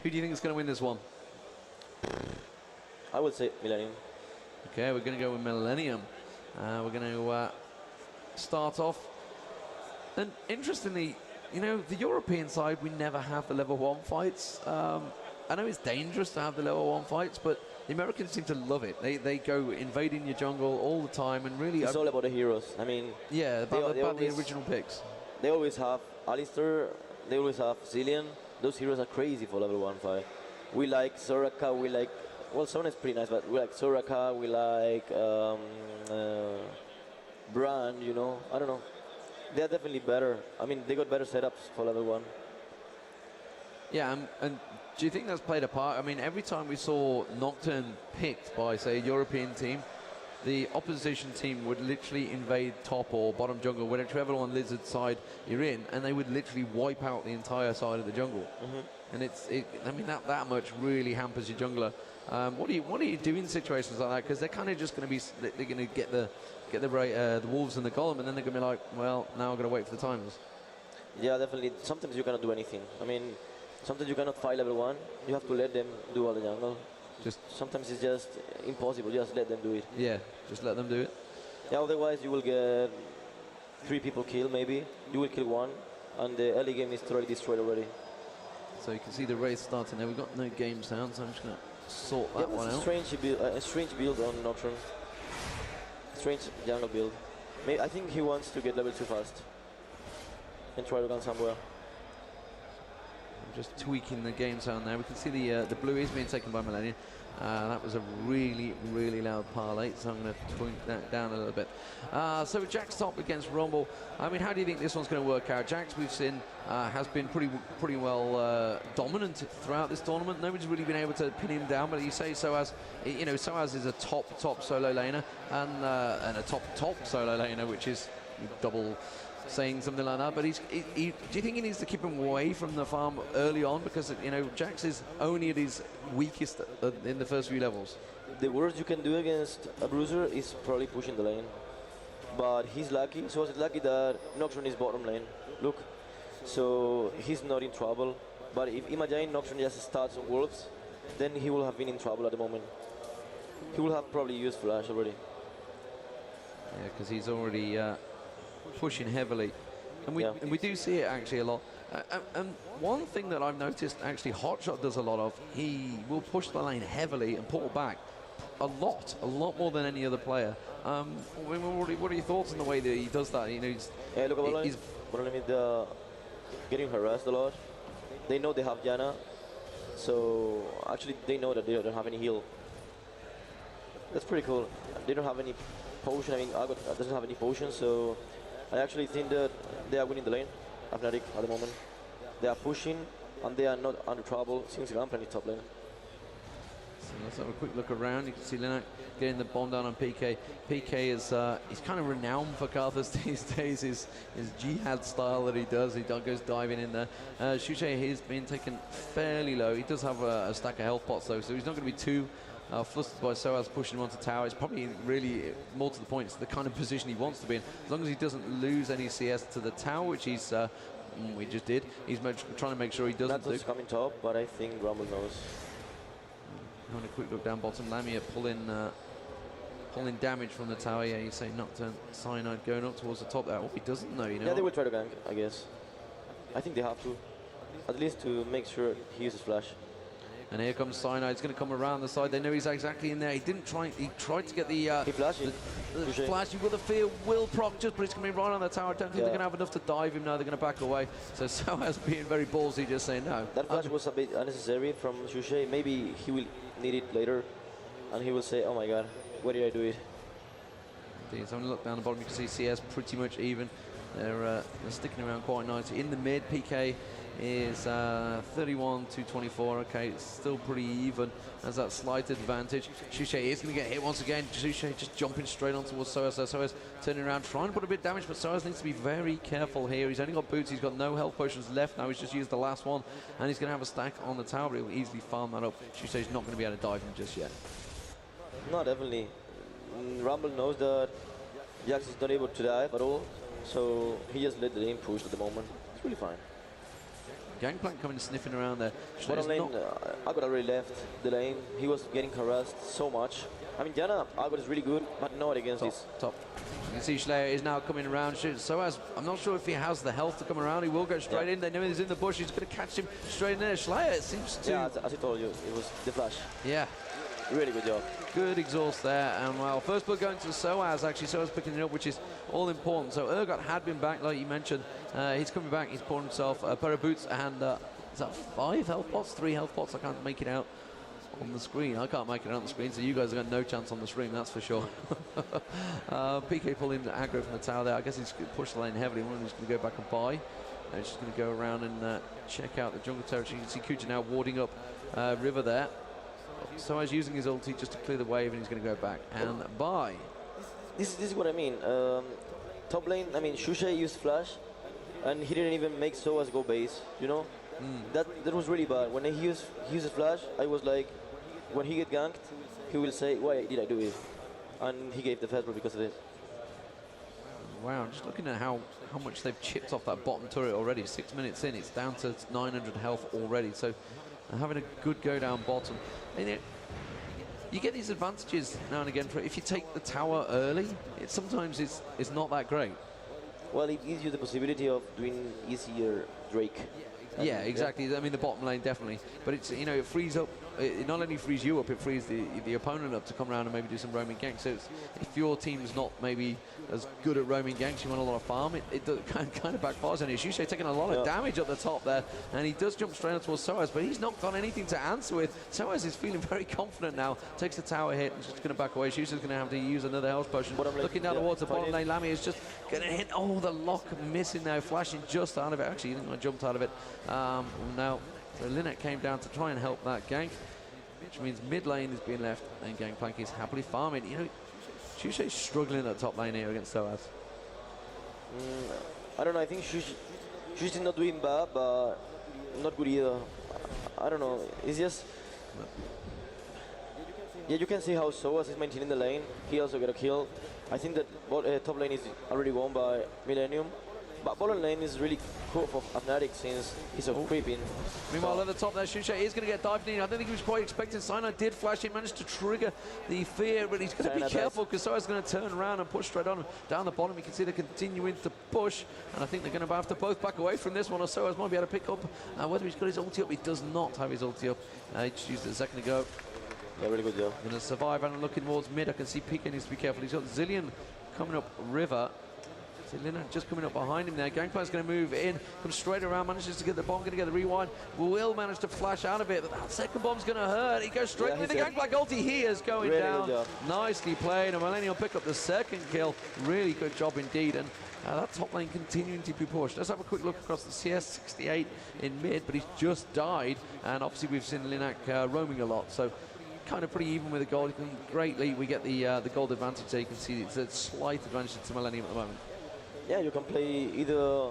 Who do you think is going to win this one? I would say Millenium. Okay, we're going to go with Millenium. We're going to start off. And interestingly, you know, the European side, we never have the level 1 fights. I know it's dangerous to have the level 1 fights, but the Americans seem to love it. They go invading your jungle all the time, and really... It's all about the heroes. I mean... Yeah, about the original picks. They always have Alistar, they always have Zillion. Those heroes are crazy for level 1 fight. We like Soraka, we like... Well, Zenon is pretty nice, but we like Soraka, we like Brand, you know, I don't know. They're definitely better. I mean, they got better setups for level 1. Yeah, and do you think that's played a part? I mean, every time we saw Nocturne picked by, say, a European team, the opposition team would literally invade top or bottom jungle, whichever on Lizard side you're in, and they would literally wipe out the entire side of the jungle. And I mean, that much really hampers your jungler. What do you do in situations like that? Because they're kind of just going to be, they're going to get the wolves and the golem, and then they're going to be like, well, now I've got to wait for the timers. Yeah, definitely. Sometimes you cannot do anything. I mean, sometimes you cannot fight level 1. You have to let them do all the jungle. Sometimes it's just impossible. Just let them do it. Yeah, just let them do it. Yeah, otherwise you will get 3 people killed maybe. You will kill 1, and the early game is totally destroyed already. So you can see the race starting there. We've got no game sound, so I'm just going to sort that one out. A strange build on Nocturne. Strange jungle build. I think he wants to get level 2 fast and try to gun somewhere. I'm just tweaking the game sound there. We can see the blue is being taken by Millenium. That was a really, really loud parlay, so I'm going to twink that down a little bit. So Jack's top against Rumble. I mean, how do you think this one's going to work out? Jack's, we've seen, has been pretty well dominant throughout this tournament. Nobody's really been able to pin him down, but you say sOAZ, you know, sOAZ is a top solo laner and a top solo laner, which is double saying something like that, but do you think he needs to keep him away from the farm early on, because, you know, Jax is only at his weakest in the first few levels? The worst you can do against a bruiser is probably pushing the lane, but he's lucky. So it's lucky that Nocturne is bottom lane. Look, so he's not in trouble. But if imagine Nocturne just starts on Wolves, then he will have been in trouble at the moment. He will have probably used Flash already. Yeah, because he's already pushing heavily, and we do see it actually a lot. And one thing that I've noticed actually Hotshot does a lot of, he will push the lane heavily and pull back a lot more than any other player. What are your thoughts on the way that he does that? You know, he's getting harassed a lot. They know they have Yana, so actually they know that they don't have any heal. That's pretty cool. They don't have any potion. I mean, Argot doesn't have any potion, so I actually think that they are winning the lane, Fnatic, at the moment. They are pushing, and they are not under trouble since Gamescom is top lane. So let's have a quick look around. You can see Linak getting the bomb down on PK. PK is he's kind of renowned for Karthus these days. His jihad style that he does. He goes diving in there. Shushei has been taken fairly low. He does have a stack of health pots though, so he's not going to be too flustered by sOAZ pushing him onto tower. It's probably really more to the point. It's the kind of position he wants to be in. As long as he doesn't lose any CS to the tower, which he's we just did. He's trying to make sure he doesn't. That's coming top, but I think Rumble knows. Having a quick look down bottom, Lamia pulling damage from the tower. Yeah, you say Nocturne, Cyanide going up towards the top there. What he doesn't know, you know. Yeah, they will try to gank, I guess. I think they have to, at least to make sure he uses flash. And here comes Cyanide. He's going to come around the side. They know he's exactly in there. He didn't try. He tried to get the flash. You will the fear will proc just, but it's coming right on the tower. I don't think they're going to have enough to dive him now. They're going to back away. So sOAZ being very ballsy, just saying no. That flash was a bit unnecessary from Shushei. Maybe he will need it later, and he will say, "Oh my God, why did I do it?" Indeed. So I'm going to look down the bottom. You can see CS pretty much even. They're sticking around quite nicely. In the mid, PK is 31 to 24. Okay, it's still pretty even. Has that slight advantage. Shushei is going to get hit once again. Shushei just jumping straight on towards sOAZ. sOAZ turning around, trying to put a bit of damage, but sOAZ needs to be very careful here. He's only got boots. He's got no health potions left now. He's just used the last one, and he's going to have a stack on the tower, but he'll easily farm that up. Shushei's not going to be able to dive him just yet. No, definitely. Rumble knows that Jax is not able to dive at all, so he just let the lane push at the moment. It's really fine. Gangplank coming sniffing around there. Bottom lane, Agor already left the lane. He was getting harassed so much. I mean, Diana, Agor is really good, but not against this. Top. You can see ShLaYa is now coming around. sOAZ, I'm not sure if he has the health to come around. He will go straight in. They know he's in the bush. He's going to catch him straight in there. ShLaYa, it seems to... Yeah, as I told you, it was the flash. Yeah. Really good job. Good exhaust there, and well, first blood going to sOAZ, actually. sOAZ picking it up, which is all important. So Urgot had been back, like you mentioned. He's coming back, he's pouring himself a pair of boots, and is that 5 health pots? 3 health pots? I can't make it out on the screen. I can't make it out on the screen, so you guys have got no chance on the stream, that's for sure. PK pulling the aggro from the tower there. I guess he's pushed the lane heavily. One of them is going to go back and buy. And he's just going to go around and check out the jungle territory. You can see Kujaa now warding up River there. sOAZ using his ulti just to clear the wave, and he's going to go back and buy. This is what I mean. Top lane, I mean, Shushei used flash, and he didn't even make sOAZ go base, you know? That was really bad. When he used flash, I was like, when he get ganked, he will say, why did I do it? And he gave the fast because of it. Wow, just looking at how much they've chipped off that bottom turret already. 6 minutes in, it's down to 900 health already. So having a good go down bottom. And you get these advantages now and again for if you take the tower early. Sometimes it's not that great. Well, it gives you the possibility of doing easier Drake. Yeah, exactly. Yeah. I mean, the bottom lane definitely, but it's, you know, it frees up. It not only frees you up, it frees the opponent up to come around and maybe do some roaming ganks. So if your team's not maybe as good at roaming ganks, you want a lot of farm, it does, kind of backfires on it. Shushei taking a lot of damage up the top there, and he does jump straight on towards sOAZ, but he's not got anything to answer with. sOAZ is feeling very confident now. Takes the tower hit and just going to back away. Shushei's going to have to use another health potion. Looking down towards the bottom lane, Lamia is just going to hit. Oh, the lock missing now, flashing just out of it. Actually, he didn't want to jump out of it. Now, so Linak came down to try and help that gank, which means mid lane is being left and Gangplank is happily farming. You know, Shushei's struggling at top lane here against sOAZ. I don't know, I think Shushei's not doing bad, but not good either. I don't know, it's just... Yeah, you can see how sOAZ is maintaining the lane. He also got a kill. I think that top lane is already won by Millenium. But bottom lane is really cool for Fnatic since he's so creeping. Meanwhile, at the top there, Shushei is going to get dived in. I don't think he was quite expecting. Cyanide did flash. He managed to trigger the fear, but he's going to be careful because sOAZ is going to turn around and push straight on him. Down the bottom, you can see they're continuing to push, and I think they're going to have to both back away from this one, or sOAZ might be able to pick up whether he's got his ulti up. He does not have his ulti up. He just used it a second ago. Yeah, really good job. Going to survive and looking towards mid. I can see PK needs to be careful. He's got Zillion coming up river. So Linak just coming up behind him there. Gangplank's going to move in, come straight around, manages to get the bomb, going to get the rewind. Will manage to flash out of it, but that second bomb's going to hurt. He goes straight with the Gangplank ulti. He is going really down. Nicely played, and Millennium pick up the second kill. Really good job indeed. And that top lane continuing to be pushed. Let's have a quick look across the CS68 in mid, but he's just died. And obviously we've seen Linak roaming a lot. So kind of pretty even with the gold. Great lead. We get the gold advantage there. You can see it's a slight advantage to Millennium at the moment. Yeah, you can play either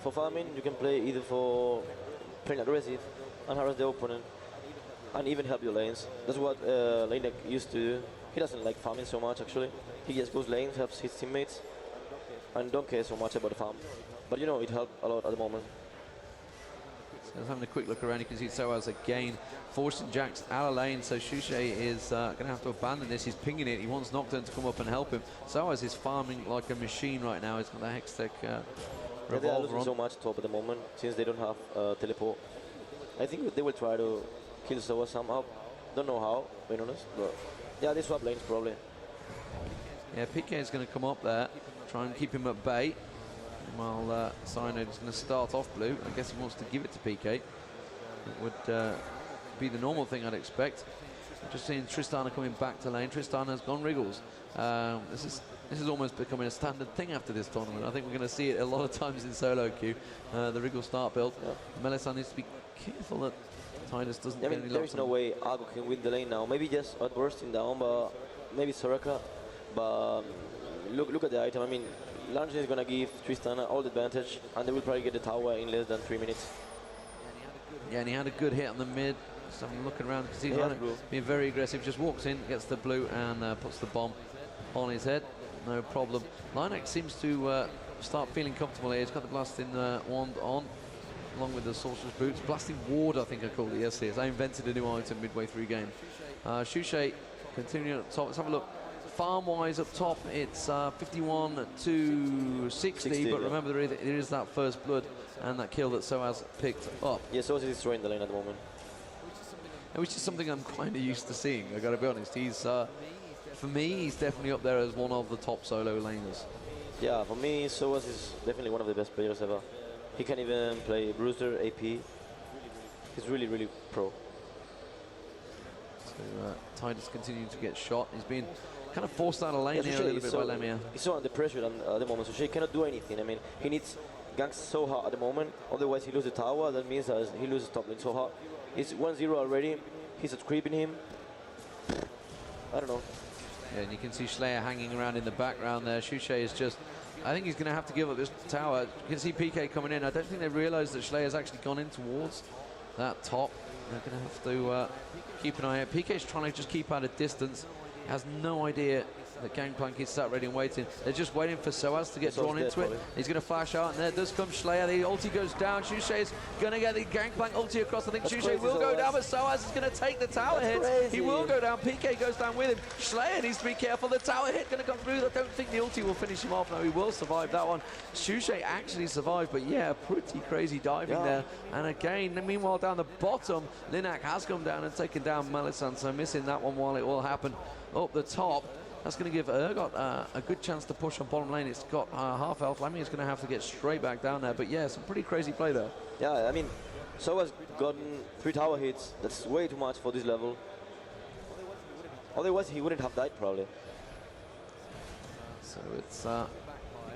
for farming, you can play either for playing aggressive and harass the opponent, and even help your lanes. That's what Linak used to do. He doesn't like farming so much, actually. He just goes lanes, helps his teammates, and don't care so much about the farm. But you know, it helped a lot at the moment. So having a quick look around, you can see sOAZ again forcing Jax out of lane, so Shushei is going to have to abandon this. He's pinging it. He wants Nocturne to come up and help him. sOAZ is farming like a machine right now. He's got the Hextech revolver they are losing on. so much top at the moment since they don't have teleport. I think they will try to kill sOAZ somehow. Don't know how, being honest, but yeah, they swap lanes probably. Yeah, PK is going to come up there, try and keep him at bay. While Cyanide is going to start off blue. I guess he wants to give it to PK. It would be the normal thing I'd expect. I'm just seeing Tristana coming back to lane. Tristana has gone Wriggles. This is almost becoming a standard thing after this tournament. I think we're going to see it a lot of times in solo queue. The Wriggle start build. Yeah. Mellisan needs to be careful that Tidus doesn't get any there is no way Argo can win the lane now. Maybe just at bursting down, but maybe Soraka. But look at the item. I mean, Lantern is going to give Tristana all the advantage, and they will probably get the tower in less than 3 minutes. Yeah, and he had a good hit on the mid. So I'm looking around because he's being very aggressive. Just walks in, gets the blue, and puts the bomb on his head. No problem. Linak seems to start feeling comfortable here. He's got the blasting wand on. along with the Sorcerer's Boots. Blasting Ward, I think I called it yesterday, as I invented a new item midway through game. Shushei continuing up top. Let's have a look. Farm-wise up top, it's 51 to 60, but remember there is that first blood and that kill that sOAZ picked up. Yeah, sOAZ is destroying the lane at the moment. Which is something I'm kind of used to seeing, I gotta be honest. He's, for me, he's definitely up there as one of the top solo laners. Yeah, for me, sOAZ is definitely one of the best players ever. He can even play Bruiser, AP. He's really, really pro. So Tidus continuing to get shot. He's been kind of forced out of lane here a little bit by Lamia. He's so under pressure at the moment, so Shushei cannot do anything. I mean, he needs ganks so hard at the moment, otherwise he loses the tower. That means he loses top lane so hard. He's 1-0 already. He's creeping him. I don't know. Yeah, and you can see ShLaYa hanging around in the background there. Shushei is just, I think he's going to have to give up this tower. You can see PK coming in. I don't think they realised that ShLaYa has actually gone in towards that top. They're going to have to keep an eye out. PK's trying to just keep out a distance. Has no idea that Gangplank is sat ready and waiting. They're just waiting for sOAZ to get drawn into it. He's going to flash out, and there does come ShLaYa. The ulti goes down. Shushei is going to get the Gangplank ulti across. I think Shushei will go down, but sOAZ is going to take the tower hit. He will go down. PK goes down with him. ShLaYa needs to be careful. The tower hit going to come through. I don't think the ulti will finish him off. No, he will survive that one. Shushei actually survived, but yeah, pretty crazy diving there. And again, meanwhile, down the bottom, Linak has come down and taken down Mellisan, so missing that one while it all happened. Up the top, that's going to give Urgot a good chance to push on bottom lane. It's got half health. Lamia is going to have to get straight back down there, but yeah, some pretty crazy play there. Yeah, I mean, sOAZ gotten 3 tower hits. That's way too much for this level. Otherwise, he wouldn't have died probably. So it's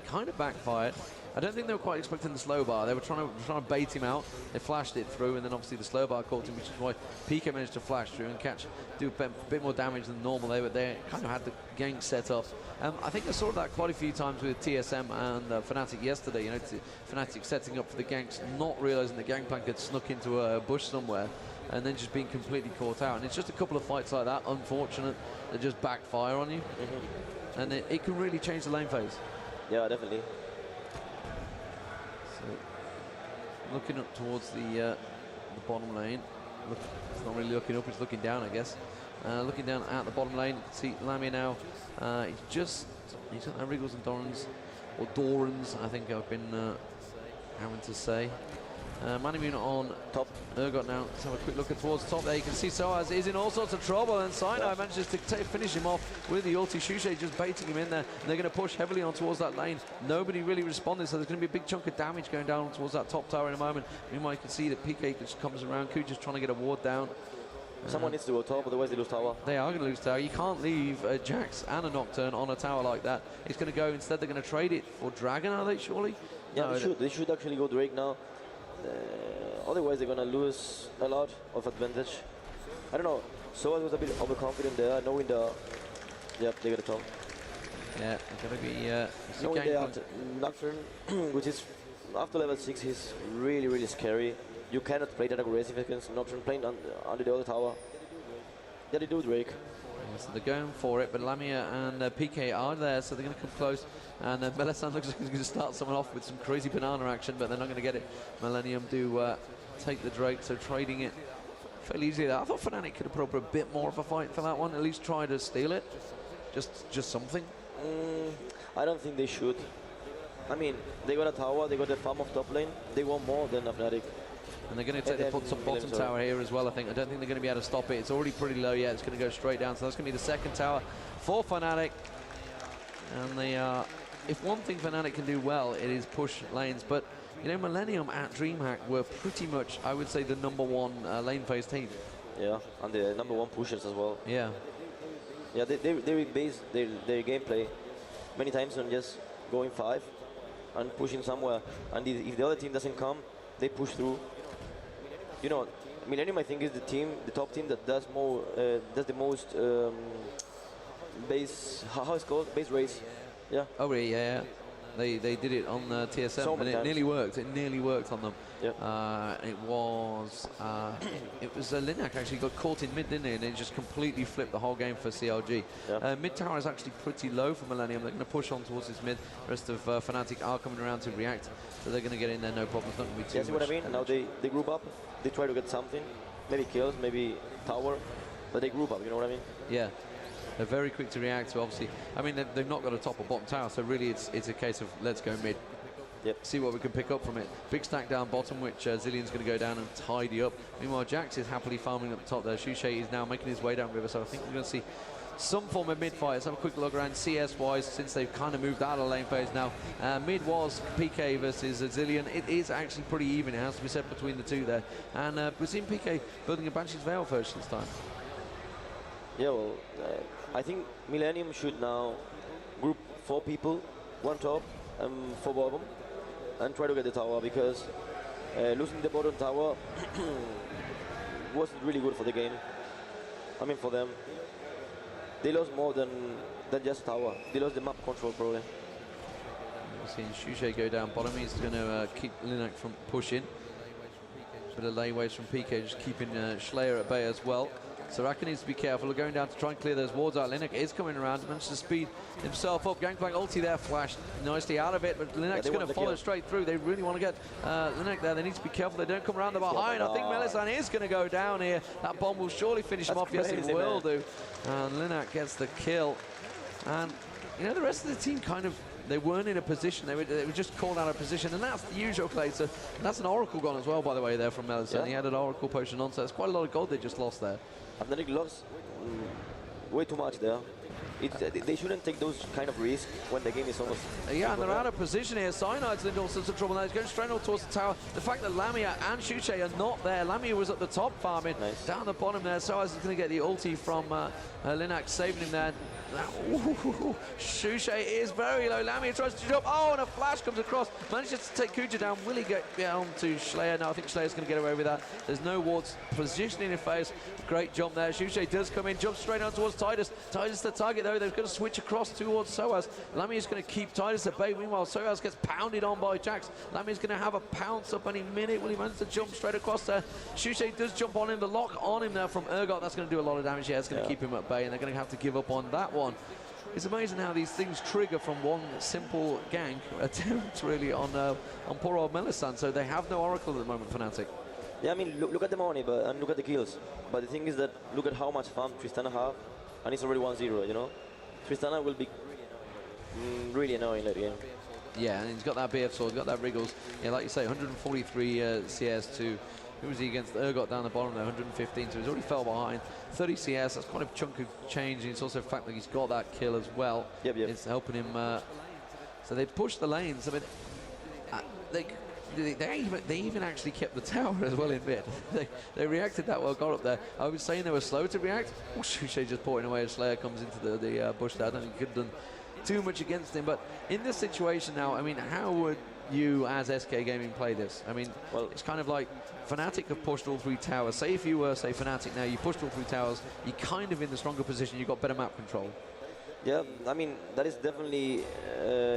kind of backfired. I don't think they were quite expecting the slow bar. They were trying to bait him out. They flashed it through, and then obviously the slow bar caught him, which is why PK managed to flash through and do a bit more damage than normal. They kind of had the gank set up. I think I saw that quite a few times with TSM and Fnatic yesterday. You know, Fnatic setting up for the ganks, not realizing the Gangplank had snuck into a bush somewhere, and then just being completely caught out. And it's just a couple of fights like that, unfortunate, that just backfire on you, and it can really change the lane phase. Yeah, definitely. Looking up towards the bottom lane. It's not really looking up, it's looking down, I guess. Looking down at the bottom lane, you can see Lamia now. He's got Wriggles and Dorans, or Dorans, I think I've been having to say. Millenium on top. Urgot now. Let's have a quick look towards the top there. You can see sOAZ is in all sorts of trouble, and Cyanide manages to finish him off with the ulti. Shushei just baiting him in there, and they're going to push heavily on towards that lane. Nobody really responded, so there's going to be a big chunk of damage going down towards that top tower in a moment. Meanwhile, you can see that PK just comes around. Kuja's trying to get a ward down. Someone needs to go top, otherwise they lose tower. They are going to lose tower. You can't leave a Jax and a Nocturne on a tower like that. It's going to go, instead they're going to trade it for Dragon, are they, surely? Yeah, no, they should actually go Drake now. Otherwise they're gonna lose a lot of advantage. I don't know. sOAZ was a bit overconfident there, knowing they got a top. Yeah, it's gonna be knowing they have Nocturne, which is after level 6, he's really, really scary. You cannot play that aggressive against Nocturne playing under the other tower. Yeah, they do Drake. So they're going for it, but Lamia and PK are there, so they're going to come close. And Mellisan looks like he's going to start someone off with some crazy banana action, but they're not going to get it. Millenium do take the Drake, so trading it fairly easily there. I thought Fnatic could have put up a bit more of a fight for that one, at least try to steal it. Just something. I don't think they should. I mean, they got a tower, they got a farm of top lane, they want more than Fnatic. And they're going to take the bottom tower here as well, I think. I don't think they're going to be able to stop it. It's already pretty low, yeah, it's going to go straight down. So that's going to be the second tower for Fnatic. And they are, if one thing Fnatic can do well, it is push lanes. But, you know, Millenium at DreamHack were pretty much, I would say, the #1 lane phase team. Yeah, and the #1 pushers as well. Yeah. Yeah, they base their gameplay many times on just going 5 and pushing somewhere. And if the other team doesn't come, they push through. You know, Millenium, I think, is the top team that does the most base. How it's called? Base race. Yeah. Oh, really? Yeah. They did it on TSM, and it nearly worked. It nearly worked on them. Yep. It was Linak actually got caught in mid, didn't he? And it just completely flipped the whole game for CLG. Yep. Mid tower is actually pretty low for Millenium. They're going to push on towards this mid. The rest of Fnatic are coming around to react, so they're going to get in there, no problem. It's not going to be too much. See what I mean? And now they group up. They try to get something, maybe kills, maybe tower, but they group up. You know what I mean? Yeah. They're very quick to react to, obviously. I mean, they've not got a top or bottom tower, so really it's a case of let's go mid. Yep. See what we can pick up from it. Big stack down bottom, which Zillion's going to go down and tidy up. Meanwhile, Jax is happily farming up top there. Shushei is now making his way down river, so I think we're going to see some form of mid fight. Let's have a quick look around CS-wise, since they've kind of moved out of lane phase now. Mid was PK versus Zillion. It is actually pretty even, it has to be said, between the two there. And we've seen PK building a Banshee's Veil first this time. Yeah, well, I think Millenium should now group 4 people, 1 top and 4 bottom, and try to get the tower, because losing the bottom tower wasn't really good for the game. I mean, for them. They lost more than just tower. They lost the map control, probably. We're seeing Shushei go down bottom. He's going to keep Linak from pushing. Bit of layways from PK, just keeping ShLaYa at bay as well. So Raka needs to be careful. We're going down to try and clear those wards out. Linak is coming around, manages to speed himself up. Gangplank ulti there, flashed nicely out of it, but Linak's going to follow straight through. They really want to get Linak there. They need to be careful they don't come around the behind. I think Mellisan is going to go down here. That bomb will surely finish him off. Yes, it will do. And Linak gets the kill. And, you know, the rest of the team kind of, they weren't in a position. They were just called out of position, and that's the usual play. So that's an Oracle gone as well, by the way, there from Mellisan. Yeah. He had an Oracle potion on, so that's quite a lot of gold they just lost there. Fnatic lost way too much there. They shouldn't take those kind of risks when the game is almost... Yeah, and they're out of position here. Cyanide's in all sorts of trouble now. He's going straight on towards the tower. The fact that Lamia and Shushei are not there. Lamia was at the top farming. Nice. Down the bottom there. sOAZ is going to get the ulti from Linak, saving him there. Shushei is very low. Lamia tries to jump. Oh, and a flash comes across. Manages to take Kujaa down. Will he get down to ShLaYa? No, I think ShLaYa's going to get away with that. There's no wards. Positioning in phase. Great jump there. Shushei does come in. Jumps straight on towards Tidus. Tidus the target, though. They're going to switch across towards sOAZ. Lamia's going to keep Tidus at bay. Meanwhile, sOAZ gets pounded on by Jax. Lamia's going to have a pounce up any minute. Will he manage to jump straight across there? Shushei does jump on him. The lock on him there from Urgot. That's going to do a lot of damage. Yeah, it's going to keep him at bay, and they're going to have to give up on that one. It's amazing how these things trigger from one simple gank attempt, really, on poor old Mellisan. So they have no Oracle at the moment, Fnatic. Yeah, I mean, look at the money and look at the kills. But the thing is that look at how much farm Tristana have, and it's already 1-0, you know? Tristana will be really annoying at the game. Yeah, and he's got that BF sword, got that Wriggles. Yeah, like you say, 143 CS to... Who was he against? Urgot down the bottom there, 115, so he's already fell behind. 30 CS, that's quite a chunk of change, and it's also the fact that he's got that kill as well. Yep. It's helping him. So they push the lanes. I mean, they even actually kept the tower as well in mid. they reacted that well, got up there. I was saying they were slow to react. Oh, Shushei just porting away as ShLaYa comes into the bush there. I don't think he could have done too much against him, but in this situation now, I mean, how would you as SK Gaming play this? I mean, well, it's kind of like Fnatic have pushed all 3 towers. Say if you were, say, Fnatic now, you pushed all 3 towers, you're kind of in the stronger position, you've got better map control. Yeah, I mean, that is definitely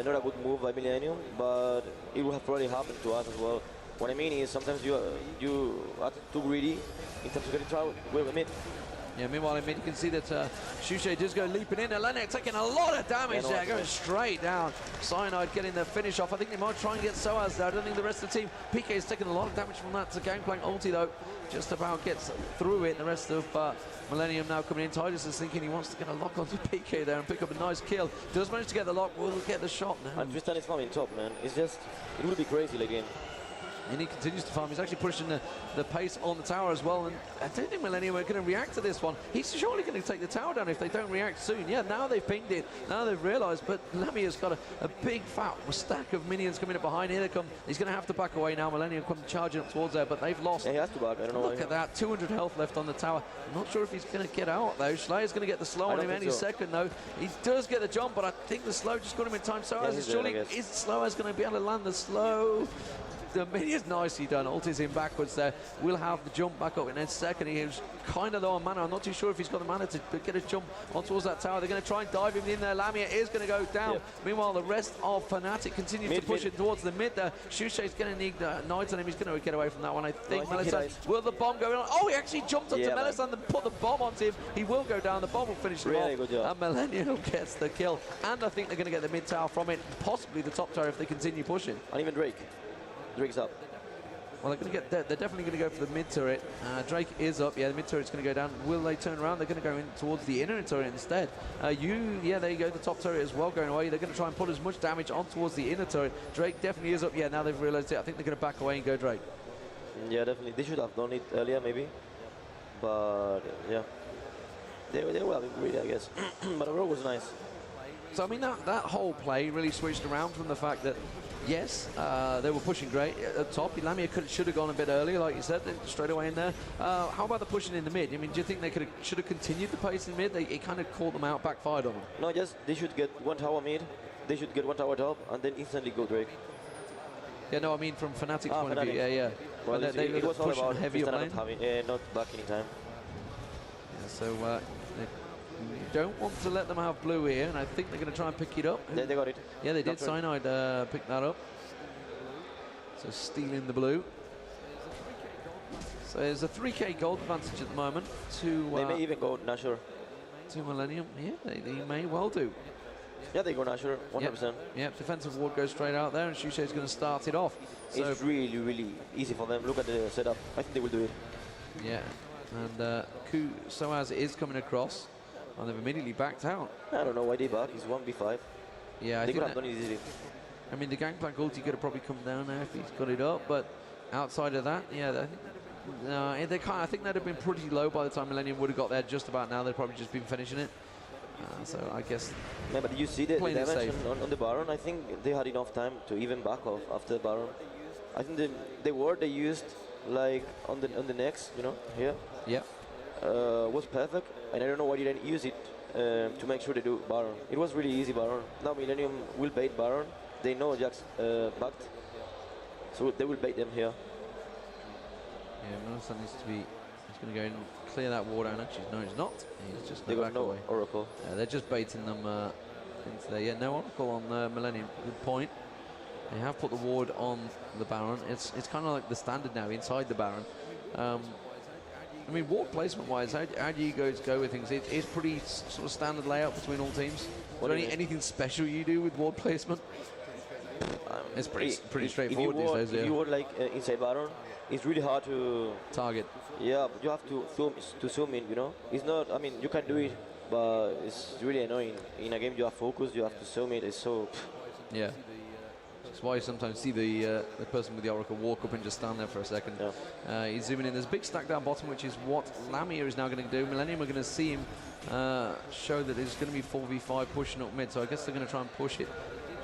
not a good move by Millenium, but it would have probably happened to us as well. What I mean is sometimes you are too greedy in terms of getting trial with mid. Yeah, meanwhile in mid you can see that Shushei does go leaping in. Linak taking a lot of damage there, going straight down. Cyanide getting the finish off. I think they might try and get sOAZ there. I don't think the rest of the team. PK is taking a lot of damage from that. So Gangplank ulti though just about gets through it. The rest of Millenium now coming in. Tidus is thinking he wants to get a lock onto PK there and pick up a nice kill. Does manage to get the lock, will get the shot now. And Tristan is farming top, man. It's just, it would be crazy like game. And he continues to farm. He's actually pushing the pace on the tower as well. And I don't think Millenium are going to react to this one. He's surely going to take the tower down if they don't react soon. Yeah, now they've pinged it. Now they've realised. But Lamia's got a big fat stack of minions coming up behind. Here they come. He's going to have to back away now. Millenium come charging up towards there, but they've lost. Yeah, he has to back. I don't know. Look at that. 200 health left on the tower. I'm not sure if he's going to get out though. ShLaYa's going to get the slow on him any second though. He does get the jump, but I think the slow just got him in time. So is ShLaYa's going to be able to land the slow? the minion's nicely done. Ult is in backwards there. We'll have the jump back up in a second. He was kind of low on mana. I'm not too sure if he's got the mana to get a jump on towards that tower. They're going to try and dive him in there. Lamia is going to go down. Yep. Meanwhile, the rest of Fnatic continue to push it towards the mid there. Shushei's going to need Knights on him. He's going to get away from that one, I think. Mellisan, will the bomb go on? Oh, he actually jumped up to Mellisan and put the bomb onto him. He will go down. The bomb will finish him off. Good job. And Millenium gets the kill. And I think they're going to get the mid tower from it. Possibly the top tower if they continue pushing. And even Drake. Drake's up. Well, they're going to get. They're definitely going to go for the mid turret. Drake is up. Yeah, the mid turret's going to go down. Will they turn around? They're going to go in towards the inner turret instead. Yeah, there you go. The top turret as well going away. They're going to try and put as much damage on towards the inner turret. Drake definitely is up. Yeah, now they've realised it. I think they're going to back away and go Drake. Yeah, definitely. They should have done it earlier, maybe. But yeah, they were having great, I guess. But overall was nice. So I mean that whole play really switched around from the fact that. Yes, they were pushing great at top. Lamia should have gone a bit earlier, like you said, straight away in there. How about the pushing in the mid? I mean, do you think they should have continued the pace in mid? It kind of caught them out, backfired on them. No, just they should get one tower mid, they should get one tower top, and then instantly go Drake. Yeah, no, I mean from Fnatic's point of view. Yeah. Well, it was all about heavier not backing in time. Yeah, so they don't want to let them have blue here, and I think they're going to try and pick it up. They got it. Yeah, they did. Cyanide pick that up. So stealing the blue. So there's a 3k gold advantage at the moment to... they may even go Nashor. To Millenium. Yeah, they may well do. Yeah, they go Nashor, 100%. Yep, defensive ward goes straight out there, and Shushei's going to start it off. So it's really, really easy for them. Look at the setup. I think they will do it. Yeah, and sOAZ is coming across, and they've immediately backed out. I don't know why they back. It's 1v5. Yeah, they could have done it easily. I mean, the Gangplank ulti could have probably come down there if he's got it up, but outside of that, yeah, I think they'd have been pretty low by the time Millenium would have got there just about now. They'd probably just been finishing it. So I guess... Yeah, but did you see the damage on the Baron? I think they had enough time to even back off after Baron. I think the word they used, like on the next, you know, here, was perfect, and I don't know why they didn't use it to make sure they do Baron. It was really easy Baron. Now Millenium will bait Baron. They know Jax backed, so they will bait them here. Yeah, Mellisan needs to be... He's going to go and clear that ward down. Actually, no, he's not. He's just they got no away. Oracle. Yeah, they're just baiting them into there. Yeah, no Oracle on Millenium. Good point. They have put the ward on the Baron. It's kind of like the standard now inside the Baron. I mean, ward placement-wise, how do you guys go with things? It's pretty sort of standard layout between all teams. Is there anything special you do with ward placement? It's pretty straightforward these days. If you ward like inside Baron, it's really hard to target. Yeah, but you have to zoom in. You know, it's not. I mean, you can do it, but it's really annoying. In a game, you have focus. You have to zoom it. It's so. Yeah. That's why you sometimes see the person with the Oracle walk up and just stand there for a second. Yeah. He's zooming in. There's a big stack down bottom, which is what Lamia is now going to do. Millenium are going to see him show that there's going to be 4v5 pushing up mid, so I guess they're going to try and push it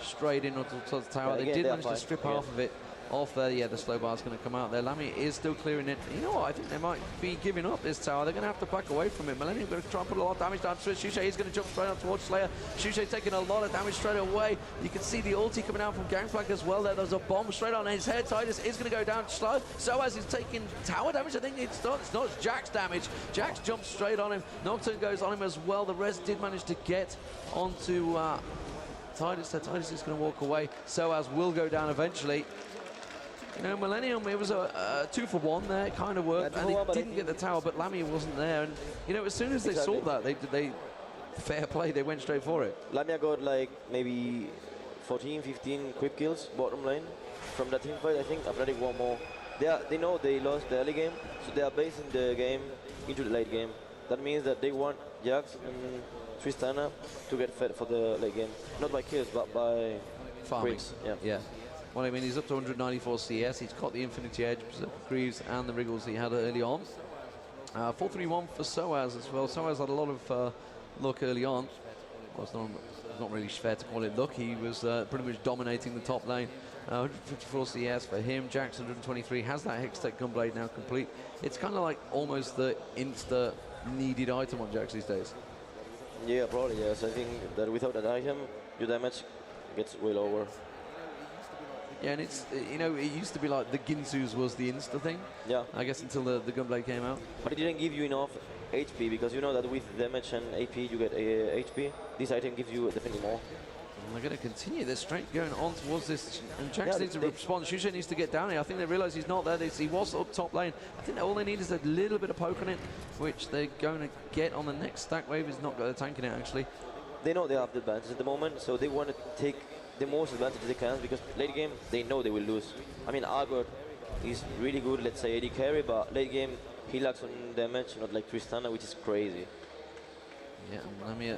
straight in onto the tower. They did manage to strip half of it off there. Yeah, the slow bar's going to come out there. Lamia is still clearing it. You know what? I think they might be giving up this tower. They're going to have to back away from it. Millenium going to try and put a lot of damage down to it. Shushei is going to jump straight up towards ShLaYa. Shushei taking a lot of damage straight away. You can see the ulti coming out from Gangplank as well there. There's a bomb straight on his head. Tidus is going to go down slow. sOAZ is taking tower damage. I think it's not Jax damage. Jax jumps straight on him. Nocturne goes on him as well. The rest did manage to get onto Tidus. Tidus is going to walk away. sOAZ will go down eventually. You know, Millenium, it was a 2-for-1 there. It kind of worked, and they didn't get the tower, but Lamia wasn't there. And you know, as soon as they saw that, they fair play. They went straight for it. Lamia got like maybe 14, 15 quick kills bottom lane from that team fight. I think Fnatic want more. They know they lost the early game, so they are basing the game into the late game. That means that they want Jax and Tristana to get fed for the late game, not by kills, but by farming. Quicks. Yeah. Well, I mean, he's up to 194 CS. He's got the Infinity Edge, Greaves, and the Wriggles he had early on. 4-3-1 for sOAZ as well. sOAZ had a lot of luck early on. Well, it's not really fair to call it luck. He was pretty much dominating the top lane. 154 CS for him. Jax 123 has that Hextech Gunblade now complete. It's kind of like almost the insta needed item on Jax these days. Yeah, probably, yes. I think that without that item, your damage gets way lower. Yeah, and it's, you know, it used to be like the Ginsu's was the insta thing. Yeah. I guess until the Gunblade came out. But it didn't give you enough HP, because you know that with damage and AP you get HP. This item gives you definitely more. And they're going to continue their strength going on towards this. And Jax needs to respond. Shushei needs to get down here. I think they realise he's not there. He was up top lane. I think all they need is a little bit of poke on it, which they're going to get on the next stack wave. He's not got the tank in it, actually. They know they have the advantage at the moment, so they want to take the most advantage they can, because late game they know they will lose. I mean, Argot is really good, let's say AD carry, but late game he lacks on damage, not like Tristana, which is crazy. Yeah, Lamia.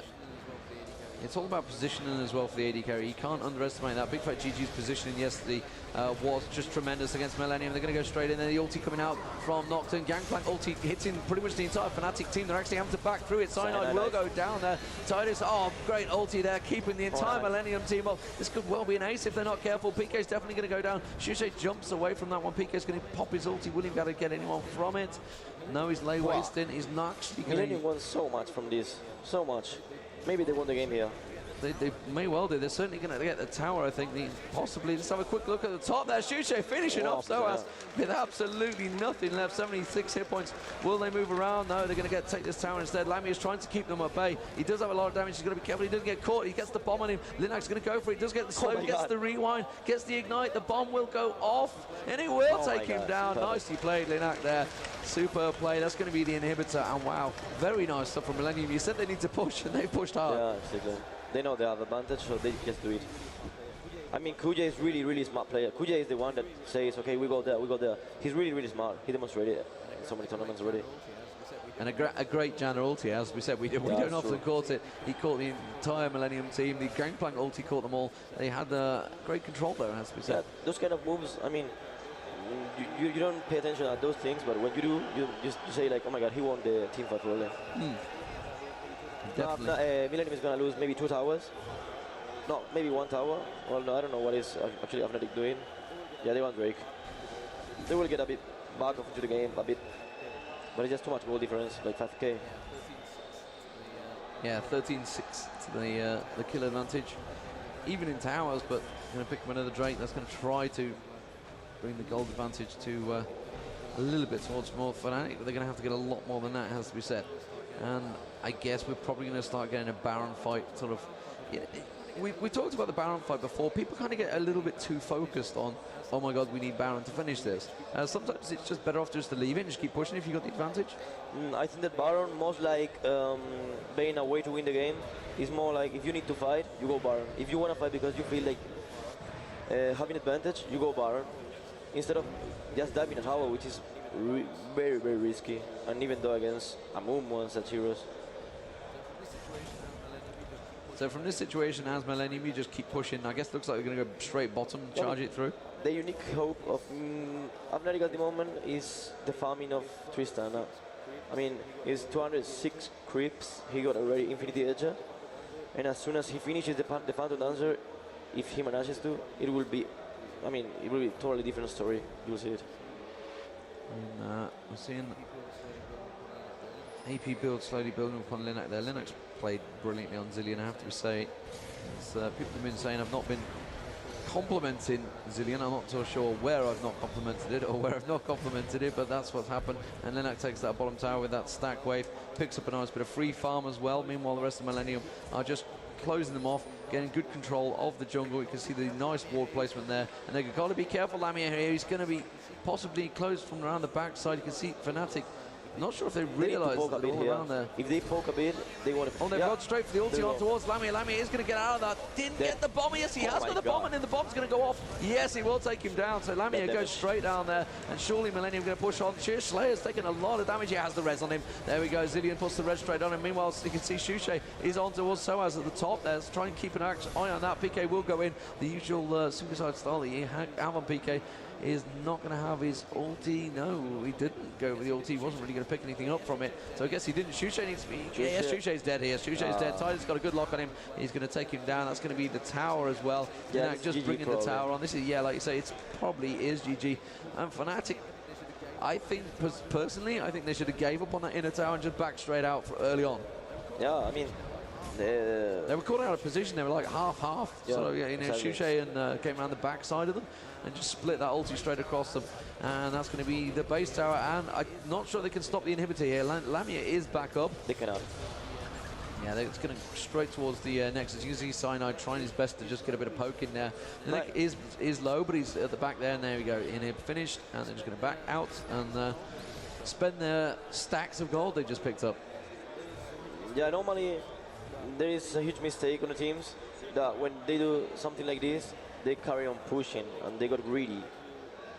It's all about positioning as well for the AD carry. You can't underestimate that. Bigfatlp's positioning yesterday was just tremendous against Millenium. They're going to go straight in there. The ulti coming out from Nocturne. Gangplank ulti hitting pretty much the entire Fnatic team. They're actually having to back through it. Cyanide will go down there. Tidus, oh, great ulti there, keeping the entire Millennium team up. This could well be an ace if they're not careful. PK's definitely going to go down. Shushei jumps away from that one. PK's going to pop his ulti. Will he be able to get anyone from it? No, he's lay wasting. He's not actually going to... Millennium won so much from this. So much. Maybe they won the game here. They may well do. They're certainly going to get the tower, I think. Possibly. Let's have a quick look at the top there. Shushei finishing off sOAZ with absolutely nothing left. 76 hit points. Will they move around? No, they're going to take this tower instead. Lamia is trying to keep them at bay. He does have a lot of damage. He's got to be careful. He doesn't get caught. He gets the bomb on him. Linak's going to go for it. He does get the slow. He gets the rewind. Gets the ignite. The bomb will go off. And it will take him down. Nicely played, Linak there. Super play. That's going to be the inhibitor. And wow, very nice stuff from Millennium. You said they need to push, and they pushed hard. Yeah, exactly. They know they have advantage, so they just do it. I mean, Kujaa is really smart player. Kujaa is the one that says, okay, we go there, we go there. He's really smart. He demonstrated it in so many tournaments already. And a great Janna ulti, as we said. We don't often caught it. He caught the entire Millennium team. The Gangplank ulti caught them all. They had great control there, as we said. Yeah, those kind of moves, I mean, you don't pay attention at those things, but when you do, you say like, oh my god, he won the team fight for Definitely. Millennium is going to lose maybe 2 towers. No, maybe 1 tower. Well, no, I don't know what is actually Fnatic doing. Yeah, they want Drake. They will get a bit back into the game, a bit. But it's just too much goal difference, like 5k. Yeah, 13-6 to the kill advantage. Even in towers, but going to pick up another Drake. That's going to try to bring the gold advantage to a little bit towards more Fnatic, but they're going to have to get a lot more than that, has to be said. And I guess we're probably going to start getting a Baron fight sort of. Yeah, we talked about the Baron fight before. People kind of get a little bit too focused on, oh my god, we need Baron to finish this. Sometimes it's just better off just to leave it and just keep pushing if you got the advantage. I think that Baron, most like being a way to win the game, is more like if you need to fight, you go Baron. If you want to fight because you feel like having advantage, you go Baron. Instead of just diving a tower, which is very risky, and even though against a Moon one such heroes. So from this situation as Millennium, you just keep pushing. I guess it looks like they're going to go straight bottom, charge it through. The unique hope of Fnatic at the moment is the farming of Tristana. I mean, he's 206 creeps. He got already Infinity Edger, and as soon as he finishes the Phantom Dancer, if he manages to, it will be, I mean, it will be a totally different story. You'll see it. And we're seeing AP build slowly building upon Linak there. Linak's played brilliantly on Zilean, I have to say. People have been saying I've not been complimenting Zilean. I'm not so sure where I've not complimented it or where I've not complimented it, but that's what's happened. And Linak takes that bottom tower with that stack wave, picks up a nice bit of free farm as well. Meanwhile, the rest of Millennium are just closing them off, getting good control of the jungle. You can see the nice ward placement there. And they've got to be careful, Lamia here. He's going to be possibly closed from around the backside. You can see Fnatic. Not sure if they realise that they're all around there. If they poke a bit, they want to... Oh, they've got straight for the ulti on towards Lamia. Lamia is going to get out of that. Didn't get the bomb. Yes, he has got the bomb, and then the bomb's going to go off. Yes, he will take him down. So Lamia goes straight down there, and surely Millennium going to push on. ShLaYa's taking a lot of damage. He has the res on him. There we go. Zilean puts the res straight on him. Meanwhile, you can see Shushei is on towards sOAZ at the top there. So try and keep an eye on that. PK will go in. The usual suicide style that you have on PK is not going to have his ulti. No, he didn't go with the ulti. He wasn't really going to pick anything up from it. So I guess he didn't. Shushei needs to be... Yeah, Shushei's dead here. Shushei's dead. Tidus got a good lock on him. He's going to take him down. That's going to be the tower as well. Yeah, just GG bringing the tower on. This is, yeah, like you say, it's probably is GG. And Fnatic, I think, personally, I think they should have gave up on that inner tower and just backed straight out for early on. Yeah, I mean, They were caught out of position. They were like half-half. Yeah, So you know, exactly. Shushei and came around the back side of them and just split that ulti straight across them. And that's going to be the base tower. And I'm not sure they can stop the inhibitor here. Lamia is back up. They cannot. Yeah, it's going straight towards the Nexus. You can see Cyanide trying his best to just get a bit of poke in there. Linak is low, but he's at the back there. And there we go. Inhib finished. And they're just going to back out and spend their stacks of gold they just picked up. Yeah, normally there is a huge mistake on the teams that when they do something like this, they carry on pushing and they got greedy,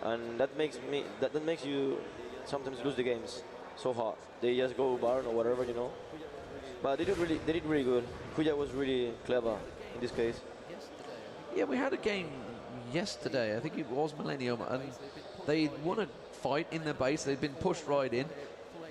and that makes you sometimes lose the games so hard. They just go Baron or whatever, you know. But they did really good. Kujaa was really clever in this case. Yeah, we had a game yesterday. I think it was Millenium, and they won a fight in their base. They'd been pushed right in.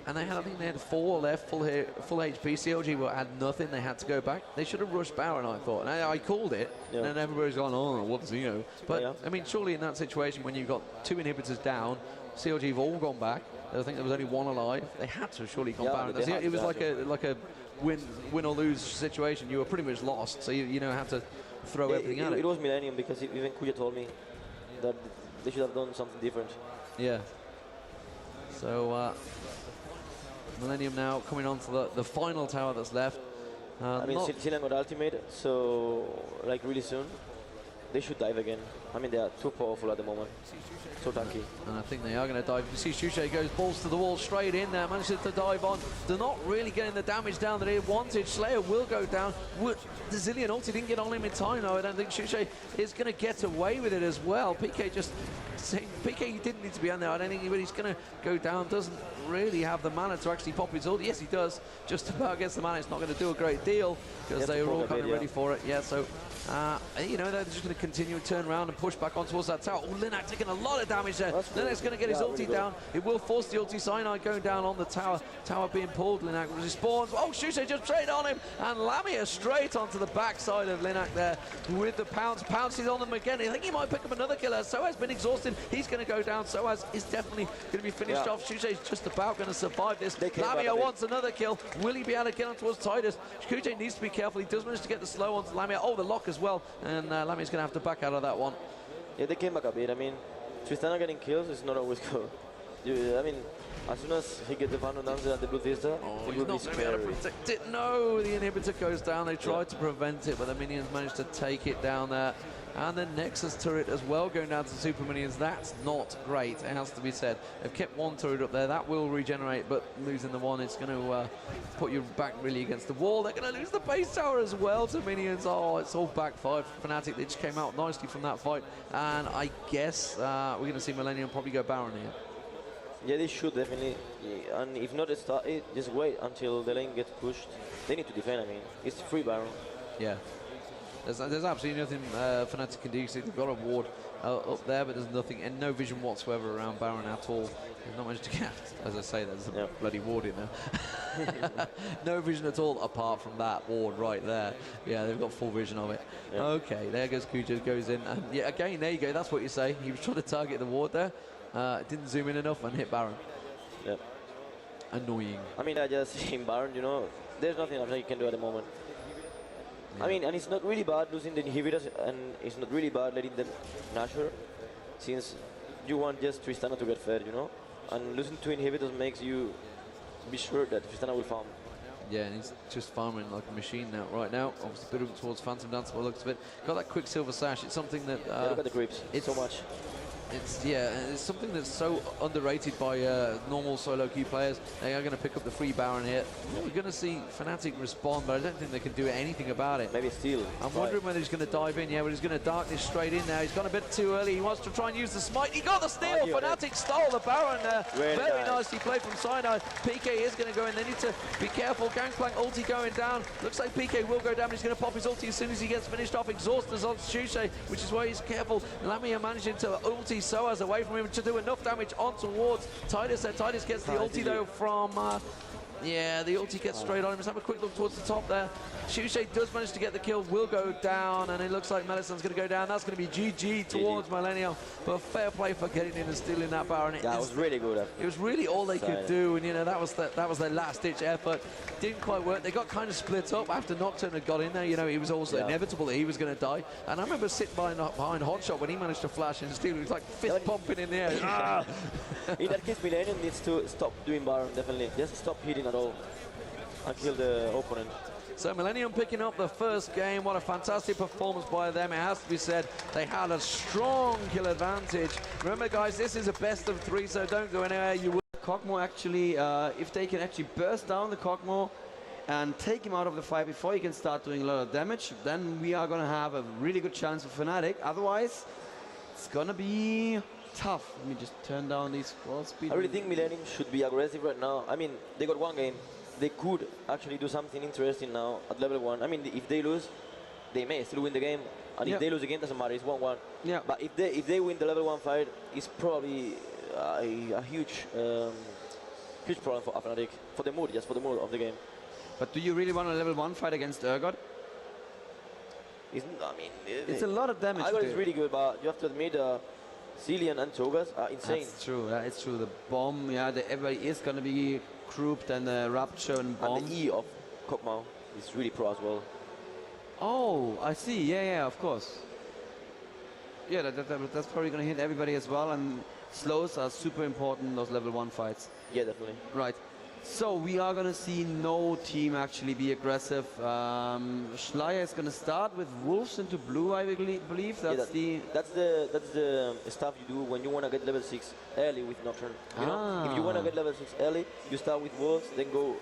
And I think they had 4 left, full HP. COG had nothing. They had to go back. They should have rushed Baron, I thought. And I called it. Yeah. And then everybody's gone, oh, what's Zeno? But, I mean, surely in that situation, when you've got 2 inhibitors down, COG have all gone back. I think there was only 1 alive. They had to have surely gone Baron. It was like a win or lose situation. You were pretty much lost. So, you know, had to throw everything at it. It was Millenium because even Kujaa told me that they should have done something different. Yeah. So, Millenium now coming on to the final tower that's left. I mean, Zenon got ultimate, so like really soon, they should dive again. I mean, they are too powerful at the moment, so tanky. And I think they are going to dive. You see Shushei goes balls to the wall straight in there, manages to dive on. They're not really getting the damage down that he wanted. ShLaYa will go down. The Zillion ulti didn't get on him in time, though. I don't think Shushei is going to get away with it as well. PK just saying, PK, you didn't need to be on there. I don't think anybody's going to go down. Doesn't really have the mana to actually pop his ult. Yes, he does. Just about gets the mana. It's not going to do a great deal because they were all kind of ready for it. Yeah, so, you know, they're just going to continue to turn around and push back on towards that tower. Oh, Linak taking a lot of damage there. Linak's going to get his ulti down. It will force the ulti. Cyanide going down on the tower. Tower being pulled. Linak respawns. Oh, Shushei just straight on him. And Lamia straight onto the backside of Linak there with the pounce. Pounces on them again. I think he might pick up another killer. sOAZ been exhausted. He's going to go down. sOAZ is definitely going to be finished off. Shushei's just about going to survive this. Lamia wants another kill. Will he be able to get on towards Tidus? Kujaa needs to be careful. He does manage to get the slow onto Lamia. Oh, the lock as well. And Lamia's going to have to back out of that one. Yeah, they came back a bit. I mean, Tristana getting kills is not always good. I mean, as soon as he gets the Phantom Dancer and the Blue Vista, it will be scary. Protect it. No, the inhibitor goes down. They tried to prevent it, but the minions managed to take it down there. And the Nexus turret as well going down to Super Minions. That's not great, it has to be said. They've kept 1 turret up there. That will regenerate, but losing the 1, it's going to put you back really against the wall. They're going to lose the base tower as well to Minions. Oh, it's all backfired for Fnatic. They just came out nicely from that fight. And I guess we're going to see Millenium probably go Baron here. Yeah, they should definitely. Yeah, and if not, just wait until the lane gets pushed. They need to defend, I mean. It's free Baron. Yeah. There's absolutely nothing Fnatic can do. So they've got a ward up there, but there's nothing and no vision whatsoever around Baron at all. They've not managed to get, as I say, there's a bloody ward in there. No vision at all apart from that ward right there. Yeah, they've got full vision of it. Yeah. Okay, there goes Kujaa, goes in. And yeah, again, there you go. That's what you say. He was trying to target the ward there. Didn't zoom in enough and hit Baron. Yeah. Annoying. I mean, I just in Baron, you know, there's nothing you can do at the moment. Yeah. I mean, and it's not really bad losing the inhibitors, and it's not really bad letting them Nashor, since you want just Tristana to get fed, you know? And losing 2 inhibitors makes you be sure that Tristana will farm. Yeah, and he's just farming like a machine now, right now. Obviously, building towards Phantom Dance by the looks of it. Got that Quicksilver Sash. It's something that... yeah, look at the creeps. It's so much. It's something that's so underrated by normal solo queue players. They are going to pick up the free Baron here. We're going to see Fnatic respond, but I don't think they can do anything about it. Maybe steal. I'm wondering whether he's going to dive in. Yeah, but he's going to darkness straight in now. He's gone a bit too early. He wants to try and use the smite. He got the steal. Fnatic stole the Baron there. Very nicely played from Cyanide. PK is going to go in. They need to be careful. Gangplank ulti going down. Looks like PK will go down. He's going to pop his ulti as soon as he gets finished off. Exhausters on Shushei, which is why he's careful. Lamia managing to ulti sOAZ away from him to do enough damage on towards Tidus there. Tidus gets the ulti though from Yeah, the ulti gets straight on him. Let's have a quick look towards the top there. Shushei does manage to get the kill, will go down, and it looks like Mellisan's going to go down. That's going to be GG towards Millenium, but fair play for getting in and stealing that Baron. Yeah, it was really good. It was really all they could do, and you know that was their last-ditch effort. Didn't quite work. They got kind of split up after Nocturne had got in there. You know, it was also inevitable that he was going to die. And I remember sitting behind Hotshot when he managed to flash and steal. He was like fist pumping in the air. In that case, Millenium needs to stop doing Baron, definitely. Just stop hitting at all and kill the opponent. So Millenium picking up the first game. What a fantastic performance by them. It has to be said, they had a strong kill advantage. Remember, guys, this is a best of 3, so don't go anywhere. You will Kog'Maw actually, if they can actually burst down the Kog'Maw and take him out of the fight before he can start doing a lot of damage, then we are going to have a really good chance for Fnatic. Otherwise, it's going to be tough. Let me just turn down these scroll speed. I really think Millenium should be aggressive right now. I mean, they got one game. They could actually do something interesting now at level 1. I mean, if they lose, they may still win the game. And if they lose again, doesn't matter, it's 1-1. Yeah. But if they win the level 1 fight, it's probably a huge problem for Fnatic, for the mood, just for the mood of the game. But do you really want a level 1 fight against Urgot? It's a lot of damage. Urgot is really good, but you have to admit, Zilean and sOAZ are insane. That's true, it's true. The bomb, everybody is going to be grouped, and the Rapture and bomb. And the E of Kog'Maw is really pro as well. Oh, I see. Yeah, of course. Yeah, that's probably going to hit everybody as well, and slows are super important in those level 1 fights. Yeah, definitely. Right. So we are going to see no team actually be aggressive. ShLaYa is going to start with wolves into blue, I believe. That's the stuff you do when you want to get level 6 early with Nocturne. You know, if you want to get level 6 early, you start with wolves, then go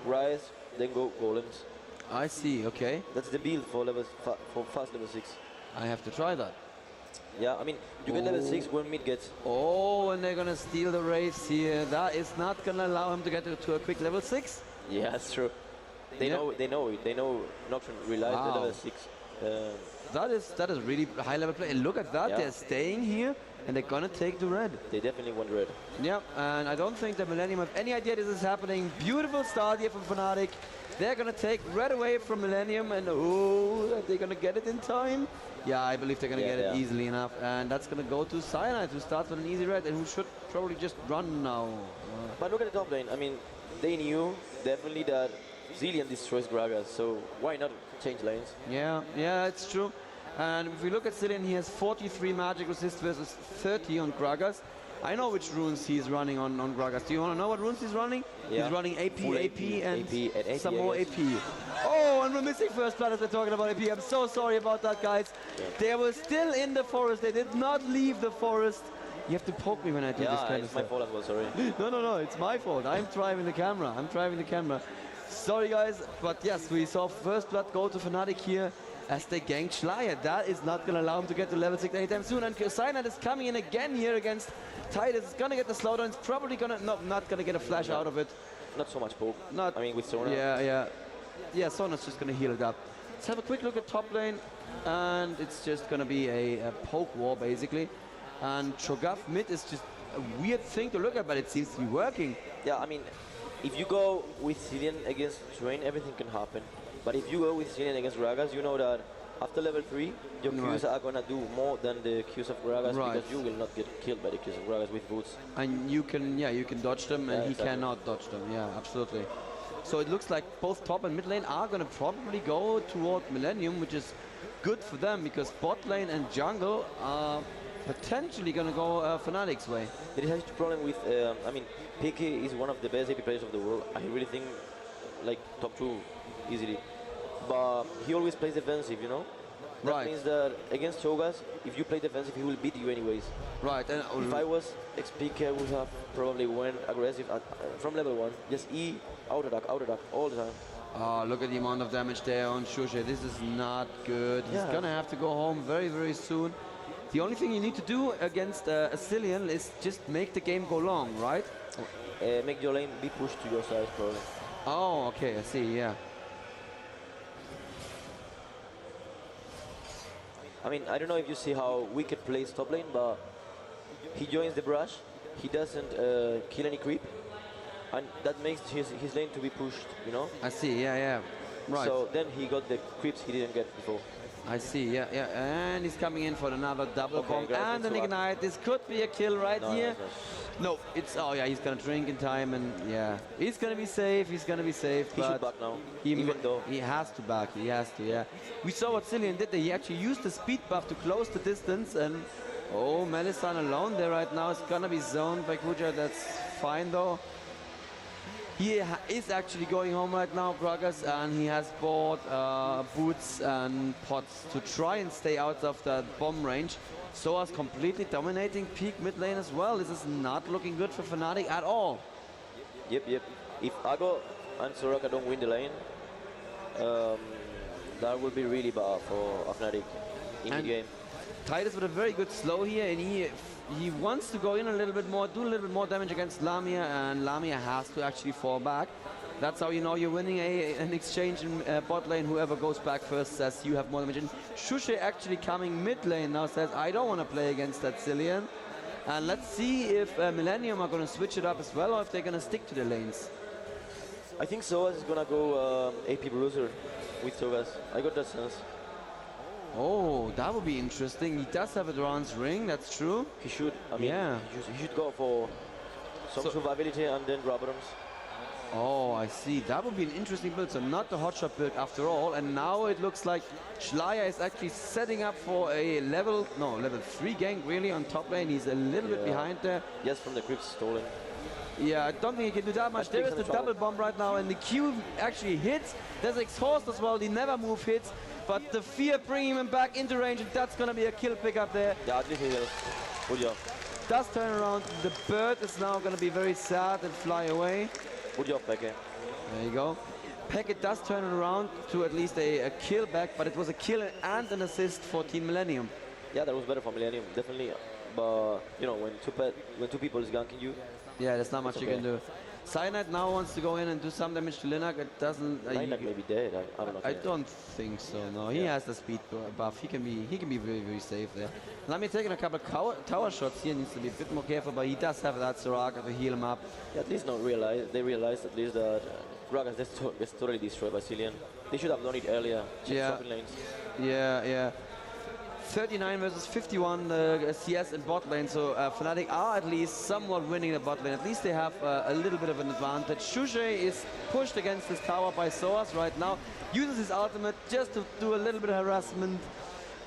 rise, then go golems. I see. Okay. That's the build for fast level 6. I have to try that. Yeah, I mean, you get level 6 when mid gets. Oh, and they're gonna steal the race here. That is not gonna allow him to get to a quick level 6. Yeah, that's true. They know it. They know Nocturne relies the level 6. That is really high level play. And look at that, they're staying here and they're gonna take the red. They definitely want red. Yep, and I don't think that Millenium have any idea this is happening. Beautiful start here from Fnatic. They're gonna take red away from Millenium, and are they gonna get it in time? Yeah, I believe they're going to get it easily enough. And that's going to go to Cyanide, who starts with an easy red and who should probably just run now. But look at the top lane. I mean, they knew definitely that Zilean destroys Gragas, so why not change lanes? Yeah, it's true. And if we look at Zilean, he has 43 magic resist versus 30 on Gragas. I know which runes he's running on Gragas. Do you want to know what runes he's running? Yeah. He's running AP, and some more AP. Oh, and we're missing first blood as we're talking about AP. I'm so sorry about that, guys. Yeah. They were still in the forest. They did not leave the forest. You have to poke me when I do this kind of stuff. It's my fault as well, sorry. No, it's my fault. I'm driving the camera. Sorry, guys. But yes, we saw first blood go to Fnatic here as they ganked ShLaYa. That is not going to allow him to get to level 6 anytime soon. And Cyanide is coming in again here against Tidus. It's going to get the slowdown. It's probably going to not going to get a flash out of it. Not so much poke. I mean, with Sona. Yeah, Sona's just going to heal it up. Let's have a quick look at top lane. And it's just going to be a poke war, basically. And Cho'Gath mid is just a weird thing to look at, but it seems to be working. Yeah, I mean, if you go with Zilean against Train, everything can happen. But if you go with Zenon against Gragas, you know that after level 3, your Qs are gonna do more than the Qs of Gragas because you will not get killed by the Qs of Gragas with boots. And you can dodge them, and he cannot dodge them. Yeah, absolutely. So it looks like both top and mid lane are gonna probably go toward Millenium, which is good for them because bot lane and jungle are potentially gonna go Fnatic's way. There is a huge problem with, I mean, xPeke is one of the best AP players of the world. I really think like top 2 easily. But he always plays defensive, you know? That means that against SOAZ, if you play defensive, he will beat you anyways. Right. And if I was xPeke, I would have probably went aggressive from level 1. Just E, out attack all the time. Oh, look at the amount of damage there on Shushei. This is not good. He's gonna have to go home very, very soon. The only thing you need to do against a Zilean is just make the game go long, right? Make your lane be pushed to your side, probably. Oh, okay, I see, yeah. I mean, I don't know if you see how Wicked plays top lane, but he joins the brush. He doesn't kill any creep. and that makes his lane to be pushed, you know? I see, yeah. Right. So then he got the creeps he didn't get before. I see, yeah. And he's coming in for another double bomb and an into ignite. This could be a kill right here. No, it's, oh yeah, he's gonna drink in time and yeah. He's gonna be safe, He should back now, even though. He has to back, yeah. We saw what Cillian did there. He actually used the speed buff to close the distance and oh, Mellisan alone there right now. It's gonna be zoned by Kujaa, that's fine though. He is actually going home right now, Gragas, and he has bought boots and pots to try and stay out of that bomb range. sOAZ completely dominating peak mid lane as well. This is not looking good for Fnatic at all. Yep. If Ago and Soraka don't win the lane, that will be really bad for Fnatic in the game. Tidus with a very good slow here, and he wants to go in a little bit more, do a little bit more damage against Lamia, and Lamia has to actually fall back. That's how you know you're winning an exchange in bot lane. Whoever goes back first says you have more damage. And Shushei actually coming mid lane now says, I don't want to play against that Cillian. And let's see if Millenium are going to switch it up as well, or if they're going to stick to the lanes. I think sOAZ is going to go AP Bruiser with sOAZ. I got that sense. Oh, that would be interesting. He does have a bronze ring, that's true. He should. I mean, he should go for some survivability and then grab items. Oh, I see. That would be an interesting build. So not the hotshot build after all. And now it looks like ShLaYa is actually setting up for a level 3 gank really on top lane. He's a little bit behind there. Yes, from the creeps stolen. Yeah, I don't think he can do that much. There is the double bomb right now, and the Q actually hits. There's exhaust as well. The never move hits. But the fear bringing him back into range, and that's going to be a kill pickup there. Yeah, at least he does. Good job. Does turn around. The bird is now going to be very sad and fly away. Good job, Peke. There you go. Peke does turn it around to at least a kill back, but it was a kill and an assist for Team Millenium. Yeah, that was better for Millenium, definitely. But, you know, when two people is ganking you. Yeah, there's not much you can do. Cyanide now wants to go in and do some damage to Linak. It doesn't. Linak may be dead. I don't know. I don't think so. No, he has the speed buff. He can be very, very safe there. Lamia taking a couple tower shots here. Needs to be a bit more careful, but he does have that Soraka to heal him up. Yeah, at least they realized at least that Gragas gets totally destroyed by Cillian. They should have done it earlier. Yeah. 39 versus 51 CS in bot lane, so Fnatic are at least somewhat winning the bot lane. At least they have a little bit of an advantage. Shushei is pushed against this tower by sOAZ right now. Uses his ultimate just to do a little bit of harassment.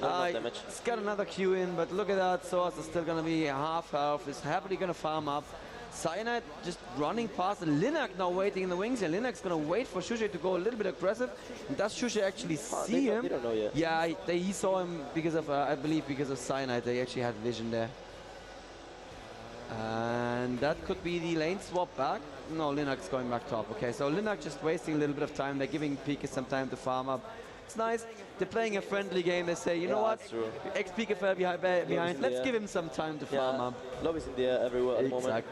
Damage. He's got another Q in, but look at that. sOAZ is still going to be half health. Is happily going to farm up. Cyanide just running past, and Linak now waiting in the wings, and Linak's going to wait for Shushei to go a little bit aggressive. And does Shushei actually see him? They don't know yet. Yeah, he saw him because of, I believe, because of Cyanide. They actually had vision there. And that could be the lane swap back. No, Linak's going back top. Okay, so Linak just wasting a little bit of time. They're giving Peke some time to farm up. It's nice. They're playing a friendly game. They say, you know what? xPeke fell behind. Let's give him some time to farm up. Love is in the air everywhere at the moment.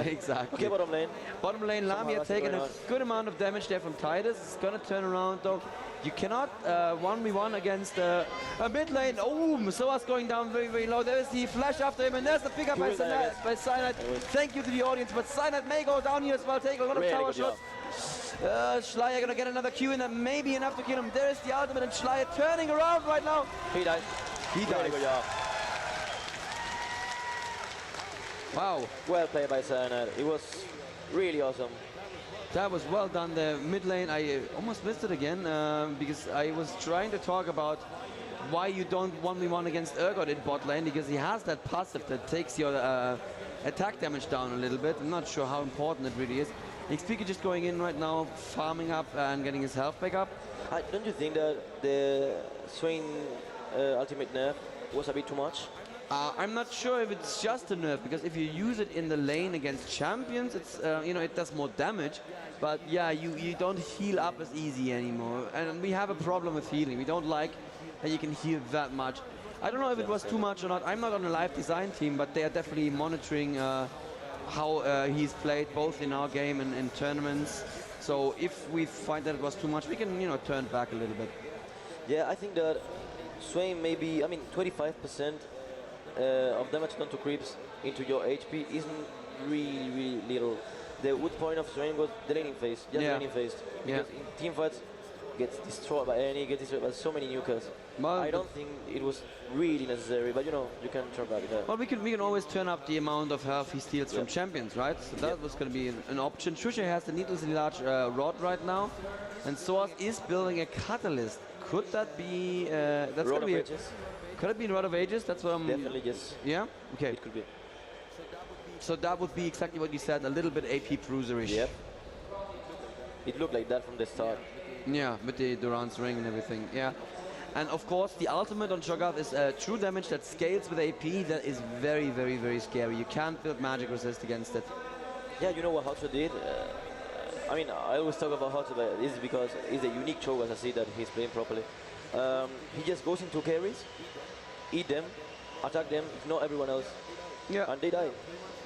Exactly. Okay, bottom lane. Bottom lane, Lamia taking a good amount of damage there from Tidus. It's going to turn around though. You cannot 1v1 against a mid lane. Oh, sOAZ going down very, very low. There's the flash after him, and there's the pickup by Cyanide. Thank you to the audience, but Cyanide may go down here as well. Take a lot of tower shots. ShLaYa gonna get another Q in, that may be enough to kill him. There's the ultimate, and ShLaYa turning around right now. He died. Wow. Well played by Zenon. It was really awesome. That was well done there. Mid lane, I almost missed it again because I was trying to talk about why you don't 1v1 against Urgot in bot lane, because he has that passive that takes your attack damage down a little bit. I'm not sure how important it really is. xPeke just going in right now, farming up and getting his health back up. Don't you think that the Swain ultimate nerf was a bit too much? I'm not sure if it's just a nerf, because if you use it in the lane against champions, it's it does more damage. But yeah, you don't heal up as easy anymore, and we have a problem with healing. We don't like that you can heal that much. I don't know if it was too much or not. I'm not on the live design team, but they are definitely monitoring how he's played both in our game and in tournaments. So if we find that it was too much, we can turn back a little bit. Yeah, I think that Swain maybe 25% of damage done to creeps into your HP isn't really little. the good point of Swain was the laning phase, just laning phase. Because in team fights, gets destroyed by any, gets destroyed by so many nukers. Well, I don't think it was really necessary, but you know, you can turn back that. Well, we can always turn up the amount of health he steals from champions, right? So that was going to be an option. Shushei has the needlessly large rod right now, and sOAZ is building a catalyst. Could that be? That's going to be. Could it be Rod of Ages? That's what I'm. Definitely yes. Yeah. Okay. It could be. So that would be exactly what you said. A little bit AP bruiserish. Yep. It looked like that from the start. Yeah, with the Duran's ring and everything. Yeah. And of course, the ultimate on Cho'Gath is true damage that scales with AP. That is very, very, very scary. You can't build magic resist against it. Yeah, you know what HotshotGG did? I mean, I always talk about HotshotGG, but this is because he's a unique Cho'Gath. I see that he's playing properly. He just goes into carries, eat them, attack them, ignore everyone else, and they die.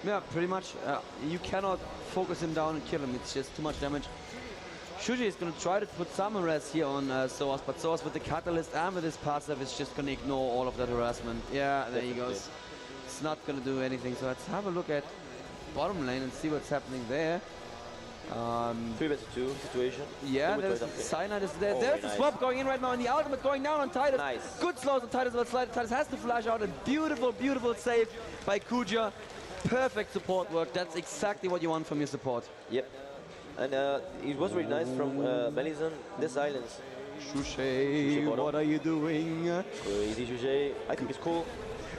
Yeah, pretty much. You cannot focus him down and kill him. It's just too much damage. Shushei is going to try to put some harass here on sOAZ, but sOAZ with the catalyst and with his passive is just going to ignore all of that harassment. Yeah, there he goes. It's not going to do anything. So let's have a look at bottom lane and see what's happening there. 3 vs 2 situation. Yeah, there's Cyanide is there. There's the swap going in right now, and the ultimate going down on Tidus. Nice. Good slows on Tidus, but Tidus has to flash out. A beautiful, beautiful save by Kujaa. Perfect support work. That's exactly what you want from your support. Yep. And it was really nice from Mellisan, the silence. Shushei, what are you doing? Crazy Shushei. I think it's cool.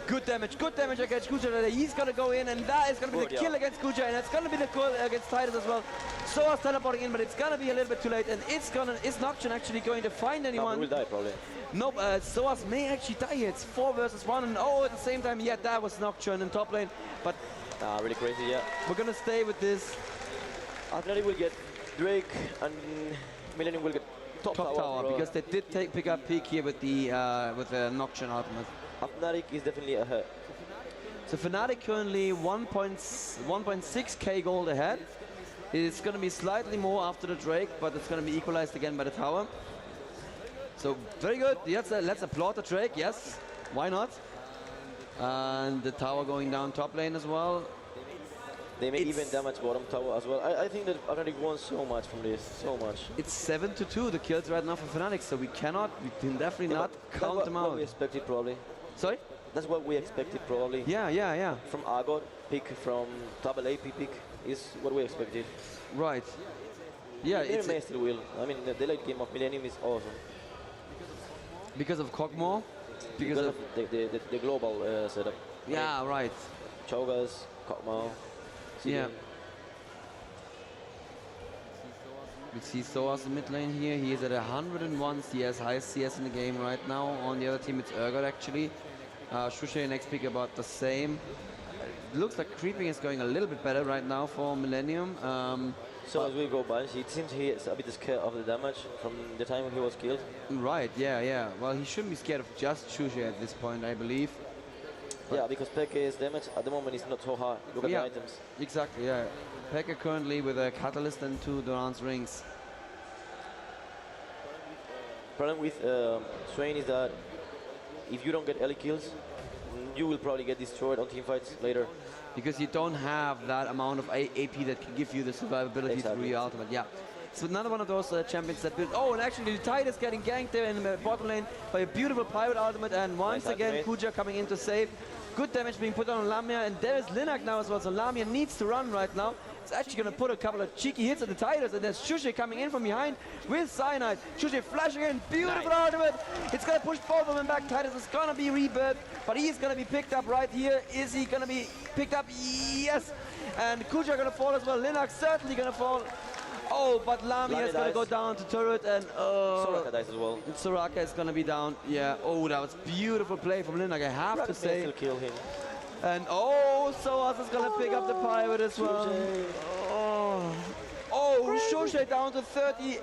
Good damage against Kujaa. He's gonna go in, and that is gonna be the kill against Kujaa, and it's gonna be the kill against Tidus as well. sOAZ teleporting in, but it's gonna be a little bit too late, and is Nocturne actually going to find anyone? No, will die probably. Nope, sOAZ may actually die here. It's 4 versus 1, and at the same time, yeah, that was Nocturne in top lane, but really crazy, yeah. We're gonna stay with this. Fnatic will get Drake, and Millenium will get top tower because they did pick up peak here with the Nocturne ultimate. Fnatic is definitely ahead. So Fnatic currently 1.6k gold ahead. It's going to be slightly more after the Drake, but it's going to be equalized again by the tower. So very good. Yes, let's applaud the Drake. Yes, why not? And the tower going down top lane as well. They may even damage bottom tower as well. I think that Fnatic won so much from this, so much. It's 7-2 the kills right now for Fnatic, so we can definitely not count them out. That's what we expected probably. Sorry? That's what we expected probably. Yeah. From Argot pick, from double AP pick is what we expected. Right. Yeah, it may still will. I mean, the late game of Millenium is awesome. Because of Kog'Maw? Because of the global setup. Yeah, right. Cho'Gath, Kog'Maw. Yeah. We see sOAZ in mid lane here. He is at 101 CS, highest CS in the game right now. On the other team, it's Urgot actually. Shushei and xPeke about the same. Looks like creeping is going a little bit better right now for Millenium. So as we go by, it seems he is a bit scared of the damage from the time he was killed. Right, yeah. Well, he shouldn't be scared of just Shushei at this point, I believe. Yeah, because Peke's damage at the moment is not so high. Look at the items. Exactly, yeah. Peke currently with a Catalyst and 2 Duran's rings. Problem with Swain is that if you don't get early kills, you will probably get destroyed on teamfights later. Because you don't have that amount of AP that can give you the survivability through your ultimate. Yeah. So another one of those champions that built. Oh, and actually the Tidus getting ganked there in the bottom lane by a beautiful pirate ultimate, and once again Kujaa coming in to save. Good damage being put on Lamia, and there is Linak now as well, so Lamia needs to run right now. It's actually going to put a couple of cheeky hits at the Tidus, and there's Shushei coming in from behind with Cyanide. Shushei flashing in, beautiful ultimate. It's going to push both of them back. Tidus is going to be rebirthed, but he's going to be picked up right here. Is he going to be picked up? Yes. And Kujaa going to fall as well. Linak certainly going to fall. Oh, but Lamia is going to go down to turret, and Soraka dies as well. Soraka is going to be down. Yeah. Oh, that was beautiful play from Linak, I have to say. Still kill him. And sOAZ is going to pick up the pirate as well. Shushei down to 30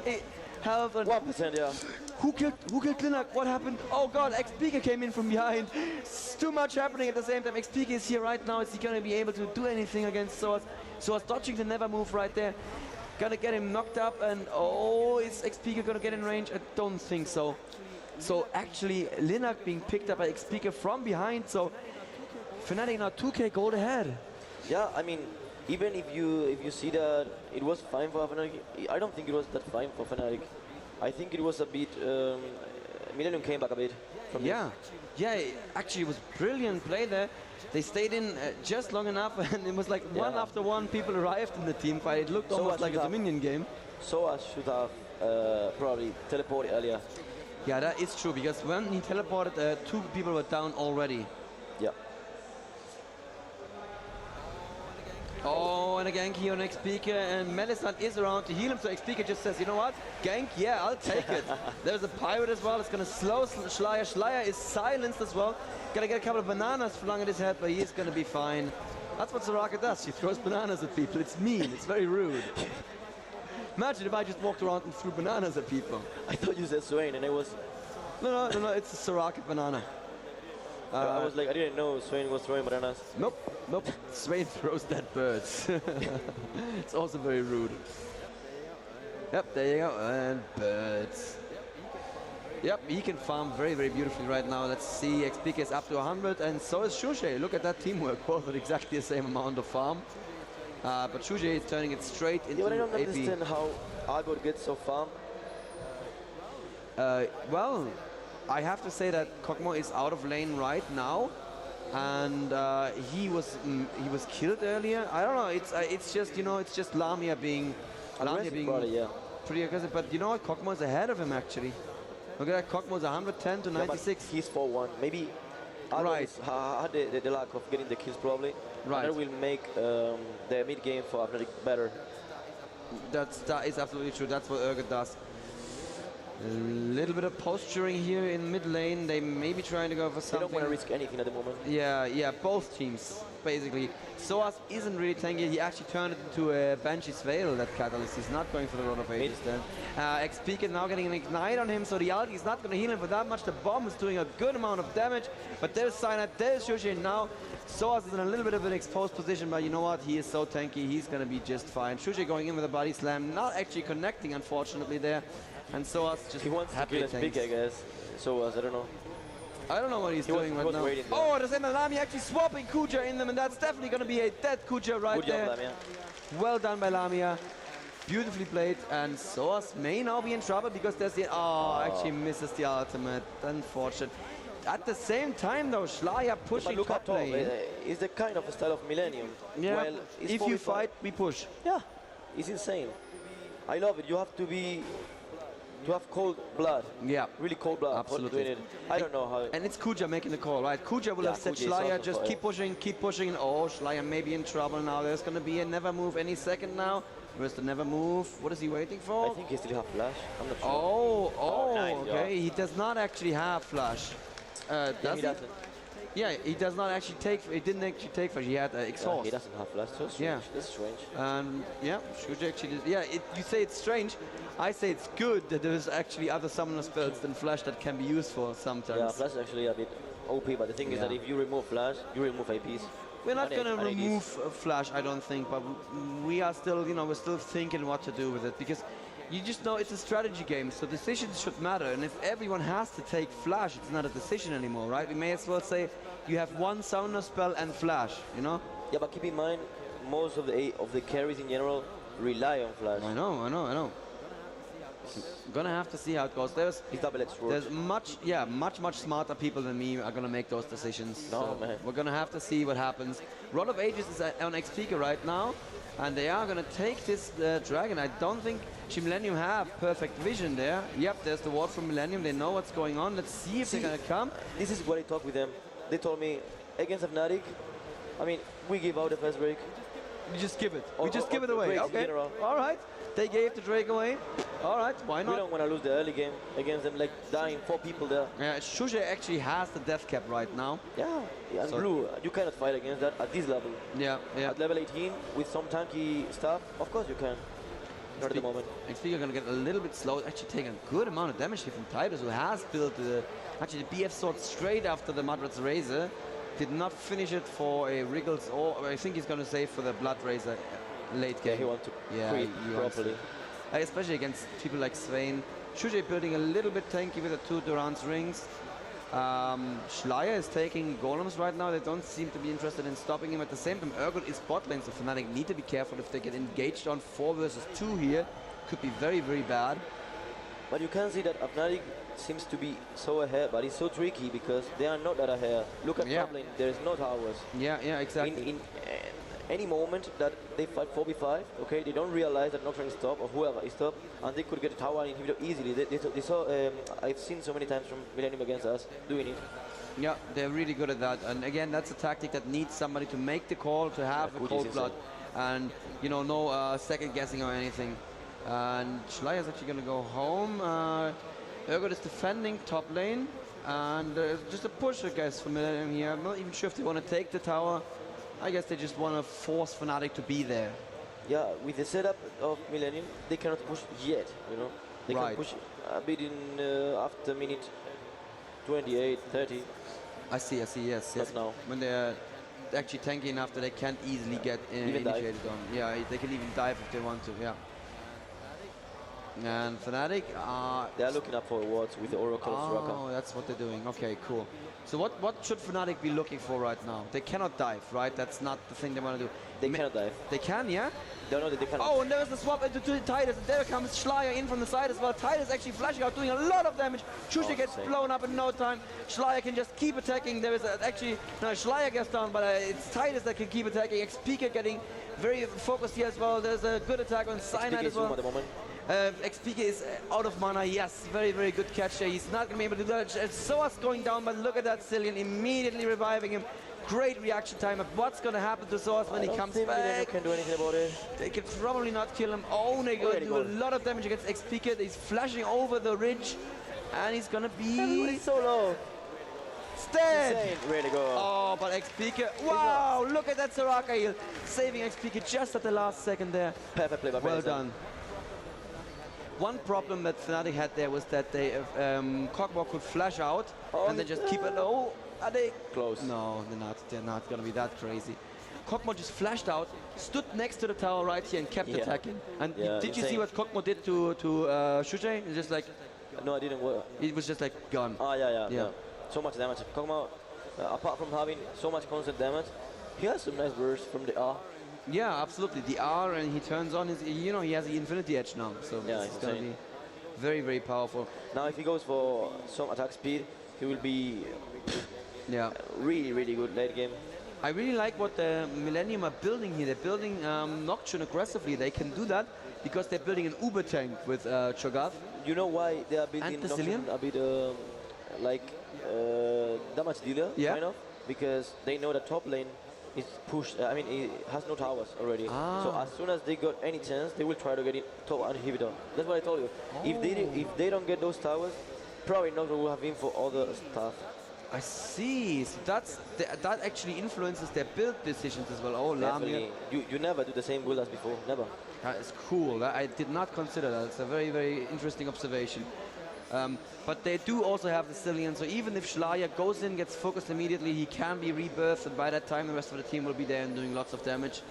health. And 1%, yeah. Who killed Linak? What happened? Oh god, xPeke came in from behind. It's too much happening at the same time. xPeke is here right now. Is he going to be able to do anything against sOAZ? sOAZ dodging the never move right there. Gonna get him knocked up, and is xPeke gonna get in range? I don't think so. So actually Linak being picked up by xPeke from behind, so Fnatic now 2k gold ahead. Yeah, I mean, even if you see that it was fine for Fnatic, I don't think it was that fine for Fnatic. I think it was a bit. Millenium came back a bit. From Yeah, yeah. Actually, it was brilliant play there. They stayed in just long enough, and it was like one after one. People arrived in the team fight. It looked almost like a Dominion game. sOAZ should have probably teleported earlier. Yeah, that is true, because when he teleported, 2 people were down already. Yeah. Oh, and a gank here on xPeke, and Mellisan is around to heal him, so xPeke just says, you know what, gank, yeah, I'll take it. There's a pirate as well, it's gonna slow ShLaYa. ShLaYa is silenced as well. Gonna get a couple of bananas flung at his head, but he's gonna be fine. That's what Soraka does, she throws bananas at people. It's mean, it's very rude. Imagine if I just walked around and threw bananas at people. I thought you said Swain, and it was. No, it's a Soraka banana. I was like, I didn't know Swain was throwing bananas. Nope. Swain throws dead birds. It's also very rude. Yep, there you go. And birds. Yep, he can farm very, very beautifully right now. Let's see, xPeke is up to 100, and so is Shushei. Look at that teamwork, both at exactly the same amount of farm. But Shushei is turning it straight into yeah, but I don't AP. understand how Argot gets so farm. Well, I have to say that Kog'Maw is out of lane right now, and he was killed earlier. I don't know. It's just, you know, it's just Lamia being Probably, yeah. pretty aggressive. But you know what? Kog'Maw is ahead of him actually. Look at that. Kog'Maw is 110 to 96. He's 4-1. Maybe Argot had the lack of getting the kills probably. Right. And that will make the mid game for Fnatic better. That is absolutely true. That's what Urgot does. A little bit of posturing here in mid lane. They may be trying to go for something. They don't want to risk anything at the moment. Yeah, both teams, basically. sOAZ isn't really tanky. He actually turned it into a Banshee's Veil, that Catalyst. He's not going for the Rod of Ages then. xPeke is now getting an Ignite on him, so the ulti is not going to heal him for that much. The bomb is doing a good amount of damage, but there's Cyanide, there's Shushei now. sOAZ is in a little bit of an exposed position, but you know what? He is so tanky, he's going to be just fine. Shushei going in with a body slam, not actually connecting, unfortunately, there. And sOAZ just he wants to kill xPeke, I guess. sOAZ, I don't know. I don't know what he's doing right now. Oh, there's Lamia actually swapping Kujaa in them, and that's definitely going to be a dead Kujaa right Good there. job, Lamia. Well done by Lamia. Beautifully played, and sOAZ may now be in trouble because there's the... Oh, actually misses the ultimate. Unfortunate. At the same time, though, ShLaYa pushing look top at lane. It's the kind of style of Millenium. Yeah, Well, if you fight, we push. Yeah, it's insane. I love it. You have to have cold blood. Yeah, really cold blood. absolutely. Doing it. I don't know how. And it's Kujaa making the call, right? Kujaa will have said ShLaYa, just keep pushing. Oh, ShLaYa may be in trouble now. There's going to be a never move any second now. Where's the never move? What is he waiting for? I think he still has flash. I'm not sure. Oh, nice, okay. He does not actually have flash. Yeah, he doesn't. Yeah, he does not actually take. He didn't actually take flash. He had exhaust. Yeah, he doesn't have flash. So strange. Yeah, that's strange. Yeah, Shushei actually did. Yeah, you say it's strange. I say it's good that there's actually other summoner spells than flash that can be used for sometimes. Yeah, flash is actually a bit OP, but the thing is that if you remove flash, you remove APs. We're not going to remove flash, I don't think, but we are still, you know, we're still thinking what to do with it, because you just know it's a strategy game, so decisions should matter, and if everyone has to take flash, it's not a decision anymore, right? We may as well say you have one summoner spell and flash, you know? Yeah, but keep in mind, most of the carries in general rely on flash. I know. Gonna have to see how it goes. There's much smarter people than me are gonna make those decisions. No, so man. We're gonna have to see what happens. Rod of Ages is on xPeke right now, and they are gonna take this dragon. I don't think Millenium have perfect vision there. Yep, there's the ward from Millenium. They know what's going on. Let's see if they're gonna come. This is what I talked with them. They told me against Fnatic, I mean, we give out the first break. You just give it. We just give it away. Okay. All right. They gave the Drake away. All right. Why not? We don't want to lose the early game against them, like dying 4 people there. Yeah, Shushei actually has the death cap right now. Yeah. And so blue, you cannot fight against that at this level. Yeah. At level 18 with some tanky stuff, of course you can. Not at the moment. xPeke are going to get a little bit slow. Actually taking a good amount of damage here from Tidus, who has built actually the BF sword straight after the Madrad's Razor. Did not finish it for a Wriggles, or I think he's going to save for the Blood Razor late game. Yeah, he wants to creep properly. Especially against people like Swain. Shushei building a little bit tanky with the 2 Durance rings. ShLaYa is taking golems right now. They don't seem to be interested in stopping him. At the same time, Urgot is bot lane, so Fnatic need to be careful if they get engaged on 4 versus 2 here. Could be very, very bad. But you can see that Fnatic seems to be so ahead, but it's so tricky because they are not that ahead. Look at top lane, there is no towers. Yeah, exactly. In any moment that they fight 4v5, okay, they don't realize that Nocturne is top or whoever is top, and they could get a tower inhibitor easily. They saw, I've seen so many times from Millenium against us doing it. Yeah, they're really good at that. And again, that's a tactic that needs somebody to make the call, to have a cold blood, and you know, no second guessing or anything. And ShLaYa is actually going to go home. Urgot is defending top lane, and just a push, I guess, for Millenium here. I'm not even sure if they want to take the tower. I guess they just want to force Fnatic to be there. Yeah, with the setup of Millenium, they cannot push yet, you know. They can push a bit in after minute 28, 30. I see, yes. But now. When they're actually tanky enough that they can't easily get initiated on. Yeah, they can even dive if they want to, yeah. And Fnatic they are looking up for wards with the Oracle of Raka. Oh, that's what they're doing. Okay, cool. So what should Fnatic be looking for right now? They cannot dive, right? That's not the thing they want to do. They cannot dive. They can, yeah? No, they cannot. Oh, and there's the swap into Tidus, and there comes ShLaYa in from the side as well. Tidus actually flashing out, doing a lot of damage. Shushei gets blown up in no time. ShLaYa can just keep attacking. There is actually, no, ShLaYa gets down, but it's Tidus that can keep attacking. xPeke getting very focused here as well. There's a good attack on Cyanide as well. At the moment. xPeke is out of mana, yes, very, very good catch there. He's not going to be able to do that. sOAZ going down, but look at that, Cillian immediately reviving him. Great reaction time. But what's going to happen to sOAZ when he comes back? They can do anything about it. They can probably not kill him. Oh, they're going to do a lot of damage against xPeke. He's flashing over the ridge, and he's going to be... Everybody's so low. Dead. Really good. Oh, but xPeke, wow, look at that Soraka heal. Saving xPeke just at the last second there. Perfect play by Well Mellisan. done. One problem that Fnatic had there was that they Carmac could flash out and then just keep it low. Are they close? No, they're not gonna be that crazy. Carmac just flashed out, stood next to the tower right here and kept attacking. And did you see what Carmac did to Shushei? It's just like... No, I didn't work. It was just like gone. Oh, yeah. So much damage. Carmac, apart from having so much constant damage, he has some nice bursts from the R. Yeah, absolutely. The R, and he turns on his, you know, he has the Infinity Edge now. So it's going to be very, very powerful. Now, if he goes for some attack speed, he will be really, really good late game. I really like what the Millenium are building here. They're building Nocturne aggressively. They can do that because they're building an Uber tank with Cho'Gath. You know why they are building Nocturne a bit like damage dealer, kind of? Because they know that top lane is pushed, I mean, it has no towers already. So as soon as they got any chance, they will try to get it top inhibitor. That's what I told you. If they don't get those towers, probably Nocturne will have info for other stuff. I see. So that actually influences their build decisions as well. Oh, Lamia. You never do the same build as before, never. That is cool. I did not consider that. It's a very, very interesting observation. But they do also have the Cillian, so even if ShLaYa goes in, gets focused immediately, he can be rebirthed, and by that time the rest of the team will be there and doing lots of damage.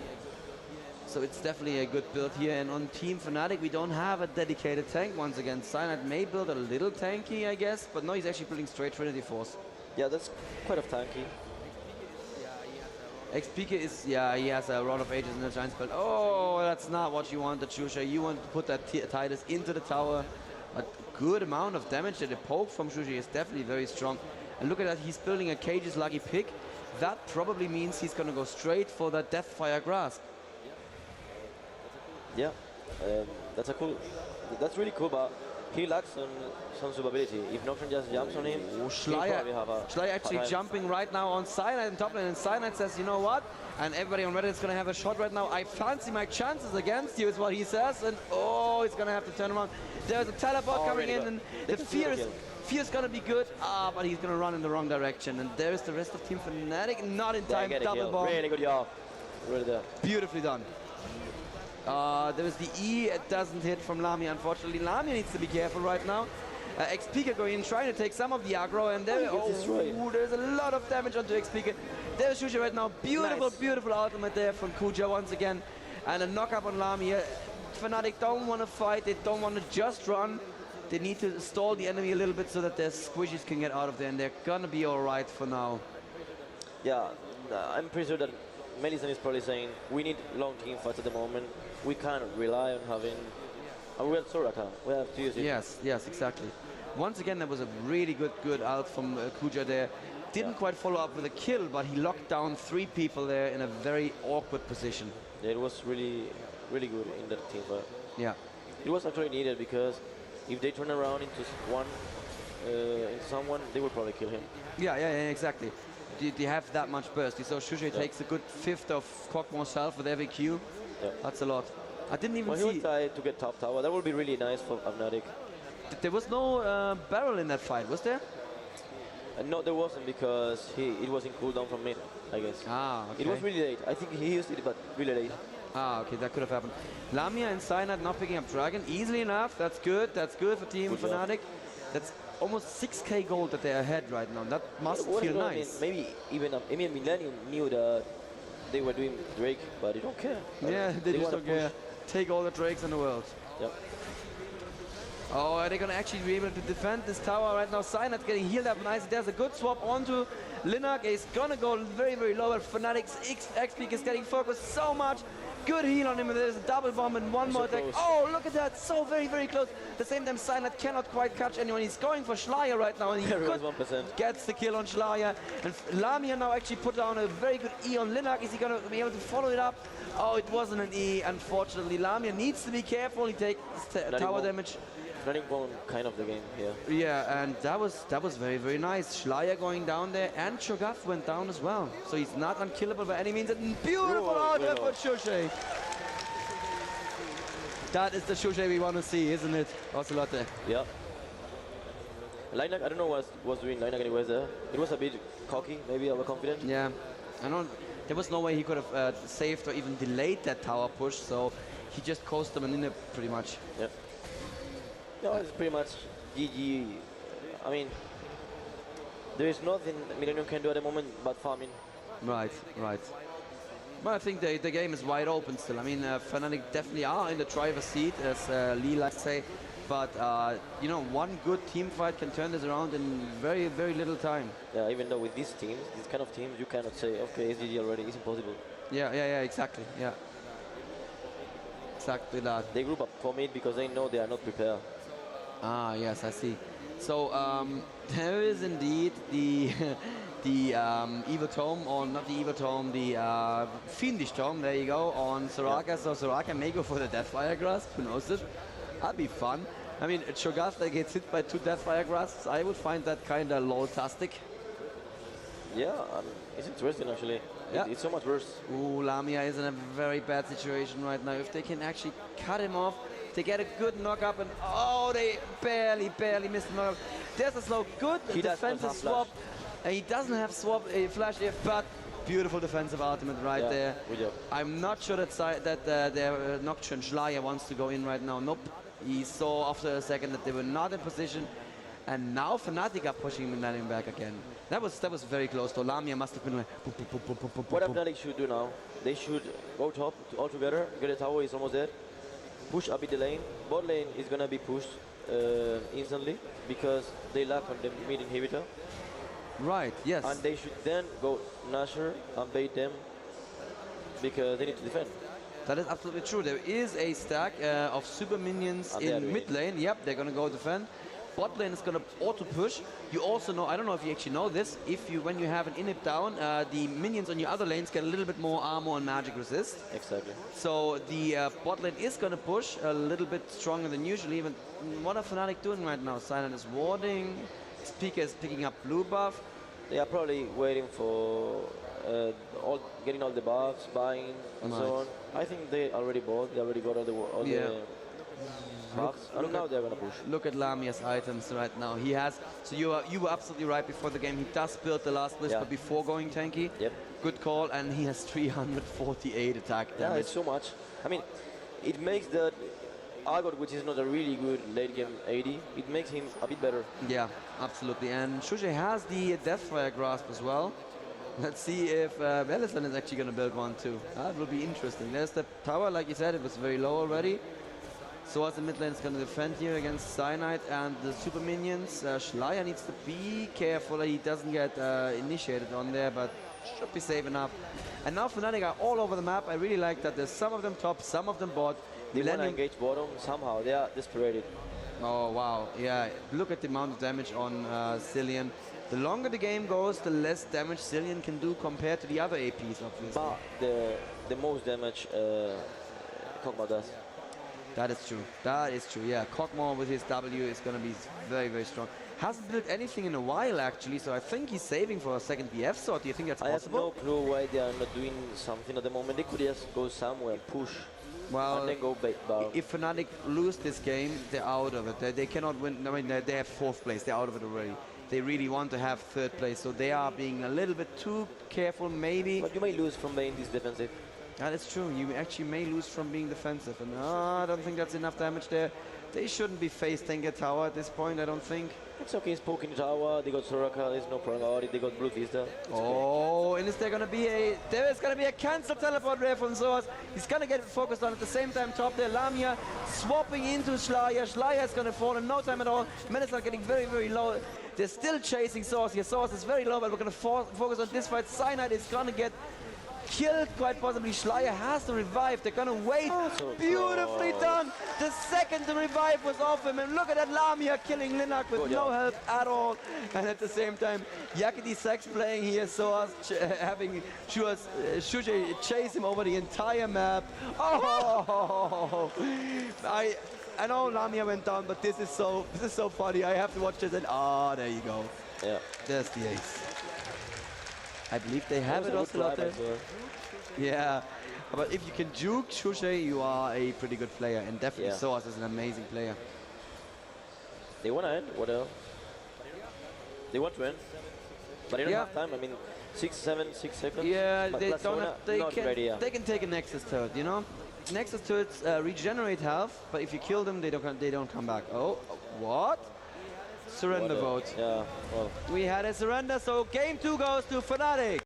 So it's definitely a good build here. And on Team Fnatic, we don't have a dedicated tank once again. Cyanide may build a little tanky, I guess, but no, he's actually building straight Trinity Force. Yeah, that's quite a tanky. xPeke is, he has a Rod of Ages in the Giant spell. Oh, that's not what you wanted, Shushei. You want to put that Tidus into the tower. A good amount of damage that the poke from Shushei is definitely very strong. And look at that, he's building a Cage's lucky pick. That probably means he's going to go straight for that Deathfire Grasp. Yeah, that's really cool, but he lacks on some survivability. If Nocturne just jumps on him, ShLaYa actually jumping right now on Cyanide in top lane, and Cyanide says, you know what? And everybody on Reddit is going to have a shot right now. I fancy my chances against you, is what he says. And oh, he's going to have to turn around. There's a teleport coming in, and the fear is going to be good. But he's going to run in the wrong direction. And there's the rest of Team Fnatic, not in time. Double bomb. Really good job. Really there. Beautifully done. There is the E, it doesn't hit from Lamia, unfortunately. Lamia needs to be careful right now. xPeke going in, trying to take some of the aggro, and there, there's a lot of damage onto xPeke. There's Shushei right now. Beautiful, beautiful ultimate there from Kujaa once again. And a knock up on Lamia. Fnatic don't want to fight, they don't want to just run. They need to stall the enemy a little bit so that their squishies can get out of there, and they're gonna be all right for now. Yeah, I'm pretty sure that Mellisan is probably saying we need long team fights at the moment. We can't rely on having. We have Soraka. We have to use it. Yes, yes, exactly. Once again, there was a really good ult from Kujaa there. Didn't quite follow up with a kill, but he locked down 3 people there in a very awkward position. Yeah, it was really good in that team fight. Yeah. It was actually needed because if they turn around into someone, they will probably kill him. Yeah, exactly. They have that much burst. You saw Shushei takes a good 1/5 of Kog'Maw's health with every Q. Yeah. That's a lot. I didn't even He see. will try to get top tower. That would be really nice for Fnatic. There was no barrel in that fight, was there? No, there wasn't because it was in cooldown from mid, I guess. Ah, okay. It was really late. I think he used it, but really late. Ah, okay, that could have happened. Lamia and Cyanide not picking up Dragon easily enough. That's good. That's good for Team Fnatic. That's almost 6k gold that they're ahead right now. That must feel nice. Maybe even Millenium knew that they were doing Drake, but they don't care. Yeah, they just don't care. Take all the Drakes in the world. Yep. Oh, are they going to actually be able to defend this tower right now? Cyanide getting healed up nice. There's a good swap onto Linak. He's going to go very, very low. Fnatic's xPeke is getting focused so much. Good heal on him. There's a double bomb and one more attack. Oh, look at that. So very, very close. At the same time, Cyanide cannot quite catch anyone. He's going for ShLaYa right now. And he gets the kill on ShLaYa. And Lamia now actually put down a very good E on Linak. Is he going to be able to follow it up? Oh, it wasn't an E, unfortunately. Lamia needs to be careful. He takes tower damage. Fnatic won kind of the game here. Yeah, and that was very, very nice. ShLaYa going down there, and Cho'Gath went down as well. So he's not unkillable by any means. And beautiful outlet for Shushei. That is the Shushei we want to see, isn't it, Ocelote? Yeah. Linak, I don't know what was doing Linak anyways there. It was a bit cocky, maybe overconfident. Yeah, I don't. There was no way he could have saved or even delayed that tower push, so he just coasted them in it pretty much. Yeah. No, it's pretty much GG. I mean, there is nothing Millenium can do at the moment but farming. Right. But I think the game is wide open still. I mean, Fnatic definitely are in the driver's seat, as Lee likes to say. But, you know, one good team fight can turn this around in very, very little time. Yeah, even though with these teams, these kind of teams, you cannot say, okay, it's GG already. It's impossible. Yeah, exactly. Yeah. Exactly that. They group up for mid because they know they are not prepared. Ah, yes, I see. So there is indeed the evil tome, or not the evil tome, the fiendish tome. There you go on Soraka. Yeah. So Soraka may go for the Deathfire Grasp. Who knows it? That'd be fun. I mean, Cho'Gath gets hit by 2 Deathfire Grasps. I would find that kind of low-tastic. Yeah, it's interesting actually. Yeah. It's so much worse. Ooh, Lamia is in a very bad situation right now. If they can actually cut him off, they get a good knock-up, and oh, they barely missed the knock-up. There's a slow, good defensive swap. And he doesn't have swap flash, but beautiful defensive ultimate right there. I'm not sure that their Nocturne ShLaYa wants to go in right now. Nope. He saw after a second that they were not in position. And now Fnatic are pushing Millenium back again. That was very close though. Lamia must have been like... What Fnatic should do now, they should go top all together, get a tower, is almost dead. Push a bit the lane. Bot lane is gonna be pushed instantly because they lack on the mid inhibitor. Right, yes. And they should then go Nashor and bait them because they need to defend. That is absolutely true. There is a stack of super minions in mid lane. Yep, they're gonna go defend. Bot lane is gonna auto push. You also know, I don't know if you actually know this, when you have an inhib down, the minions on your other lanes get a little bit more armor and magic resist. Exactly. So the bot lane is gonna push a little bit stronger than usually. But what are Fnatic doing right now? Cyanide is warding. xPeke is picking up blue buff. They are probably waiting for getting all the buffs, buying, and so on. I think they already bought. They already got all the buffs, and now they're gonna push. Look at Lamia's items right now. He has. So you were absolutely right before the game. He does build the last whisper before going tanky. Yep. Good call, and he has 348 attack damage. Yeah, it's so much. I mean, it makes the Argot, which is not a really good late game AD, it makes him a bit better. Yeah, absolutely. And Shushei has the Deathfire Grasp as well. Let's see if Mellisan is actually going to build one too. That will be interesting. There's the tower, like you said, it was very low already. sOAZ in mid lane is going to defend here against Cyanide and the super minions. ShLaYa needs to be careful that he doesn't get initiated on there, but should be safe enough. And now Fnatic are all over the map. I really like that there's some of them top, some of them bot. They want to engage bottom somehow. They are desperate. Oh wow, yeah. Look at the amount of damage on Zilean. The longer the game goes, the less damage Zilean can do compared to the other APs, obviously. But the most damage Kog'Maw does. That is true. That is true. Yeah, Kog'Maw with his W is going to be very, very strong. Hasn't built anything in a while, actually, so I think he's saving for a second BF sword. Do you think that's possible? I have no clue why they are not doing something at the moment. They could just go somewhere and push. Well, and then go bait bar. If Fnatic lose this game, they're out of it. They cannot win. I mean, they have 4th place. They're out of it already. They really want to have 3rd place, so they are being a little bit too careful, maybe. But you may lose from being this defensive. That is true. You actually may lose from being defensive, and I don't think that's enough damage there. They shouldn't be face tanker tower at this point, I don't think. It's okay, it's poking tower, they got Soraka, there's no problem about it, they got Blue Vista. Oh, and is there gonna be there is gonna be a cancel teleport there from sOAZ. He's gonna get focused on at the same time top there. Lamia swapping into ShLaYa. ShLaYa is gonna fall in no time at all. Mellisan getting very, very low. They're still chasing sOAZ here. sOAZ is very low, but we're gonna focus on this fight. Cyanide is gonna get killed, quite possibly. ShLaYa has to revive. They're gonna wait. So beautifully done. The second the revive was off him, and look at that Lamia killing Linak with no help at all. And at the same time, Yakety Sax playing here, sOAZ having Shushei chase him over the entire map. Oh, I know Lamia went down, but this is so funny. I have to watch this, and there you go. Yeah, there's the ace. I believe they have it, Ocelote. Yeah, but if you can juke Shushei, you are a pretty good player, and definitely sOAZ is an amazing player. They want to end, what else? They want to end, but they don't have time. I mean, 6 seconds. Yeah, but they don't have, they can take a Nexus turret, you know? Nexus turrets regenerate health, but if you kill them, they don't come back. Oh, what? Surrender vote. Yeah, well. We had a surrender, so game 2 goes to Fnatic.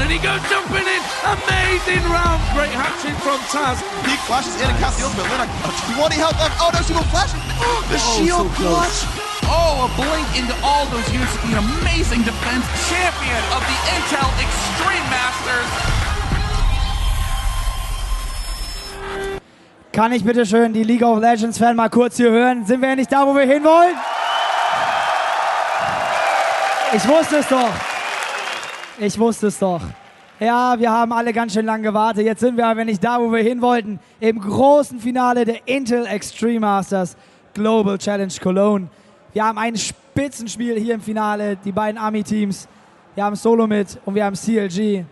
And he goes jumping in. Amazing round. Great hat-trick from Taz. He flashes in and casts the ultimate. Linak, 20 health left. Oh no, she will flash. The shield clutch. Oh, a blink into all those units. An amazing defense. Champion of the Intel Extreme Masters. Kann ich bitte schön die League of Legends Fan mal kurz hier hören? Sind wir ja nicht da, wo wir hinwollen? Ich wusste es doch. Ich wusste es doch. Ja, wir haben alle ganz schön lange gewartet. Jetzt sind wir aber nicht da, wo wir hin wollten. Im großen Finale der Intel Extreme Masters Global Challenge Cologne. Wir haben ein Spitzenspiel hier im Finale. Die beiden Ami-Teams. Wir haben Solo mit und wir haben CLG.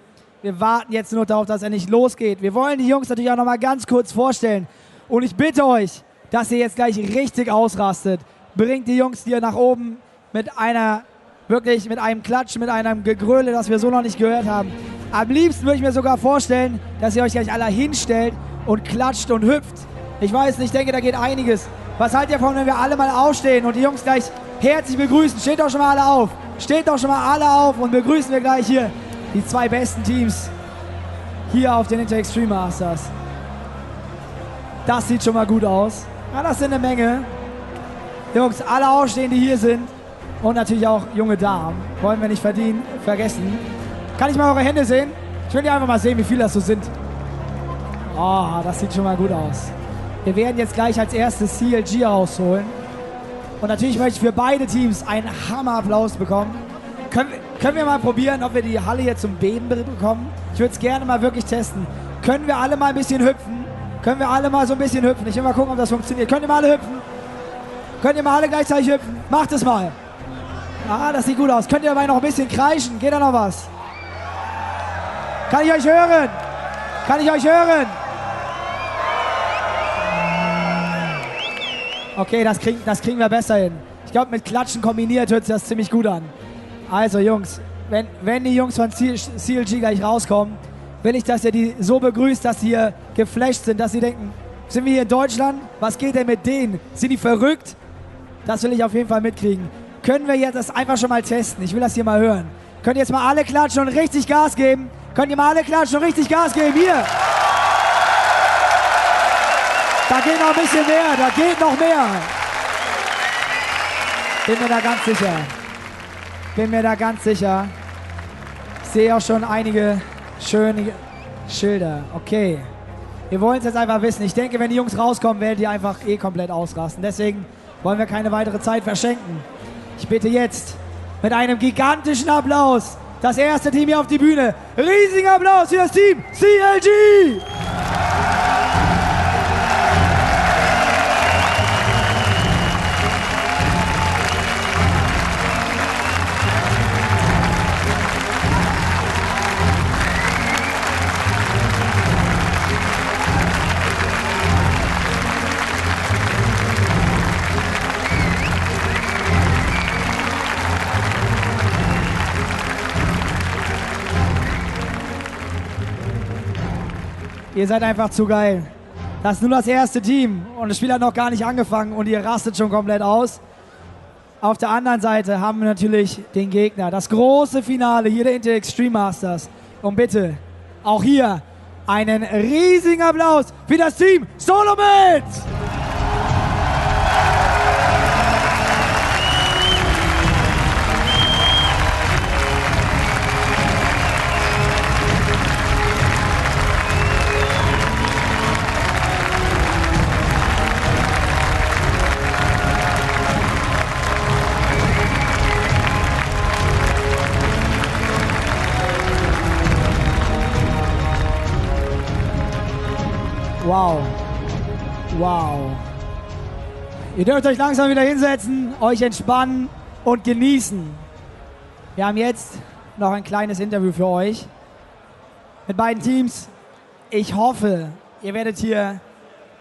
Wir warten jetzt nur darauf, dass er nicht losgeht. Wir wollen die Jungs natürlich auch noch mal ganz kurz vorstellen. Und ich bitte euch, dass ihr jetzt gleich richtig ausrastet. Bringt die Jungs hier nach oben mit einer... Wirklich mit einem Klatsch, mit einem Gegröle, das wir so noch nicht gehört haben. Am liebsten würde ich mir sogar vorstellen, dass ihr euch gleich alle hinstellt und klatscht und hüpft. Ich weiß nicht, ich denke, da geht einiges. Was haltet ihr davon, wenn wir alle mal aufstehen und die Jungs gleich herzlich begrüßen? Steht doch schon mal alle auf. Steht doch schon mal alle auf und begrüßen wir gleich hier die zwei besten Teams hier auf den Intel Extreme Masters. Das sieht schon mal gut aus. Ja, das sind eine Menge. Jungs, alle aufstehen, die hier sind. Und natürlich auch junge Damen. Wollen wir nicht vergessen. Kann ich mal eure Hände sehen? Ich will die einfach mal sehen, wie viele das so sind. Oh, das sieht schon mal gut aus. Wir werden jetzt gleich als erstes CLG rausholen. Und natürlich möchte ich für beide Teams einen Hammer-Applaus bekommen. Können wir mal probieren, ob wir die Halle jetzt zum Beben bekommen? Ich würde es gerne mal wirklich testen. Können wir alle mal ein bisschen hüpfen? Können wir alle mal so ein bisschen hüpfen? Ich will mal gucken, ob das funktioniert. Könnt ihr mal alle hüpfen? Könnt ihr mal alle gleichzeitig hüpfen? Macht es mal. Ah, das sieht gut aus. Könnt ihr dabei noch ein bisschen kreischen? Geht da noch was? Kann ich euch hören? Kann ich euch hören? Okay, das kriegen wir besser hin. Ich glaube, mit Klatschen kombiniert hört sich das ziemlich gut an. Also Jungs, wenn die Jungs von CLG gleich rauskommen, will ich, dass ihr die so begrüßt, dass sie hier geflasht sind, dass sie denken, sind wir hier in Deutschland? Was geht denn mit denen? Sind die verrückt? Das will ich auf jeden Fall mitkriegen. Können wir jetzt das einfach schon mal testen? Ich will das hier mal hören. Könnt ihr jetzt mal alle klatschen und richtig Gas geben? Könnt ihr mal alle klatschen und richtig Gas geben? Hier! Da geht noch ein bisschen mehr, da geht noch mehr. Bin mir da ganz sicher. Bin mir da ganz sicher. Ich sehe auch schon einige schöne Schilder. Okay. Wir wollen es jetzt einfach wissen. Ich denke, wenn die Jungs rauskommen, werden die einfach komplett ausrasten. Deswegen wollen wir keine weitere Zeit verschenken. Ich bitte jetzt mit einem gigantischen Applaus das erste Team hier auf die Bühne. Riesiger Applaus für das Team CLG! Ihr seid einfach zu geil. Das ist nur das erste Team und das Spiel hat noch gar nicht angefangen und ihr rastet schon komplett aus. Auf der anderen Seite haben wir natürlich den Gegner. Das große Finale hier der Intel Extreme Masters. Und bitte, auch hier einen riesigen Applaus für das Team Elementz! Wow. Wow. Ihr dürft euch langsam wieder hinsetzen, euch entspannen und genießen. Wir haben jetzt noch ein kleines Interview für euch mit beiden Teams. Ich hoffe, ihr werdet hier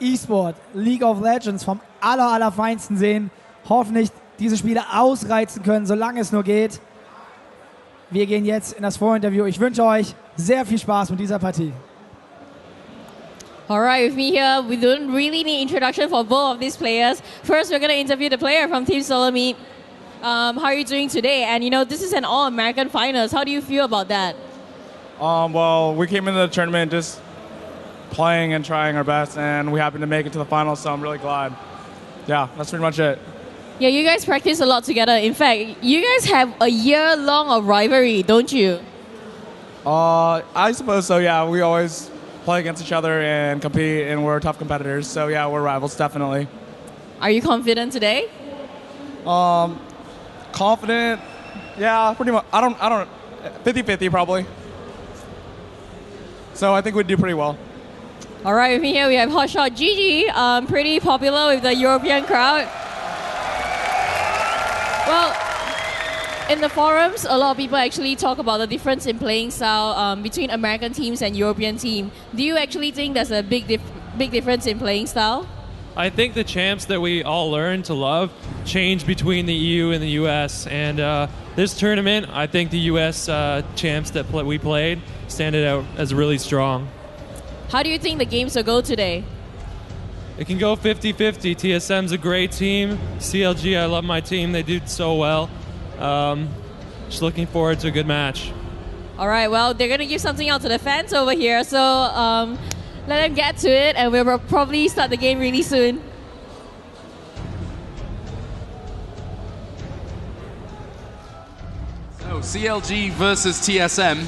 E-Sport, League of Legends vom Allerfeinsten sehen. Hoffentlich diese Spiele ausreizen können, solange es nur geht. Wir gehen jetzt in das Vorinterview. Ich wünsche euch sehr viel Spaß mit dieser Partie. All right, with me here, we don't really need introduction for both of these players. First, we're going to interview the player from Team Solomid. How are you doing today? And you know, this is an All-American finals. How do you feel about that? Well, we came into the tournament just playing and trying our best, and we happened to make it to the finals, so I'm really glad. Yeah, that's pretty much it. Yeah, you guys practice a lot together. In fact, you guys have a year-long of rivalry, don't you? I suppose so, yeah. We always play against each other and compete, and we're tough competitors. So yeah, we're rivals, definitely. Are you confident today? Confident, yeah, pretty much. I don't, 50-50 probably. So I think we'd do pretty well. All right, with me here we have HotshotGG, pretty popular with the European crowd. Well, in the forums, a lot of people actually talk about the difference in playing style between American teams and European team. Do you actually think there's a big difference in playing style? I think the champs that we all learn to love change between the EU and the US. And this tournament, I think the US champs that we played stand out as really strong. How do you think the games will go today? It can go 50-50. TSM's a great team. CLG, I love my team. They do so well. Just looking forward to a good match. All right, well, they're going to give something out to the fans over here, so let them get to it, and we'll probably start the game really soon. So, CLG versus TSM.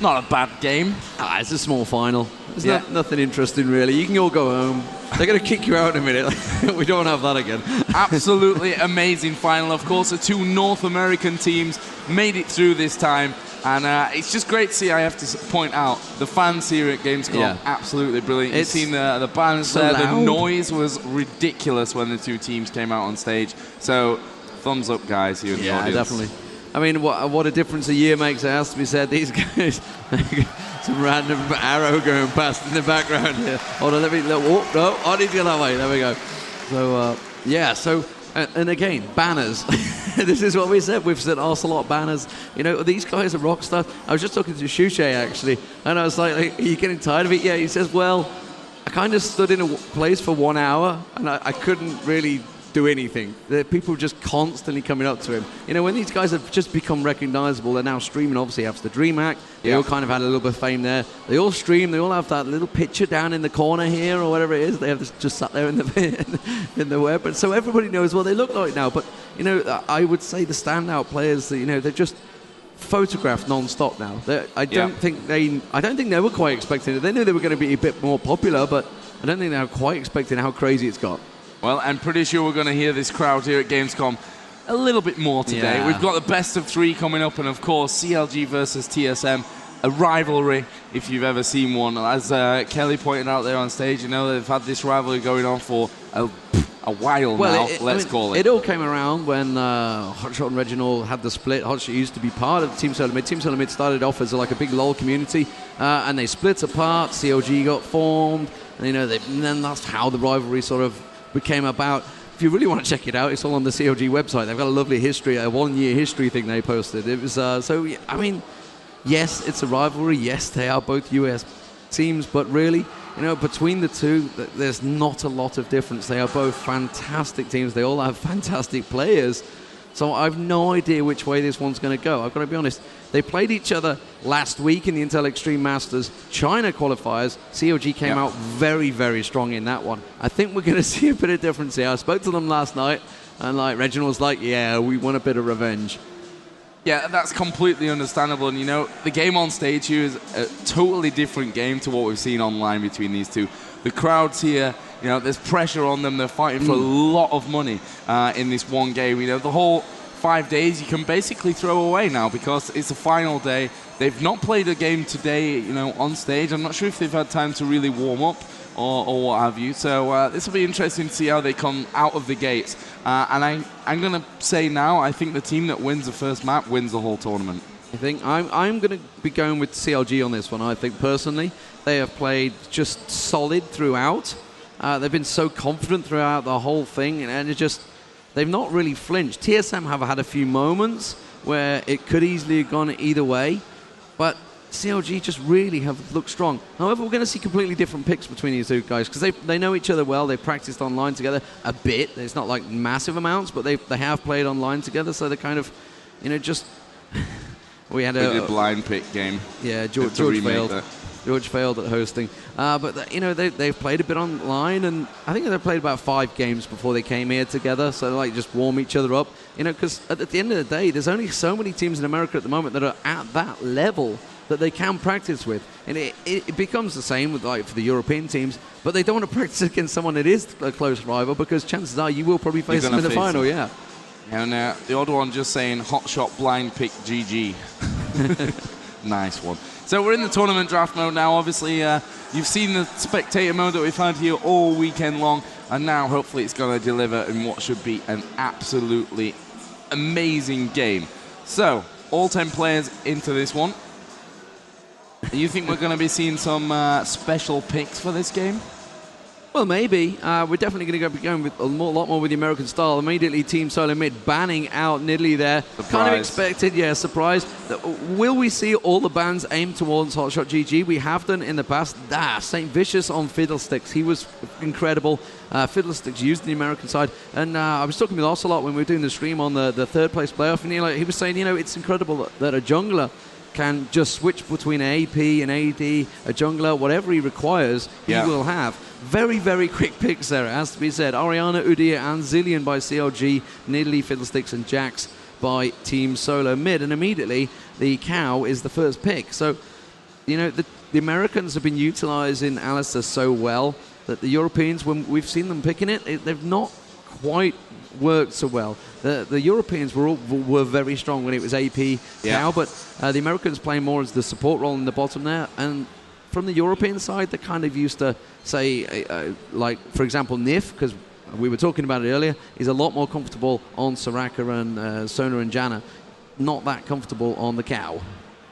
Not a bad game. It's a small final. There's nothing interesting, really. You can all go home. They're going to kick you out in a minute. We don't have that again. Absolutely amazing final. Of course, the two North American teams made it through this time. And it's just great to see, I have to point out, the fans here at Gamescom, absolutely brilliant. You've seen the bands so there, loud. the noise was ridiculous when the two teams came out on stage. So, thumbs up, guys, here in the audience. Definitely. I mean, what a difference a year makes, it has to be said. These guys, some random arrow going past in the background here. Hold on, I need to go that way. There we go. So, so, and again, banners. This is what we said. We've said Ocelote banners. You know, these guys are rock stars. I was just talking to Shushei, actually, and I was like, are you getting tired of it? Yeah, he says, well, I kind of stood in a place for 1 hour, and I couldn't really do anything. The people just constantly coming up to him. You know, when these guys have just become recognizable, they're now streaming, obviously, after the DreamHack. They all kind of had a little bit of fame there. They all stream. They all have that little picture down in the corner here or whatever it is. They have this just sat there in the in the web. But so everybody knows what they look like now. But, you know, I would say the standout players, you know, they're just photographed non-stop now. I don't think they were quite expecting it. They knew they were going to be a bit more popular, but I don't think they were quite expecting how crazy it's got. Well, I'm pretty sure we're going to hear this crowd here at Gamescom a little bit more today. We've got the best of 3 coming up, and of course, CLG versus TSM, a rivalry, if you've ever seen one. As Kelly pointed out there on stage, you know, they've had this rivalry going on for a while now, let's call it. It all came around when Hotshot and Reginald had the split. Hotshot used to be part of Team SolarMid. Team SolarMid started off as like a big LoL community, and they split apart. CLG got formed, and, you know, and then that's how the rivalry sort of became about. If you really want to check it out, it's all on the CLG website. They've got a lovely history, a 1-year history thing they posted. It was I mean, yes, it's a rivalry. Yes, they are both US teams, but really, you know, between the two, there's not a lot of difference. They are both fantastic teams. They all have fantastic players. So I've no idea which way this one's going to go. I've got to be honest. They played each other last week in the Intel Extreme Masters China qualifiers. CLG came out very, very strong in that one. I think we're going to see a bit of difference here. I spoke to them last night, and like Reginald's like, yeah, we want a bit of revenge. Yeah, that's completely understandable. And, you know, the game on stage here is a totally different game to what we've seen online between these two. The crowds here, you know, there's pressure on them. They're fighting for a lot of money in this one game. You know, the whole 5 days you can basically throw away now because it's the final day. They've not played a game today, you know, on stage. I'm not sure if they've had time to really warm up or what have you. So this will be interesting to see how they come out of the gates. And I'm going to say now, I think the team that wins the first map wins the whole tournament. I think I'm going to be going with CLG on this one. I think personally they have played just solid throughout. They've been so confident throughout the whole thing, and it's just they've not really flinched. TSM have had a few moments where it could easily have gone either way, but CLG just really have looked strong. However, we're going to see completely different picks between these two guys because they know each other well. They've practiced online together a bit. It's not like massive amounts, but they have played online together, so they're kind of, you know, just... We had a blind pick game. Yeah, George failed. George failed at hosting. But, you know, they've played a bit online, and I think they've played about 5 games before they came here together, so they like just warm each other up. You know, because at the end of the day, there's only so many teams in America at the moment that are at that level that they can practice with. And it becomes the same with, like, for the European teams, but they don't want to practice against someone that is a close rival because chances are you will probably face them in the final, yeah. And TheOddOne just saying hotshot blind pick GG. Nice one. So we're in the tournament draft mode now. Obviously, you've seen the spectator mode that we've had here all weekend long, and now hopefully it's going to deliver in what should be an absolutely amazing game. So, all 10 players into this one. You think we're going to be seeing some special picks for this game? Well, maybe. We're definitely going to be going with a lot more with the American style. Immediately, Team SolarMid banning out Nidalee there. Surprise. Kind of expected, yeah, surprise. Will we see all the bans aimed towards HotshotGG? We have done in the past. Saintvicious on Fiddlesticks. He was incredible. Fiddlesticks used the American side. And I was talking with Ocelote when we were doing the stream on the third place playoff, and he was saying, you know, it's incredible that a jungler can just switch between an AP, an AD, a jungler, whatever he requires, he will have. Very, very quick picks there, it has to be said. Orianna, Udyr, and Zillion by CLG, Nidalee, Fiddlesticks, and Jax by Team SolarMid. And immediately, the Cow is the first pick. So, you know, the Americans have been utilizing Alistair so well. that the Europeans, when we've seen them picking it, they've not quite worked so well. The Europeans were very strong when it was AP Cow, but the Americans play more as the support role in the bottom there. And from the European side, they're kind of used to, say, like, for example, Nif, because we were talking about it earlier, is a lot more comfortable on Soraka and Sona and Janna. Not that comfortable on the Cow.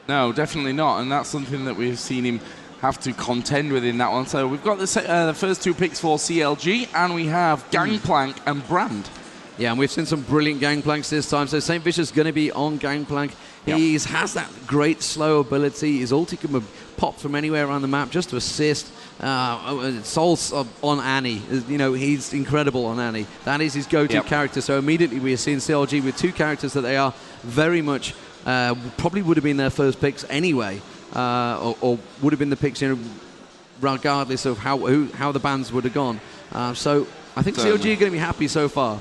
No, definitely not. And that's something that we've seen him have to contend with in that one. So we've got the first 2 picks for CLG, and we have Gangplank and Brand. Yeah, and we've seen some brilliant Gangplanks this time. So Saintvicious is going to be on Gangplank. He has that great slow ability. His ulti can pop from anywhere around the map just to assist. Salce on Annie. You know, he's incredible on Annie. That is his go-to character. So immediately we are seeing CLG with 2 characters that they are very much, probably would have been their first picks anyway. Or would have been the picks, you know, regardless of how the bans would have gone. So I think CLG are going to be happy so far.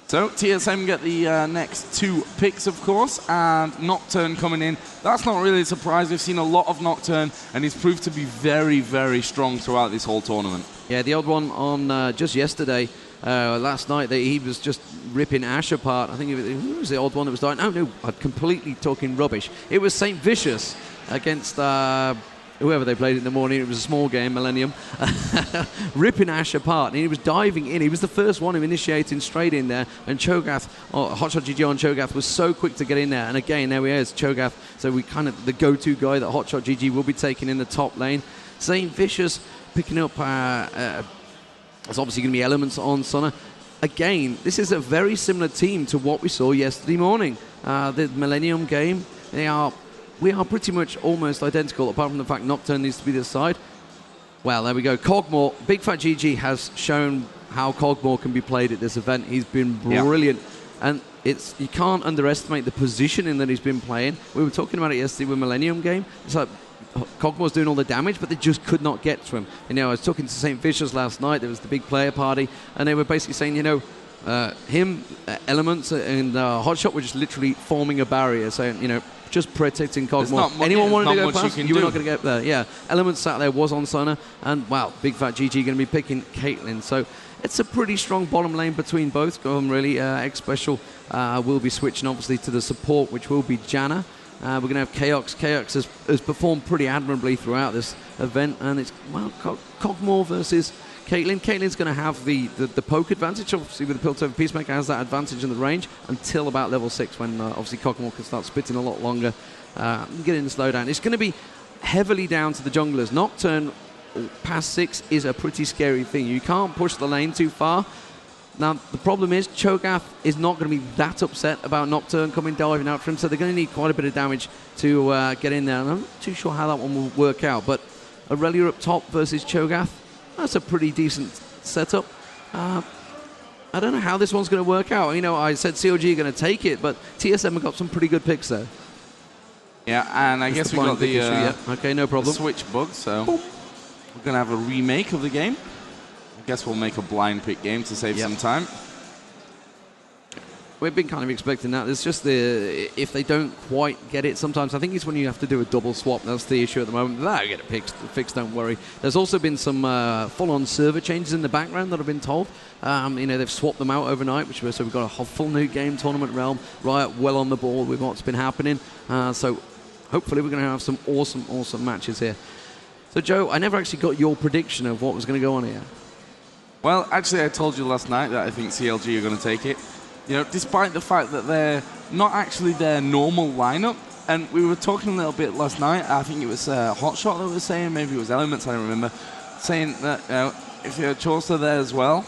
So TSM get the next 2 picks, of course, and Nocturne coming in. That's not really a surprise. We've seen a lot of Nocturne, and he's proved to be very, very strong throughout this whole tournament. Yeah, TheOddOne on just yesterday, last night, he was just ripping Ash apart. I think who was the odd one that was dying? Oh, no, I'm completely talking rubbish. It was Saintvicious against whoever they played in the morning. It was a small game, Millenium, ripping Ash apart, and he was diving in. He was the first one initiating straight in there, and Cho'Gath, HotshotGG on Cho'Gath was so quick to get in there. And again, there he is, Cho'Gath. So we kind of the go-to guy that HotshotGG will be taking in the top lane. Saintvicious picking up. It's obviously going to be Elementz on Sona. Again, this is a very similar team to what we saw yesterday morning. The Millennium game, we are pretty much almost identical, apart from the fact Nocturne needs to be this side. Well, there we go. Kog'Maw, Bigfatlp has shown how Kog'Maw can be played at this event. He's been brilliant. And you can't underestimate the positioning that he's been playing. We were talking about it yesterday with Millennium game. It's like Kog'Maw's doing all the damage, but they just could not get to him. You know, I was talking to Saintvicious last night. There was the big player party, and they were basically saying, you know, Elementz and Hotshot were just literally forming a barrier, saying, you know, just protecting Kog'Maw. Anyone wanted to go past, you were not going to get there. Yeah, Elementz sat there, was on Sona, and wow, Bigfatlp going to be picking Caitlyn. So it's a pretty strong bottom lane between both of them, really. Xpecial will be switching, obviously, to the support, which will be Janna. We're going to have Chaox. Chaox has performed pretty admirably throughout this event, and it's, well, Kog'Maw versus Caitlyn. Caitlyn's going to have the poke advantage, obviously, with the Piltover Peacemaker has that advantage in the range until about level 6, when obviously Kog'Maw can start spitting a lot longer, getting the slowdown. It's going to be heavily down to the junglers. Nocturne past 6 is a pretty scary thing. You can't push the lane too far. Now, the problem is Cho'Gath is not going to be that upset about Nocturne coming diving out for him, so they're going to need quite a bit of damage to get in there. And I'm not too sure how that one will work out, but Aurelia up top versus Cho'Gath, that's a pretty decent setup. I don't know how this one's going to work out. You know, I said CLG are going to take it, but TSM have got some pretty good picks there. Yeah, and I guess we got the okay, no problem. Switch bug, so we're going to have a remake of the game. I guess we'll make a blind pick game to save some time. We've been kind of expecting that. It's just if they don't quite get it, sometimes I think it's when you have to do a double swap. That's the issue at the moment. That'll get it fixed, don't worry. There's also been some full-on server changes in the background that I've been told. You know, they've swapped them out overnight, so we've got a full new game, Tournament Realm. Riot well on the ball with what's been happening. So hopefully we're going to have some awesome matches here. So Joe, I never actually got your prediction of what was going to go on here. Well, actually, I told you last night that I think CLG are going to take it. You know, despite the fact that they're not actually their normal lineup. And we were talking a little bit last night. I think it was Hotshot that was saying, maybe it was Elementz, I don't remember, saying that if you had Chaucer there as well,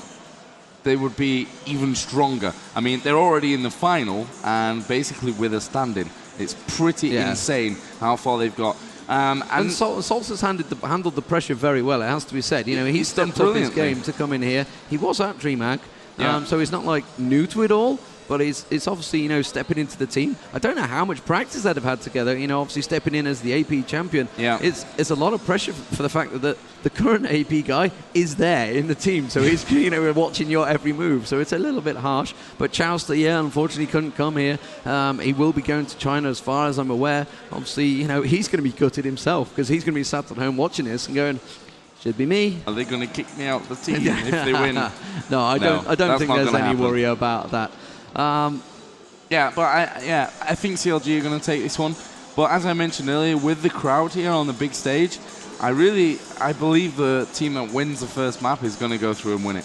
they would be even stronger. I mean, they're already in the final, and basically with a stand-in. It's pretty insane how far they've got. And Salce has handled the pressure very well, it has to be said. You know, he stepped up his game to come in here. He was at DreamHack, so he's not like new to it all, but it's obviously, you know, stepping into the team. I don't know how much practice they'd have had together, you know, obviously stepping in as the AP champion. Yeah. It's a lot of pressure for the fact that the current AP guy is there in the team, so he's, you know, watching your every move, so it's a little bit harsh. But Chaox, unfortunately couldn't come here. He will be going to China as far as I'm aware. Obviously, you know, he's going to be gutted himself because he's going to be sat at home watching this and going, Should be me. Are they going to kick me out the team if they win? No, I don't think there's any worry about that. Yeah, but I think CLG are going to take this one. But as I mentioned earlier, with the crowd here on the big stage, I believe the team that wins the first map is going to go through and win it.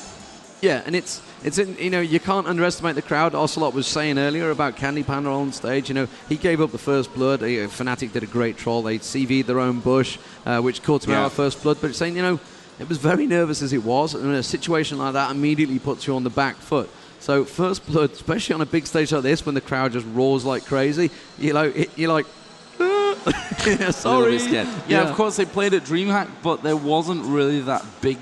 Yeah, and it's you can't underestimate the crowd. Ocelote was saying earlier about Candy Panda on stage. He gave up the first blood. Fnatic did a great troll. They CV'd their own bush, which caught him out of first blood. But saying, it was very nervous as it was, and a situation like that immediately puts you on the back foot. So first blood, especially on a big stage like this, when the crowd just roars like crazy, you're like, sorry. Yeah, of course they played at DreamHack, but there wasn't really that big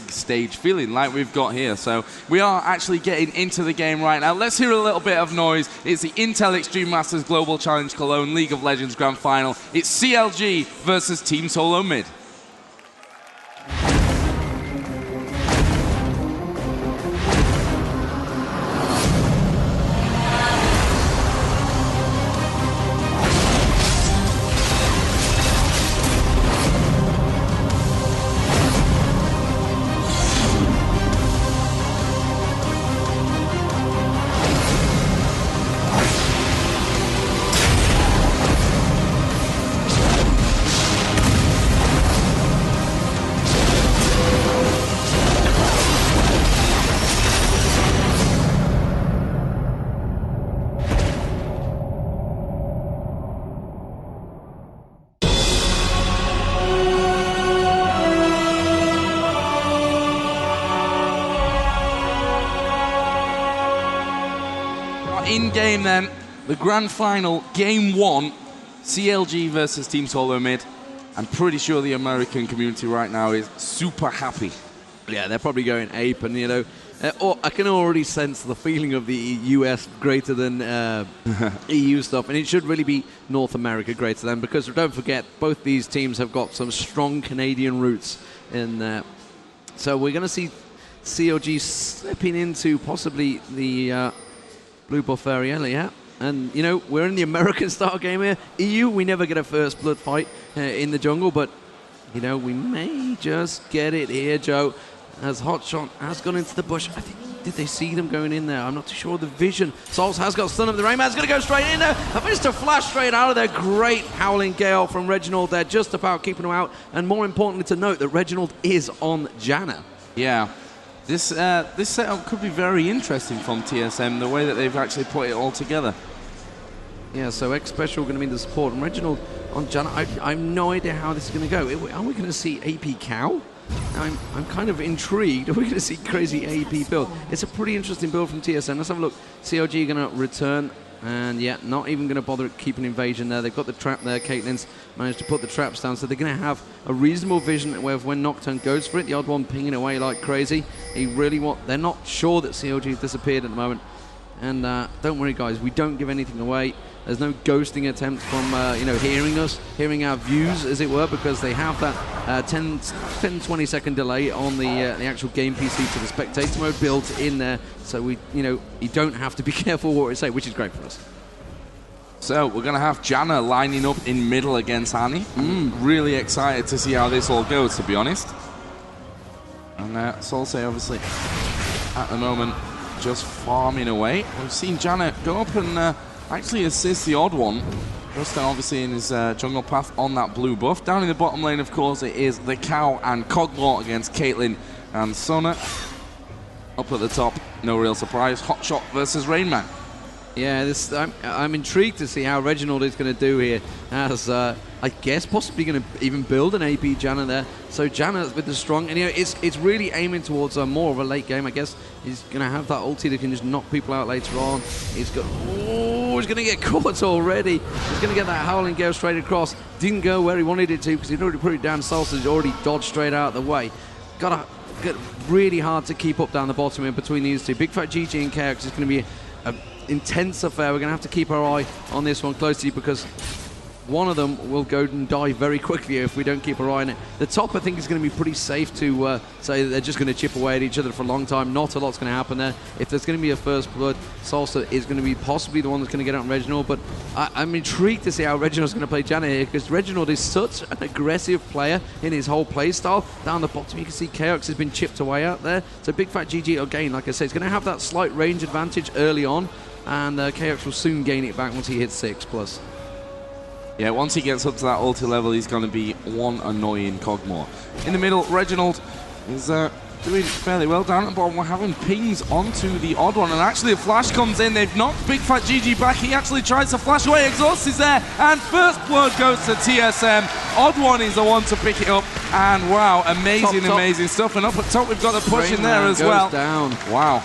stage feeling like we've got here. So we are actually getting into the game right now. Let's hear a little bit of noise. It's the Intel Extreme Masters Global Challenge Cologne League of Legends Grand Final. It's CLG versus Team Solo Mid. In-game then, the grand final, game 1, CLG versus Team Solo Mid. I'm pretty sure the American community right now is super happy. Yeah, they're probably going ape, and I can already sense the feeling of the US greater than EU stuff, and it should really be North America greater than, because don't forget, both these teams have got some strong Canadian roots in there. So we're going to see CLG slipping into possibly the blue buff area, yeah. And, we're in the American style game here. EU, we never get a first blood fight in the jungle, but, we may just get it here, Joe, as Hotshot has gone into the bush. I think, did they see them going in there? I'm not too sure of the vision. Salce has got stun up. TheRainMan's going to go straight in there. I managed to flash straight out of there. Great Howling Gale from Reginald there, just about keeping him out. And more importantly to note that Reginald is on Janna. Yeah. This setup could be very interesting from TSM, the way that they've actually put it all together. Yeah, so Xpecial going to be the support, and Reginald on Janna. I have no idea how this is going to go. Are we going to see AP Cow? I'm kind of intrigued. Are we going to see crazy AP build? It's a pretty interesting build from TSM. Let's have a look. CLG going to return, and yeah, not even going to bother keeping invasion there. They've got the trap there. Caitlyn's managed to put the traps down, so they're going to have a reasonable vision where when Nocturne goes for it, the TheOddOne pinging away like crazy. They're not sure that CLG has disappeared at the moment. And don't worry, guys, we don't give anything away. There's no ghosting attempts from hearing our views, as it were, because they have that 10-20 second delay on the actual game PC to the spectator mode built in there. So you don't have to be careful what we say, which is great for us. So we're going to have Janna lining up in middle against Annie. Really excited to see how this all goes, to be honest. And Salce, obviously, at the moment, just farming away. We've seen Janna go up and actually assist the TheOddOne. Just obviously in his jungle path on that blue buff. Down in the bottom lane, of course, it is the Cow and Coglor against Caitlyn and Sona. Up at the top, no real surprise, Hotshot versus TheRainMan. Yeah, I'm intrigued to see how Reginald is going to do here, as I guess possibly going to even build an AP Janna there. So Janna with the strong, and it's really aiming towards more of a late game. I guess he's going to have that ulti that can just knock people out later on. He's going to get caught already. He's going to get that Howling Gale straight across. Didn't go where he wanted it to because he'd already put it down. Salce has already dodged straight out of the way. Got really hard to keep up down the bottom in between these two. Bigfatlp and Chaox is going to be an intense affair. We're going to have to keep our eye on this one closely because one of them will go and die very quickly if we don't keep our eye on it. The top, I think, is going to be pretty safe to say that they're just going to chip away at each other for a long time. Not a lot's going to happen there. If there's going to be a first blood, Salce is going to be possibly the one that's going to get out on Reginald, but I'm intrigued to see how Reginald's going to play Janet here, because Reginald is such an aggressive player in his whole play style. Down the bottom, you can see Chaox has been chipped away out there. So Bigfatlp, again, like I say, is going to have that slight range advantage early on, and Chaox will soon gain it back once he hits 6+. Yeah, once he gets up to that ulti level, he's going to be one annoying cog more. In the middle, Reginald is doing fairly well. Down at the bottom, we're having pings onto TheOddOne, and actually a flash comes in. They've knocked Bigfatlp back. He actually tries to flash away. Exhaust is there, and first blood goes to TSM. TheOddOne is the one to pick it up, and wow, amazing, amazing stuff. And up at top, we've got the push in there as well. Down. Wow.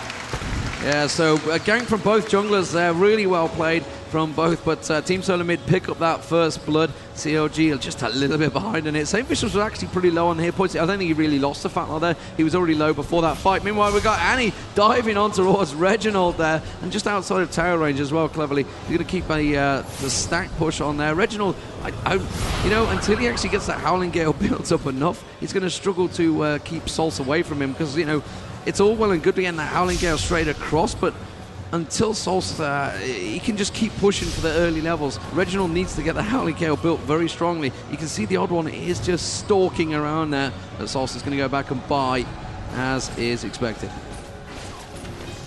Yeah, so a gank from both junglers there, really well played from both, but Team Solo Mid pick up that first blood. COG just a little bit behind in it. Saintvicious was actually pretty low on the hit points. I don't think he really lost the Fatler there. He was already low before that fight. Meanwhile, we've got Annie diving on towards Reginald there, and just outside of tower range as well, cleverly. He's going to keep the stack push on there. Reginald, you know, until he actually gets that Howling Gale built up enough, he's going to struggle to keep Salce away from him, because, you know, it's all well and good getting that Howling Gale straight across, but until Salce, he can just keep pushing for the early levels. Reginald needs to get the Howling Gale built very strongly. You can see TheOddOne is just stalking around there, but Salce is going to go back and buy, as is expected.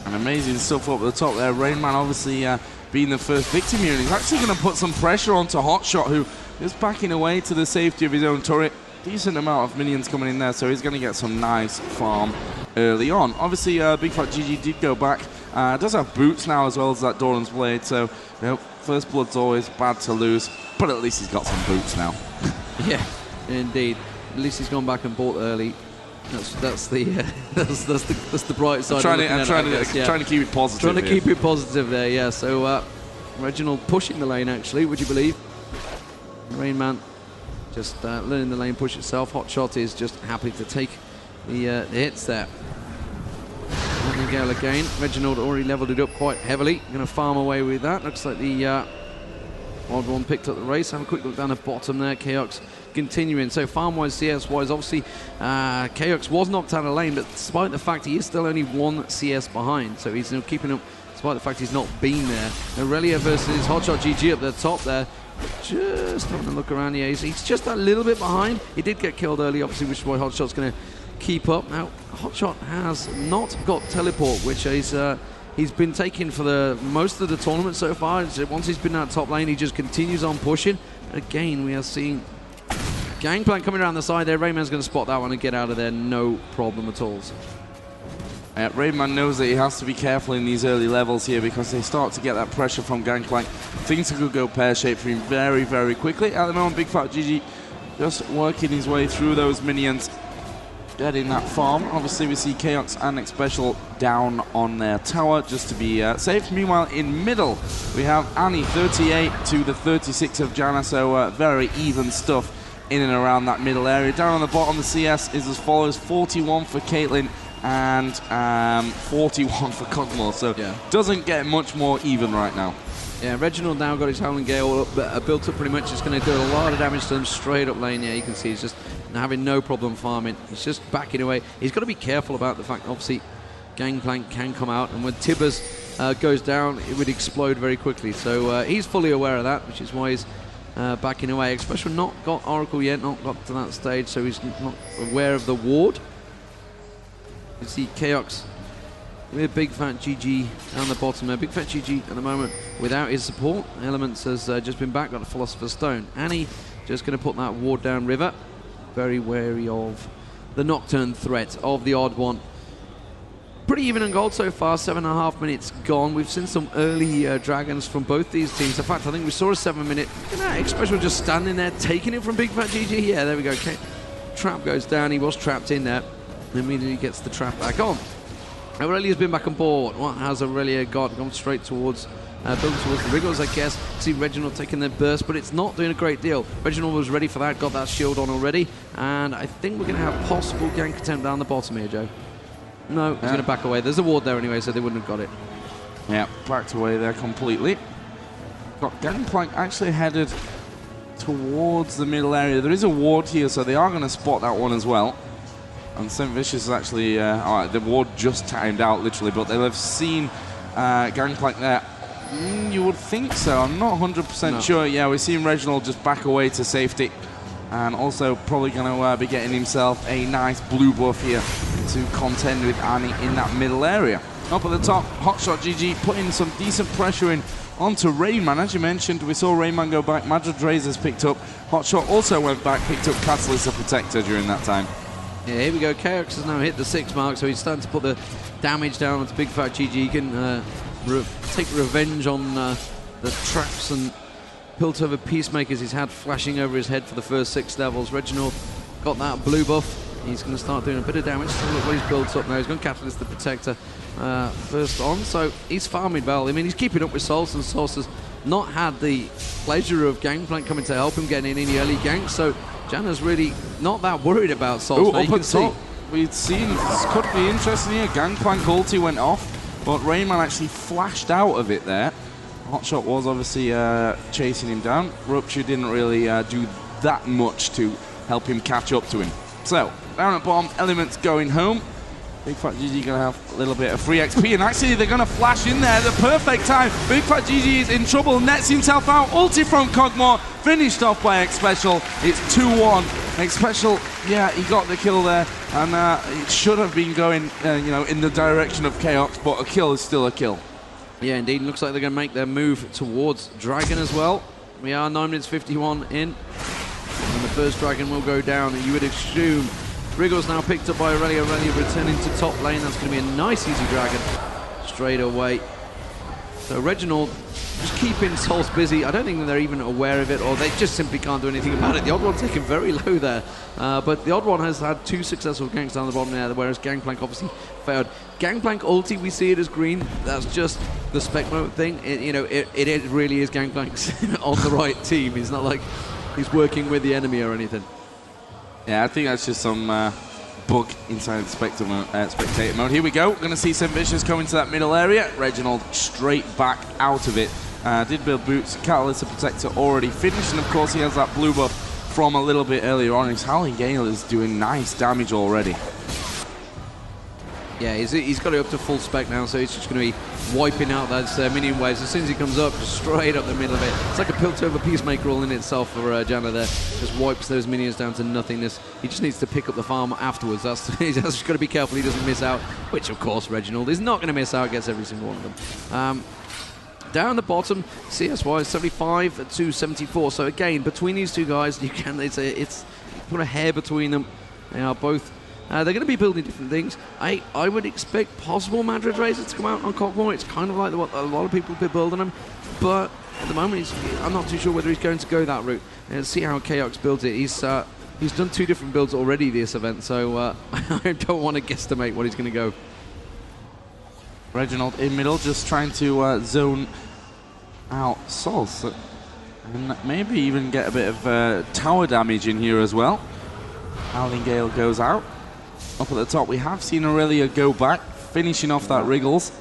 And amazing stuff up at the top there. TheRainMan obviously being the first victim here, and he's actually going to put some pressure onto Hotshot, who is backing away to the safety of his own turret. Decent amount of minions coming in there, so he's going to get some nice farm early on. Obviously, Bigfatlp did go back. Does have boots now as well as that Doran's Blade, so you know, first blood's always bad to lose, but at least he's got some boots now. Yeah, indeed. At least he's gone back and bought early. That's the bright side. I'm trying to keep it positive. Trying to keep it positive there, yeah. So Reginald pushing the lane, actually, would you believe? TheRainMan just letting the lane push itself. Hotshot is just happy to take the hits there. Gale again. Reginald already leveled it up quite heavily. Going to farm away with that. Looks like the TheOddOne picked up the race. Have a quick look down the bottom there. Chaox continuing. So farm-wise, CS-wise, obviously Chaox was knocked out of lane, but despite the fact he is still only 1 CS behind, so he's keeping up despite the fact he's not been there. Aurelia versus HotshotGG up the top there. Just having a look around. Yeah, he's just a little bit behind. He did get killed early, obviously, which is why Hotshot's going to keep up. Now, Hotshot has not got teleport, which is he's been taking for the most of the tournament so far. Once he's been out top lane, he just continues on pushing. Again, we are seeing Gangplank coming around the side there. TheRainMan's going to spot that one and get out of there, no problem at all. TheRainMan knows that he has to be careful in these early levels here, because they start to get that pressure from Gangplank. Things could go pear-shaped for him very, very quickly. At the moment, Bigfatlp just working his way through those minions, getting that farm. Obviously, we see Chaox and Xpecial down on their tower just to be safe. Meanwhile, in middle, we have Annie 38 to the 36 of Janna, so very even stuff in and around that middle area. Down on the bottom, the CS is as follows: 41 for Caitlyn and 41 for Cogmore, so doesn't get much more even right now. Yeah, Reginald now got his Howling Gale built up pretty much. It's going to do a lot of damage to him straight up lane. Yeah, you can see he's just having no problem farming. He's just backing away. He's got to be careful about the fact, obviously, Gangplank can come out, and when Tibbers goes down, it would explode very quickly. So he's fully aware of that, which is why he's backing away. Xpecial not got Oracle yet, not got to that stage, so he's not aware of the ward. You see Chaox with Bigfatlp down the bottom there. Bigfatlp at the moment without his support. Elementz has just been back, got a Philosopher's Stone. Annie just going to put that ward down river. Very wary of the Nocturne threat of TheOddOne. Pretty even on gold so far, 7.5 minutes gone. We've seen some early dragons from both these teams. In fact, I think we saw a 7-minute. Look at that, Xpecial just standing there, taking it from Bigfatlp. Yeah, there we go. Okay. Trap goes down. He was trapped in there. Immediately gets the trap back on. Aurelia's been back on board. What has Aurelia got? Gone straight towards, building towards the Wriggles, I guess. See Reginald taking their burst, but it's not doing a great deal. Reginald was ready for that, got that shield on already, and I think we're going to have possible gank attempt down the bottom here, Joe. No, he's going to back away. There's a ward there anyway, so they wouldn't have got it. Yeah, backed away there completely. Got Gangplank actually headed towards the middle area. There is a ward here, so they are going to spot that one as well. And Saintvicious is actually, all right, the ward just timed out literally, but they'll have seen Gangplank there. You would think so. I'm not 100% sure. Yeah, we're seeing Reginald just back away to safety. And also probably going to be getting himself a nice blue buff here to contend with Annie in that middle area. Up at the top, HotshotGG putting some decent pressure in onto RainMan. As you mentioned, we saw RainMan go back. Madrid Razors picked up. Hotshot also went back, picked up Catalyst, a protector during that time. Yeah, here we go. Chaox has now hit the 6 mark, so he's starting to put the damage down onto Bigfatlp. He can take revenge on the traps and Piltover Peacemakers he's had flashing over his head for the first 6 levels. Reginald got that blue buff. He's going to start doing a bit of damage. So look what he's built up now. He's going to Catalyst the Protector first on. So he's farming well. I mean, he's keeping up with Salce, and Salce has not had the pleasure of Gangplank coming to help him getting in any early ganks. So Janna's really not that worried about Salce. Up at top, we'd seen this could be interesting here. Gangplank ulti went off, but RainMan actually flashed out of it there. Hotshot was obviously chasing him down. Rupture didn't really do that much to help him catch up to him. So, down at bottom, Elementz going home. Bigfatlp going to have a little bit of free XP, and actually they're going to flash in there at the perfect time. Bigfatlp is in trouble, nets himself out. Ulti from Kog'Maw, finished off by Xpecial. It's 2-1. Xpecial, yeah, he got the kill there, and it should have been going, you know, in the direction of Chaox, but a kill is still a kill. Yeah, indeed. Looks like they're going to make their move towards Dragon as well. We are 9 minutes 51 in. And the first Dragon will go down. And you would assume Wriggle's now picked up by Aurelia. Aurelia returning to top lane. That's going to be a nice, easy Dragon straight away. So Reginald just keeping Salce busy. I don't think that they're even aware of it, or they just simply can't do anything about it. The TheOddOne taken very low there. But the TheOddOne has had 2 successful ganks down the bottom there, whereas Gangplank obviously failed. Gangplank ulti, we see it as green. That's just the spec mode thing. It really is Gangplank's on the right team. He's not like he's working with the enemy or anything. Yeah, I think that's just some bug inside spectator mode. Here we go. We're going to see Saintvicious coming to that middle area. Reginald straight back out of it. Did build boots. Catalyst, the protector already finished, and of course he has that blue buff from a little bit earlier on. His Howling Gale is doing nice damage already. Yeah, he's got it up to full spec now, so he's just going to be wiping out those minion waves as soon as he comes up, just straight up the middle of it. It's like a Piltover Peacemaker all in itself for Janna there. Just wipes those minions down to nothingness. He just needs to pick up the farm afterwards. He's just got to be careful he doesn't miss out, which of course Reginald is not going to miss out, gets every single one of them. Down the bottom, CS-wise, 75 to 74. So again, between these two guys, you can it's put a hair between them. They are both. They're going to be building different things. I would expect possible Madrid Razors to come out on Kog'Maw. It's kind of like what a lot of people have been building them, but at the moment I'm not too sure whether he's going to go that route. See how Chaox builds it. He's done 2 different builds already this event, so I don't want to guesstimate what he's going to go. Reginald in middle, just trying to zone out Salce, and maybe even get a bit of tower damage in here as well. Howling Gale goes out. Up at the top, we have seen Aurelia go back, finishing off that Wriggles.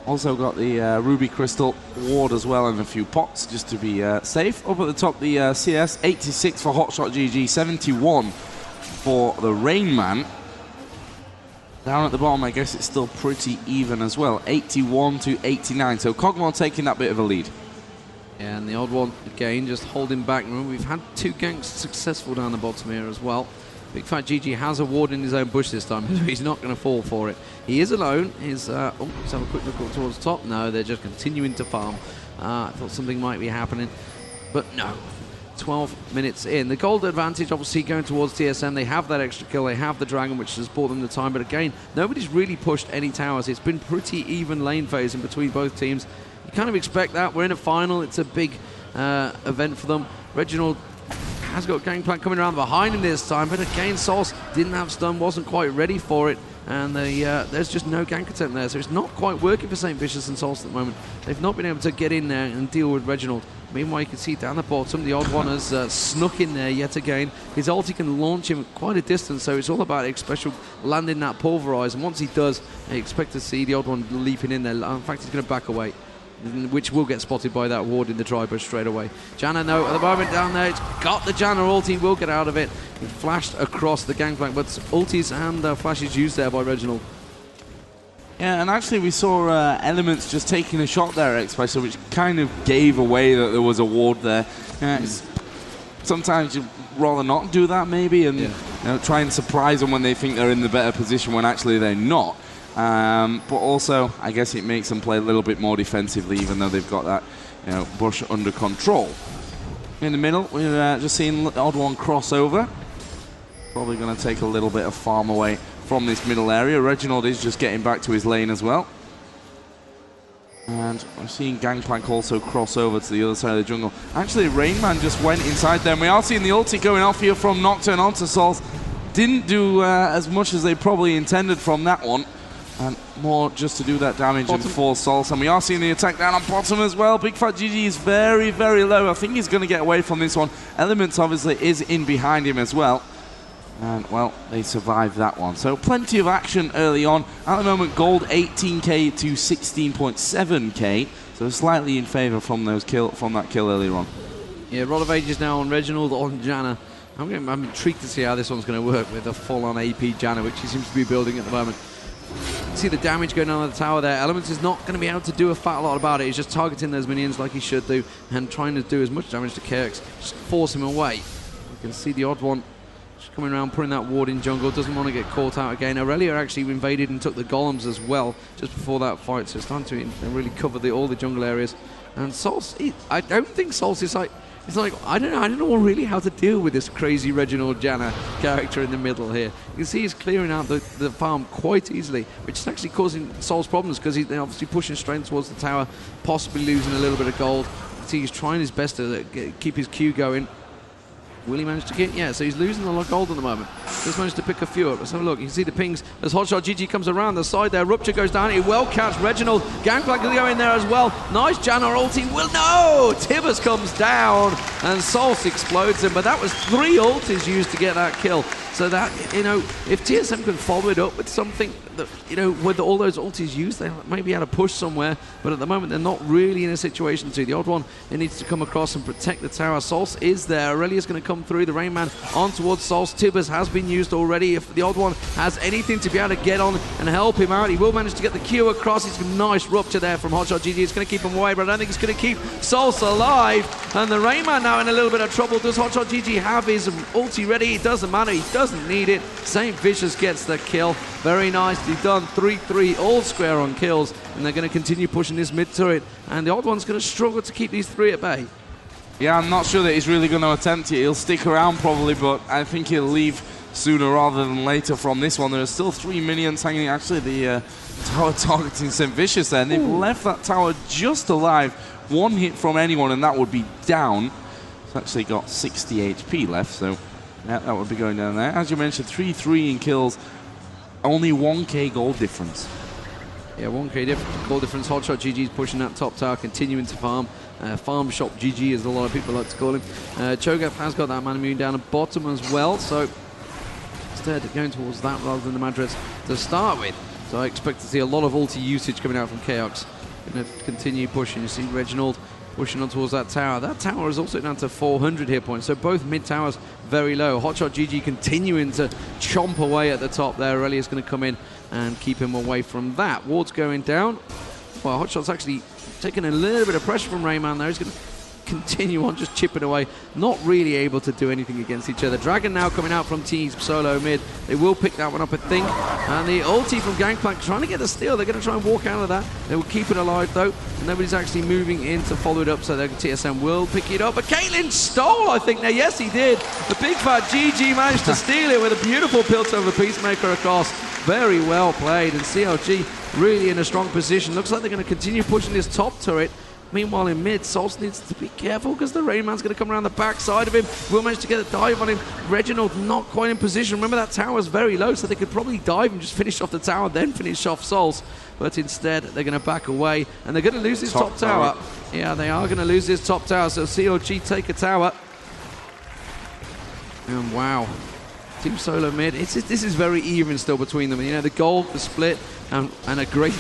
Also got the Ruby Crystal ward as well, and a few pots just to be safe. Up at the top, the CS, 86 for HotshotGG, 71 for the RainMan. Down at the bottom, I guess it's still pretty even as well, 81 to 89. So Kog'Maw taking that bit of a lead. Yeah, and the TheOddOne again just holding back. Remember, we've had 2 ganks successful down the bottom here as well. Bigfatlp has a ward in his own bush this time, so he's not going to fall for it. He is alone. Let's have a quick look towards the top. No, they're just continuing to farm. I thought something might be happening, but no. 12 minutes in. The gold advantage obviously going towards TSM. They have that extra kill. They have the Dragon, which has bought them the time. But again, nobody's really pushed any towers. It's been pretty even lane phase in between both teams. You kind of expect that. We're in a final. It's a big event for them. Reginald has got Gangplank coming around behind him this time, but again, Salce didn't have stun, wasn't quite ready for it, and there's just no gank attempt there, so it's not quite working for Saintvicious and Salce at the moment. They've not been able to get in there and deal with Reginald. Meanwhile, you can see down the bottom, the TheOddOne has snuck in there yet again. His ulti can launch him quite a distance, so it's all about Xpecial landing that pulverize, and once he does, I expect to see the TheOddOne leaping in there. In fact, he's going to back away. which will get spotted by that ward in the dry bush straight away. Janna, no, at the moment down there, it's got the Janna ulti, will get out of it. He flashed across the gangplank, but ultis and flashes used there by Reginald. Yeah, and actually we saw Elementz just taking a shot there at Xpecial, which kind of gave away that there was a ward there. Sometimes you'd rather not do that maybe, and try and surprise them when they think they're in the better position when actually they're not. But also, I guess it makes them play a little bit more defensively, even though they've got that bush under control. In the middle, we're just seeing TheOddOne cross over. Probably going to take a little bit of farm away from this middle area. Reginald is just getting back to his lane as well. And we're seeing Gangplank also cross over to the other side of the jungle. Actually, TheRainMan just went inside there. And we are seeing the ulti going off here from Nocturne onto Salce. Didn't do as much as they probably intended from that one. And more just to do that damage and force Salce. And we are seeing the attack down on bottom as well. Bigfatlp is very, very low. I think he's going to get away from this one. Elementz obviously is in behind him as well. And, well, they survived that one. So plenty of action early on. At the moment, gold 18k to 16.7k. So slightly in favour from that kill earlier on. Yeah, Rod of Ages now on Reginald, on Janna. I'm intrigued to see how this one's going to work with a full-on AP Janna, which he seems to be building at the moment. See the damage going on at the tower there. Elementz is not going to be able to do a fat lot about it. He's just targeting those minions like he should do and trying to do as much damage to Chaox. Just force him away. You can see TheOddOne coming around, putting that ward in jungle, doesn't want to get caught out again. Aurelia actually invaded and took the golems as well just before that fight, so it's time to really cover all the jungle areas. And Salce, I don't think Salce is like, it's like, I don't know really how to deal with this crazy Reginald Janna character in the middle here. You can see he's clearing out the farm quite easily, which is actually causing Salce problems because he's obviously pushing straight towards the tower, possibly losing a little bit of gold. You see he's trying his best to keep his Q going. Will he manage to get? Yeah, so he's losing a lot of gold at the moment. Just managed to pick a few up. Let's have a look. You can see the pings as HotshotGG comes around the side there. Rupture goes down. He well catch Reginald. Gangplank will go in there as well. Nice Janna ulti. Well, no! Tidus comes down and Salce explodes him. But that was 3 ultis used to get that kill. So that, if TSM can follow it up with something that, with all those ultis used, they may be able to push somewhere. But at the moment, they're not really in a situation to. TheOddOne, it needs to come across and protect the tower. Salce is there. Aurelia's going to come through. TheRainMan on towards Salce. Tidus has been used already. If TheOddOne has anything to be able to get on and help him out, he will manage to get the Q across. It's a nice rupture there from HotshotGG. It's going to keep him away, but I don't think it's going to keep Salce alive. And TheRainMan now in a little bit of trouble. Does HotshotGG have his ulti ready? It doesn't matter. He doesn't need it. Saintvicious gets the kill. Very nicely done. 3-3 all square on kills, and they're going to continue pushing this mid turret, and TheOddOne's going to struggle to keep these 3 at bay. Yeah, I'm not sure that he's really going to attempt it. He'll stick around probably, but I think he'll leave sooner rather than later from this one. There are still 3 minions hanging. Actually, the tower targeting Saintvicious there, and they've left that tower just alive. 1 hit from anyone, and that would be down. It's actually got 60 HP left, so yeah, that would be going down there. As you mentioned, 3-3 in kills, only 1k gold difference. Yeah, 1k gold difference. HotshotGG is pushing that top tower, continuing to farm. Farm shop GG, as a lot of people like to call him. Cho'Gath has got that man immune down at bottom as well, so instead going towards that rather than the Madreds to start with. So I expect to see a lot of ulti usage coming out from Chaox. Going to continue pushing. You see Reginald pushing on towards that tower. That tower is also down to 400 hit points, so both mid towers very low. HotshotGG continuing to chomp away at the top there. Aurelia's going to come in and keep him away from that. Ward's going down. Well, Hotshot's actually taking a little bit of pressure from TheRainMan there. He's going to continue on just chipping away, not really able to do anything against each other. Dragon now coming out from T's solo mid. They will pick that one up, I think. And the ulti from Gangplank trying to get the steal. They're going to try and walk out of that. They will keep it alive though. Nobody's actually moving in to follow it up, so TSM will pick it up. But Caitlyn stole, I think. Now, yes, he did. The Bigfatlp managed to steal it with a beautiful pilt over Peacemaker across. Very well played, and CLG really in a strong position. Looks like they're going to continue pushing this top turret. Meanwhile, in mid, Salce needs to be careful because TheRainMan's going to come around the back side of him. Will manage to get a dive on him. Reginald not quite in position. Remember, that tower is very low, so they could probably dive and just finish off the tower, then finish off Salce. But instead, they're going to back away, and they're going to lose this top tower. Yeah, they are going to lose this top tower, so CLG take a tower. And wow. Team Solo mid, this is very even still between them. You know, the gold, the split, and a great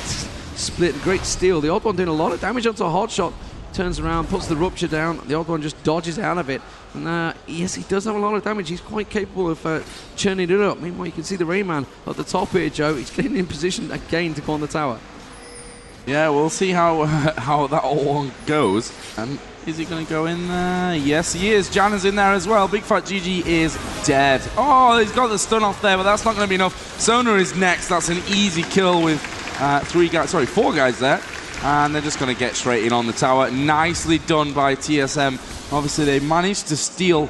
split. Great steal. The TheOddOne doing a lot of damage onto a Hotshot. Turns around, puts the rupture down. The TheOddOne just dodges out of it. And yes, he does have a lot of damage. He's quite capable of churning it up. Meanwhile, you can see the TheRainMan at the top here, Joe. He's getting in position again to go on the tower. Yeah, we'll see how that all goes. And is he going to go in there? Yes, he is. Janna's in there as well. Bigfatlp is dead. Oh, he's got the stun off there, but that's not going to be enough. Sona is next. That's an easy kill with 4 guys there. And they're just going to get straight in on the tower. Nicely done by TSM. Obviously, they managed to steal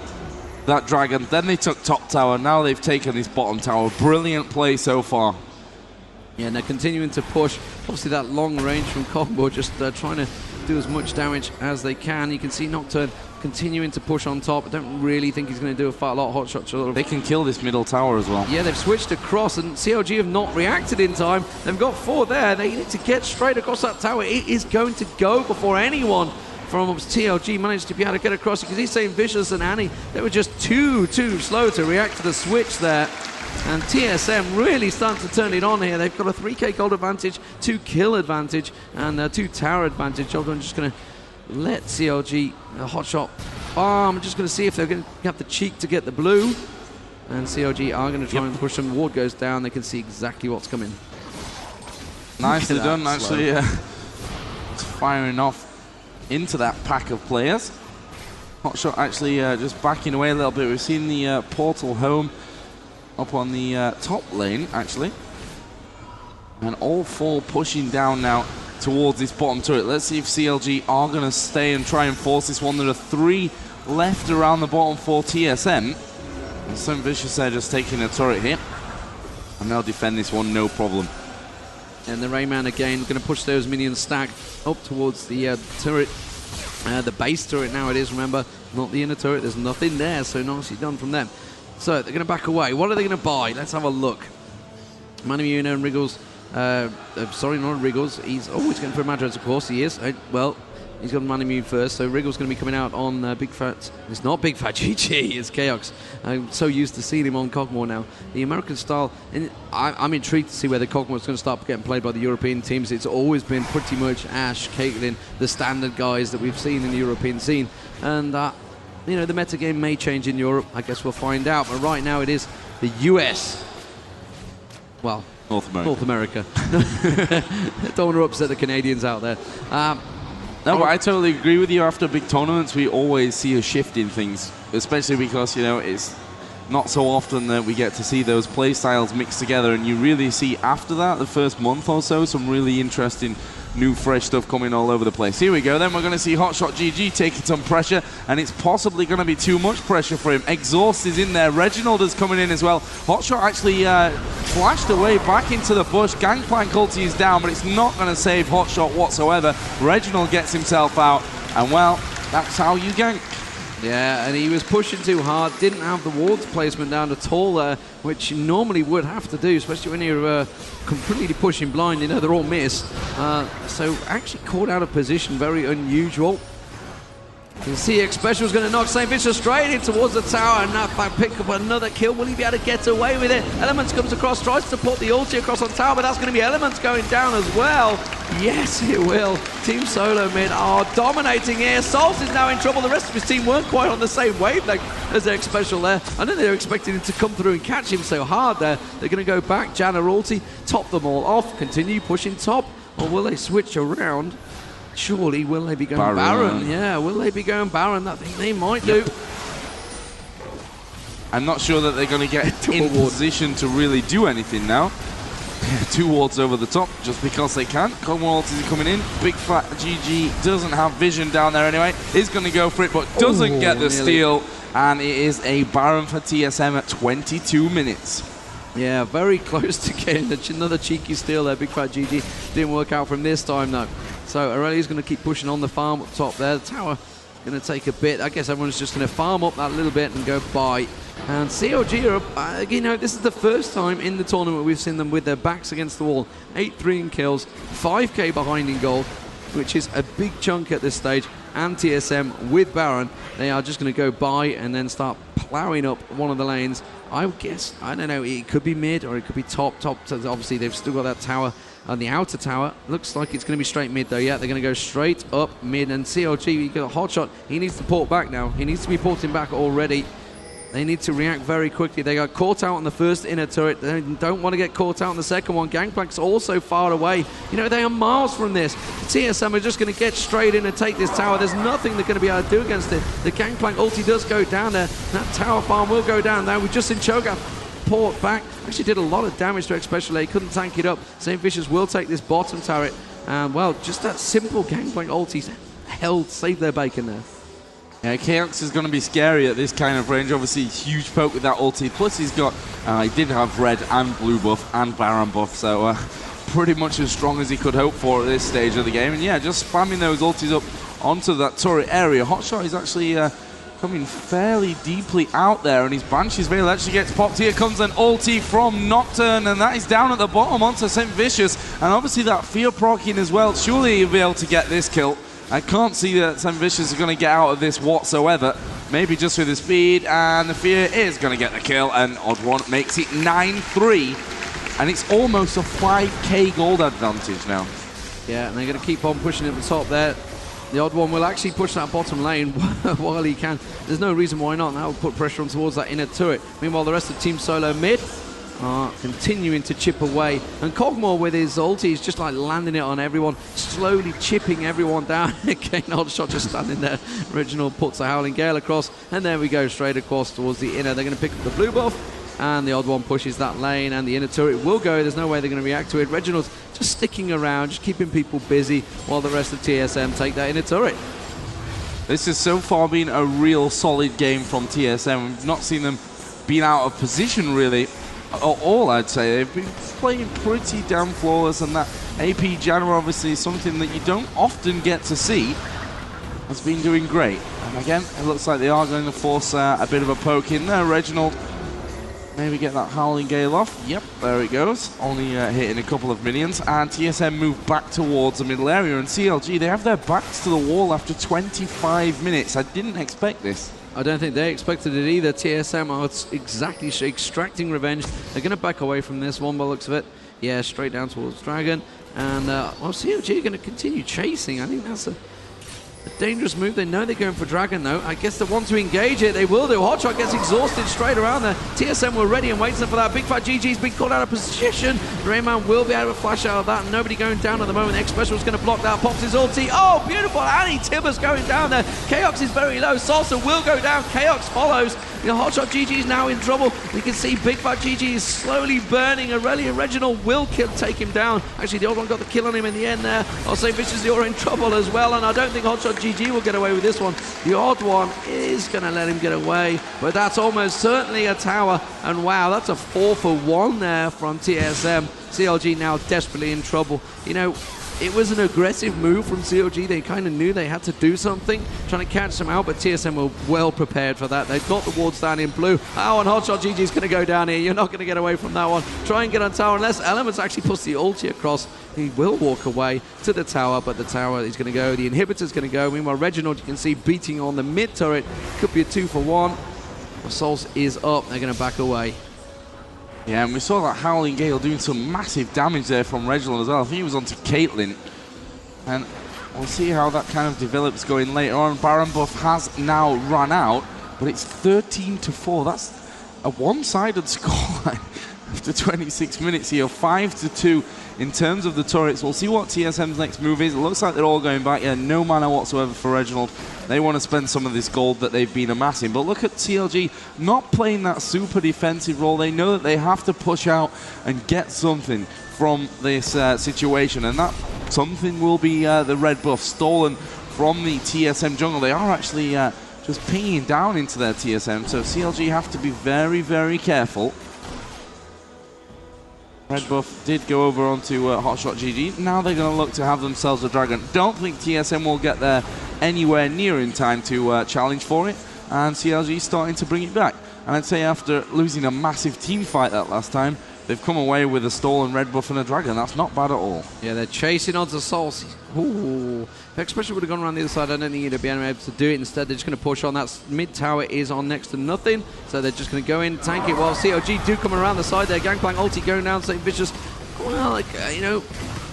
that dragon. Then they took top tower. Now they've taken this bottom tower. Brilliant play so far. Yeah, and they're continuing to push. Obviously, that long range from Cogmore, just trying to do as much damage as they can. You can see Nocturne continuing to push on top. I don't really think he's going to do a lot. Hotshot. They can kill this middle tower as well. Yeah, they've switched across, and CLG have not reacted in time. They've got 4 there. They need to get straight across that tower. It is going to go before anyone from TLG managed to be able to get across. You can see Saintvicious and Annie, they were just too slow to react to the switch there. And TSM really starting to turn it on here. They've got a 3k gold advantage, 2 kill advantage, and 2 tower advantage. I'm just going to let CLG Hotshot. I'm just going to see if they're going to have the cheek to get the blue. And CLG are going to try and push them. Ward goes down. They can see exactly what's coming. Nicely done, actually. Firing off into that pack of players. Hotshot actually just backing away a little bit. We've seen the portal home up on the top lane, actually. And all 4 pushing down now towards this bottom turret. Let's see if CLG are going to stay and try and force this one. There are 3 left around the bottom for TSM. And Saintvicious there just taking a turret hit. And they'll defend this one, no problem. And the TheRainMan again going to push those minions stack up towards the turret. The base turret now it is, remember, not the inner turret. There's nothing there, so nicely done from them. So they're going to back away. What are they going to buy? Let's have a look. Manimune and Wriggles. Sorry, not Wriggles. He's always going for a Madras, of course. He is. Well, he's got Manimune first. So Wriggles going to be coming out on Bigfat. It's not Bigfatlp. It's Chaox. I'm so used to seeing him on Cogmore now. The American style. And I'm intrigued to see whether Cogmore's going to start getting played by the European teams. It's always been pretty much Ash, Caitlyn, the standard guys that we've seen in the European scene. And you know, the meta game may change in Europe. I guess we'll find out. But right now it is the US. Well, North America. Don't want to upset the Canadians out there. No, but I totally agree with you. After big tournaments, we always see a shift in things, especially because, you know, it's not so often that we get to see those play styles mixed together, and you really see after that, the first month or so, some really interesting new fresh stuff coming all over the place. Here we go, then we're going to see HotshotGG taking some pressure, and it's possibly going to be too much pressure for him. Exhaust is in there, Reginald is coming in as well. Hotshot actually flashed away back into the bush. Gangplank ulti is down, but it's not going to save Hotshot whatsoever. Reginald gets himself out, and well, that's how you gank. Yeah, and he was pushing too hard, didn't have the wards placement down at all there, which you normally would have to do, especially when you're completely pushing blind. You know, they're all missed. So actually caught out of position, very unusual. You can see Xpecial is going to knock Saintvicious straight in towards the tower, and that pick up another kill. Will he be able to get away with it? Elementz comes across, tries to put the ulti across on tower, but that's going to be Elementz going down as well. Yes, it will. Team Solo mid are dominating here. Salce is now in trouble. The rest of his team weren't quite on the same wavelength as their Xpecial there. I know they were expecting him to come through and catch him so hard there. They're going to go back. Janna ulti, top them all off, continue pushing top, or will they switch around? Surely, will they be going Baron? Yeah, will they be going Baron? I think they might do. I'm not sure that they're going to get in position to really do anything now. 2 wards over the top, just because they can. Cogmore is coming in. Bigfatlp doesn't have vision down there anyway. Is going to go for it, but doesn't get the steal. And it is a Baron for TSM at 22 minutes. Yeah, very close to getting another cheeky steal there. Bigfatlp didn't work out from this time, though. So Aurelia's going to keep pushing on the farm up top there. The tower going to take a bit. I guess everyone's just going to farm up that little bit and go by. And CLG are up. You know, this is the first time in the tournament we've seen them with their backs against the wall. 8-3 in kills, 5k behind in gold, which is a big chunk at this stage. And TSM with Baron, they are just going to go by and then start ploughing up one of the lanes. I would guess, I don't know, it could be mid or it could be top. Obviously, they've still got that tower on the outer tower. Looks like it's going to be straight mid though. Yeah, they're going to go straight up mid, and CLG, you got a Hotshot. He needs to port back now. He needs to be porting back already. They need to react very quickly. They got caught out on the first inner turret. They don't want to get caught out on the second one. Gangplank's also far away. You know, they are miles from this. TSM are just going to get straight in and take this tower. There's nothing they're going to be able to do against it. The Gangplank ulti does go down there. That tower farm will go down there. We've just seen Cho'Gath port back. Actually did a lot of damage to xPecial. He couldn't tank it up. Saintvicious will take this bottom turret. And, well, just that simple Gangplank ulti saved their bacon there. Yeah, Chaox is going to be scary at this kind of range. Obviously, huge poke with that ulti. Plus, he did have red and blue buff and Baron buff, so pretty much as strong as he could hope for at this stage of the game. And yeah, just spamming those ultis up onto that turret area. Hotshot is actually coming fairly deeply out there, and his Banshee's Veil actually gets popped. Here comes an ulti from Nocturne, and that is down at the bottom onto Saintvicious. And obviously that fear proccing as well. Surely he'll be able to get this kill. I can't see that Saintvicious is going to get out of this whatsoever. Maybe just with the speed, and the fear is going to get the kill, and OddOne makes it 9-3, and it's almost a 5k gold advantage now. Yeah, and they're going to keep on pushing at the top there. The OddOne will actually push that bottom lane while he can. There's no reason why not. That will put pressure on towards that inner turret. Meanwhile, the rest of Team Solo mid are continuing to chip away, and Kog'Maw with his ulti is just like landing it on everyone, slowly chipping everyone down. Again, Oddshot just standing there. Reginald puts a Howling Gale across, and there we go, straight across towards the inner. They're going to pick up the blue buff, and the OddOne pushes that lane, and the inner turret will go. There's no way they're going to react to it. Reginald's just sticking around, just keeping people busy, while the rest of TSM take that inner turret. This has so far been a real solid game from TSM. We've not seen them being out of position, really. All I'd say, they've been playing pretty damn flawless, and that AP Janna obviously is something that you don't often get to see. Has been doing great, and again it looks like they are going to force a bit of a poke in there. Reginald maybe get that Howling Gale off. Yep, there it goes, only hitting a couple of minions, and TSM move back towards the middle area, and CLG, they have their backs to the wall after 25 minutes. I didn't expect this. I don't think they expected it either. TSM are exactly extracting revenge. They're going to back away from this one by the looks of it. Yeah, straight down towards Dragon. And, well, CLG are going to continue chasing. I think that's a dangerous move. They know they're going for Dragon, though. I guess they want to engage it. They will do. Hotshot gets exhausted straight around there. TSM were ready and waiting for that. Bigfatlp's been caught out of position. TheRainMan will be able to flash out of that. Nobody going down at the moment. xPecial is going to block that. Pops his ulti. Oh, beautiful. Annie Tibbers going down there. Chaox is very low. Salce will go down. Chaox follows. HotshotGG is now in trouble. You can see Bigfatlp is slowly burning. Aurelia and Reginald will take him down. Actually, the OddOne got the kill on him in the end there. I'll say Vicious, you're in trouble as well, and I don't think HotshotGG will get away with this one. The OddOne is going to let him get away, but that's almost certainly a tower. And wow, that's a 4-for-1 there from TSM. CLG now desperately in trouble. You know, it was an aggressive move from CLG. They kind of knew they had to do something, trying to catch them out, but TSM were well prepared for that. They've got the wards down in blue. Oh, and HotshotGG is going to go down here. You're not going to get away from that one. Try and get on tower, unless Elementz actually puts the ulti across. He will walk away to the tower, but the tower is going to go. The inhibitor's going to go. Meanwhile, Reginald, you can see beating on the mid turret. Could be a 2-for-1. Salce is up. They're going to back away. Yeah, and we saw that Howling Gale doing some massive damage there from Reginald as well. I think he was onto Caitlyn. And we'll see how that kind of develops going later on. Baron buff has now run out, but it's 13-4. That's a one-sided scoreline after 26 minutes here. 5-2 in terms of the turrets. We'll see what TSM's next move is. It looks like they're all going back. Yeah, no mana whatsoever for Reginald. They want to spend some of this gold that they've been amassing. But look at CLG not playing that super defensive role. They know that they have to push out and get something from this situation. And that something will be the red buff stolen from the TSM jungle. They are actually just pinging down into their TSM. So CLG have to be very, very careful. Red buff did go over onto HotshotGG. Now they're going to look to have themselves a dragon. Don't think TSM will get there anywhere near in time to challenge for it. And CLG starting to bring it back. And I'd say after losing a massive team fight that last time, they've come away with a stolen red buff and a dragon. That's not bad at all. Yeah, they're chasing onto Salce. Ooh. If xPecial would have gone around the other side, I don't think he'd be able to do it. Instead, they're just going to push on. That mid tower is on next to nothing. So they're just going to go in, tank it, while CLG do come around the side there. Gangplank ulti going down. Saintvicious well, like, you know,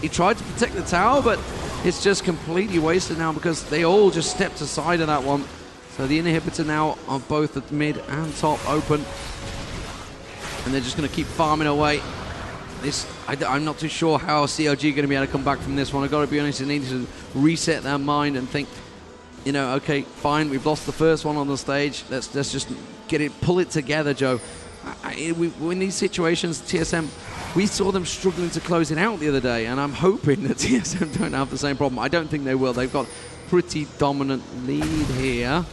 he tried to protect the tower, but it's just completely wasted now because they all just stepped aside of that one. So the inhibitor now are both at mid and top open. And they're just going to keep farming away. I'm not too sure how CLG are going to be able to come back from this one. I've got to be honest, they need to reset their mind and think, you know, okay, fine, we've lost the first one on the stage. Let's just pull it together, Joe. In these situations, TSM, we saw them struggling to close it out the other day, and I'm hoping that TSM don't have the same problem. I don't think they will. They've got pretty dominant lead here.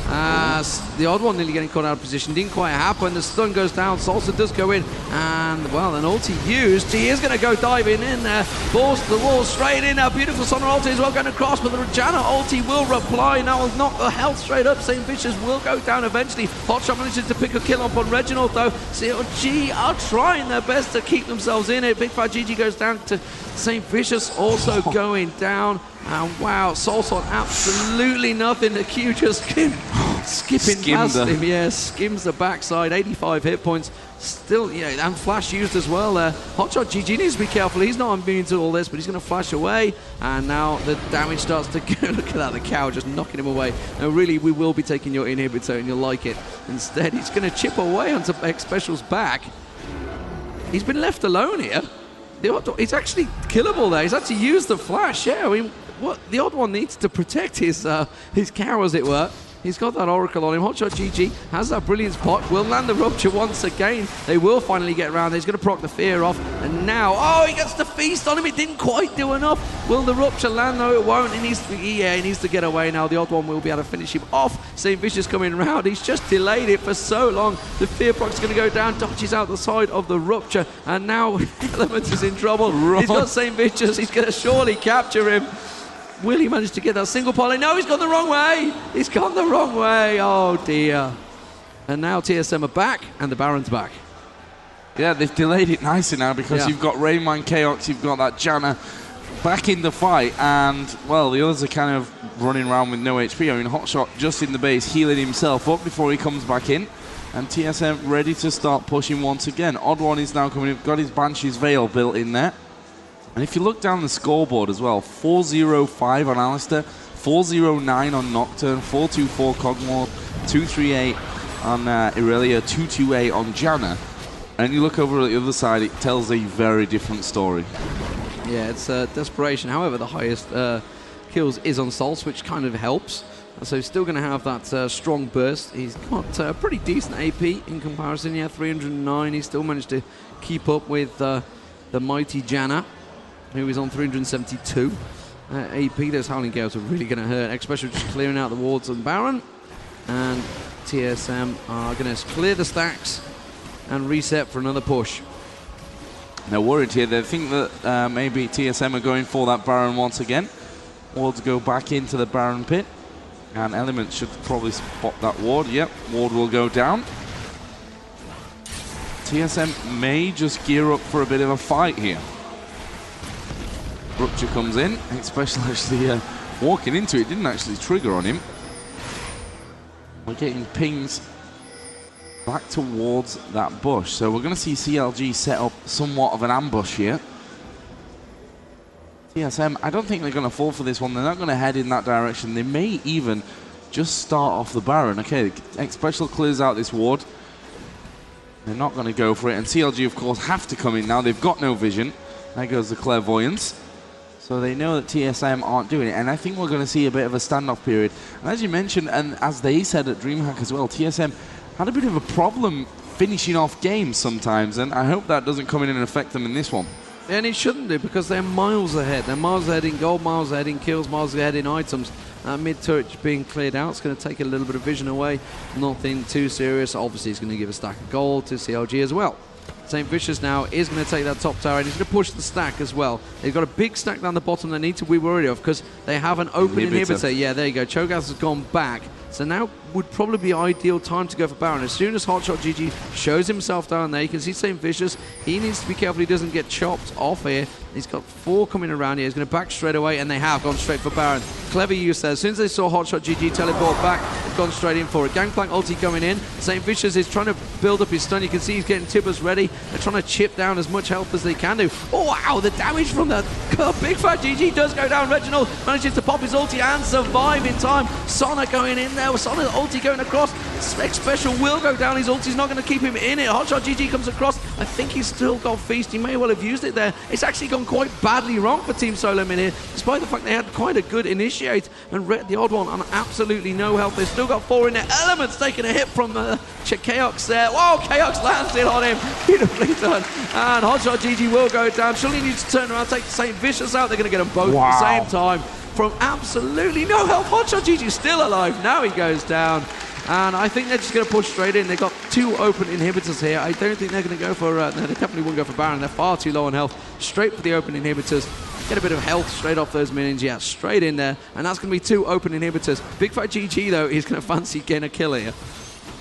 TheOddOne nearly getting caught out of position. Didn't quite happen. The stun goes down. Salce does go in. And, well, an ulti used. He is going to go diving in there. Force the wall straight in. A beautiful Sonar ulti as well going across. But the Regina ulti will reply. Now will knock the health straight up. Saintvicious will go down eventually. Hotshot manages to pick a kill up on Reginald, though. CLG are trying their best to keep themselves in it. Bigfatlp goes down to Saintvicious also going down. And wow, Salce on absolutely nothing. The Q just skipping past him. Yeah, skims the backside. 85 hit points. Still, yeah, and flash used as well there. HotshotGG needs to be careful. He's not immune to all this, but he's going to flash away. And now the damage starts to go. Look at that, the cow just knocking him away. Now, really, we will be taking your inhibitor, and you'll like it. Instead, he's going to chip away onto Xpecial's back. He's been left alone here. He's actually killable there. He's actually used the flash. Yeah, I mean, what TheOddOne needs to protect his cow, as it were. He's got that Oracle on him. HotshotGG has that Brilliance pot. Will land the Rupture once again. They will finally get around. He's going to proc the Fear off. And now, oh, he gets the Feast on him. It didn't quite do enough. Will the Rupture land? No, it won't. He needs to get away now. TheOddOne will be able to finish him off. Saintvicious coming around. He's just delayed it for so long. The Fear proc's going to go down. Dodges out the side of the Rupture. And now Elementz is in trouble. He's got Saintvicious. He's going to surely capture him. Will he manage to get that single poly? No, he's gone the wrong way. He's gone the wrong way. Oh, dear. And now TSM are back, and the Baron's back. Yeah, they've delayed it nicely now because you've got TheRainMan, Chaox, you've got that Janna back in the fight, and, well, the others are kind of running around with no HP. I mean, Hotshot just in the base, healing himself up before he comes back in, and TSM ready to start pushing once again. OddOne is now coming in, got his Banshee's Veil built in there. And if you look down the scoreboard as well, 4-0-5 on Alistair, 4-0-9 on Nocturne, 4-2-4 Cogmore, 2-3-8 on Irelia, 2-2-8 on Janna. And you look over at the other side, it tells a very different story. Yeah, it's desperation. However, the highest kills is on Salce, which kind of helps. So he's still going to have that strong burst. He's got a pretty decent AP in comparison. Yeah, 309. He still managed to keep up with the mighty Janna, who is on 372 AP. Those Howling Gales are really going to hurt. Xpecial just clearing out the wards on Baron. And TSM are going to clear the stacks and reset for another push. They're worried here. They think that maybe TSM are going for that Baron once again. Wards go back into the Baron pit. And Elementz should probably spot that ward. Yep, ward will go down. TSM may just gear up for a bit of a fight here. Rupture comes in. Xpecial actually walking into it, didn't actually trigger on him. We're getting pings back towards that bush. So we're going to see CLG set up somewhat of an ambush here. TSM, I don't think they're going to fall for this one. They're not going to head in that direction. They may even just start off the Baron. Okay, Xpecial clears out this ward. They're not going to go for it. And CLG, of course, have to come in now. They've got no vision. There goes the Clairvoyance. So they know that TSM aren't doing it. And I think we're going to see a bit of a standoff period. And as you mentioned, and as they said at DreamHack as well, TSM had a bit of a problem finishing off games sometimes. And I hope that doesn't come in and affect them in this one. And it shouldn't do, because they're miles ahead. They're miles ahead in gold, miles ahead in kills, miles ahead in items. Mid-turret being cleared out. It's going to take a little bit of vision away. Nothing too serious. Obviously, it's going to give a stack of gold to CLG as well. Saintvicious now is going to take that top tower, and he's going to push the stack as well. They've got a big stack down the bottom they need to be worried of, because they have an open inhibitor. Yeah, there you go. Cho'Gath has gone back. So now would probably be ideal time to go for Baron. As soon as HotshotGG shows himself down there, you can see Saintvicious. He needs to be careful he doesn't get chopped off here. He's got 4 coming around here. He's going to back straight away, and they have gone straight for Baron. Clever use there. As soon as they saw HotshotGG teleport back, they've gone straight in for it. Gangplank ulti going in. Saintvicious is trying to build up his stun. You can see he's getting Tidus ready. They're trying to chip down as much health as they can do. Oh, wow, the damage from the Bigfatlp does go down. Reginald manages to pop his ulti and survive in time. Sona going in there. Sona ulti going across. Xpecial will go down. His ulti's not going to keep him in it. HotshotGG comes across. I think he's still got Feast. He may well have used it there. It's actually gone quite badly wrong for Team SolarMin here, despite the fact they had quite a good initiate, and TheOddOne on absolutely no health. They've still got 4 in there. Elementz taking a hit from Chaox there. Whoa, Chaox lands it on him. Beautifully done. And HotshotGG will go down. ShLaYa needs to turn around, take the Saintvicious out. They're going to get them both at the same time. From absolutely no health, HotshotGG still alive. Now he goes down. And I think they're just going to push straight in. They've got 2 open inhibitors here. I don't think they're going to go for... no, they definitely won't go for Baron. They're far too low on health. Straight for the open inhibitors. Get a bit of health straight off those minions. Yeah, straight in there. And that's going to be 2 open inhibitors. Bigfatlp, though, is going to fancy getting a kill here.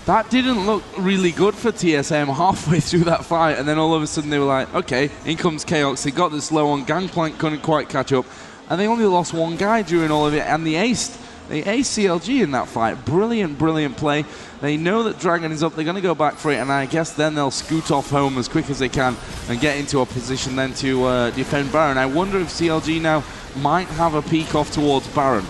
That didn't look really good for TSM halfway through that fight. And then all of a sudden they were like, okay, in comes Chaox. They got this low on. Gangplank couldn't quite catch up. And they only lost 1 guy during all of it. And they aced CLG in that fight. Brilliant, brilliant play. They know that Dragon is up. They're going to go back for it, and I guess then they'll scoot off home as quick as they can and get into a position then to defend Baron. I wonder if CLG now might have a peek off towards Baron.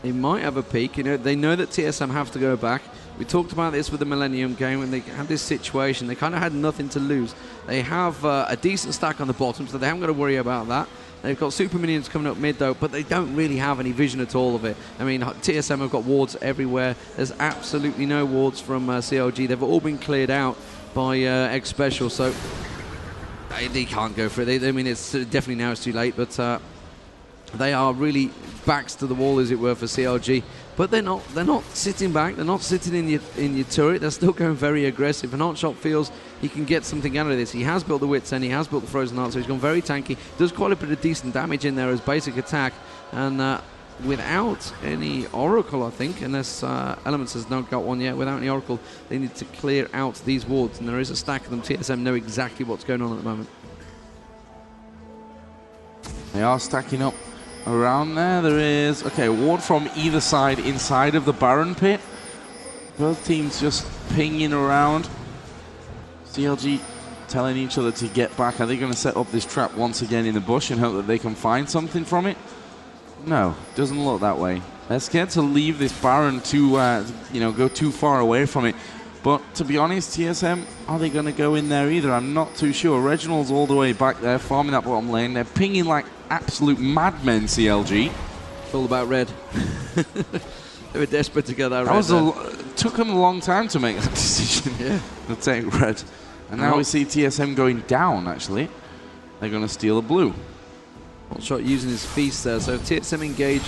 They might have a peek. You know, they know that TSM have to go back. We talked about this with the Millenium game when they had this situation. They kind of had nothing to lose. They have a decent stack on the bottom, so they haven't got to worry about that. They've got super minions coming up mid, though, but they don't really have any vision at all of it. I mean, TSM have got wards everywhere. There's absolutely no wards from CLG. They've all been cleared out by Xpecial, so they can't go for it. I mean, it's definitely now it's too late, but they are really backs to the wall, as it were, for CLG. But they're not sitting back. They're not sitting in your turret. They're still going very aggressive. And Hotshot feels he can get something out of this. He has built the Wits End. He has built the Frozen Heart, so he's gone very tanky. Does quite a bit of decent damage in there as basic attack. And without any Oracle, I think, unless Elementz has not got one yet, without any Oracle, they need to clear out these wards. And there is a stack of them. TSM know exactly what's going on at the moment. They are stacking up. Around there, there is, okay, ward from either side inside of the Baron pit. Both teams just pinging around. CLG telling each other to get back. Are they going to set up this trap once again in the bush and hope that they can find something from it? No, doesn't look that way. They're scared to leave this Baron to, go too far away from it. But to be honest, TSM, are they going to go in there either? I'm not too sure. Reginald's all the way back there, farming that bottom lane. They're pinging like absolute madmen, CLG. It's all about red. They were desperate to get that red. Took them a long time to make that decision. Yeah. To take red. And now we see TSM going down, actually. They're going to steal a blue. Hotshot using his feast there. So if TSM engage,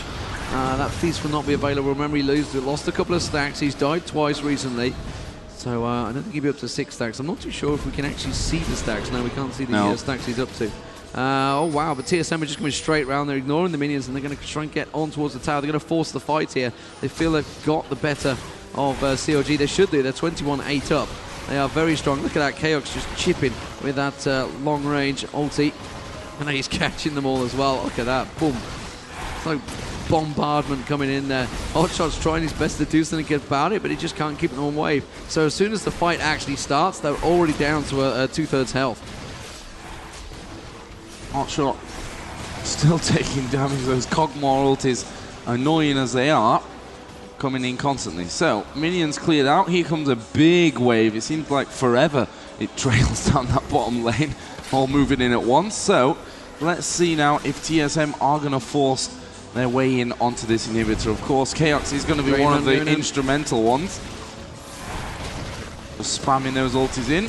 that feast will not be available. Remember, he lost a couple of stacks. He's died twice recently. So I don't think he'll be up to 6 stacks. I'm not too sure if we can actually see the stacks. No, we can't see the stacks he's up to. Oh, wow, but TSM are just coming straight around. They're ignoring the minions, and they're going to try and get on towards the tower. They're going to force the fight here. They feel they've got the better of CLG. They should do. They're 21-8 up. They are very strong. Look at that. Chaox just chipping with that long-range ulti. And he's catching them all as well. Look at that. Boom. So bombardment coming in there. Hotshot's trying his best to do something about it, but he just can't keep them on wave. So as soon as the fight actually starts, they're already down to a 2/3 health. Hotshot still taking damage. Those Cogmore ultis, annoying as they are, coming in constantly. So, minions cleared out. Here comes a big wave. It seems like forever it trails down that bottom lane, all moving in at once. So, let's see now if TSM are going to force their way in onto this inhibitor. Of course, Chaox is going to be one of the instrumental ones. Just spamming those ultis in.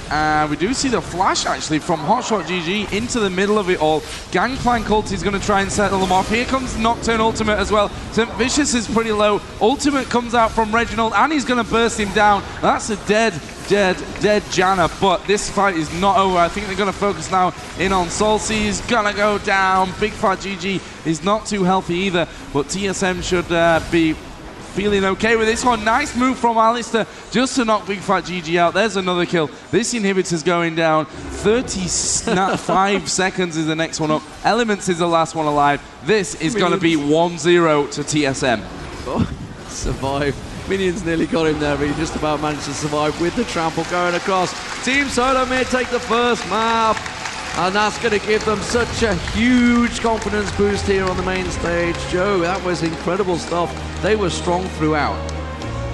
We do see the flash, actually, from HotshotGG into the middle of it all. Gangplank ulti is going to try and settle them off. Here comes Nocturne ultimate as well. Saintvicious is pretty low. Ultimate comes out from Reginald, and he's going to burst him down. That's a dead Janna, but this fight is not over. I think they're going to focus now in on Salce. He's going to go down. Bigfatlp is not too healthy either, but TSM should be feeling okay with this one. Nice move from Alistair just to knock Bigfatlp out. There's another kill. This inhibitor's going down. 35 seconds is the next one up. Elementz is the last one alive. This is going to be 1-0 to TSM. Oh, survive. Minions nearly got him there, but he just about managed to survive with the trample going across. Team Solo may take the first map, and that's going to give them such a huge confidence boost here on the main stage. Joe, that was incredible stuff. They were strong throughout.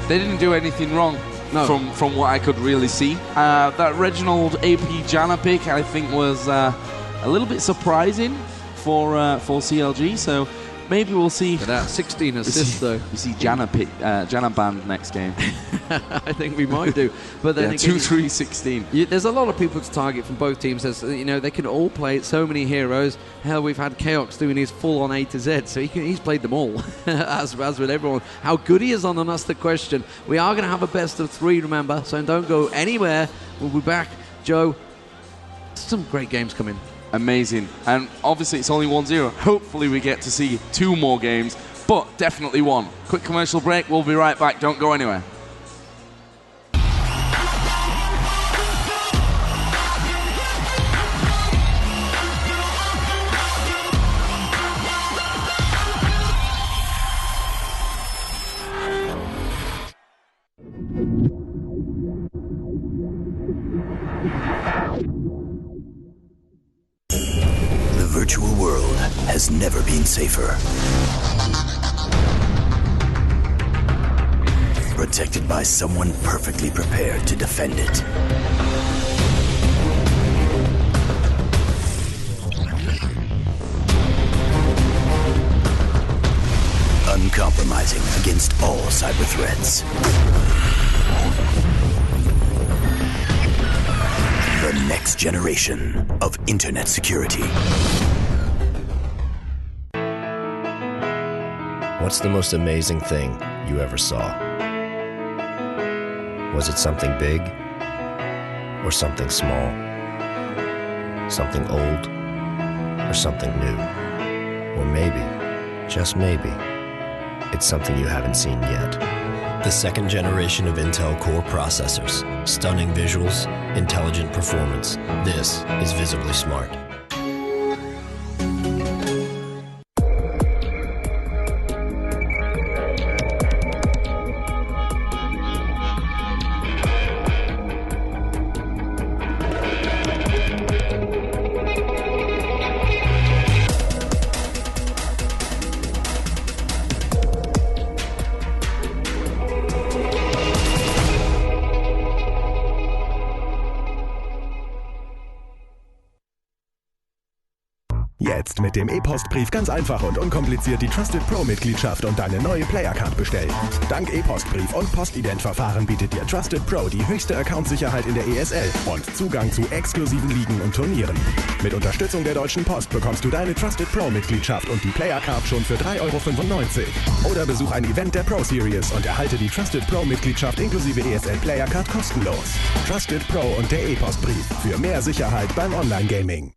They didn't do anything wrong. No. From what I could really see. That Reginald AP Janna pick, I think, was a little bit surprising for CLG, so maybe we'll see. That 16 assists, though. You see Janna banned next game. I think we might do. But then yeah, 2-3-16. There's a lot of people to target from both teams. As you know, they can all play so many heroes. Hell, we've had Chaox doing his full-on A to Z, so he's played them all, as with everyone. How good he is on them, that's the question. We are going to have a best of 3, remember, so don't go anywhere. We'll be back. Joe, some great games coming. Amazing. And obviously it's only 1-0. Hopefully we get to see 2 more games, but definitely 1. Quick commercial break. We'll be right back. Don't go anywhere. The virtual world has never been safer. Protected by someone perfectly prepared to defend it. Uncompromising against all cyber threats. The next generation of internet security. What's the most amazing thing you ever saw? Was it something big or something small? Something old or something new? Or maybe, just maybe, it's something you haven't seen yet. The second generation of Intel Core processors. Stunning visuals, intelligent performance. This is Visibly Smart. Jetzt mit dem E-Postbrief ganz einfach und unkompliziert die Trusted Pro-Mitgliedschaft und deine neue Player-Card bestellen. Dank E-Postbrief und Postident-Verfahren bietet dir Trusted Pro die höchste Account-Sicherheit in der ESL und Zugang zu exklusiven Ligen und Turnieren. Mit Unterstützung der Deutschen Post bekommst du deine Trusted Pro-Mitgliedschaft und die Player-Card schon für 3,95 €. Oder besuch ein Event der Pro Series und erhalte die Trusted Pro-Mitgliedschaft inklusive ESL Player-Card kostenlos. Trusted Pro und der E-Postbrief für mehr Sicherheit beim Online-Gaming.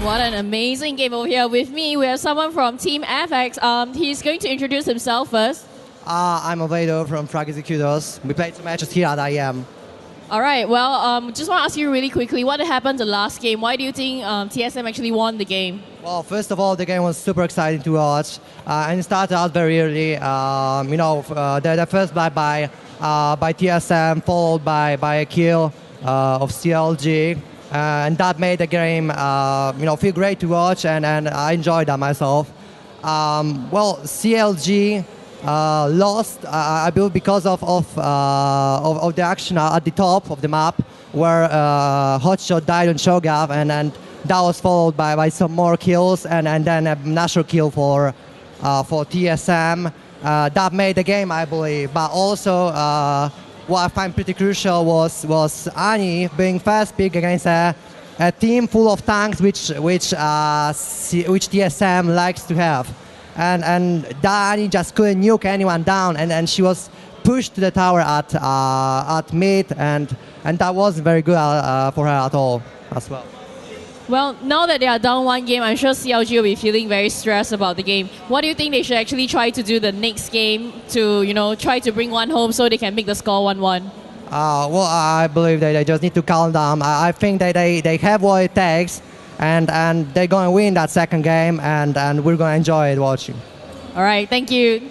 What an amazing game over here. With me, we have someone from Team FX. He's going to introduce himself first. I'm Ovedo from Frag Executors. We played some matches here at IEM. All right, well, just want to ask you really quickly, what happened the last game? Why do you think TSM actually won the game? Well, first of all, the game was super exciting to watch. And it started out very early. The first blood by TSM, followed by a kill of CLG. And that made the game feel great to watch, and I enjoyed that myself. CLG lost, I believe, because of the action at the top of the map, where Hotshot died on Shogav, and that was followed by some more kills, and then a natural kill for TSM. That made the game, I believe. But also, what I find pretty crucial was Ani being first pick against a a team full of tanks, which TSM likes to have, and Dani just couldn't nuke anyone down, and she was pushed to the tower at mid, and that wasn't very good for her at all as well. Well, now that they are down one game, I'm sure CLG will be feeling very stressed about the game. What do you think they should actually try to do the next game to, try to bring one home so they can make the score 1-1? Well, I believe that they just need to calm down. I think that they have what it takes, and they're going to win that second game, and we're going to enjoy it watching. All right, thank you.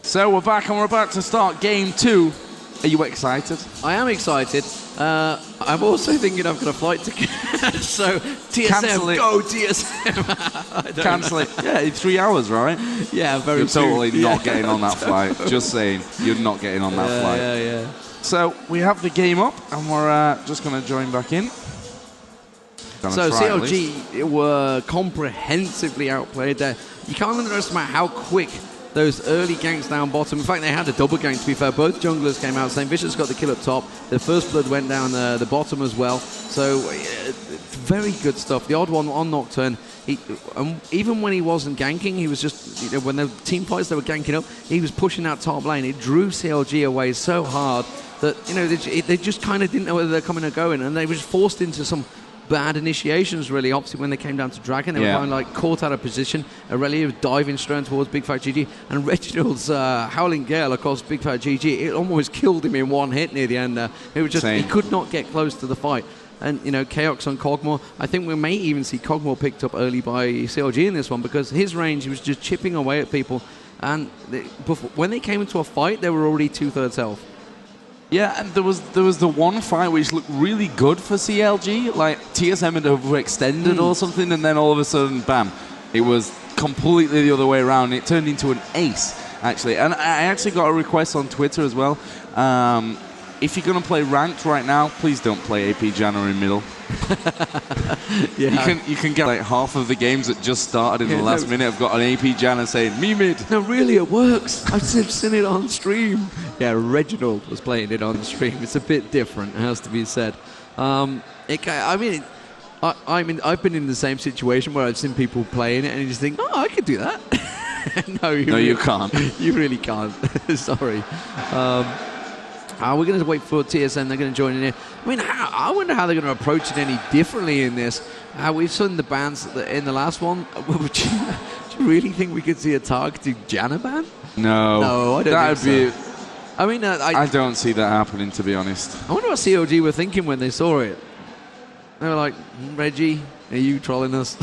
So we're back and we're about to start game 2. Are you excited? I am excited. I'm also thinking I've got a flight to catch, so TSM, Cancel it. go TSM. Cancel it. Yeah, in 3 hours, right? Yeah, very You're totally soon. not getting on that flight. Just saying, you're not getting on that flight. Yeah. So we have the game up, and we're just going to join back in. So CLG were comprehensively outplayed there. You can't underestimate how quick those early ganks down bottom. In fact, they had a double gank, to be fair. Both junglers came out. Saintvicious got the kill up top. The first blood went down the bottom as well. So very good stuff. The TheOddOne on Nocturne, even when he wasn't ganking, he was just, when the team fights they were ganking up, he was pushing that top lane. It drew CLG away so hard that, they just kind of didn't know whether they're coming or going, and they were just forced into some bad initiations, really. Obviously, when they came down to Dragon, they were kind of caught out of position. Aurelia was diving straight towards Bigfatlp, and Reginald's Howling Gale across Bigfatlp, it almost killed him in one hit near the end. It was just, he could not get close to the fight. And, Chaox on Kog'Maw, I think we may even see Kog'Maw picked up early by CLG in this one, because his range, he was just chipping away at people, and when they came into a fight, they were already 2/3 health. Yeah, and there was the one fight which looked really good for CLG, like TSM had overextended or something, and then all of a sudden, bam, it was completely the other way around. It turned into an ace, actually. And I actually got a request on Twitter as well. If you're going to play ranked right now, please don't play AP Janna in middle. You can get like half of the games that just started in the last minute. I've got an AP Janna saying, me mid. No, really, it works. I've seen it on stream. Yeah, Reginald was playing it on stream. It's a bit different, it has to be said. I've been in the same situation where I've seen people playing it and you just think, oh, I could do that. No, you can't. You really can't. Sorry. We're going to wait for TSM. They're going to join in here. I mean, I wonder how they're going to approach it any differently in this. We've seen the bans in the last one. Do you really think we could see a targeted Janna ban? No, I don't think so. I mean, I don't see that happening, to be honest. I wonder what COG were thinking when they saw it. They were like, Reggie, are you trolling us?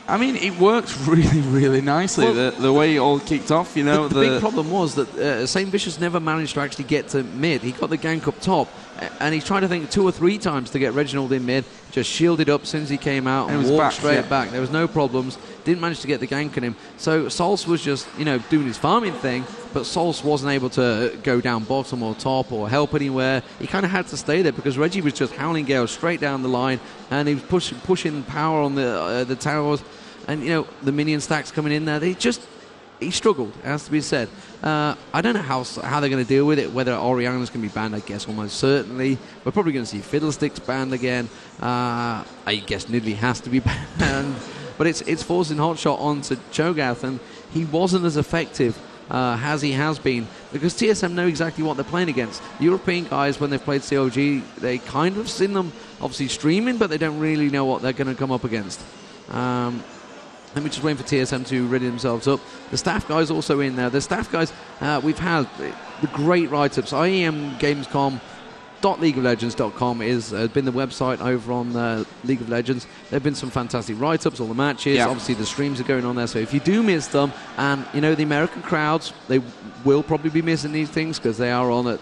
I mean, it worked really, really nicely, well, the way it all kicked off, The big problem was that Saintvicious never managed to actually get to mid. He got the gank up top, and he tried to think 2 or 3 times to get Reginald in mid, just shielded up as soon as he came out and walked straight back. There was no problems, didn't manage to get the gank on him. So Salce was just, doing his farming thing, but Salce wasn't able to go down bottom or top or help anywhere. He kind of had to stay there because Reggie was just Howling Gale straight down the line, and he was pushing power on the towers. And, the minion stacks coming in there, he struggled, it has to be said. I don't know how they're going to deal with it, whether Oriana's going to be banned, I guess, almost certainly. We're probably going to see Fiddlesticks banned again. I guess Nidalee has to be banned. But it's forcing Hotshot onto Cho'Gath, and he wasn't as effective as he has been, because TSM know exactly what they're playing against. European guys, when they've played CLG, they kind of seen them, obviously, streaming, but they don't really know what they're going to come up against. Let me just wait for TSM to ready themselves up. The staff guys also in there. The staff guys, we've had the great write-ups. IEM Gamescom .leagueoflegends.com has been the website over on League of Legends. There have been some fantastic write-ups, all the matches. Yeah. Obviously, the streams are going on there. So if you do miss them, and the American crowds, they will probably be missing these things because they are on at,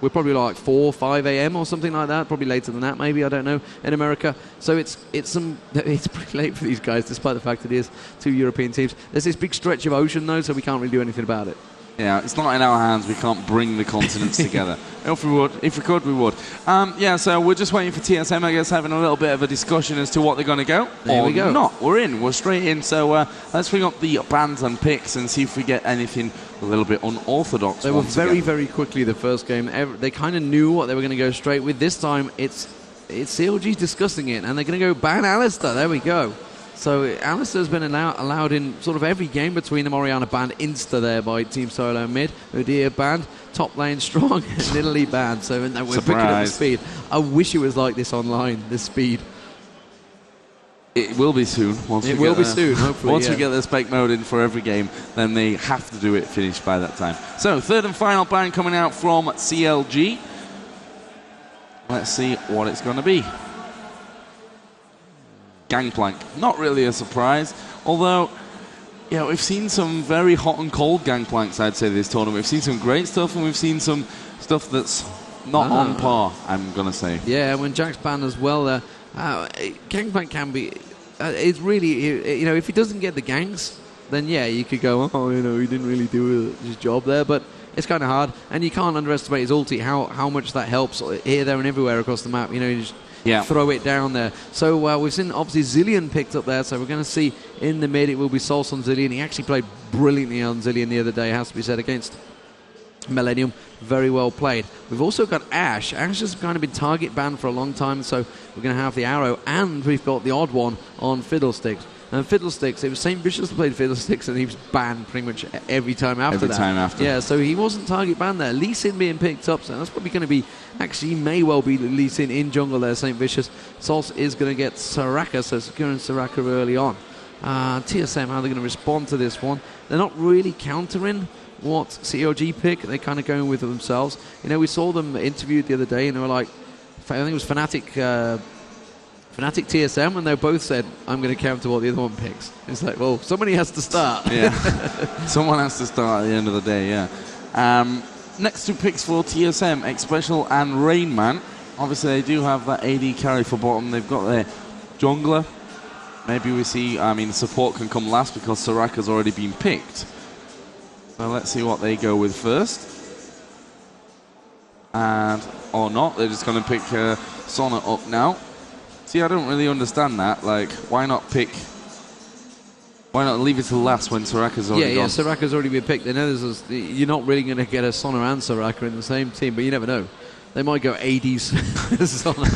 we're probably like 4, 5 a.m. or something like that. Probably later than that, maybe, I don't know, in America. So it's pretty late for these guys, despite the fact that it is 2 European teams. There's this big stretch of ocean, though, so we can't really do anything about it. Yeah, it's not in our hands. We can't bring the continents together. If we could, we would. Yeah, so we're just waiting for TSM, I guess, having a little bit of a discussion as to what they're going to go. There we go. Not. We're in. We're straight in. So let's bring up the bans and picks and see if we get anything a little bit unorthodox. They were very quickly the first game. They kind of knew what they were going to go straight with. This time, it's CLG discussing it, and they're going to go ban Alistair. There we go. So Alistair's been allowed in sort of every game between them. Orianna banned insta there by Team Solo mid. Udyr banned, top lane strong, and Italy banned. So we're picking up the speed. I wish it was like this online, the speed. It will be soon. Hopefully. Once we get the spec mode in for every game, then they have to do it finished by that time. So third and final ban coming out from CLG. Let's see what it's going to be. Gangplank. Not really a surprise, although, you know, we've seen some very hot and cold Gangplanks, I'd say, this tournament. We've seen some great stuff, and we've seen some stuff that's not on par, I'm going to say. Yeah, when Jack's banned as well, Gangplank can be... it's really... You know, if he doesn't get the ganks, then yeah, you could go, oh, you know, he didn't really do his job there, but it's kind of hard, and you can't underestimate his ulti, how much that helps here, there, and everywhere across the map. You know, you just throw it down there. So we've seen, obviously, Zilean picked up there, so we're going to see in the mid, it will be Salce on Zilean. He actually played brilliantly on Zilean the other day, has to be said, against Millenium. Very well played. We've also got Ashe. Ashe has kind of been target banned for a long time, so we're going to have the arrow, and we've got TheOddOne on Fiddlesticks. And Fiddlesticks, it was Saintvicious that played Fiddlesticks, and he was banned pretty much every time after that. Yeah, so he wasn't target banned there. Lee Sin being picked up, so that's probably going to be, actually may well be Lee Sin in jungle there, Saintvicious. Salce is going to get Soraka, so securing Soraka early on. TSM, how they're going to respond to this one. They're not really countering what COG pick, they're kind of going with it themselves. You know, we saw them interviewed the other day, and they were like, I think it was Fnatic TSM, and they both said, I'm going to counter what the other one picks. It's like, well, somebody has to start. Yeah, someone has to start at the end of the day, yeah. Next two picks for TSM, Xpecial and TheRainMan. Obviously, they do have that AD carry for bottom. They've got their jungler. Maybe we see, I mean, support can come last because Soraka's already been picked. So let's see what they go with first. And, or not, they're just going to pick Sona up now. See, I don't really understand that. Like, why not leave it to last when Soraka's already gone? Yeah, Soraka's already been picked. They know you're not really going to get a Sona and Soraka in the same team, but you never know. They might go AD Sona.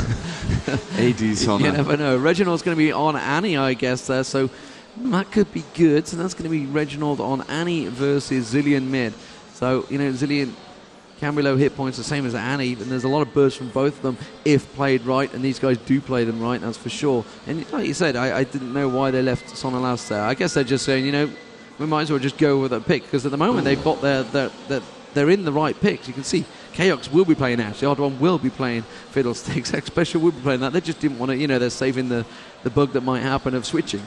AD Sona. You never know. Reginald's going to be on Annie, I guess, there, so that could be good. So that's going to be Reginald on Annie versus Zilean mid. So, you know, Zilean can be low hit points, the same as Annie, and there's a lot of bursts from both of them if played right, and these guys do play them right, that's for sure. And like you said, I didn't know why they left Sona last there. I guess they're just saying, you know, we might as well just go with that pick, because at the moment they've got they're in the right picks. You can see Chaox will be playing Ashe, TheOddOne will be playing Fiddlesticks, Xpecial will be playing that. They just didn't want to, you know, they're saving the bug that might happen of switching.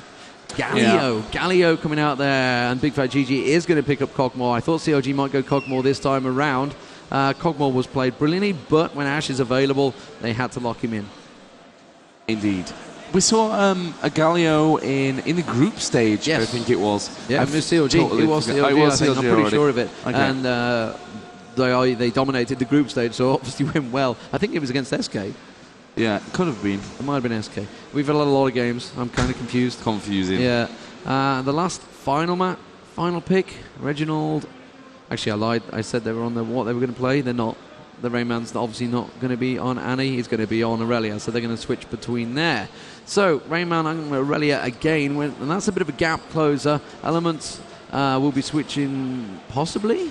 Galio coming out there, and Bigfatlp is going to pick up Kog'Maw. I thought CLG might go Kog'Maw this time around. Kog'Maw was played brilliantly, but when Ashe is available, they had to lock him in. Indeed. We saw a Galio in the group stage, yes. I think it was. Yeah, it was CLG. It was CLG, I'm pretty sure of it. Okay. And they dominated the group stage, so obviously went well. I think it was against SK. Yeah, it could have been. It might have been SK. We've had a lot of games. I'm kind of confused. Confusing. Yeah. The last final pick, Reginald. Actually, I lied. I said they were on what they were going to play. They're not. TheRainMan's obviously not going to be on Annie. He's going to be on Aurelia, so they're going to switch between there. So, TheRainMan and Aurelia again, and that's a bit of a gap closer. Elementz will be switching, possibly?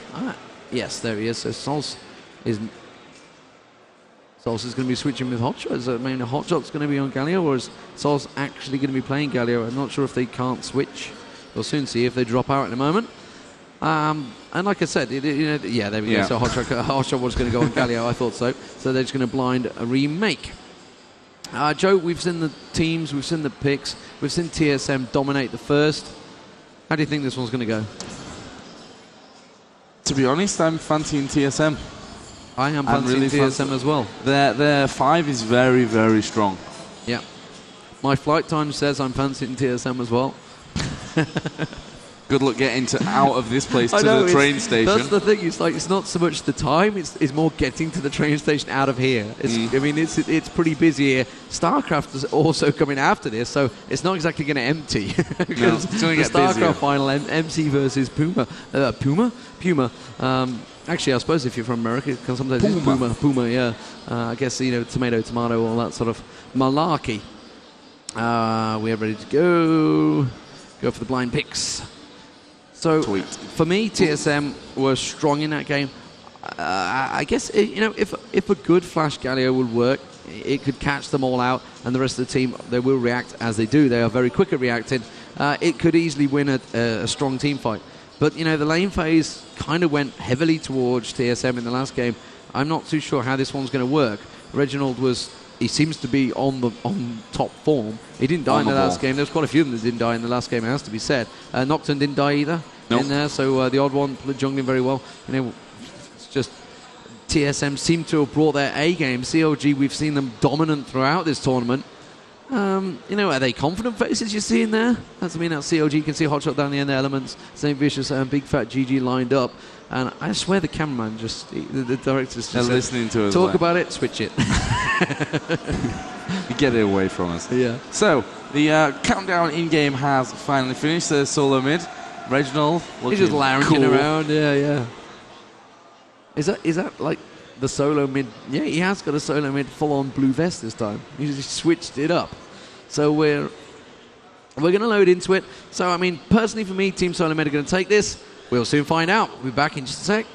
Yes, there he is. So, Salce is going to be switching with HotshotGG. I mean, HotshotGG's going to be on Galio, or is Salce actually going to be playing Galio? I'm not sure if they can't switch. We'll soon see if they drop out in a moment. And like I said, yeah, there we go. So HotshotGG was going to go on Galio, I thought so. So they're just going to blind a remake. Joe, we've seen the teams, we've seen the picks, we've seen TSM dominate the first. How do you think this one's going to go? To be honest, I'm fancying TSM. I am fancying TSM as well. Their 5 is very, very strong. Yeah. My flight time says I'm fancying TSM as well. Good luck getting out of this place to I know, the train station. That's the thing. It's like it's not so much the time; it's more getting to the train station out of here. I mean, it's pretty busy here. StarCraft is also coming after this, so it's not exactly going to empty because it's gonna the get StarCraft busier. final MC versus Puma. Puma. Actually, I suppose if you're from America, it can sometimes it's Puma. Yeah. I guess tomato, all that sort of malarkey. We're ready to go. Go for the blind picks. So for me, TSM were strong in that game. I guess if a good Flash Galio would work, it could catch them all out, and the rest of the team, they will react as they do. They are very quick at reacting. It could easily win a strong team fight. But the lane phase kind of went heavily towards TSM in the last game. I'm not too sure how this one's going to work. Reginald he seems to be on top form. He didn't die in the last game. There's quite a few of them that didn't die in the last game, it has to be said. Nocturne didn't die either in there, so TheOddOne jungling very well. It's just TSM seem to have brought their A game. COG, we've seen them dominant throughout this tournament. Are they confident faces you're seeing there? That's COG. You can see Hotshot down the end, the Elementz, Saintvicious and Bigfatlp lined up. And I swear the cameraman the director's just listening to us. Talk about it, switch it. Get it away from us. Yeah. So, the countdown in-game has finally finished. There's solo mid. Reginald he's just lounging cool. around, yeah. Is that like the solo mid? Yeah, he has got a solo mid full-on blue vest this time. He just switched it up. So we're going to load into it. So, personally for me, Team Solo Mid are going to take this. We'll soon find out. We'll be back in just a sec.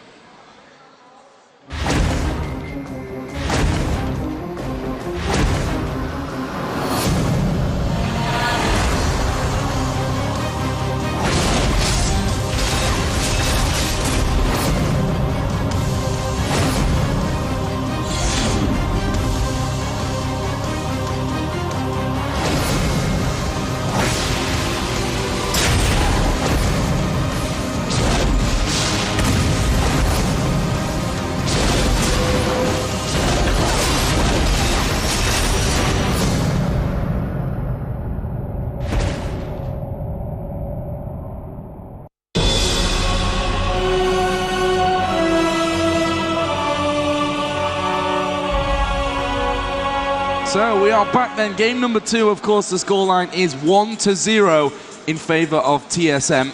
So we are back then. Game number 2, of course, the scoreline is 1-0 in favor of TSM.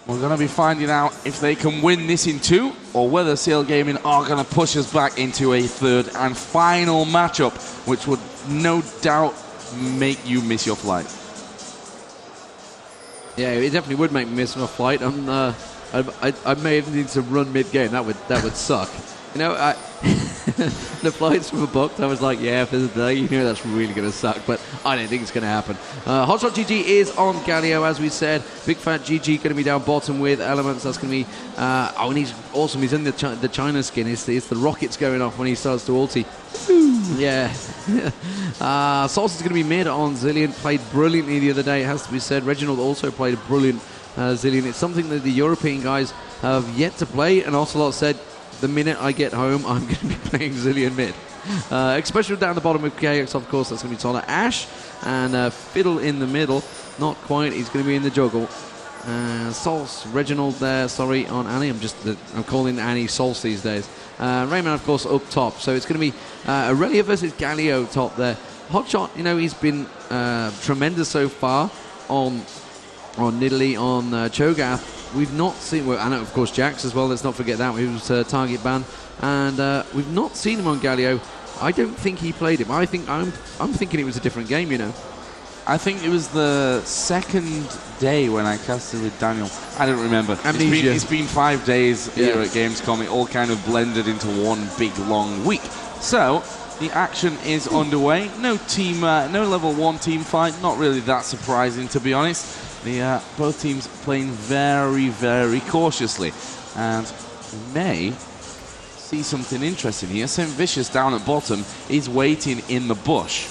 We're going to be finding out if they can win this in 2 or whether CL Gaming are going to push us back into a third and final matchup, which would no doubt make you miss your flight. Yeah, it definitely would make me miss my flight. I may have needed to run mid-game. That would suck. The flights were booked. I was like, yeah, if there's a delay, that's really going to suck. But I don't think it's going to happen. HotshotGG is on Galio, as we said. Bigfatlp going to be down bottom with Elementz. That's going to be... and he's awesome. He's in the China skin. It's the rockets going off when he starts to ulti. Yeah. Salce is going to be mid on Zillion. Played brilliantly the other day, it has to be said. Reginald also played a brilliant Zillion. It's something that the European guys have yet to play. And Ocelote said, the minute I get home, I'm going to be playing Zillion mid. Xpecial down the bottom with Chaox, of course, that's going to be taller. Ash and Fiddle in the middle. Not quite, he's going to be in the juggle. Salce, Reginald there, sorry, on Annie. I'm calling Annie Salce these days. TheRainMan, of course, up top. So it's going to be Aurelia versus Galio top there. Hotshot, he's been tremendous so far on Nidalee, on Cho'Gath. We've not seen, and of course Jax as well, let's not forget that, he was target ban. And we've not seen him on Galio. I don't think he played him. I'm thinking it was a different game, I think it was the second day when I casted with Daniel. I don't remember. It's been 5 days here at Gamescom. It all kind of blended into one big long week. So the action is underway. No level 1 team fight. Not really that surprising, to be honest. Both teams playing very, very cautiously. And we may see something interesting here. Saintvicious down at bottom is waiting in the bush.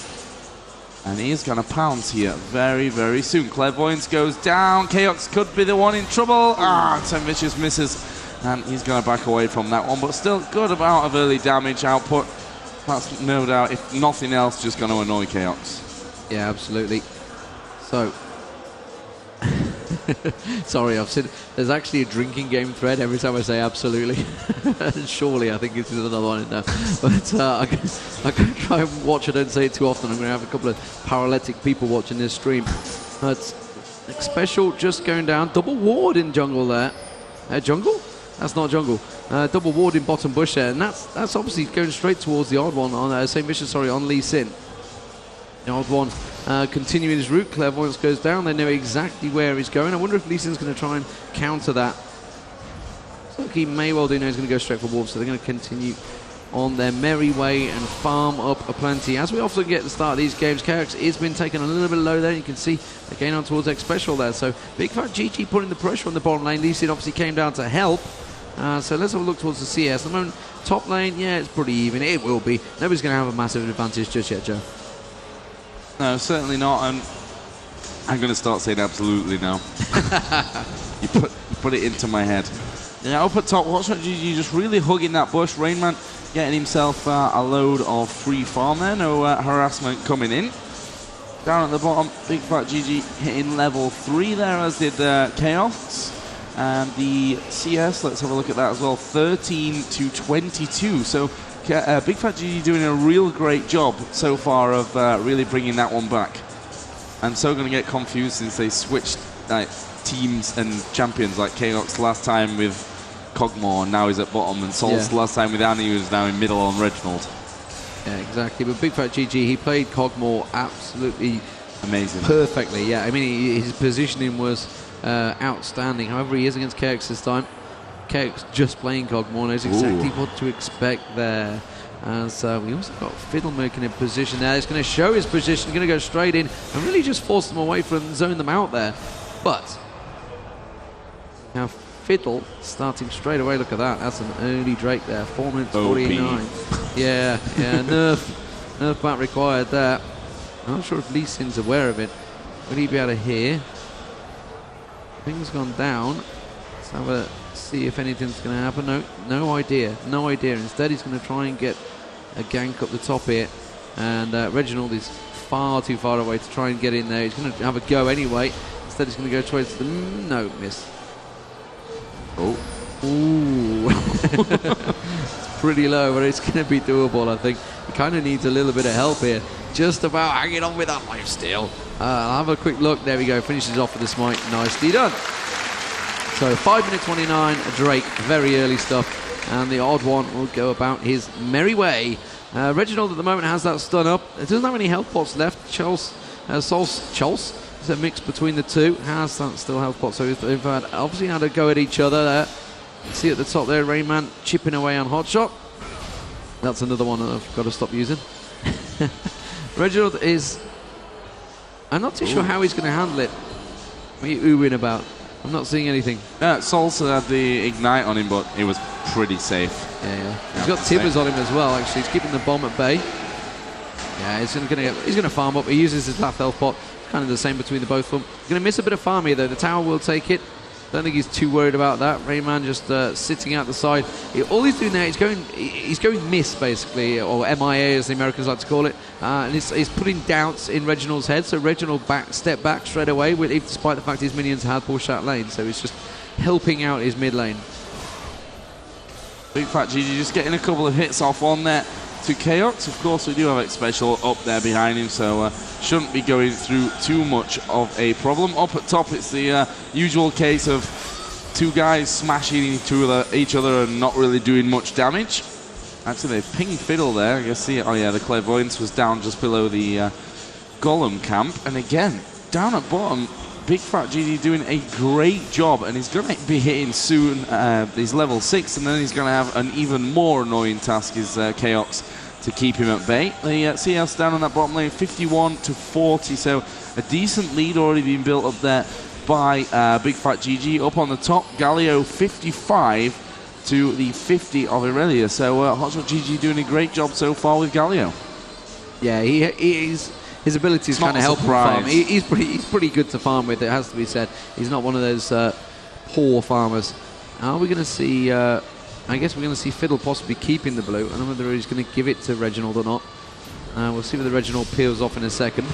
And he is going to pounce here very, very soon. Clairvoyance goes down. Chaox could be the one in trouble. Saintvicious misses. And he's going to back away from that one. But still, good amount of early damage output. That's no doubt, if nothing else, just going to annoy Chaox. Yeah, absolutely. So... Sorry, I've said there's actually a drinking game thread every time I say absolutely. Surely, I think this is another one in there. But I'm going to try and watch. I don't say it too often. I'm going to have a couple of paralytic people watching this stream. But Xpecial just going down. Double ward in jungle there. Jungle? That's not jungle. Double ward in bottom bush there. And that's obviously going straight towards the Odd One on Saintvicious, sorry, on Lee Sin. The Odd One continuing his route. Clairvoyance goes down. They know exactly where he's going. I wonder if Lee Sin's going to try and counter that. So he may well do know he's going to go straight for Wolves, so they're going to continue on their merry way and farm up a plenty. As we often get at the start of these games, Chaox has been taken a little bit low there. You can see again on towards Xpecial there. So Bigfatlp putting the pressure on the bottom lane. Lee Sin obviously came down to help. So let's have a look towards the CS. At the moment, top lane, yeah, it's pretty even. It will be. Nobody's going to have a massive advantage just yet, Joe. No, certainly not. And I'm going to start saying absolutely now. you put it into my head. Yeah, up at top, HotshotGG just really hugging that bush. TheRainMan getting himself a load of free farm there. No harassment coming in. Down at the bottom, Bigfatlp hitting level 3 there, as did Chaox. And the CS, let's have a look at that as well, 13 to 22. So Bigfatlp doing a real great job so far of really bringing that one back. And so going to get confused since they switched teams and champions, like Chaox last time with Kog'Maw, and now he's at bottom, and Salce last time with Annie, who's now in middle on Reginald. Yeah, exactly. But Bigfatlp, he played Kog'Maw absolutely amazing, perfectly. Yeah, I mean, his positioning was outstanding. However, he is against Chaox this time. Chaox just playing Kog'Maw, knows exactly what to expect there. And so we also got FiddleMILK in position there. It's going to show his position, going to go straight in and really just force them away from, zone them out there. But now Fiddle starting straight away. Look at that. That's an early Drake there. 4 minutes 49. Yeah, nerf back required there. I'm not sure if Lee Sin's aware of it. Would he be able to hear? Things gone down. Let's have a see if anything's going to happen. No idea. No idea. Instead, he's going to try and get a gank up the top here. And Reginald is far too far away to try and get in there. He's going to have a go anyway. Instead, he's going to go towards the... No, miss. Oh. Ooh. It's pretty low, but it's going to be doable, I think. He kind of needs a little bit of help here. Just about hanging on with that lifesteal. I'll have a quick look. There we go. Finishes off with the smite. Nicely done. So 5 minutes 29, Drake, very early stuff, and the Odd One will go about his merry way. Reginald at the moment has that stun up. It doesn't have any health pots left. Salce is a mix between the two. Has that still health pot, so they've obviously had a go at each other there. See at the top there, TheRainMan chipping away on Hotshot. That's another one that I've got to stop using. Reginald is... I'm not too sure how he's going to handle it. What are you oohing about? I'm not seeing anything. Salce had the ignite on him, but it was pretty safe. Yeah. He's got Tibbers on him as well, actually. He's keeping the bomb at bay. Yeah, he's going to farm up. He uses his last health pot. Kind of the same between the both of them. He's going to miss a bit of farm here, though. The tower will take it. Don't think he's too worried about that. TheRainMan just sitting out the side. All he's doing there, he's going miss, basically, or MIA, as the Americans like to call it. And he's putting doubts in Reginald's head, so Reginald step back straight away, despite the fact his minions had pushed that lane. So he's just helping out his mid lane. Bigfatlp just getting a couple of hits off on there to Chaox. Of course, we do have Xpecial up there behind him, so shouldn't be going through too much of a problem. Up at top, it's the usual case of two guys smashing each other and not really doing much damage. Actually, they've pinged Fiddle there. I guess the Clairvoyance was down just below the Golem camp. And again, down at bottom, Bigfatlp doing a great job, and he's going to be hitting soon. He's level 6, and then he's going to have an even more annoying task, is Chaox, to keep him at bay. The CS down on that bottom lane, 51 to 40, so a decent lead already being built up there by Bigfatlp. Up on the top, Galio 55 to the 50 of Irelia. So HotshotGG doing a great job so far with Galio. Yeah, his abilities kind of help him farm. He's pretty good to farm with, it has to be said. He's not one of those poor farmers. Are we going to see... I guess we're going to see Fiddle possibly keeping the blue. I don't know whether he's going to give it to Reginald or not. We'll see whether Reginald peels off in a second.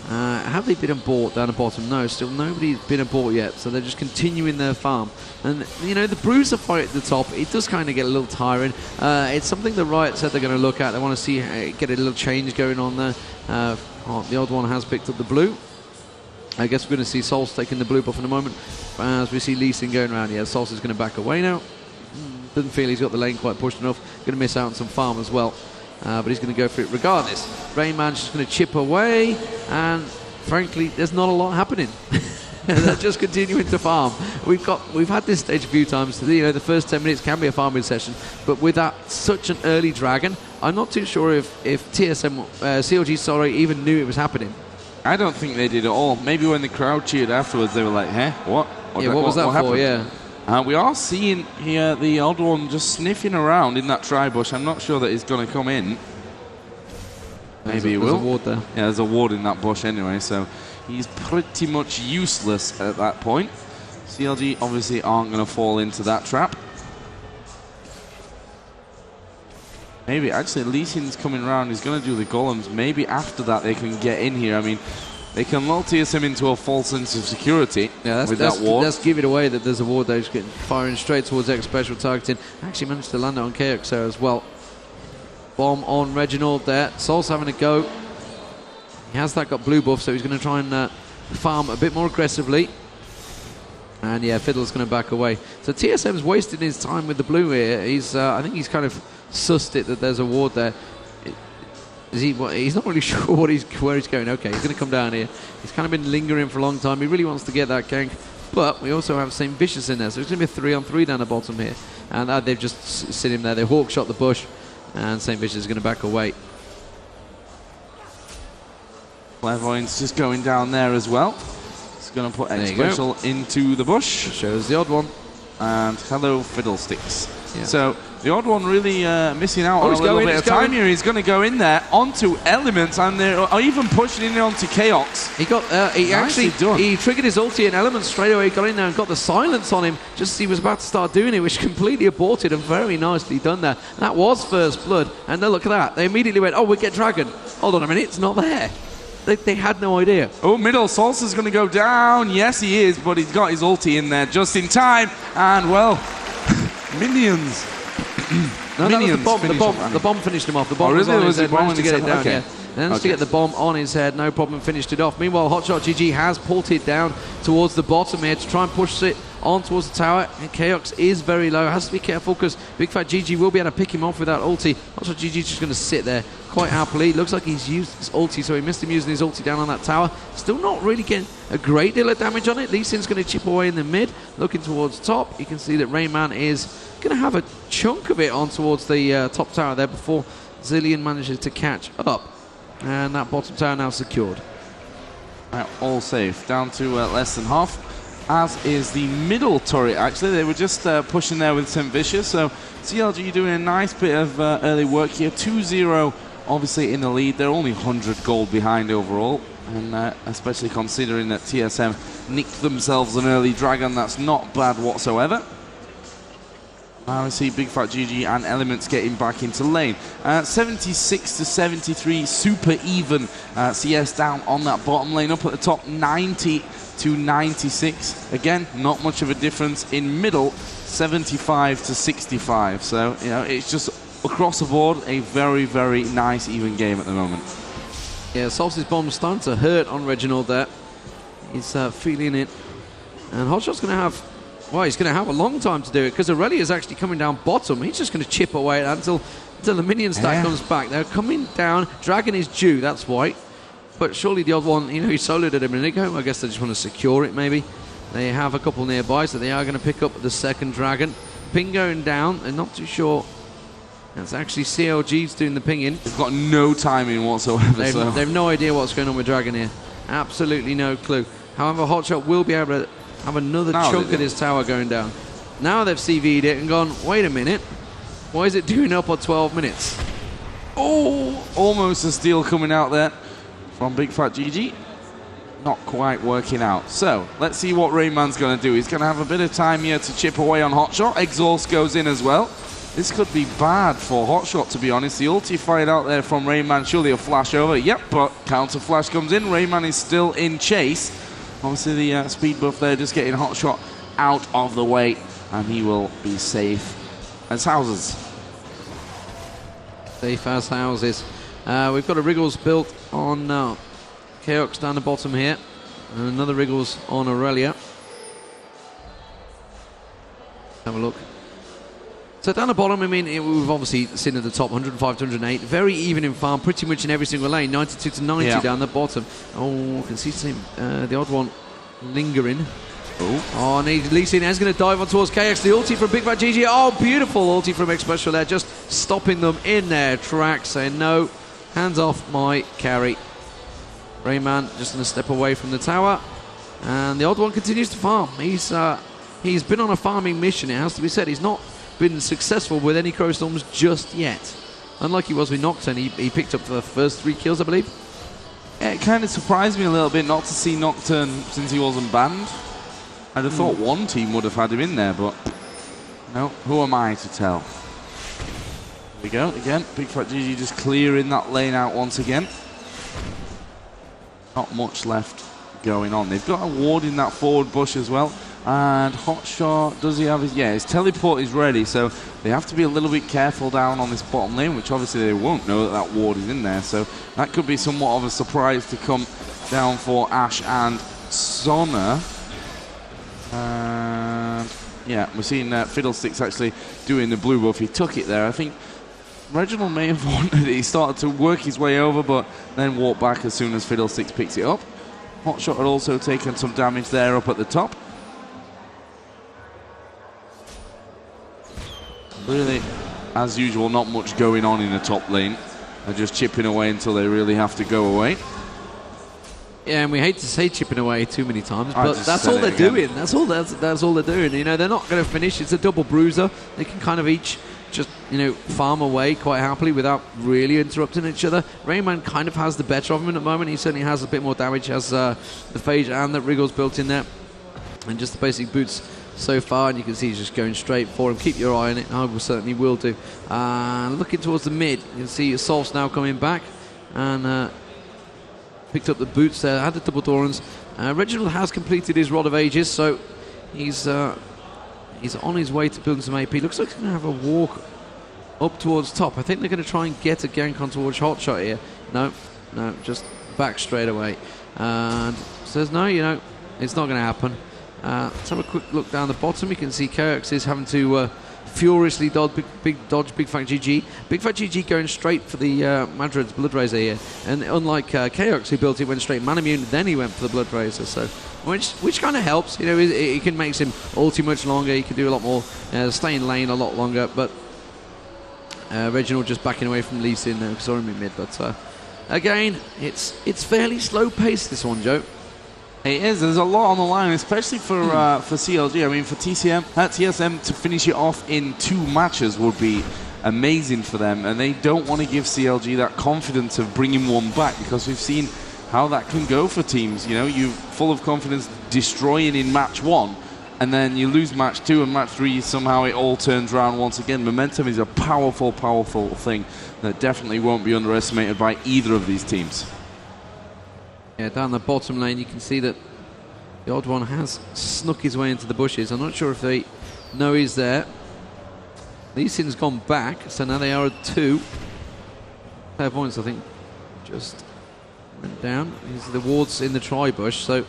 Have they been abort down the bottom? No, still nobody's been abort yet, so they're just continuing their farm. And, you know, the Bruiser fight at the top, it does kind of get a little tiring. It's something the Riot said they're going to look at. They want to see, get a little change going on there. TheOddOne has picked up the blue. I guess we're going to see Salce taking the blue buff in a moment. As we see Linak going around, yeah, Salce is going to back away now. Doesn't feel he's got the lane quite pushed enough. Going to miss out on some farm as well. But he's going to go for it regardless. TheRainMan's just going to chip away, and frankly, there's not a lot happening. They're just continuing to farm. We've had this stage a few times. You know, the first 10 minutes can be a farming session, but with that such an early dragon, I'm not too sure if TSM, COG, even knew it was happening. I don't think they did at all. Maybe when the crowd cheered afterwards, they were like, "Huh, what? What was that for?" Happened? Yeah. We are seeing here TheOddOne just sniffing around in that tri-bush. I'm not sure that he's going to come in. Maybe he will. There's a ward there. Yeah, there's a ward in that bush anyway, so he's pretty much useless at that point. CLG obviously aren't going to fall into that trap. Maybe, actually, Lisin's coming around. He's going to do the golems. Maybe after that they can get in here. I mean, they can lull TSM into a false sense of security with that ward. Let's give it away that there's a ward there. He's getting firing straight towards Xpecial targeting. Actually managed to land it on Chaox there as well. Bomb on Reginald there. Salce having a go. He has got blue buff, so he's going to try and farm a bit more aggressively. And yeah, Fiddle's going to back away. So TSM's wasting his time with the blue here. I think he's kind of sussed it that there's a ward there. He's not really sure where he's going. Okay, he's going to come down here. He's kind of been lingering for a long time. He really wants to get that gank. But we also have Saintvicious in there, so it's going to be a 3-on-3 down the bottom here. And they've just sit him there. They hawk shot the bush, and Saintvicious is going to back away. Clairvoyant's just going down there as well. He's going to put Xpecial into the bush. Shows TheOddOne. And hello, Fiddlesticks. Yeah. So TheOddOne really missing out on a little bit of time here. He's going to go in there onto Elementz, and they're even pushing in onto Chaox. He triggered his ulti, and Elementz straight away got in there and got the silence on him just as he was about to start doing it, which completely aborted, and very nicely done there. And that was first blood, and then look at that. They immediately went, "Oh, we get dragon." Hold on a minute, it's not there. They had no idea. Oh, middle, Salce is going to go down. Yes, he is, but he's got his ulti in there just in time. And, well, minions. No, that was the bomb finished him off. The bomb was on his head, managed to get it down, yeah. Managed to get the bomb on his head, no problem, finished it off. Meanwhile, HotshotGG has pulled it down towards the bottom here to try and push it on towards the tower, and Chaox is very low. Has to be careful because Bigfatlp will be able to pick him off with that ulti. HotshotGG just going to sit there quite happily. Looks like he's used his ulti, so he missed him using his ulti down on that tower. Still not really getting a great deal of damage on it. Lisin's going to chip away in the mid, looking towards top. You can see that TheRainMan is going to have a chunk of it on towards the top tower there before Zillion manages to catch up. And that bottom tower now secured. All safe, down to less than half. As is the middle turret, actually. They were just pushing there with Saintvicious, so CLG doing a nice bit of early work here. 2-0, obviously, in the lead. They're only 100 gold behind overall, and especially considering that TSM nicked themselves an early dragon, that's not bad whatsoever. Now we see Bigfatlp and Elementz getting back into lane. 76 to 73, super even. CS down on that bottom lane. Up at the top, 90 to 96. Again, not much of a difference. In middle, 75 to 65. So, you know, it's just across the board a very, very nice even game at the moment. Yeah, Salce's bomb's starting to hurt on Reginald there. He's feeling it. And Hotshot's going to have... Well, he's going to have a long time to do it because Aurelia is actually coming down bottom. He's just going to chip away at that until the minion stack comes back. They're coming down. Dragon is due, that's white. But surely TheOddOne, you know, he soloed it a minute ago. I guess they just want to secure it, maybe. They have a couple nearby, so they are going to pick up the second dragon. Ping going down. They're not too sure. That's actually CLG's doing the pinging. They've got no timing whatsoever. They've no idea what's going on with Dragon here. Absolutely no clue. However, Hotshot will be able to have another chunk of this tower going down. Now they've CV'd it and gone, wait a minute, why is it doing up on 12 minutes? Oh, almost a steal coming out there from Bigfatlp. Not quite working out. So, let's see what TheRainMan's going to do. He's going to have a bit of time here to chip away on Hotshot. Exhaust goes in as well. this could be bad for Hotshot, to be honest. The ulti fired out there from TheRainMan, surely a flash over. Yep, but counter flash comes in. TheRainMan is still in chase. Obviously the speed buff there just getting Hotshot out of the way, and he will be safe as houses. Safe as houses. We've got a Wriggles built on Chaox down the bottom here, and another Wriggles on Aurelia. Have a look. So down the bottom, I mean, we've obviously seen at the top 105 to 108, very even in farm, pretty much in every single lane, 92 to 90 down the bottom. Oh, I can see TheOddOne lingering. Oh, and Mellisan is going to dive on towards KX. The ulti from Bigfatlp. Oh, beautiful ulti from Xpecial there, just stopping them in their tracks, saying no, hands off my carry. TheRainMan just going to step away from the tower, and TheOddOne continues to farm. He's been on a farming mission, it has to be said. He's not been successful with any Crow Storms just yet. Unlike he was with Nocturne, he picked up the first 3 kills, I believe. Yeah, it kind of surprised me a little bit not to see Nocturne since he wasn't banned. I'd have thought one team would have had him in there, but no, who am I to tell? Here we go, again, Bigfatlp just clearing that lane out once again. Not much left going on. They've got a ward in that forward bush as well. And Hotshot, does he have his... Yeah, his teleport is ready, so they have to be a little bit careful down on this bottom lane, which obviously they won't know that ward is in there, so that could be somewhat of a surprise to come down for Ash and Sona. And yeah, we're seeing Fiddlesticks actually doing the blue buff. He took it there. I think Reginald may have wanted it. He started to work his way over, but then walked back as soon as Fiddlesticks picks it up. Hotshot had also taken some damage there up at the top. Really, as usual, not much going on in the top lane. They're just chipping away until they really have to go away. Yeah, and we hate to say chipping away too many times, but that's all they're doing. That's all they're doing. You know, they're not going to finish. It's a double bruiser. They can kind of each just, you know, farm away quite happily without really interrupting each other. TheRainMan kind of has the better of him at the moment. He certainly has a bit more damage, has the phage and the Wriggles built in there, and just the basic boots so far, and you can see he's just going straight for him. Keep your eye on it. I will certainly will do. Looking towards the mid, you can see Salce now coming back, and picked up the boots there, had the double Dorans. Reginald has completed his Rod of Ages, so he's on his way to building some AP. Looks like he's going to have a walk up towards top. I think they're going to try and get a gank on towards Hotshot here. No, just back straight away. And says no, you know, it's not going to happen. Let's have a quick look down the bottom. You can see Chaox is having to furiously dodge Bigfatlp. Bigfatlp going straight for the Madrid's Blood Razor here, and unlike Chaox, who built it, went straight Man Immune, then he went for the Blood Razor. So, which kind of helps. You know, it can make him ulti much longer. He can do a lot more, stay in lane a lot longer. But Reginald just backing away from Mellisan, saw him in mid. But again, it's fairly slow paced, this one, Joe. It is. There's a lot on the line, especially for CLG. I mean, for TSM to finish it off in 2 matches would be amazing for them, and they don't want to give CLG that confidence of bringing one back, because we've seen how that can go for teams. You know, you're full of confidence destroying in match 1, and then you lose match 2 and match 3, somehow it all turns around once again. Momentum is a powerful, powerful thing that definitely won't be underestimated by either of these teams. Yeah, down the bottom lane, you can see that TheOddOne has snuck his way into the bushes. I'm not sure if they know he's there. Mellisan's gone back, so now they are at 2. Clairvoyance, I think, just went down. These are the wards in the tri-bush, so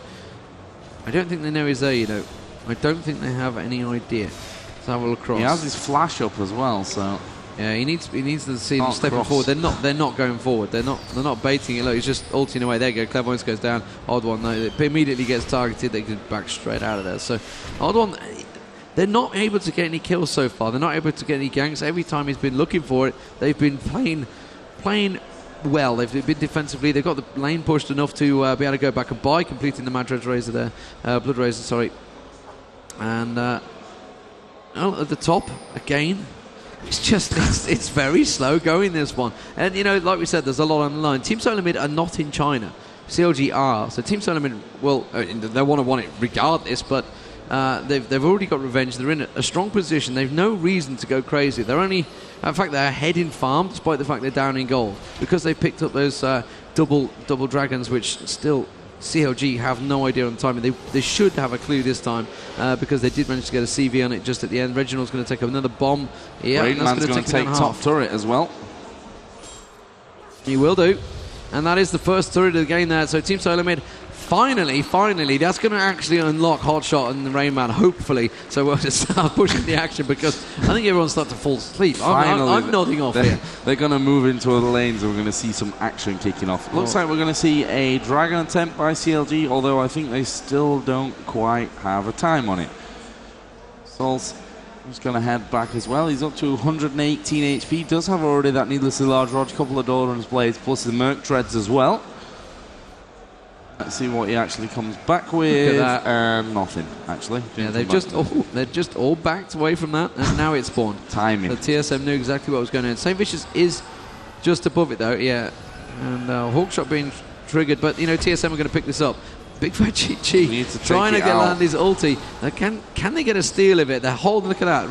I don't think they know he's there, you know. I don't think they have any idea. Let's have a look across. He has his flash up as well, so... Yeah, he needs to see them stepping forward. They're not going forward. They're not baiting it. Look, he's just ulting away. There you go. Clairvoyance goes down. OddOne, no, it immediately gets targeted. They can back straight out of there. So OddOne, they're not able to get any kills so far. They're not able to get any ganks. Every time he's been looking for it, they've been playing well. They've been defensively. They've got the lane pushed enough to be able to go back and buy, completing the Madrid's Razor there, Blood Razor, sorry. And at the top again. It's just, it's very slow going, this one. And, you know, like we said, there's a lot on the line. Team Solo Mid are not in China. CLG are. So Team Solo Mid will, they want it regardless, but They've already got revenge. They're in a strong position. They've no reason to go crazy. They're only, in fact, they're ahead in farm, despite the fact they're down in gold, because they picked up those double dragons, which still CLG have no idea on the timing. They should have a clue this time, because they did manage to get a CV on it just at the end. Reginald's going to take another bomb. Yeah, TheRainMan's going to take top turret as well. He will do. And that is the first turret of the game there. So Team Solo Mid, finally, that's going to actually unlock Hotshot and TheRainMan, hopefully. So we'll just start pushing the action, because I think everyone's starting to fall asleep. I'm nodding off here. They're going to move into the lanes, and we're going to see some action kicking off. Looks like we're going to see a Dragon attempt by CLG, although I think they still don't quite have a time on it. Salce is going to head back as well. He's up to 118 HP. Does have already that needlessly large rod, couple of Doran's blades, plus the Merc Dreads as well. Let's see what he actually comes back with. Nothing, actually. Yeah, they're just all backed away from that, and now it's spawned. Timing. The TSM knew exactly what was going on. Saintvicious is just above it, though, yeah. And Hawkshot being triggered, but, you know, TSM are going to pick this up. Bigfatlp trying to get land his ulti. Can they get a steal of it? They're holding, look at that.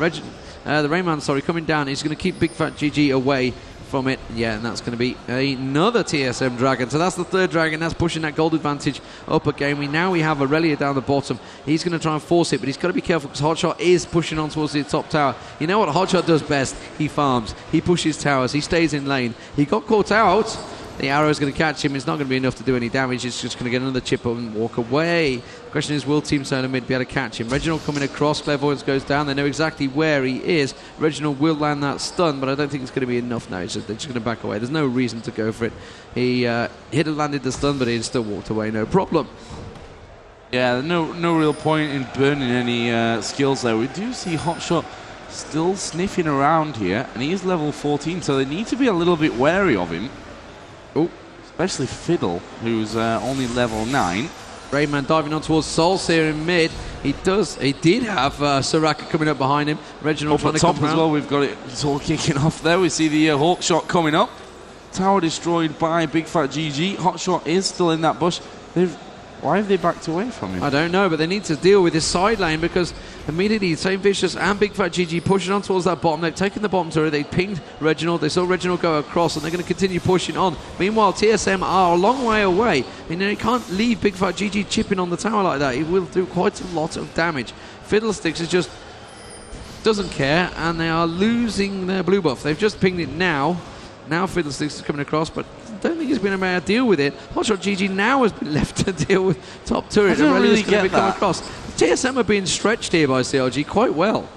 TheRainMan, sorry, coming down. He's going to keep Bigfatlp away from it. Yeah, and that's going to be another TSM Dragon. So that's the third Dragon. That's pushing that gold advantage up again. Now we have Aurelia down the bottom. He's going to try and force it, but he's got to be careful, because Hotshot is pushing on towards the top tower. You know what Hotshot does best? He farms. He pushes towers. He stays in lane. He got caught out. The arrow is going to catch him. It's not going to be enough to do any damage. It's just going to get another chip up and walk away. The question is, will Team Solo Mid be able to catch him? Reginald coming across. Clairvoyance goes down. They know exactly where he is. Reginald will land that stun, but I don't think it's going to be enough now. They're just going to back away. There's no reason to go for it. He hit and landed the stun, but he still walked away. No problem. Yeah, no real point in burning any skills there. We do see Hotshot still sniffing around here, and he is level 14, so they need to be a little bit wary of him. Oh, especially Fiddle, who's only level 9. TheRainMan diving on towards Salce here in mid. He did have Soraka coming up behind him. Reginald up at top as well. We've got it. It's all kicking off there. We see the Hawkshot coming up. Tower destroyed by Bigfatlp. Hotshot is still in that bush. Why have they backed away from him? I don't know, but they need to deal with this side lane, because immediately Saintvicious and Bigfatlp pushing on towards that bottom. They've taken the bottom turret. They pinged Reginald. They saw Reginald go across, and they're going to continue pushing on. Meanwhile, TSM are a long way away. You know, you can't leave Bigfatlp chipping on the tower like that. He will do quite a lot of damage. Fiddlesticks is just doesn't care, and they are losing their blue buff. They've just pinged it now. Now Fiddlesticks is coming across, but I don't think he's been able to deal with it. HotshotGG now has been left to deal with top turret. I don't really get that. Across. TSM are being stretched here by CLG quite well.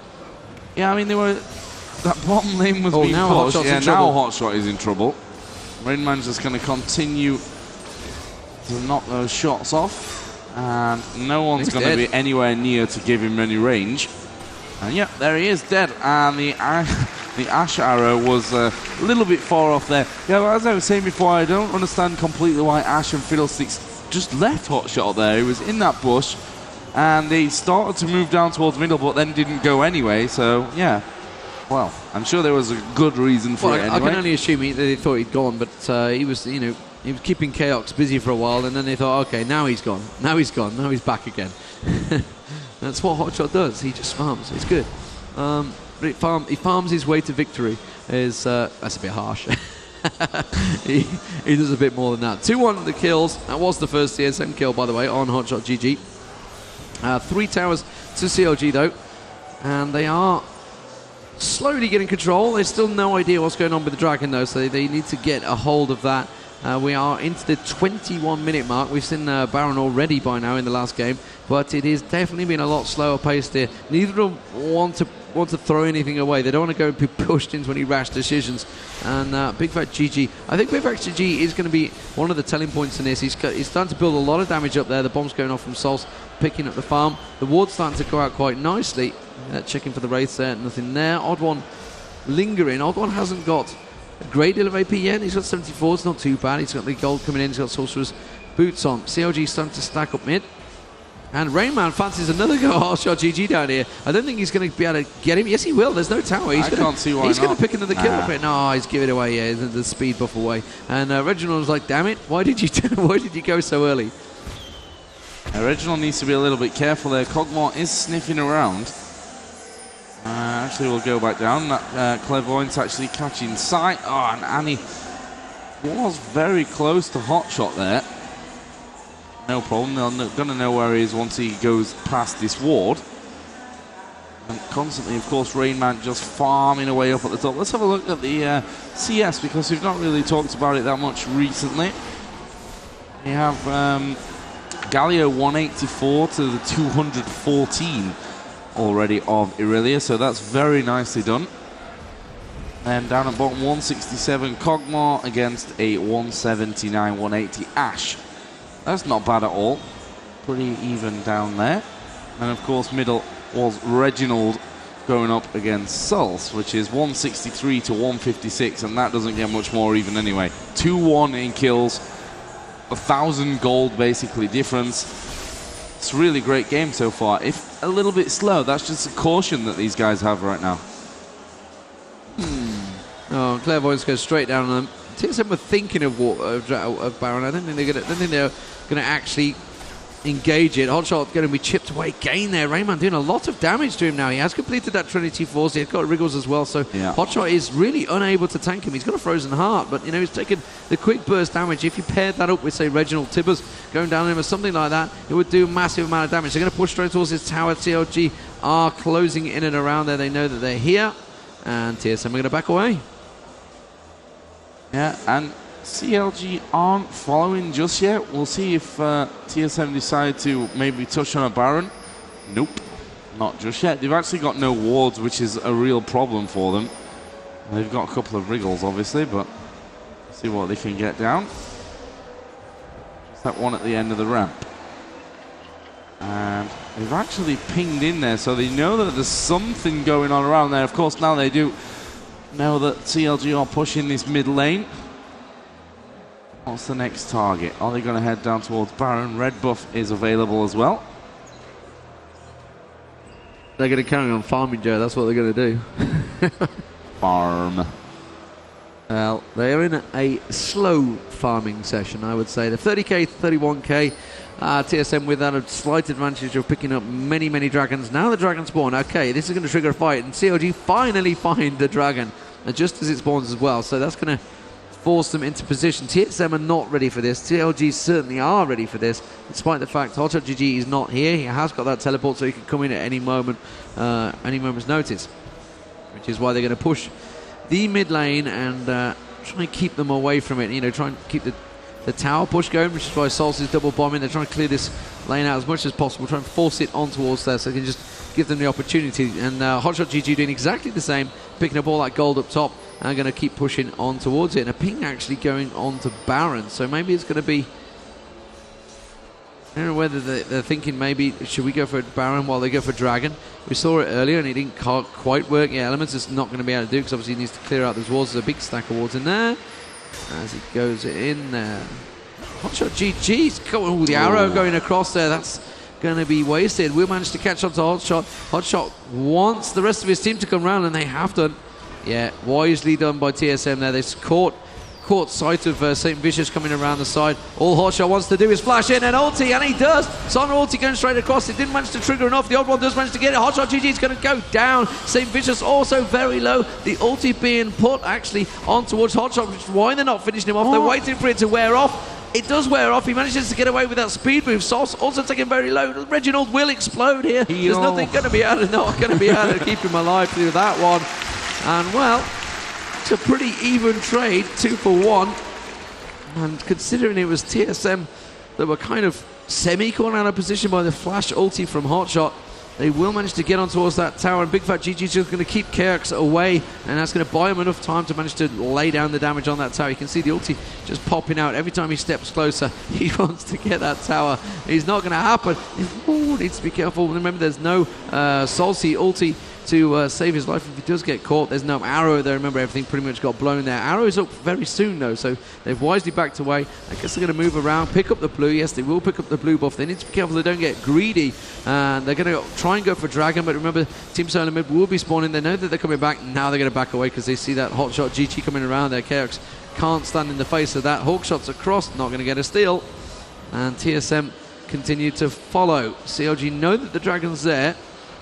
Yeah, I mean, that bottom lane was being now pushed. Yeah, now Hotshot is in trouble. TheRainMan's just going to continue to knock those shots off, and no one's going to be anywhere near to give him any range. And yeah, there he is, dead. And the Ash arrow was a little bit far off there. Yeah, but as I was saying before, I don't understand completely why Ash and Fiddlesticks just left Hotshot there. He was in that bush, and they started to move down towards middle, but then didn't go anyway. So yeah, well, I'm sure there was a good reason for it anyway. I can only assume they thought he'd gone, but he was, you know, he was keeping Chaox busy for a while, and then they thought, okay, now he's gone. Now he's gone. Now he's back again. That's what Hotshot does. He just farms. It's good. But he farms his way to victory. That's a bit harsh. he does a bit more than that. 2-1 the kills. That was the first CSM kill, by the way, on HotshotGG. 3 towers to CLG, though. And they are slowly getting control. There's still no idea what's going on with the Dragon, though, so they need to get a hold of that. We are into the 21-minute mark. We've seen Baron already by now in the last game, but it has definitely been a lot slower paced here. Neither of them want to throw anything away. They don't want to go and be pushed into any rash decisions. And Bigfatlp, I think Bigfatlp is going to be one of the telling points in this. He's starting to build a lot of damage up there. The bomb's going off from Salce, picking up the farm. The ward's starting to go out quite nicely. Checking for the wraiths there, nothing there. OddOne lingering. OddOne hasn't got a great deal of AP yet. He's got 74, it's not too bad. He's got the gold coming in, he's got Sorcerer's boots on. CLG starting to stack up mid. And TheRainMan fancies another go at HotshotGG down here. I don't think he's going to be able to get him. Yes, he will. There's no tower. I can't see why he's not. going to pick another kill up here. No, he's giving it away. Yeah, the speed buff away. And Reginald was like, damn it, why did you go so early? Reginald needs to be a little bit careful there. Kog'Maw is sniffing around. Actually, we'll go back down. That Clairvoyance actually catching sight. Oh, and Annie was very close to Hotshot there. No problem. They're going to know where he is once he goes past this ward. And constantly, of course, TheRainMan just farming away up at the top. Let's have a look at the CS, because we've not really talked about it that much recently. We have Galio 184 to the 214 already of Irelia, so that's very nicely done. And down at bottom, 167 Kog'Maw against a 179, 180 Ashe. That's not bad at all. Pretty even down there. And of course, middle was Reginald going up against Salce, which is 163 to 156, and that doesn't get much more even anyway. 2-1 in kills, 1,000 gold basically difference. It's a really great game so far. If a little bit slow, that's just a caution that these guys have right now. Oh, Clairvoyance goes straight down on them. TSM were thinking of Baron. I don't think they're going to actually engage it. Hotshot going to be chipped away again there. TheRainMan doing a lot of damage to him now. He has completed that Trinity Force. He's got Wriggles as well, so yeah. Hotshot is really unable to tank him. He's got a Frozen Heart, but you know, he's taken the quick burst damage. If you paired that up with, say, Reginald Tibbers going down on him or something like that, it would do a massive amount of damage. They're going to push straight towards his tower. CLG are closing in and around there. They know that they're here, and TSM are going to back away. Yeah, and CLG aren't following just yet. We'll see if TSM decide to maybe touch on a Baron. Nope, not just yet. They've actually got no wards, which is a real problem for them. They've got a couple of Wriggles, obviously, but see what they can get down. Just that one at the end of the ramp. And they've actually pinged in there, so they know that there's something going on around there. Of course, now they do know that CLG are pushing this mid lane. What's the next target? Are they going to head down towards Baron? Red buff is available as well. They're going to carry on farming, Joe. That's what they're going to do. Farm. Well, they're in a slow farming session, I would say. They're 30k, 31k. TSM with that a slight advantage of picking up many, many dragons. Now the dragon spawn. Okay, this is going to trigger a fight, and CLG finally find the dragon just as it spawns as well. So that's going to force them into position. TSM are not ready for this. CLG certainly are ready for this, despite the fact HotshotGG is not here. He has got that teleport, so he can come in at any moment, any moment's notice, which is why they're going to push the mid lane and try and keep them away from it. You know, try and keep the tower push going, which is why Salce is double bombing. They're trying to clear this lane out as much as possible, try and force it on towards there so they can just give them the opportunity. And HotshotGG doing exactly the same, picking up all that gold up top and going to keep pushing on towards it. And a ping actually going on to Baron, so maybe it's going to be... I don't know whether they're thinking maybe, should we go for Baron while they go for Dragon? We saw it earlier and it didn't quite work. Yeah, Elementz is not going to be able to do, because obviously he needs to clear out those walls. There's a big stack of wards in there as he goes in there. HotshotGG's going, the arrow going across there. That's going to be wasted. We'll manage to catch on to Hotshot. Hotshot wants the rest of his team to come round, and they have done. Yeah, wisely done by TSM there. They've caught sight of Saintvicious coming around the side. All Hotshot wants to do is flash in and ulti, and he does. Son ulti going straight across. It didn't manage to trigger enough. The TheOddOne does manage to get it. HotshotGG is going to go down. Saintvicious also very low. The ulti being put actually on towards Hotshot, which is why they're not finishing him off. They're waiting for it to wear off. It does wear off. He manages to get away with that speed move. Salce also taken very low. Reginald will explode here. There's nothing going to be able to keep him alive through that one. And well, it's a pretty even trade, 2 for 1. And considering it was TSM that were kind of semi-caught out of position by the flash ulti from Hotshot, they will manage to get on towards that tower, and Bigfatlp is just going to keep Chaox away, and that's going to buy him enough time to manage to lay down the damage on that tower. You can see the ulti just popping out every time he steps closer. He wants to get that tower. It's not going to happen. He needs to be careful. Remember, there's no Salce ulti to save his life if he does get caught. There's no arrow there. Remember, everything pretty much got blown there. Arrow is up very soon though, so they've wisely backed away. I guess they're going to move around, pick up the blue. Yes, they will pick up the blue buff. They need to be careful they don't get greedy, and they're going to try and go for Dragon, but remember, Team Solo Mid will be spawning. They know that they're coming back. Now they're going to back away because they see that HotshotGG coming around there. Chaox can't stand in the face of that. Hawk shots across, not going to get a steal, and TSM continue to follow. CLG know that the Dragon's there,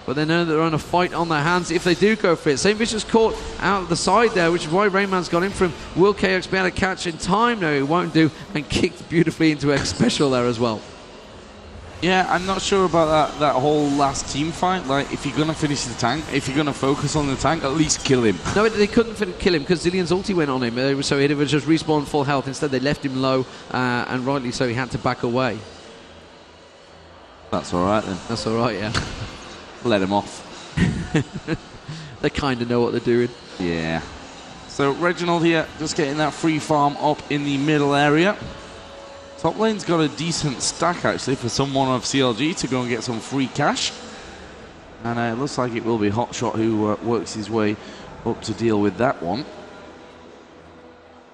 but they know that they're on a fight on their hands if they do go for it. Saintvicious caught out of the side there, which is why RainMan's got in for him. Will Chaox be able to catch in time? No, he won't do, and kicked beautifully into Xpecial there as well. Yeah, I'm not sure about that whole last team fight. Like, if you're going to finish the tank, if you're going to focus on the tank, at least kill him. No, they couldn't kill him because Zillion's ulti went on him. So it was just respawn full health. Instead, they left him low, and rightly so, he had to back away. That's all right then. That's all right, yeah. Let him off. They kind of know what they're doing. Yeah. So Reginald here, just getting that free farm up in the middle area. Top lane's got a decent stack actually for someone of CLG to go and get some free cash. And it looks like it will be Hotshot who works his way up to deal with that one.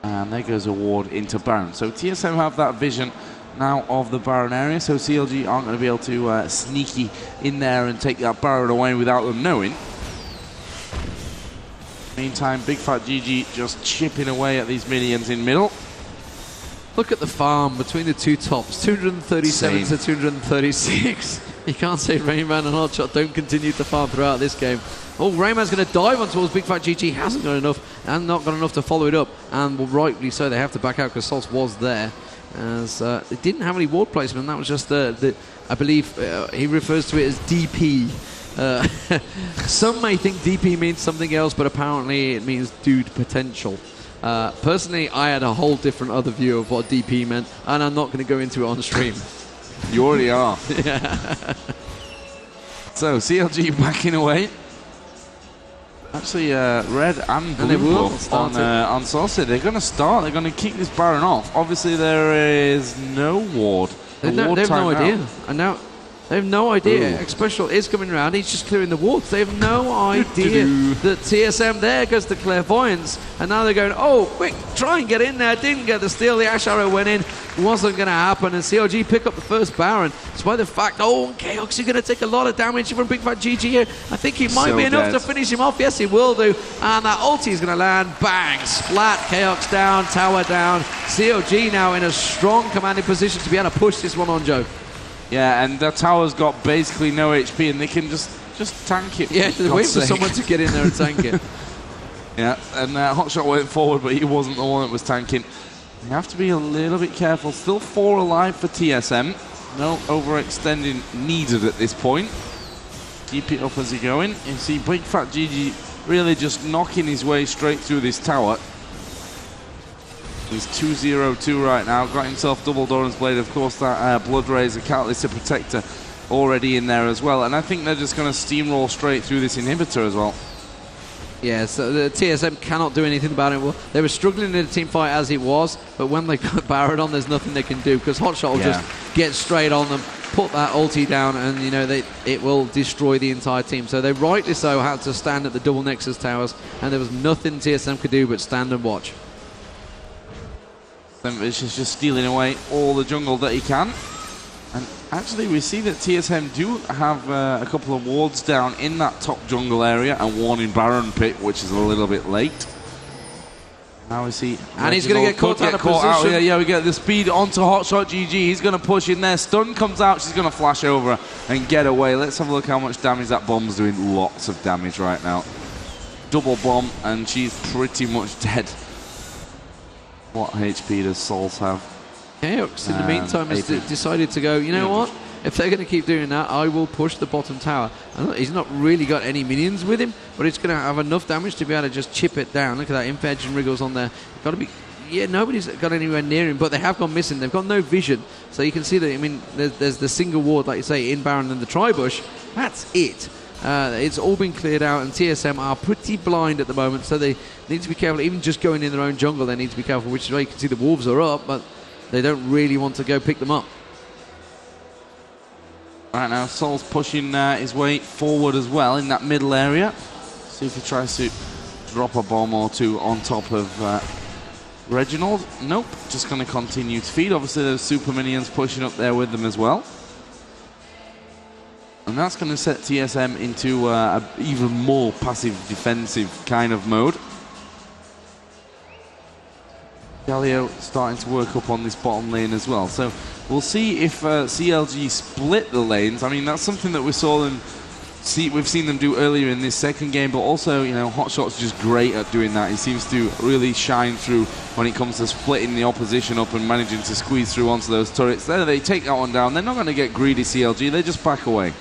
And there goes a ward into Baron. So TSM have that vision now of the Baron area, so CLG aren't going to be able to sneaky in there and take that Baron away without them knowing. Meantime, Bigfatlp just chipping away at these minions in middle. Look at the farm between the two tops, 237 to 236. You can't say RainMan and Hotshot don't continue to farm throughout this game. Oh, RainMan's going to dive on towards Bigfatlp. Hasn't got enough, and not got enough to follow it up. And well, rightly so, they have to back out because Salce was there. As they didn't have any ward placement, that was just I believe he refers to it as DP. Some may think DP means something else, but apparently it means dude potential. Personally, I had a whole different other view of what DP meant, and I'm not going to go into it on stream. You already are. Yeah. So CLG backing away. Actually, red and blue buff on Salce. They're going to start. They're going to kick this Baron off. Obviously, there is no ward. They have no idea. And now they have no idea. Xpecial is coming around. He's just clearing the wards. They have no idea that TSM there goes to Clairvoyance. And now they're going, oh, quick, try and get in there. Didn't get the steal. The Ash Arrow went in. Wasn't going to happen. And CLG pick up the first Baron. Despite the fact, oh, Chaox is going to take a lot of damage from Bigfatlp here. I think he might be enough to finish him off. Yes, he will do. And that ulti is going to land. Bang. Splat. Chaox down. Tower down. CLG now in a strong commanding position to be able to push this one on, Joe. Yeah, and the tower's got basically no HP, and they can just tank it. Yeah, they're waiting for someone to get in there and tank it. Yeah, and Hotshot went forward, but he wasn't the one that was tanking. You have to be a little bit careful. Still 4 alive for TSM. No overextending needed at this point. Keep it up as you're going. You see Bigfatlp really just knocking his way straight through this tower. He's 2-0-2 right now. Got himself double Doran's Blade. Of course, that Blood Razor, Catalyst to Protector already in there as well. And I think they're just going to steamroll straight through this inhibitor as well. Yeah, so the TSM cannot do anything about it. Well, they were struggling in the team fight as it was, but when they got Baron on, there's nothing they can do because Hotshot will just get straight on them, put that ulti down, and you know it will destroy the entire team. So they rightly so had to stand at the double Nexus towers, and there was nothing TSM could do but stand and watch. Saintvicious just stealing away all the jungle that he can. And actually we see that TSM do have a couple of wards down in that top jungle area and one in Baron pit, which is a little bit late. Now we see and he's going to get caught out of position. Yeah, we get the speed onto HotshotGG. He's going to push in there. Stun comes out. She's going to flash over and get away. Let's have a look how much damage that bomb's doing. Lots of damage right now. Double bomb and she's pretty much dead. What HP does Salce have? Chaox, in the meantime, has decided to go, you know what? If they're going to keep doing that, I will push the bottom tower. He's not really got any minions with him, but it's going to have enough damage to be able to just chip it down. Look at that, Impedge and Wriggles on there. Got to be... Yeah, nobody's got anywhere near him, but they have gone missing. They've got no vision. So you can see that, I mean, there's the single ward, like you say, in Baron and the Tribush. That's it. It's all been cleared out, and TSM are pretty blind at the moment, so they need to be careful. Even just going in their own jungle, they need to be careful, which is why you can see the Wolves are up, but they don't really want to go pick them up. Right now, Salce pushing his way forward as well in that middle area. See if he tries to drop a bomb or two on top of Reginald. Nope, just going to continue to feed. Obviously, there's super minions pushing up there with them as well. And that's going to set TSM into an even more passive defensive kind of mode. Galio starting to work up on this bottom lane as well. So we'll see if CLG split the lanes. I mean, that's something that we saw them. We've seen them do earlier in this second game, but also, you know, HotShot's just great at doing that. He seems to really shine through when it comes to splitting the opposition up and managing to squeeze through onto those turrets. There, they take that one down. They're not going to get greedy, CLG. They just back away.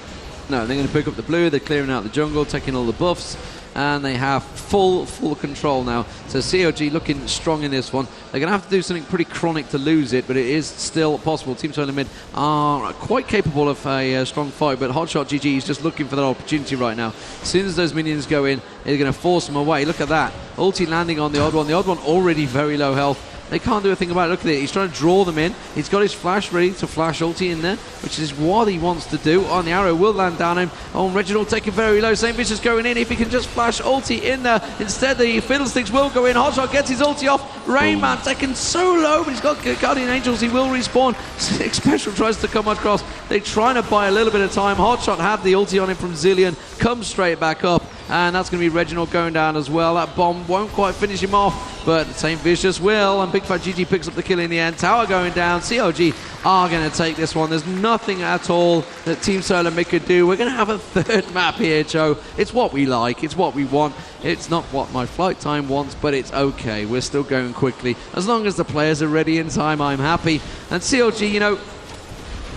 No, they're going to pick up the blue. They're clearing out the jungle, taking all the buffs, and they have full control now. So COG looking strong in this one. They're going to have to do something pretty chronic to lose it, but it is still possible. Team Solo Mid are quite capable of a strong fight, but HotshotGG is just looking for that opportunity right now. As soon as those minions go in, they're going to force them away. Look at that. Ulti landing on the TheOddOne. The TheOddOne already very low health. They can't do a thing about it. Look at it. He's trying to draw them in. He's got his flash ready to flash ulti in there, which is what he wants to do. On the arrow will land down him. Oh, Reginald taking very low. Saintvicious going in. If he can just flash ulti in there. Instead, the Fiddlesticks will go in. HotShot gets his ulti off. TheRainMan taken so low, but he's got Guardian Angels. He will respawn. Xpecial tries to come across. They're trying to buy a little bit of time. HotShot had the ulti on him from Zillion. Comes straight back up. And that's going to be Reginald going down as well. That bomb won't quite finish him off, but Saintvicious will, and Bigfatlp picks up the kill in the end. Tower going down. COG are going to take this one. There's nothing at all that Team Solo Mid could do. We're going to have a third map here, Joe. It's what we like. It's what we want. It's not what my flight time wants, but it's okay. We're still going quickly. As long as the players are ready in time, I'm happy. And COG, you know,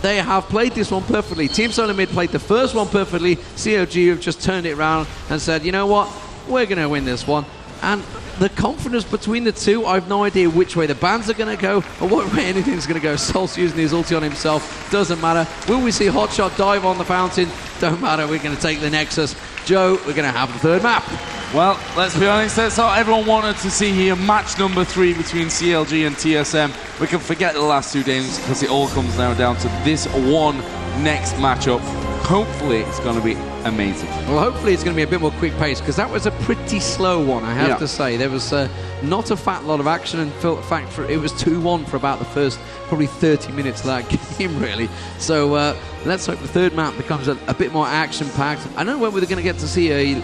they have played this one perfectly. Team Solo Mid played the first one perfectly. COG have just turned it around and said, you know what, we're going to win this one. And the confidence between the two, I have no idea which way the bans are going to go or what way anything's going to go. Salce using his ulti on himself, doesn't matter. Will we see HotShot dive on the fountain? Don't matter, we're going to take the Nexus. Joe, we're going to have the third map. Well, let's be honest, that's what everyone wanted to see here. Match number 3 between CLG and TSM. We can forget the last 2 games because it all comes now down to this one next matchup. Hopefully, it's going to be amazing. Well, hopefully it's going to be a bit more quick pace because that was a pretty slow one, I have to say. There was not a fat lot of action, and in fact, it was 2-1 for about the first probably 30 minutes of that game, really. So let's hope the third map becomes a bit more action-packed. I don't know when we're going to get to see a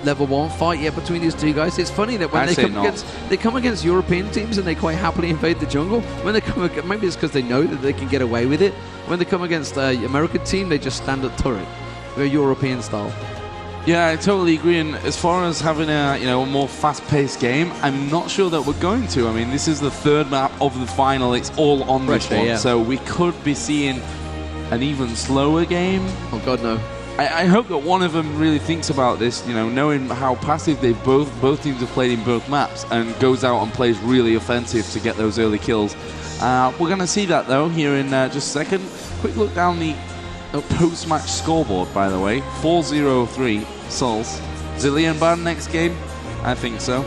level 1 fight yet between these two guys. It's funny that when they come against European teams and they quite happily invade the jungle. When they come, maybe it's because they know that they can get away with it. When they come against the American team, they just stand at turret. Very European style. Yeah, I totally agree. And as far as having a more fast-paced game, I'm not sure that we're going to. I mean, this is the third map of the final. It's all on this one, yeah. So we could be seeing an even slower game. Oh God, no. I hope that one of them really thinks about this, you know, knowing how passive they both teams have played in both maps, and goes out and plays really offensive to get those early kills. We're going to see that though here in just a second. Quick look down the post-match scoreboard, by the way. 4-0-3 Salce. Zillion ban next game? I think so.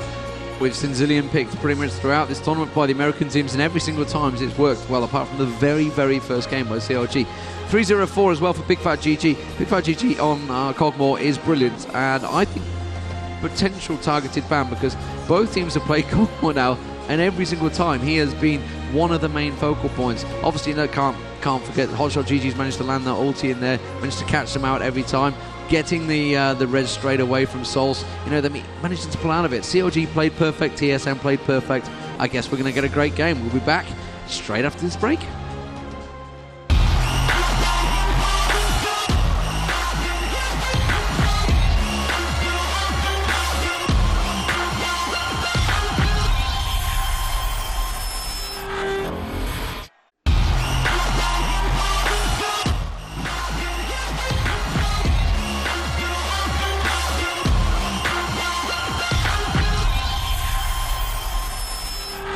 We've seen Zillion picked pretty much throughout this tournament by the American teams, and every single time it's worked well, apart from the very, very first game by CRG. 3-0-4 as well for Bigfatlp. Bigfatlp on Cogmore is brilliant, and I think potential targeted ban, because both teams have played Cogmore now, and every single time he has been one of the main focal points. Obviously, no, can't forget HotshotGG's managed to land that ulti in there, managed to catch them out every time, getting the res straight away from Salce. You know, they managed to pull out of it. COG played perfect, TSM played perfect. I guess we're going to get a great game. We'll be back straight after this break.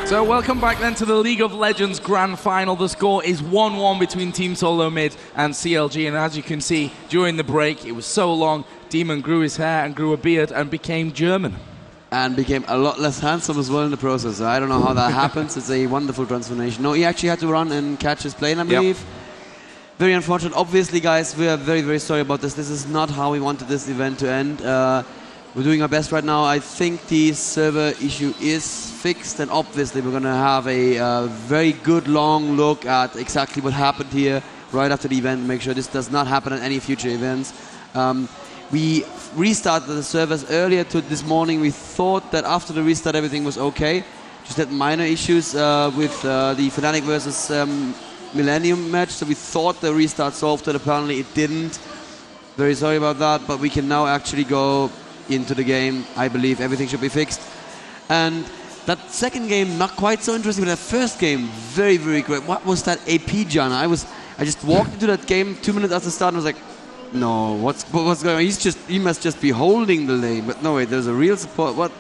So welcome back then to the League of Legends Grand Final. The score is 1-1 between Team Solo Mid and CLG, and as you can see, during the break, it was so long, Deman grew his hair and grew a beard and became German. And became a lot less handsome as well in the process. So I don't know how that happens. It's a wonderful transformation. No, he actually had to run and catch his plane, I believe. Yep. Very unfortunate. Obviously, guys, we are very, very sorry about this. This is not how we wanted this event to end. We're doing our best right now. I think the server issue is fixed, and obviously we're going to have a very good long look at exactly what happened here right after the event, make sure this does not happen at any future events. We restarted the servers earlier this morning. We thought that after the restart everything was okay. just had minor issues with the Fnatic versus Millenium match, so we thought the restart solved it. Apparently it didn't. Very sorry about that, but we can now actually go into the game. I believe everything should be fixed. And that second game, not quite so interesting, but that first game, very, very great. What was that AP Jana? I just walked into that game 2 minutes after the start and was like, no, what's going on? He must just be holding the lane. But no, wait, there's a real support. What?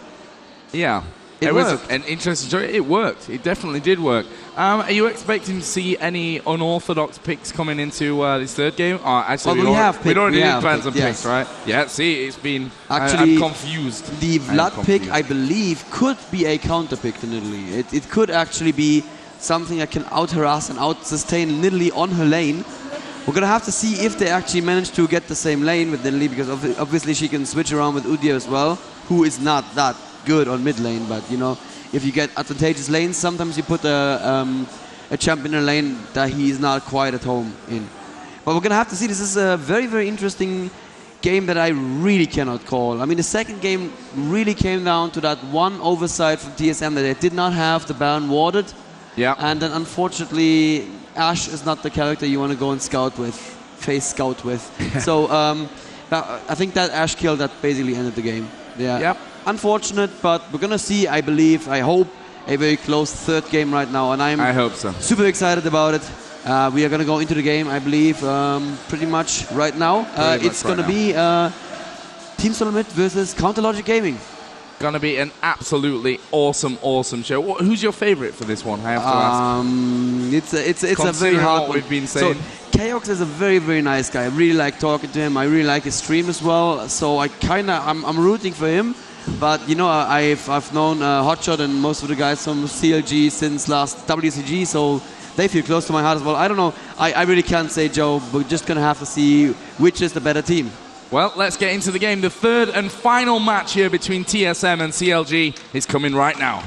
Yeah. It was an interesting choice. It worked. It definitely did work. Are you expecting to see any unorthodox picks coming into this third game? Actually, we already did plans picked, and picks, right? Yeah, see, it's been... Actually, I'm confused. The Vlad pick, I believe, could be a counter pick to Nidalee. It could actually be something that can out-harass and out-sustain Nidalee on her lane. We're going to have to see if they actually manage to get the same lane with Nidalee, because obviously she can switch around with Udyr as well, who is not that good on mid lane, but you know, if you get advantageous lanes, sometimes you put a champion in a lane that he is not quite at home in. But we're gonna have to see. This is a very, very interesting game that I really cannot call. I mean, the second game really came down to that one oversight from TSM that they did not have the Baron warded. Yeah. And then unfortunately, Ashe is not the character you want to go and scout with, face scout with. So I think that Ashe kill that basically ended the game. Yeah. Yep. Unfortunate, but we're gonna see, I believe, I hope, a very close third game right now, and I hope so. Super excited about it. We are gonna go into the game, I believe, pretty much right now. It's gonna be Team Solomid versus Counterlogic Gaming. Gonna be an absolutely awesome show. Who's your favorite for this one? I have to ask. It's a very hard one. We've been saying. So, Chaox is a very, very nice guy. I really like talking to him. I really like his stream as well. So I'm rooting for him. But you know, I've known Hotshot and most of the guys from CLG since last WCG, so they feel close to my heart as well. I don't know. I really can't say, Joe. We're just gonna have to see which is the better team. Well, let's get into the game. The third and final match here between TSM and CLG is coming right now.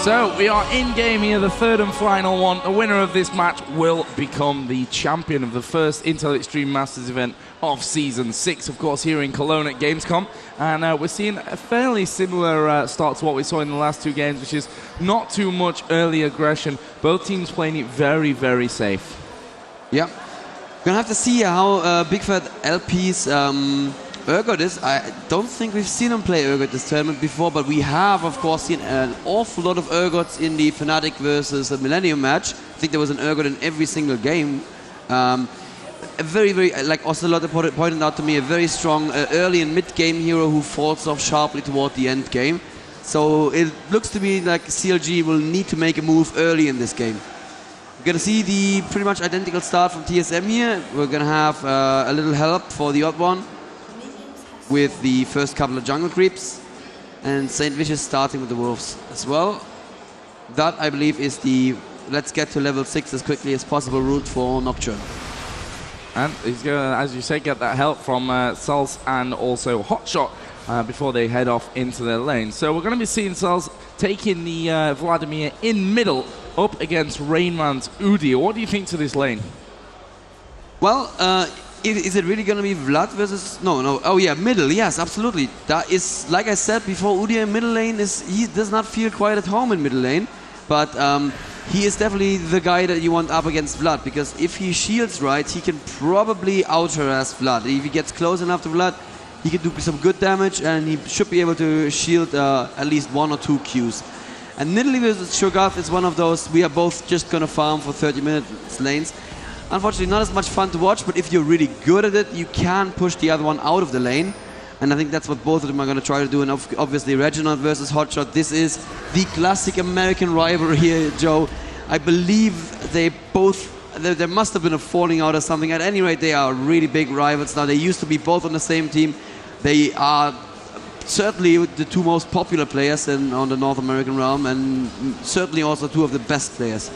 So we are in game here, the third and final one. The winner of this match will become the champion of the first Intel Extreme Masters event of Season 6, of course, here in Cologne at Gamescom. And we're seeing a fairly similar start to what we saw in the last two games, which is not too much early aggression. Both teams playing it very, very safe. Yeah. We're gonna have to see how Bigfatlp's Urgot is. I don't think we've seen him play Urgot this tournament before, but we have, of course, seen an awful lot of Urgots in the Fnatic versus the Millenium match. I think there was an Urgot in every single game. A very, very, like Ocelote pointed out to me, a very strong early and mid-game hero who falls off sharply toward the end game. So it looks to me like CLG will need to make a move early in this game. We're going to see the pretty much identical start from TSM here. We're going to have a little help for TheOddOne with the first couple of jungle creeps, and Saintvicious starting with the wolves as well. That, I believe, is the let's get to level 6 as quickly as possible route for Nocturne. And he's going to, as you say, get that help from Salce and also Hotshot before they head off into their lane. So we're going to be seeing Salce taking the Vladimir in middle up against TheRainMan's Udyr. What do you think to this lane? Well, is it really going to be Vlad versus... No. Oh, yeah, middle. Yes, absolutely. That is, like I said before, Udyr in middle lane, he does not feel quite at home in middle lane. But he is definitely the guy that you want up against Vlad, because if he shields right, he can probably out-harass Vlad. If he gets close enough to Vlad, he can do some good damage, and he should be able to shield at least 1 or 2 Qs. And Nidalee versus Shogath is one of those, we are both just going to farm for 30 minutes lanes. Unfortunately, not as much fun to watch, but if you're really good at it, you can push the other one out of the lane. And I think that's what both of them are going to try to do. And obviously Reginald versus Hotshot, this is the classic American rivalry here, Joe. I believe they both, there must have been a falling out or something. At any rate, they are really big rivals now. They used to be both on the same team. They are certainly the two most popular players on the North American realm, and certainly also two of the best players.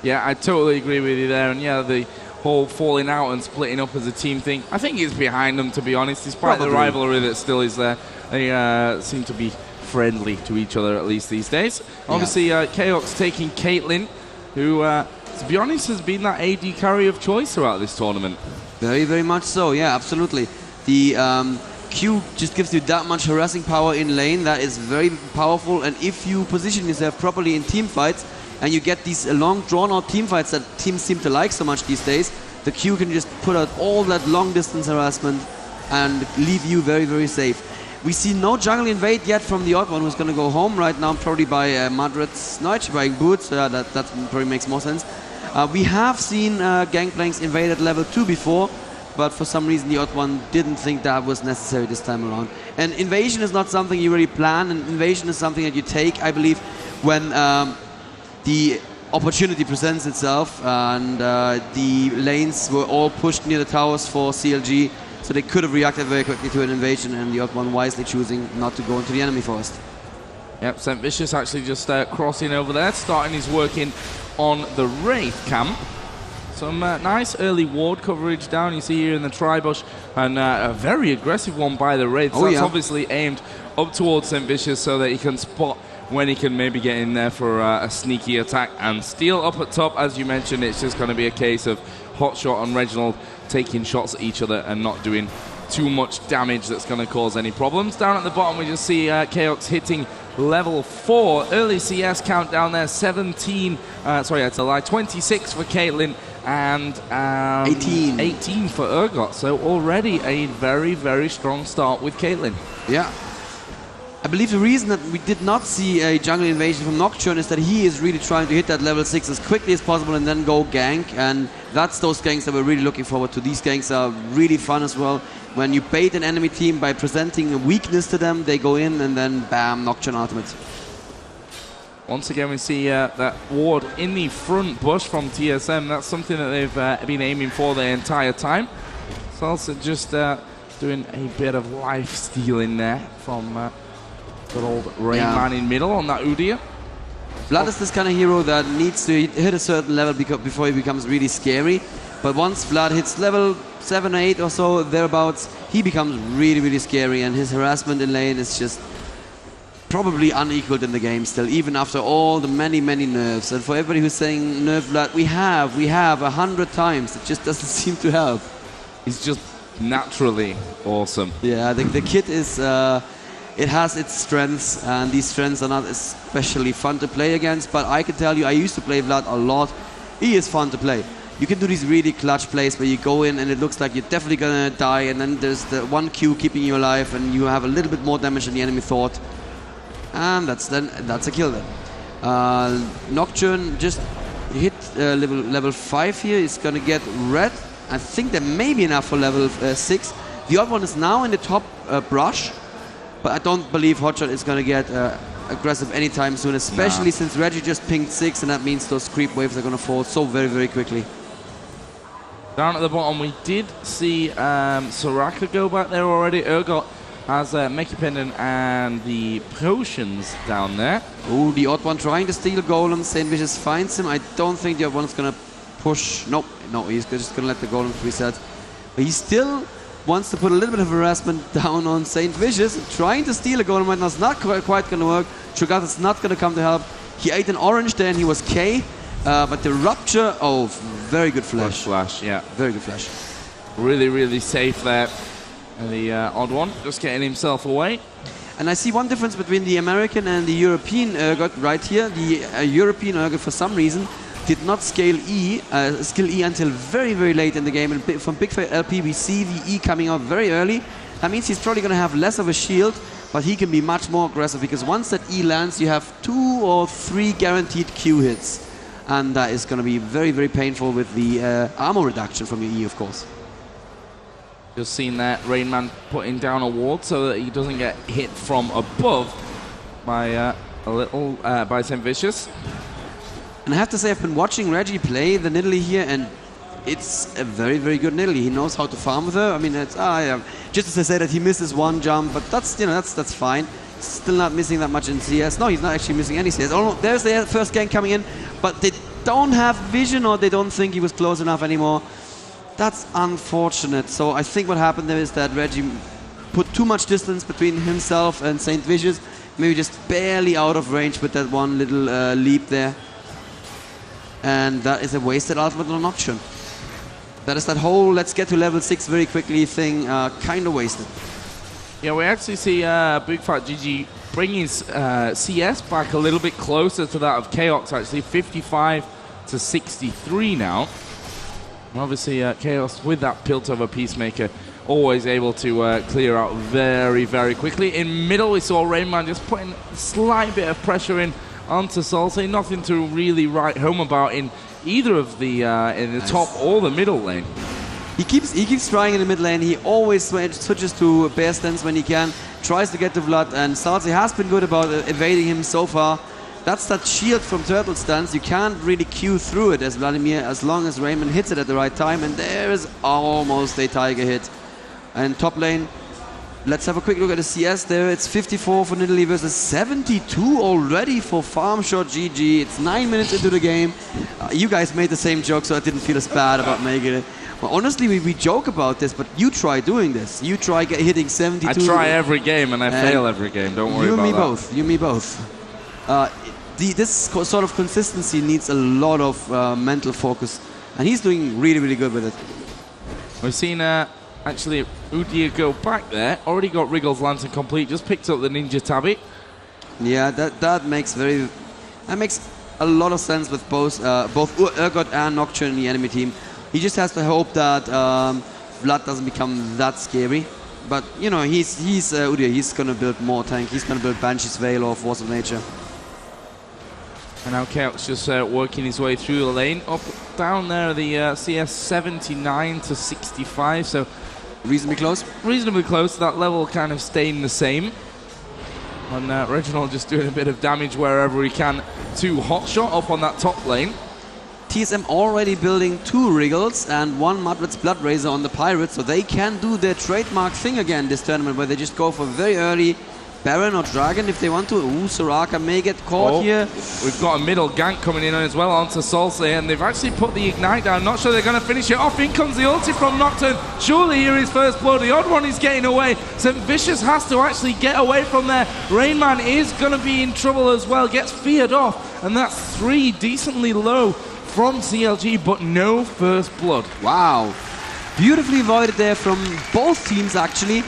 Yeah, I totally agree with you there. And yeah, the whole falling out and splitting up as a team thing, I think it's behind them, to be honest, despite the rivalry that still is there. They seem to be friendly to each other, at least these days. Obviously, Chaox taking Caitlyn, who, to be honest, has been that AD carry of choice throughout this tournament. Very, very much so, yeah, absolutely. The Q just gives you that much harassing power in lane. That is very powerful, and if you position yourself properly in team fights, and you get these long, drawn-out team fights that teams seem to like so much these days, the Q can just put out all that long-distance harassment and leave you very, very safe. We see no jungle invade yet from TheOddOne, who's going to go home right now, probably by Madrid's... No, actually by Boots, that probably makes more sense. We have seen Gangplanks invade at level 2 before, but for some reason TheOddOne didn't think that was necessary this time around. And invasion is not something you really plan, and invasion is something that you take, I believe, when the opportunity presents itself, and the lanes were all pushed near the towers for CLG, so they could have reacted very quickly to an invasion, and TheOddOne wisely choosing not to go into the enemy forest. Yep, Saintvicious actually just crossing over there, starting his work in on the Wraith camp. Some nice early ward coverage down, you see here in the Tribush, and a very aggressive one by the Wraith. That's obviously aimed up towards Saintvicious so that he can spot when he can maybe get in there for a sneaky attack. And Steel up at top, as you mentioned, it's just going to be a case of Hotshot and Reginald taking shots at each other and not doing too much damage that's going to cause any problems. Down at the bottom, we just see Chaox hitting level 4. Early CS count down there, 17, sorry, that's a lie, 26 for Caitlyn and 18 for Urgot. So already a very, very strong start with Caitlyn. Yeah. I believe the reason that we did not see a jungle invasion from Nocturne is that he is really trying to hit that level 6 as quickly as possible and then go gank, and that's those ganks that we're really looking forward to. These ganks are really fun as well. When you bait an enemy team by presenting a weakness to them, they go in and then bam, Nocturne ultimate. Once again, we see that ward in the front bush from TSM. That's something that they've been aiming for the entire time. Salce just doing a bit of life stealing there from good old RainMan in middle on that Udyr. Vlad is this kind of hero that needs to hit a certain level before he becomes really scary. But once Vlad hits level 7 or 8 or so, thereabouts, he becomes really, really scary, and his harassment in lane is just probably unequaled in the game still, even after all the many, many nerfs. And for everybody who's saying nerf Vlad, we have 100 times. It just doesn't seem to help. He's just naturally awesome. Yeah, the kit is... it has its strengths, and these strengths are not especially fun to play against, but I can tell you, I used to play Vlad a lot. He is fun to play. You can do these really clutch plays where you go in and it looks like you're definitely gonna die, and then there's the one Q keeping you alive, and you have a little bit more damage than the enemy thought. And that's a kill then. Nocturne just hit level 5 here. He's gonna get red. I think that may be enough for level 6. TheOddOne is now in the top brush, but I don't believe Hotshot is going to get aggressive anytime soon, especially since Reggie just pinged 6, and that means those creep waves are going to fall so very, very quickly. Down at the bottom, we did see Soraka go back there already. Urgot has Mecha Pendant and the potions down there. Ooh, TheOddOne trying to steal Golem. Saintvicious finds him. I don't think TheOddOne is going to push. Nope, no, he's just going to let the Golem reset. But he still wants to put a little bit of harassment down on Saintvicious. Trying to steal a Golem right now is not quite going to work. Cho'Gath is not going to come to help. He ate an orange there and he was K. But the Rupture, oh, very good flash. Flash, yeah. Very good flash. Really, really safe there. And the TheOddOne just getting himself away. And I see one difference between the American and the European Urgot right here. The European Urgot, for some reason, did not skill E until very, very late in the game. And from Bigfatlp, we see the E coming out very early. That means he's probably going to have less of a shield, but he can be much more aggressive, because once that E lands, you have 2 or 3 guaranteed Q hits. And that is going to be very, very painful with the armor reduction from your E, of course. Just seen that TheRainMan putting down a ward so that he doesn't get hit from above by by Saintvicious. And I have to say, I've been watching Reggie play the Nidalee here, and it's a very, very good Nidalee. He knows how to farm with her. I mean, it's just as I said that he misses one jump, but that's, you know, that's fine. Still not missing that much in CS. No, he's not actually missing any CS. Oh, there's the first gank coming in, but they don't have vision, or they don't think he was close enough anymore. That's unfortunate. So I think what happened there is that Reggie put too much distance between himself and Saintvicious, maybe just barely out of range with that one little leap there. And that is a wasted ultimate on Nocturne. That is that whole let's get to level 6 very quickly thing, kind of wasted. Yeah, we actually see Bigfatlp bring his CS back a little bit closer to that of Chaox, actually 55 to 63 now. And obviously Chaos with that Piltover Peacemaker always able to clear out very, very quickly. In middle we saw TheRainMan just putting a slight bit of pressure in onto Salce. Nothing to really write home about in either of the in the top or the middle lane. He keeps trying in the mid lane. He always switches to bear stance when he can, tries to get to Vlad, and Salce has been good about evading him so far. That's that shield from Turtle stance. You can't really queue through it as Vladimir, as long as TheRainMan hits it at the right time, and there is almost a Tiger hit. And top lane, let's have a quick look at the CS there. It's 54 for Nidalee versus 72 already for HotshotGG. It's 9 minutes into the game. You guys made the same joke, so I didn't feel as bad about making it. Well, honestly, we joke about this, but you try doing this. You try hitting 72. I try every game and I fail every game. Don't worry about that. You and me both. This sort of consistency needs a lot of mental focus, and he's doing really, really good with it. We've seen actually Udyr go back there. Already got Wriggle's Lantern complete. Just picked up the Ninja Tabby. Yeah, that makes a lot of sense with both Urgot and Nocturne in the enemy team. He just has to hope that Vlad doesn't become that scary. But you know, he's Udyr. He's gonna build more tank. He's gonna build Banshee's Veil or Force of Nature. And now Chaox just working his way through the lane. Up, down there, the CS 79 to 65, so reasonably close. Reasonably close. That level kind of staying the same. And Reginald just doing a bit of damage wherever he can to Hotshot up on that top lane. TSM already building 2 Wriggles and 1 Madrid's Blood Razor on the Pirates, so they can do their trademark thing again this tournament, where they just go for very early Baron or Dragon if they want to. Ooh, Soraka may get caught here. We've got a middle gank coming in as well onto Salce, and they've actually put the Ignite down. Not sure they're going to finish it off. In comes the ulti from Nocturne. Surely here is first blood. TheOddOne is getting away. Saintvicious has to actually get away from there. TheRainMan is going to be in trouble as well. Gets feared off, and that's 3 decently low from CLG, but no first blood. Wow. Beautifully avoided there from both teams, actually.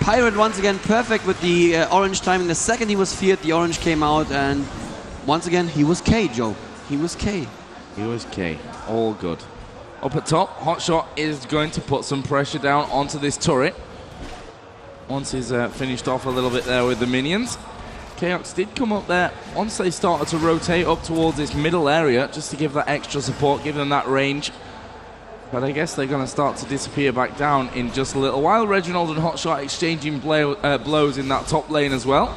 Pirate once again perfect with the orange timing. The second he was feared, the orange came out, and once again he was K, Joe. He was K. He was K. All good. Up at top, Hotshot is going to put some pressure down onto this turret. Once he's finished off a little bit there with the minions. Chaox did come up there once they started to rotate up towards this middle area, just to give that extra support, give them that range. But I guess they're going to start to disappear back down in just a little while. Reginald and Hotshot exchanging blows in that top lane as well.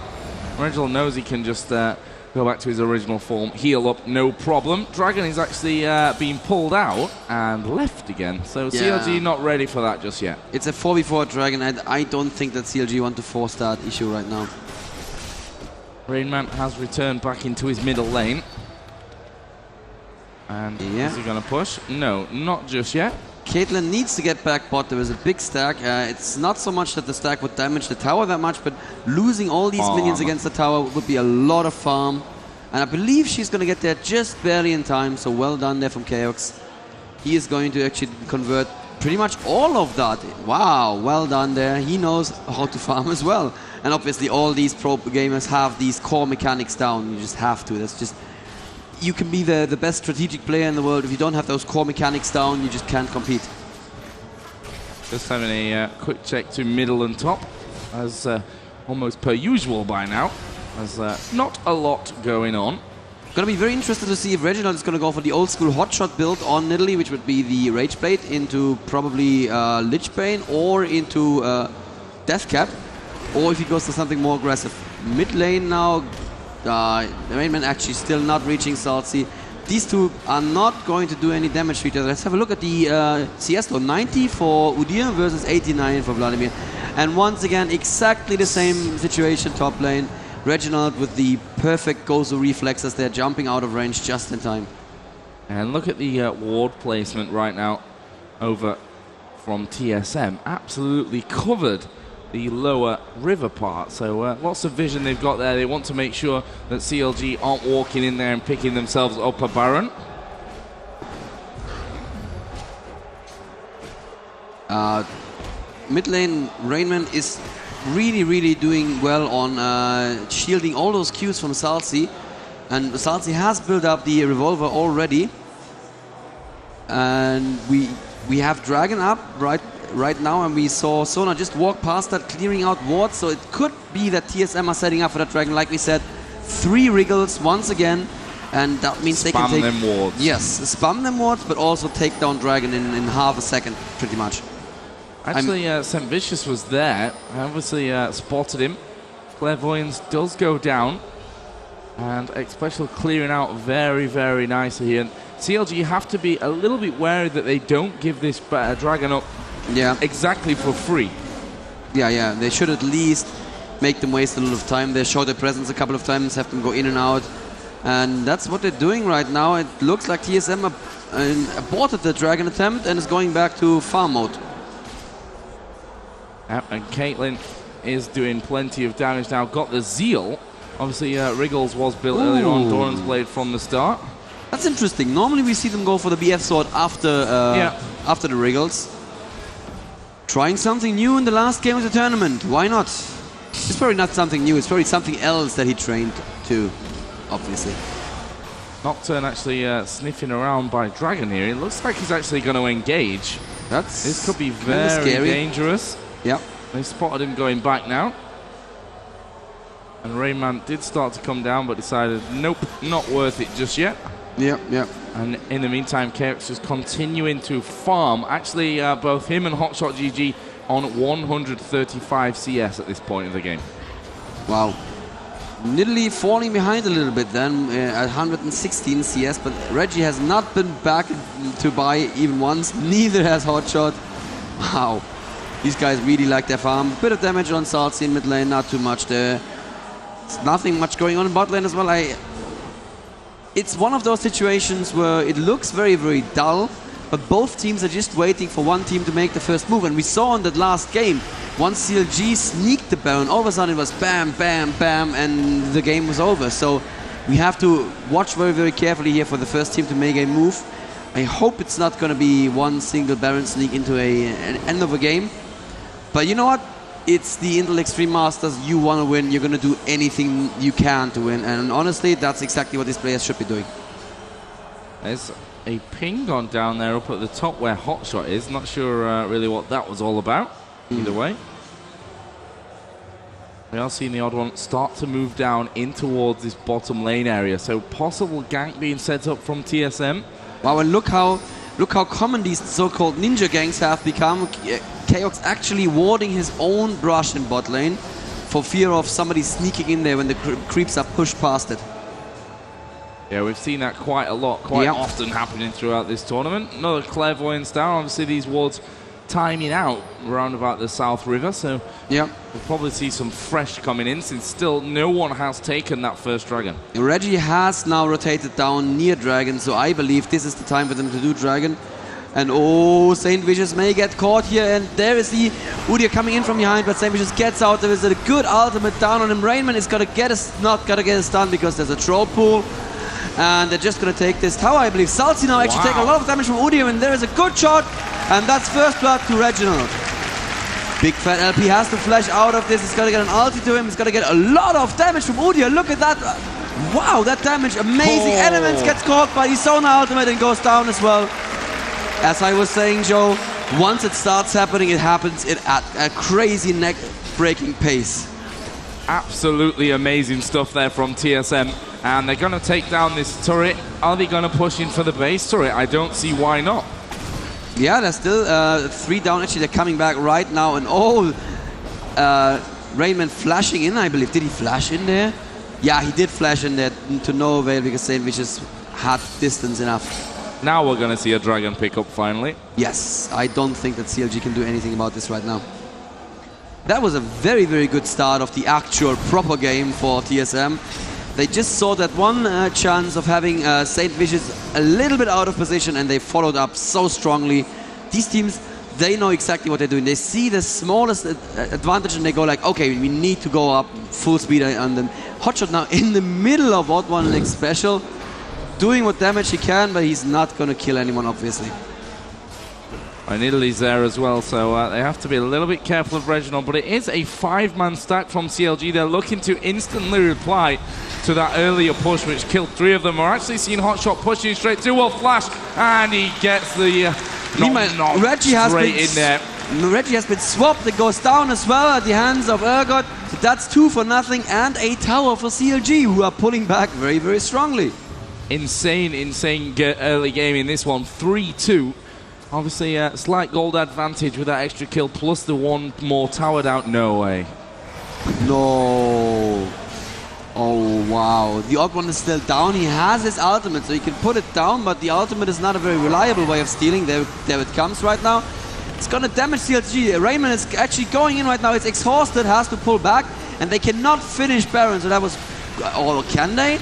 Reginald knows he can just go back to his original form, heal up, no problem. Dragon is actually being pulled out and left again. So yeah. CLG not ready for that just yet. It's a 4v4 Dragon. I don't think that CLG want to force that issue right now. TheRainMan has returned back into his middle lane. And is he going to push? No, not just yet. Caitlyn needs to get back bot. There is a big stack. It's not so much that the stack would damage the tower that much, but losing all these minions against the tower would be a lot of farm. And I believe she's going to get there just barely in time, so well done there from Chaox. He is going to actually convert pretty much all of that. Wow, well done there. He knows how to farm as well. And obviously all these pro gamers have these core mechanics down. You just have to. That's just... You can be the best strategic player in the world. If you don't have those core mechanics down, you just can't compete. Just having a quick check to middle and top, as almost per usual by now. There's not a lot going on. Gonna be very interested to see if Reginald is gonna go for the old school hotshot build on Nidalee, which would be the Rage Blade into probably Lich Bane or into Deathcap, or if he goes to something more aggressive. Mid lane now, TheRainMan actually still not reaching Salce. These two are not going to do any damage to each other. Let's have a look at the CS though. 90 for Udyr versus 89 for Vladimir. And once again, exactly the same situation top lane. Reginald with the perfect Gozo reflexes. They're jumping out of range just in time. And look at the ward placement right now over from TSM. Absolutely covered the lower river part. So lots of vision they've got there. They want to make sure that CLG aren't walking in there and picking themselves up a Baron. Mid lane, TheRainMan is really doing well on shielding all those Qs from Salce. And Salce has built up the revolver already. And we have Dragon up right now, and we saw Sona just walk past that, clearing out wards, so it could be that TSM are setting up for that Dragon. Like we said, 3 Wriggles once again, and that means they can take... Spam them wards. Yes, spam them wards, but also take down Dragon in half a second, pretty much. Actually, Saintvicious was there. I obviously spotted him. Clairvoyance does go down, and Xpecial clearing out very nicely here. And CLG have to be a little bit wary that they don't give this Dragon up exactly for free. Yeah, they should at least make them waste a little of time. They show their presence a couple of times, have them go in and out, and that's what they're doing right now. It looks like TSM aborted the Dragon attempt and is going back to farm mode. And Caitlyn is doing plenty of damage now. Got the Zeal. Obviously, Wriggles was built earlier on Doran's Blade from the start. That's interesting. Normally we see them go for the BF sword after the Wriggles. Trying something new in the last game of the tournament. Why not? It's probably not something new. It's probably something else that he trained to, obviously. Nocturne actually sniffing around by Dragon here. It looks like he's actually going to engage. This could be very dangerous. Yep. They spotted him going back now. And TheRainMan did start to come down, but decided, nope, not worth it just yet. Yep. And in the meantime, Chaox is continuing to farm. Actually, both him and HotshotGG on 135 CS at this point of the game. Wow. Nidalee falling behind a little bit then at 116 CS, but Reggie has not been back to buy even once. Neither has Hotshot. Wow. These guys really like their farm. Bit of damage on Salce in mid lane, not too much there. There's nothing much going on in bot lane as well. It's one of those situations where it looks very dull, but both teams are just waiting for one team to make the first move. And we saw in that last game, once CLG sneaked the Baron, all of a sudden it was bam, and the game was over. So we have to watch very carefully here for the first team to make a move. I hope it's not going to be one single Baron sneak into an end of a game. But you know what? It's the Intel Extreme Masters. You want to win. You're going to do anything you can to win. And honestly, that's exactly what these players should be doing. There's a ping gone down there up at the top where Hotshot is. Not sure really what that was all about. Either way. We are seeing TheOddOne start to move down in towards this bottom lane area. So possible gank being set up from TSM. Wow, and look how common these so-called ninja ganks have become. Chaox actually warding his own brush in bot lane for fear of somebody sneaking in there when the creeps are pushed past it. Yeah, we've seen that quite a lot, quite often happening throughout this tournament. Another Clairvoyance down. Obviously, these wards timing out around about the South River, so we'll probably see some fresh coming in since still no one has taken that first Dragon. Reggie has now rotated down near Dragon, so I believe this is the time for them to do Dragon. And Saintvicious may get caught here, and there is the Udyr coming in from behind, but Saintvicious gets out. There is a good ultimate down on him. TheRainMan is gonna get not gonna get a stun because there's a troll pool. And they're just gonna take this tower, I believe. Salce now actually take a lot of damage from Udyr, and there is a good shot, and that's first blood to Reginald. Bigfatlp has to flash out of this. He's gonna get an ulti to him. He's gonna get a lot of damage from Udyr. Look at that. Wow, that damage, amazing. Elementz gets caught by his Sona ultimate and goes down as well. As I was saying, Joe, once it starts happening, it happens at a crazy neck-breaking pace. Absolutely amazing stuff there from TSM. And they're going to take down this turret. Are they going to push in for the base turret? I don't see why not. Yeah, there's still 3 down. Actually, they're coming back right now. And TheRainMan flashing in, I believe. Did he flash in there? Yeah, he did flash in there to no avail because Saintvicious had distance enough. Now we're going to see a Dragon pick up finally. Yes, I don't think that CLG can do anything about this right now. That was a very, very good start of the actual proper game for TSM. They just saw that one chance of having Saintvicious a little bit out of position, and they followed up so strongly. These teams, they know exactly what they're doing. They see the smallest advantage and they go like, okay, we need to go up full speed on them. Hotshot now in the middle of OddOne and Xpecial, doing what damage he can, but he's not going to kill anyone, obviously. And Italy's there as well, so they have to be a little bit careful of Reginald, but it is a 5-man stack from CLG. They're looking to instantly reply to that earlier push, which killed 3 of them. We're actually seeing Hotshot pushing straight through, well, flash, and he gets the Reggie has been in there. Reggie has been swapped. It goes down as well at the hands of Urgot. That's 2 for nothing, and a tower for CLG, who are pulling back very, very strongly. Insane early game in this one, 3-2. Obviously, a slight gold advantage with that extra kill, plus the 1 more tower down. No way. No. Oh, wow. The OddOne is still down. He has his ultimate, so he can put it down, but the ultimate is not a very reliable way of stealing. There it comes right now. It's going to damage CLG. TheRainMan is actually going in right now. It's exhausted, has to pull back, and they cannot finish Baron, so that was... Oh, can they?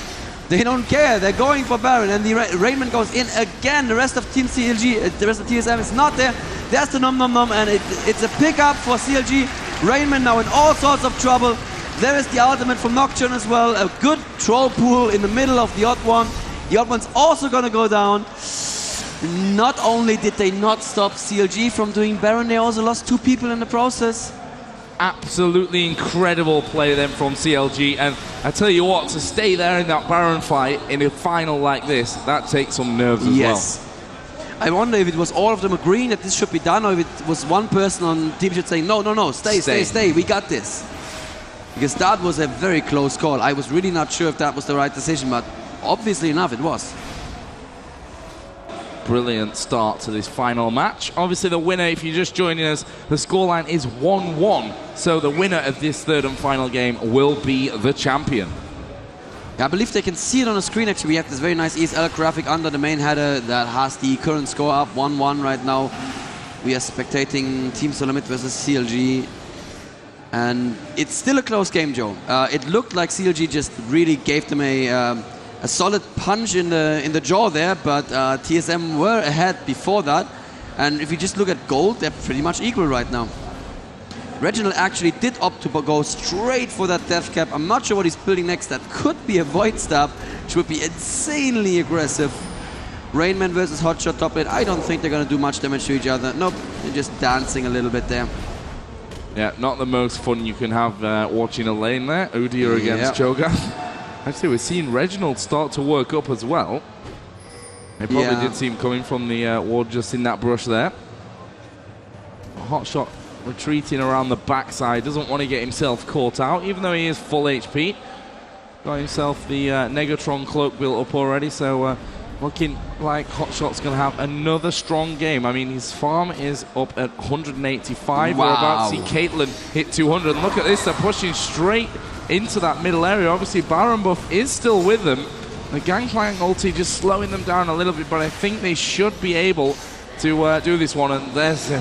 They don't care. They're going for Baron, and the TheRainMan goes in again. The rest of Team CLG, the rest of TSM is not there. There's the nom, and it's a pickup for CLG. TheRainMan now in all sorts of trouble. There is the ultimate from Nocturne as well. A good troll pool in the middle of the OddOne. The OddOne's also going to go down. Not only did they not stop CLG from doing Baron, they also lost 2 people in the process. Absolutely incredible play then from CLG, and I tell you what, to stay there in that Baron fight in a final like this, that takes some nerves as well. I wonder if it was all of them agreeing that this should be done, or if it was one person on Team Shot saying, no, stay, we got this. Because that was a very close call. I was really not sure if that was the right decision, but obviously enough, it was. Brilliant start to this final match. Obviously the winner, if you're just joining us, the scoreline is 1-1. So the winner of this 3rd and final game will be the champion. Yeah, I believe they can see it on the screen. Actually, we have this very nice ESL graphic under the main header that has the current score up 1-1 right now. We are spectating Team Solomid versus CLG. And it's still a close game, Joe. It looked like CLG just really gave them a solid punch in the jaw there, but TSM were ahead before that. And if you just look at gold, they're pretty much equal right now. Reginald actually did opt to go straight for that death cap. I'm not sure what he's building next. That could be a Void Stab, which would be insanely aggressive. TheRainMan versus Hotshot top lane. I don't think they're going to do much damage to each other. Nope, they're just dancing a little bit there. Yeah, not the most fun you can have watching a lane there. Udyr against Cho'Gath. Actually, we're seeing Reginald start to work up as well. They probably did see him coming from the ward just in that brush there. Hotshot retreating around the backside, doesn't want to get himself caught out, even though he is full HP. Got himself the Negatron cloak built up already, so looking like Hotshot's going to have another strong game. I mean, his farm is up at 185. Wow. We're about to see Caitlyn hit 200. And look at this, they're pushing straight into that middle area. Obviously, Baron buff is still with them. The Gangplank ulti just slowing them down a little bit, but I think they should be able to do this one. And there's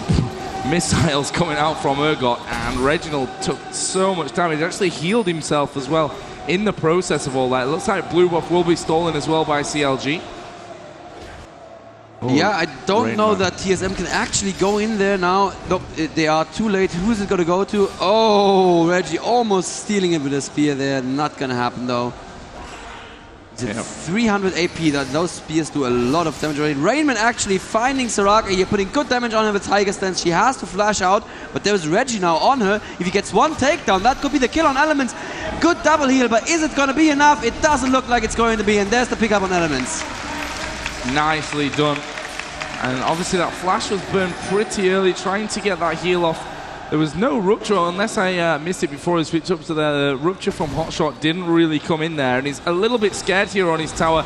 missiles coming out from Urgot, and Reginald took so much damage. He actually healed himself as well in the process of all that. It looks like blue buff will be stolen as well by CLG. Oh, yeah, I don't know that TSM can actually go in there now. Nope, they are too late. Who's it going to go to? Oh, Reggie almost stealing it with a spear there. Not going to happen though. It's 300 AP. Those spears do a lot of damage already. TheRainMan actually finding Soraka here, putting good damage on her with Tiger Stance. She has to flash out, but there's Reggie now on her. If he gets one takedown, that could be the kill on Elementz. Good double heal, but is it going to be enough? It doesn't look like it's going to be, and there's the pickup on Elementz. Nicely done. And obviously that flash was burned pretty early, trying to get that heal off There was no rupture, unless I missed it before he switched up to the rupture from Hotshot didn't really come in there, and he's a little bit scared here on his tower,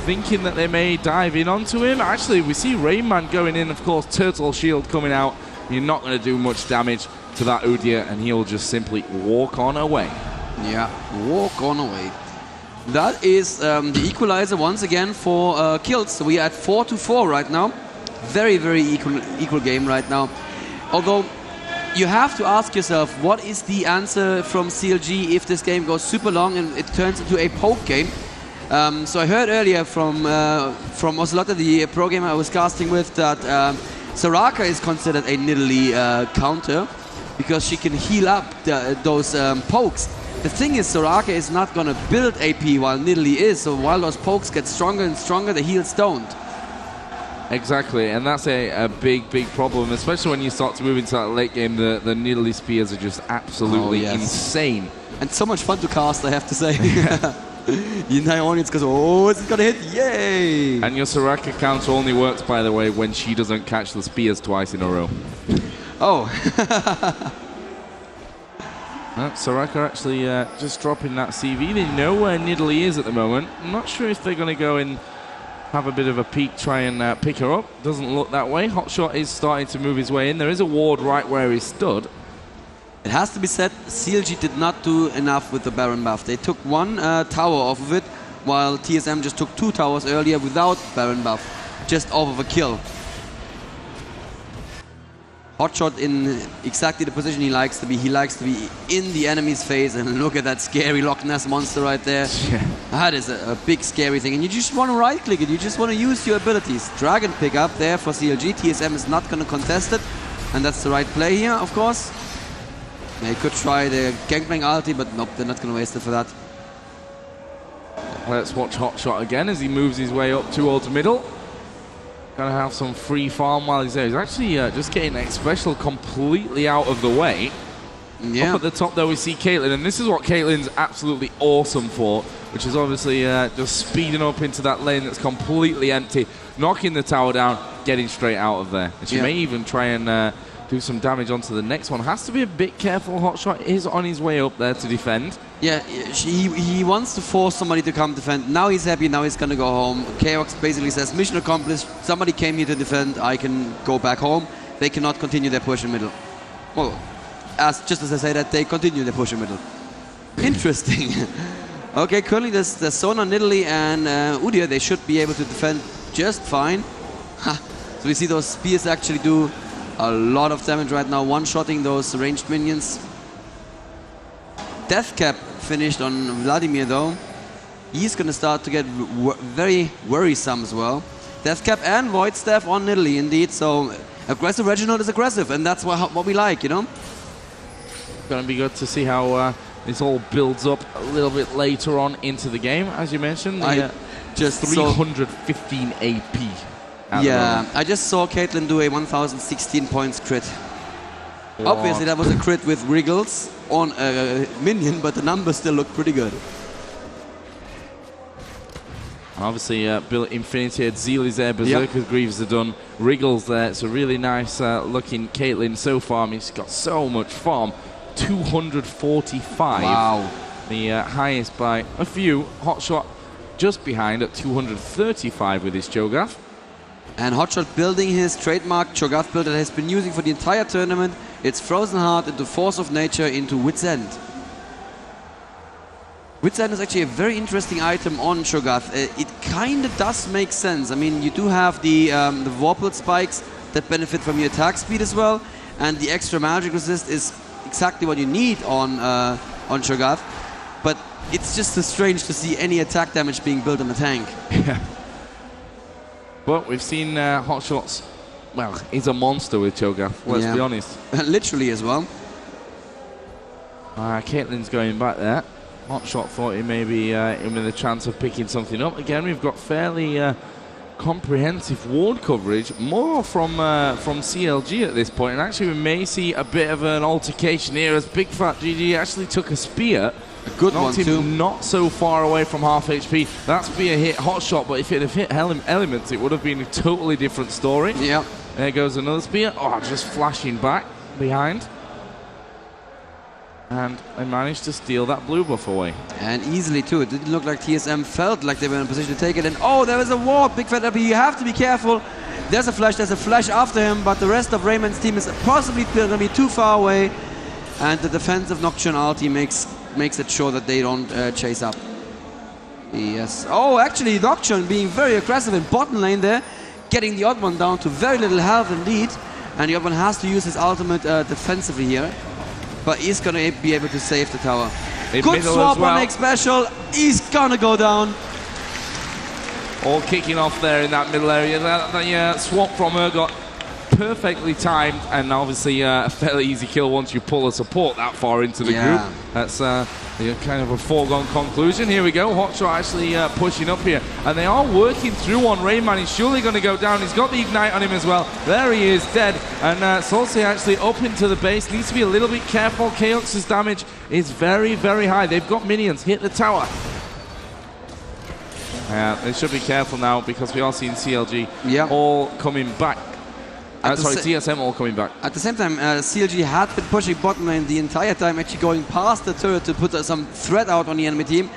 thinking that they may dive in onto him. Actually, we see RainMan going in, of course, Turtle Shield coming out. You're not going to do much damage to that Udyr, and he'll just simply walk on away. Yeah, walk on away. That is the equalizer once again for kills. So we are at 4-4 right now. Very, very equal game right now. Although you have to ask yourself, what is the answer from CLG if this game goes super long and it turns into a poke game? So I heard earlier from Ocelote, the pro gamer I was casting with, that Soraka is considered a Nidalee counter because she can heal up those pokes. The thing is, Soraka is not going to build AP while Nidalee is, so while those pokes get stronger and stronger, the heals don't. Exactly, and that's a big, big problem, especially when you start to move into that late game. The Nidalee spears are just absolutely insane. And so much fun to cast, I have to say. The entire audience goes, oh, is it going to hit? Yay! And your Soraka counter only works, by the way, when she doesn't catch the spears twice in a row. Oh. Soraka actually just dropping that CV. They know where Nidalee is at the moment. I'm not sure if they're going to go and have a bit of a peek, try and pick her up. Doesn't look that way. Hotshot is starting to move his way in. There is a ward right where he stood. It has to be said, CLG did not do enough with the Baron buff. They took one tower off of it, while TSM just took 2 towers earlier without Baron buff, just off of a kill. Hotshot in exactly the position he likes to be. He likes to be in the enemy's face, and look at that scary Loch Ness monster right there. Yeah. That is a big scary thing, and you just want to right click it. You just want to use your abilities. Dragon pick up there for CLG. TSM is not going to contest it, and that's the right play here, of course. They could try the Gangplank ulti, but nope, they're not going to waste it for that. Let's watch Hotshot again as he moves his way up towards middle. Gonna have some free farm while he's there. He's actually just getting Xpecial completely out of the way. Yeah. Up at the top though we see Caitlyn, and this is what Caitlyn's absolutely awesome for, which is obviously just speeding up into that lane that's completely empty, knocking the tower down, getting straight out of there. And she may even try and do some damage onto the next one. Has to be a bit careful. Hotshot is on his way up there to defend. Yeah, he wants to force somebody to come defend. Now he's happy, now he's gonna go home. Chaox basically says, mission accomplished, somebody came here to defend, I can go back home. They cannot continue their push in middle. Well, just as I say that, they continue their push in middle. Interesting. Okay, currently there's Zenon, Nidalee, and Udyr. They should be able to defend just fine. So we see those spears actually do a lot of damage right now, one-shotting those ranged minions. Deathcap finished on Vladimir though. He's gonna start to get very worrisome as well. Deathcap and Void Staff on Nidalee indeed, so aggressive Reginald is aggressive, and that's what we like, you know? Gonna be good to see how this all builds up a little bit later on into the game, as you mentioned. Just 315 AP. Yeah, I just saw Caitlyn do a 1016 points crit. Obviously that was a crit with wriggles on a minion, but the numbers still look pretty good. Obviously built Infinity, Zeal is there, Berserker Greaves are done, Wriggles there. It's a really nice looking Caitlyn so far. I mean, she's got so much farm. 245. Wow. The highest by a few. Hotshot just behind at 235 with his Cho'Gath. And Hotshot building his trademark Cho'Gath build that has been using for the entire tournament. It's Frozen Heart into Force of Nature into Wit's End. Wit's End is actually a very interesting item on Cho'Gath. It kind of does make sense. I mean, you do have the Vorpal spikes that benefit from your attack speed as well, and the extra magic resist is exactly what you need on Cho'Gath. But it's just strange to see any attack damage being built on the tank. Yeah. But we've seen Hotshot's, well, he's a monster with Cho'Gath, let's be honest. Literally as well. Caitlyn's going back there. Hotshot thought he may be in with a chance of picking something up. Again, we've got fairly comprehensive ward coverage, more from CLG at this point. And actually, we may see a bit of an altercation here as Bigfatlp actually took a spear. A good one too. Not so far away from half HP. That spear hit Hotshot, but if it had hit Elementz, it would have been a totally different story. Yeah. There goes another spear. Oh, just flashing back behind. And they managed to steal that blue buff away. And easily too. It didn't look like TSM felt like they were in a position to take it. And oh, there is a ward. Bigfatlp, you have to be careful. There's a flash after him, but the rest of TheRainMan's team is possibly going to be too far away. And the defense of Nocturne ulti makes it sure that they don't chase up. Yes. Oh, actually, Nocturne being very aggressive in bottom lane there, getting TheOddOne down to very little health indeed. And TheOddOne has to use his ultimate defensively here. But he's going to be able to save the tower. Good swap on Xpecial. He's going to go down. All kicking off there in that middle area. The swap from her got perfectly timed, and obviously a fairly easy kill once you pull a support that far into the group. That's kind of a foregone conclusion. Here we go. HotshotGG actually pushing up here, and they are working through on TheRainMan. He's surely going to go down. He's got the ignite on him as well. There he is, dead. And Salce actually up into the base. Needs to be a little bit careful. Chaox's damage is very, very high. They've got minions. Hit the tower. They should be careful now because we are seeing CLG all coming back. Sorry, TSM all coming back. At the same time, CLG had been pushing bottom lane the entire time, actually going past the turret to put some threat out on the enemy team.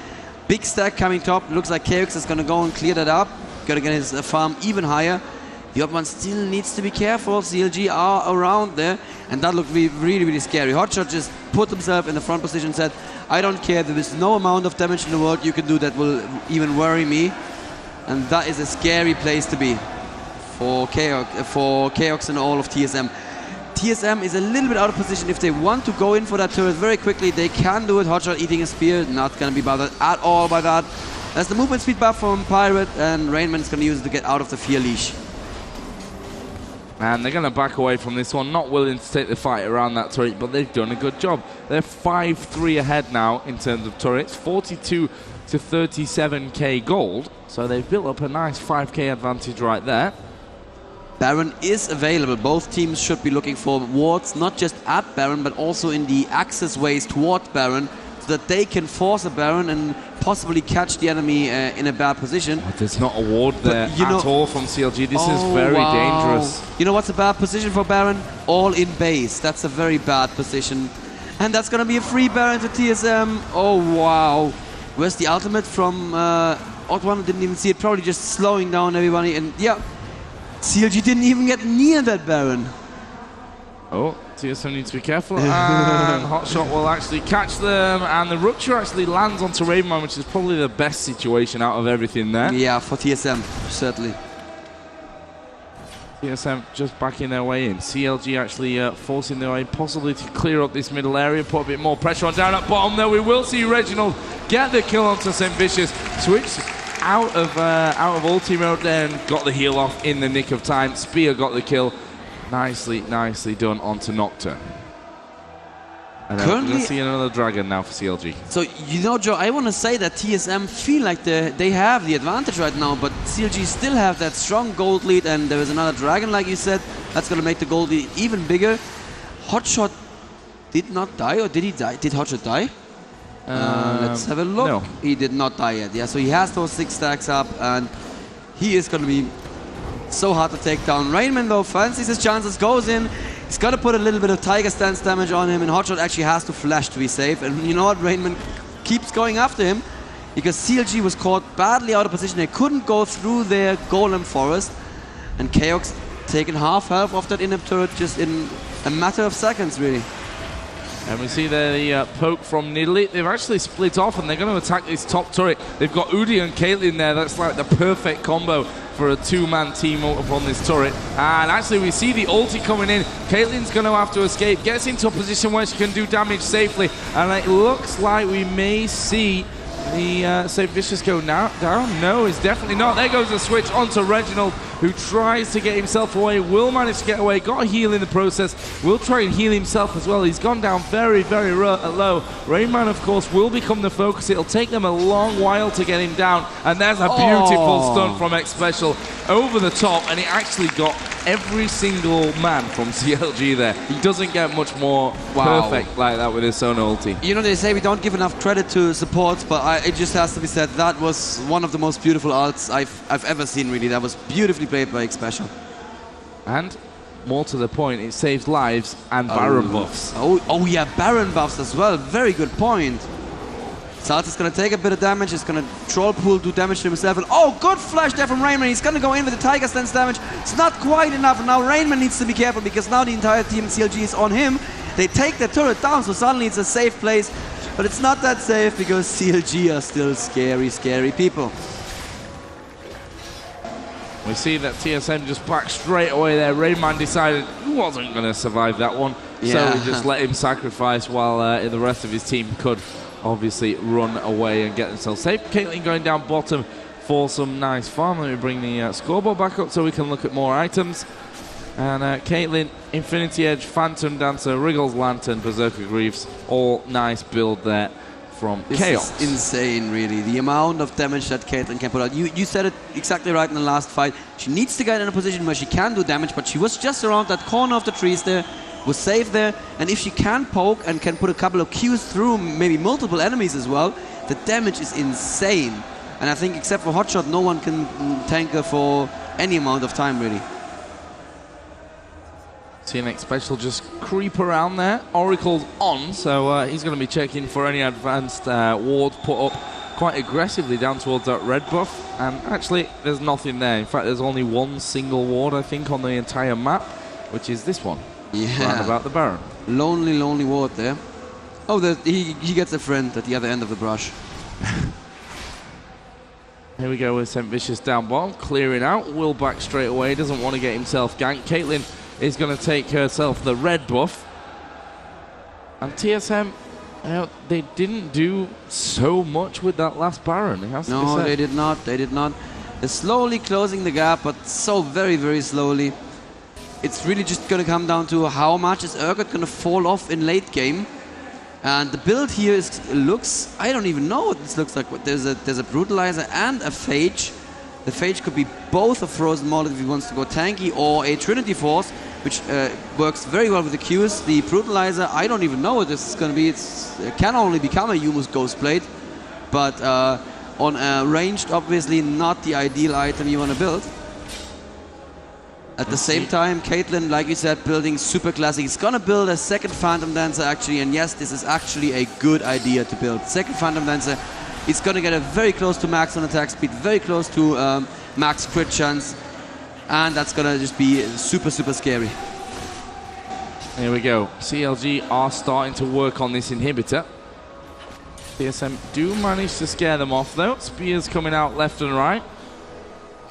Big stack coming top. Looks like Chaox is going to go and clear that up. Going to get his farm even higher. TheOddOne still needs to be careful. CLG are around there, and that looked really, really scary. HotshotGG just put himself in the front position and said, I don't care, there is no amount of damage in the world you can do that will even worry me. And that is a scary place to be for Chaox and all of TSM. TSM is a little bit out of position. If they want to go in for that turret very quickly, they can do it. HotshotGG eating a spear, not going to be bothered at all by that. That's the movement speed buff from Pirate, and TheRainMan is going to use it to get out of the fear leash. And they're going to back away from this one, not willing to take the fight around that turret, but they've done a good job. They're 5-3 ahead now in terms of turrets, 42 to 37k gold, so they've built up a nice 5k advantage right there. Baron is available. Both teams should be looking for wards, not just at Baron, but also in the access ways toward Baron, so that they can force a Baron and possibly catch the enemy in a bad position. But there's not a ward there at all from CLG. This is very dangerous. You know what's a bad position for Baron? All in base. That's a very bad position. And that's going to be a free Baron to TSM. Oh, wow. Where's the ultimate from TheOddOne? Didn't even see it. Probably just slowing down everybody. And yeah, CLG didn't even get near that Baron. Oh, TSM needs to be careful, and HotshotGG will actually catch them, and the Rupture actually lands onto TheRainMan, which is probably the best situation out of everything there. Yeah, for TSM, certainly. TSM just backing their way in. CLG actually forcing their way possibly to clear up this middle area, put a bit more pressure on down at bottom there. We will see Reginald get the kill onto Saintvicious, switch out of ulti mode there and got the heal off in the nick of time. Spear got the kill. Nicely done onto Nocturne. And we're going to see another dragon now for CLG. So, you know, Joe, I want to say that TSM feel like they have the advantage right now, but CLG still have that strong gold lead, and there is another dragon, like you said. That's going to make the gold lead even bigger. HotshotGG did not die, or did he die? Did HotshotGG die? Let's have a look. No. He did not die yet. Yeah, so he has those 6 stacks up, and he is going to be so hard to take down. TheRainMan, though, fancies his chances, goes in. He's got to put a little bit of Tiger Stance damage on him, and HotshotGG actually has to flash to be safe. And you know what? TheRainMan keeps going after him because CLG was caught badly out of position. They couldn't go through their golem forest, and Chaox taking half health off that inhib turret just in a matter of seconds, really. And we see there the poke from Nidalee. They've actually split off, and they're going to attack this top turret. They've got Udi and Caitlyn there. That's like the perfect combo for a 2-man team up on this turret. And actually we see the ulti coming in. Caitlyn's going to have to escape, gets into a position where she can do damage safely, and it looks like we may see the Saintvicious go down. No, it's definitely not. There goes the switch onto Reginald, who tries to get himself away, will manage to get away, got a heal in the process, will try and heal himself as well. He's gone down very low. TheRainMan, of course, will become the focus. It'll take them a long while to get him down, and there's a beautiful stun from Xpecial over the top, and it actually got every single man from CLG there. He doesn't get much more perfect like that with his own ulti. You know, they say we don't give enough credit to supports, but it just has to be said, that was one of the most beautiful ults I've ever seen, really. That was beautifully played by Xpecial. And more to the point, it saves lives and Baron buffs. Oh yeah, Baron buffs as well. Very good point. Salce is going to take a bit of damage. He's going to troll pool, do damage to himself. And oh, good flash there from RainMan. He's going to go in with the Tiger Stance damage. It's not quite enough. And now RainMan needs to be careful because now the entire team CLG is on him. They take the turret down, so suddenly it's a safe place. But it's not that safe because CLG are still scary, scary people. We see that TSM just back straight away there. RainMan decided he wasn't going to survive that one. Yeah. So he just let him sacrifice while the rest of his team could obviously run away and get themselves safe. Caitlyn going down bottom for some nice farm. Let me bring the scoreboard back up so we can look at more items. And Caitlyn, Infinity Edge, Phantom Dancer, Wriggles Lantern, Berserker Greaves, all nice build there from Chaox. This is insane, really. The amount of damage that Caitlyn can put out. You said it exactly right in the last fight. She needs to get in a position where she can do damage, but she was just around that corner of the trees there, was safe there, and if she can poke and can put a couple of Qs through maybe multiple enemies as well, the damage is insane. And I think except for Hotshot, no one can tank her for any amount of time, really. Seeing Xpecial just creep around there. Oracle's on, so he's going to be checking for any advanced wards put up quite aggressively down towards that red buff. And actually, there's nothing there. In fact, there's only one single ward, I think, on the entire map, which is this one. Yeah. Round about the Baron. Lonely, lonely ward there. Oh, he gets a friend at the other end of the brush. Here we go with Saintvicious down bottom, clearing out. Will back straight away, doesn't want to get himself ganked. Caitlyn is going to take herself the red buff. And TSM, you know, they didn't do so much with that last Baron. It has to be said. They did not. They did not. They're slowly closing the gap, but so very, very slowly. It's really just going to come down to how much is Urgot going to fall off in late game. And the build here looks, I don't even know what this looks like. There's a Brutalizer and a Phage. The Phage could be both a Frozen Mollet if he wants to go tanky, or a Trinity Force, which works very well with the Qs. The Brutalizer, I don't even know what this is going to be. It can only become a Yumus Ghostblade, but on a ranged, obviously not the ideal item you want to build. At the same time, Caitlyn, like you said, building super classic. He's gonna build a second Phantom Dancer actually, and yes, this is actually a good idea to build. Second Phantom Dancer, it's gonna get a very close to max on attack speed, very close to max crit chance, and that's gonna just be super, super scary. Here we go. CLG are starting to work on this inhibitor. TSM do manage to scare them off though. Spears coming out left and right.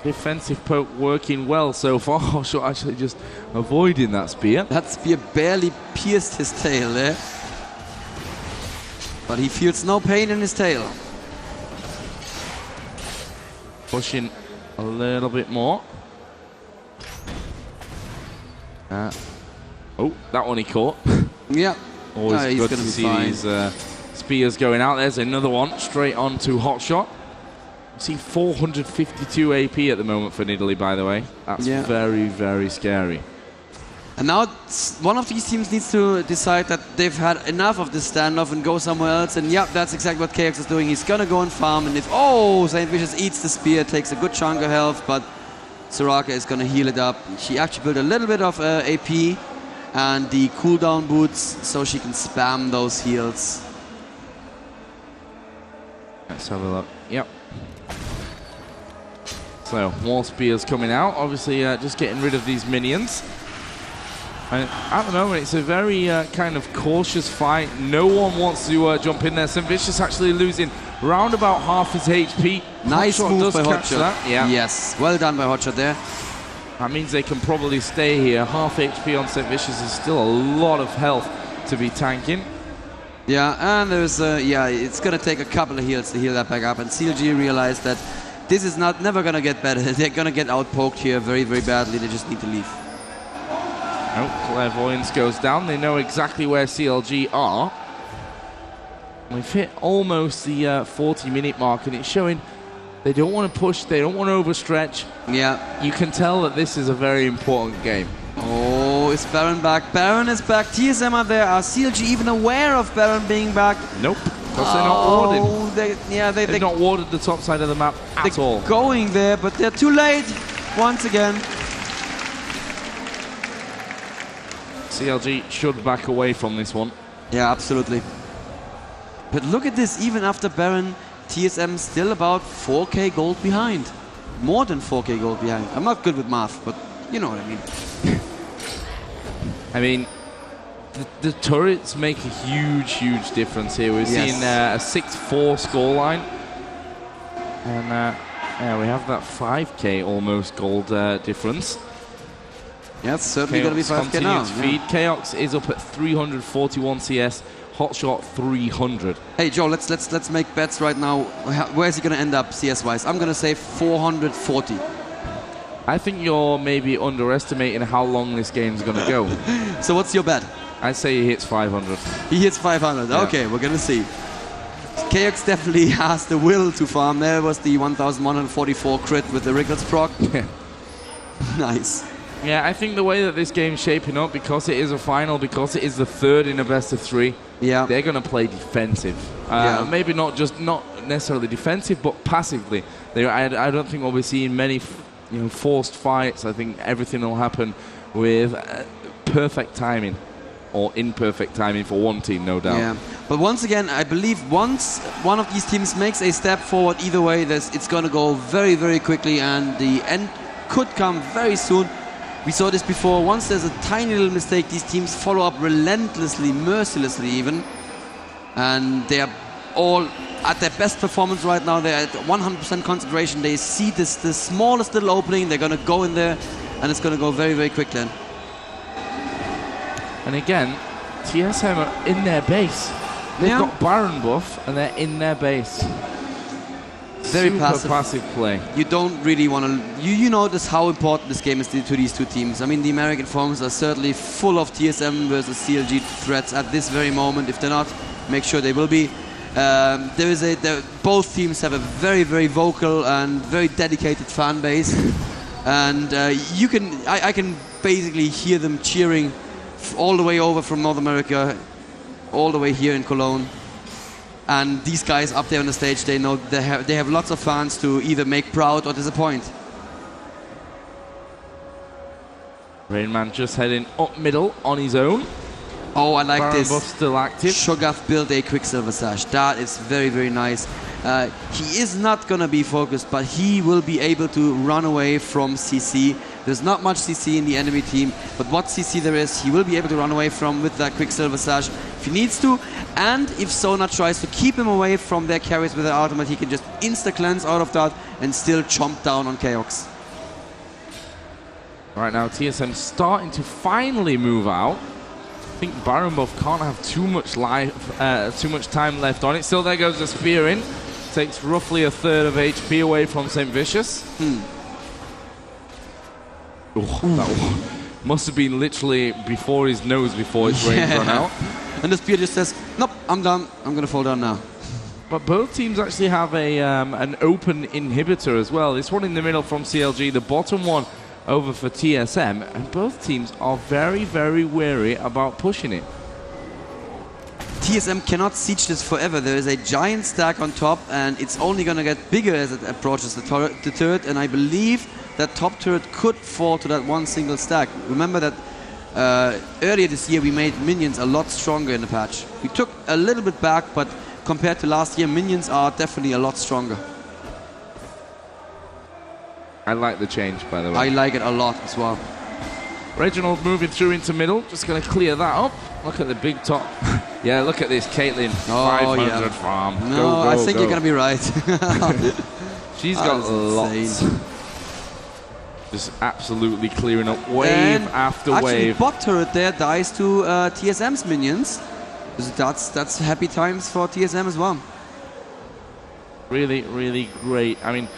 Defensive poke working well so far. Hotshot actually just avoiding that spear. That spear barely pierced his tail there. But he feels no pain in his tail. Pushing a little bit more. Oh, that one he caught. Yeah. Always good to see these spears going out. There's another one straight on to Hotshot. See 452 AP at the moment for Nidalee, by the way. That's very, very scary. And now one of these teams needs to decide that they've had enough of this standoff and go somewhere else. And yeah, that's exactly what Chaox is doing. He's gonna go and farm, and if Saintvicious eats the spear, takes a good chunk of health, but Soraka is gonna heal it up. She actually built a little bit of AP and the cooldown boots so she can spam those heals. Let's have a look. Yep. So, more spears coming out. Obviously, just getting rid of these minions. And at the moment, it's a very kind of cautious fight. No one wants to jump in there. Saintvicious actually losing round about half his HP. Nice Hotshot move does by catch Hotshot. that. Yeah. Yes, well done by Hotshot there. That means they can probably stay here. Half HP on Saintvicious is still a lot of health to be tanking. Yeah, and there's it's gonna take a couple of heals to heal that back up. And CLG realized that this is never gonna get better. They're gonna get outpoked here very, very badly. They just need to leave. Oh, Clairvoyance goes down. They know exactly where CLG are. We've hit almost the 40-minute mark, and it's showing they don't want to push, they don't want to overstretch. Yeah. You can tell that this is a very important game. Oh, is Baron back? Baron is back. TSM are there. Are CLG even aware of Baron being back? Nope. Because they're not warded. They've not warded the top side of the map at all. Going there, but they're too late once again. CLG should back away from this one. Yeah, absolutely. But look at this, even after Baron, TSM still about 4k gold behind. More than 4k gold behind. I'm not good with math, but you know what I mean. I mean, the turrets make a huge difference here. We're seeing a 6-4 scoreline. And yeah, we have that 5k almost gold difference. Yeah, it's certainly going to be 5k now. Feed. Chaox is up at 341 CS. Hotshot 300. Hey Joe, let's make bets right now. Where is he going to end up CS-wise? I'm going to say 440. I think you're maybe underestimating how long this game's going to go. So what's your bet? I say he hits 500. He hits 500. Yeah. Okay, we're going to see. Chaox definitely has the will to farm. There was the 1144 crit with the Rickles proc. Nice. Yeah, I think the way that this game's shaping up, because it is a final, because it is the third in a best of 3, they're going to play defensive. Maybe not necessarily defensive, but passively. I don't think we'll be seeing many forced fights. I think everything will happen with perfect timing, or imperfect timing for one team, no doubt. Yeah. But once again, I believe once one of these teams makes a step forward, either way, it's going to go very quickly, and the end could come very soon. We saw this before. Once there's a tiny little mistake, these teams follow up relentlessly, mercilessly even. And they are all at their best performance right now. They're at 100% concentration. They see the smallest little opening. They're going to go in there, and it's going to go very quickly. And again, TSM are in their base. They've got Baron buff, and they're in their base. Very Super passive play. You don't really want to... You notice how important this game is to these two teams. I mean, the American forums are certainly full of TSM versus CLG threats at this very moment. If they're not, make sure they will be. Both teams have a very vocal and very dedicated fan base. And I can basically hear them cheering all the way over from North America, all the way here in Cologne. And these guys up there on the stage, they know they have lots of fans to either make proud or disappoint. TheRainMan just heading up middle on his own. Oh, I like Baron this. buff still active. Shogath built a Quicksilver Sash. That is very nice. He is not going to be focused, but he will be able to run away from CC. There's not much CC in the enemy team, but what CC there is, he will be able to run away from with that Quicksilver Sash if he needs to. And if Sona tries to keep him away from their carries with their ultimate, he can just insta-cleanse out of that and still chomp down on Chaox. Right now, TSM starting to finally move out. I think Baron buff can't have too much time left on it. Still, there goes the spear in. Takes roughly a third of HP away from Saintvicious. That must have been literally before his nose, before his range run out. And the spear just says, nope, I'm done. I'm going to fall down now. But both teams actually have an open inhibitor as well. This one in the middle from CLG, the bottom one over for TSM. And both teams are very wary about pushing it. TSM cannot siege this forever. There is a giant stack on top, and it's only going to get bigger as it approaches the turret. And I believe that top turret could fall to that one single stack. Remember that earlier this year we made minions a lot stronger in the patch. We took a little bit back, but compared to last year, minions are definitely a lot stronger. I like the change, by the way. I like it a lot as well. Reginald moving through into middle, just going to clear that up. Look at the big top. Yeah, look at this, Caitlyn. 500 farm. No, go, I think you're going to be right. She's got lots. Just absolutely clearing up wave after wave. Actually, bot turret there dies to TSM's minions. That's happy times for TSM as well. Really great. I mean,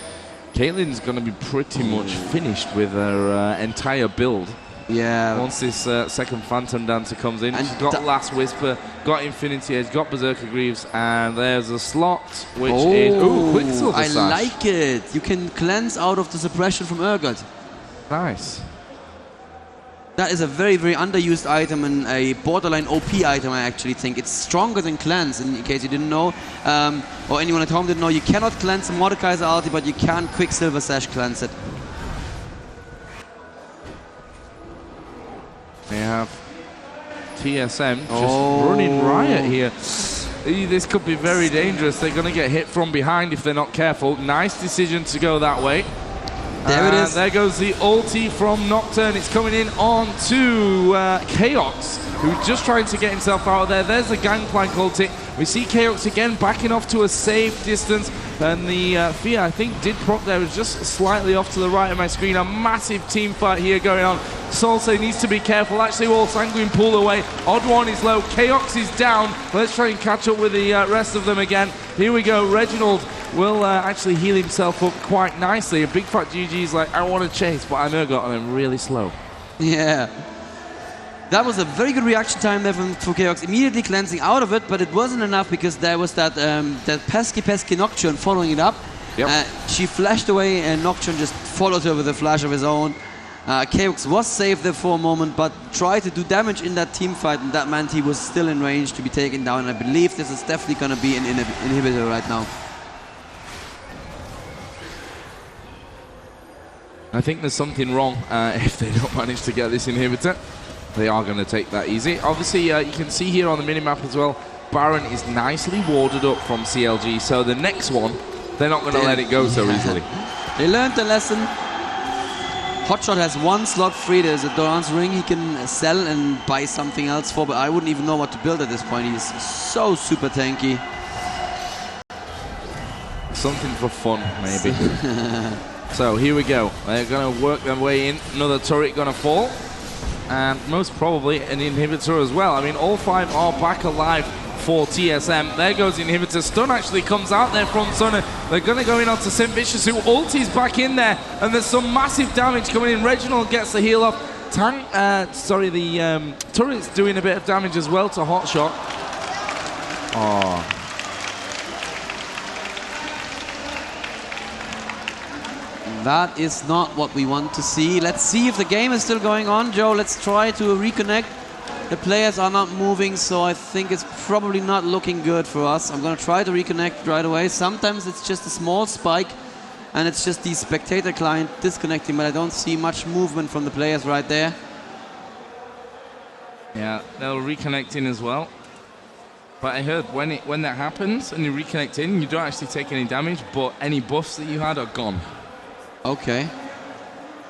Caitlyn's going to be pretty much finished with her entire build. Yeah. Once this second Phantom Dancer comes in, she's got Last Whisper, got Infinity Edge, got Berserker Greaves, and there's a slot which is Quicksilver Sash. I like it. You can cleanse out of the suppression from Urgot. Nice. That is a very underused item and a borderline OP item, I actually think. It's stronger than Cleanse, in case you didn't know. Or anyone at home didn't know. You cannot cleanse Mordekaiser ulti, but you can Quicksilver Sash cleanse it. They have TSM just running riot here. This could be very dangerous. They're going to get hit from behind if they're not careful. Nice decision to go that way. There it is. There goes the ulti from Nocturne. It's coming in on to Chaox, who's just trying to get himself out of there. There's the Gangplank ulti. We see Chaox again backing off to a safe distance. And the Fia, I think, did proc there. It was just slightly off to the right of my screen. A massive team fight here going on. Salce needs to be careful. Actually, all Sanguine pull away. OddOne is low. Chaox is down. Let's try and catch up with the rest of them again. Here we go. Reginald will actually heal himself up quite nicely. And Bigfatlp is like, I want to chase, but I know got him really slow. Yeah. That was a very good reaction time there from Chaox, immediately cleansing out of it, but it wasn't enough because there was that pesky Nocturne following it up. Yep. She flashed away and Nocturne just followed her with a flash of his own. Chaox was safe there for a moment, but tried to do damage in that team fight, and that meant he was still in range to be taken down. And I believe this is definitely going to be an inhibitor right now. I think there's something wrong if they don't manage to get this inhibitor. They are going to take that easy. Obviously, you can see here on the minimap as well, Baron is nicely warded up from CLG, so the next one, they're not going to let it go so easily. They learned the lesson. Hotshot has one slot free. There's a Doran's ring he can sell and buy something else for, but I wouldn't even know what to build at this point. He's so super tanky. Something for fun, maybe. So here we go. They're going to work their way in. Another turret going to fall. And most probably an inhibitor as well. I mean, all 5 are back alive for TSM. There goes the inhibitor. Stun actually comes out there from Sunner. They're going to go in onto Saintvicious, who ultis back in there. And there's some massive damage coming in. Reginald gets the heal off. The turret's doing a bit of damage as well to Hotshot. Oh. That is not what we want to see. Let's see if the game is still going on, Joe. Let's try to reconnect. The players are not moving, so I think it's probably not looking good for us. I'm going to try to reconnect right away. Sometimes it's just a small spike, and it's just the spectator client disconnecting, but I don't see much movement from the players right there. Yeah, they'll reconnect in as well. But I heard when that happens and you reconnect in, you don't actually take any damage, but any buffs that you had are gone. Okay.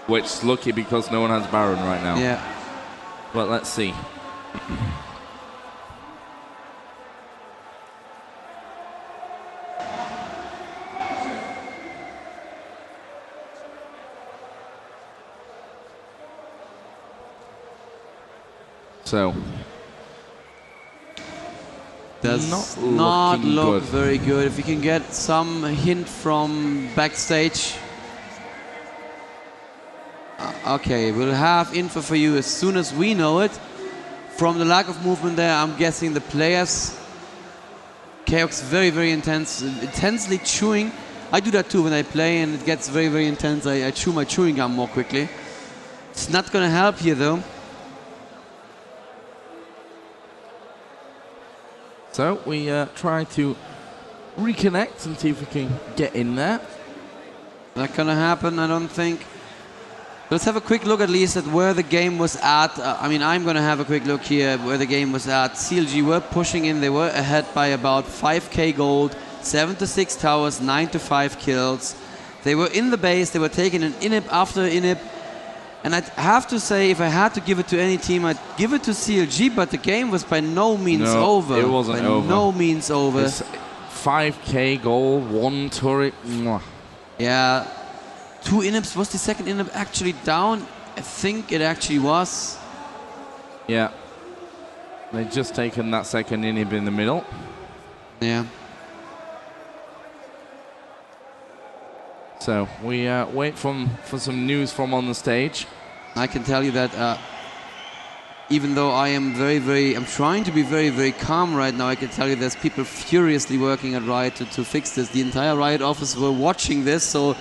Which is lucky because no one has Baron right now. Yeah. But let's see. So. Does not look very good. If you can get some hint from backstage. Okay, we'll have info for you as soon as we know it. From the lack of movement there, I'm guessing the players. Chaox very, very intensely chewing. I do that too when I play and it gets very, very intense. I chew my chewing gum more quickly. It's not going to help here though. So we try to reconnect and see if we can get in there. Not going to happen, I don't think. Let's have a quick look at least at where the game was at. I mean, I'm going to have a quick look here where the game was at. CLG were pushing in. They were ahead by about 5k gold, 7 to 6 towers, 9 to 5 kills. They were in the base. They were taking an inhib after inhib. And I'd have to say, if I had to give it to any team, I'd give it to CLG, but the game was by no means over. It wasn't over. By no means over. It's 5k gold, 1 turret. Mwah. Yeah. 2 inhibs. Was the second inhib actually down? I think it actually was. Yeah. They've just taken that second inhib in the middle. Yeah. So we wait for some news from on the stage. I can tell you that even though I am I'm trying to be very, very calm right now, I can tell you there's people furiously working at Riot to fix this. The entire Riot office were watching this, so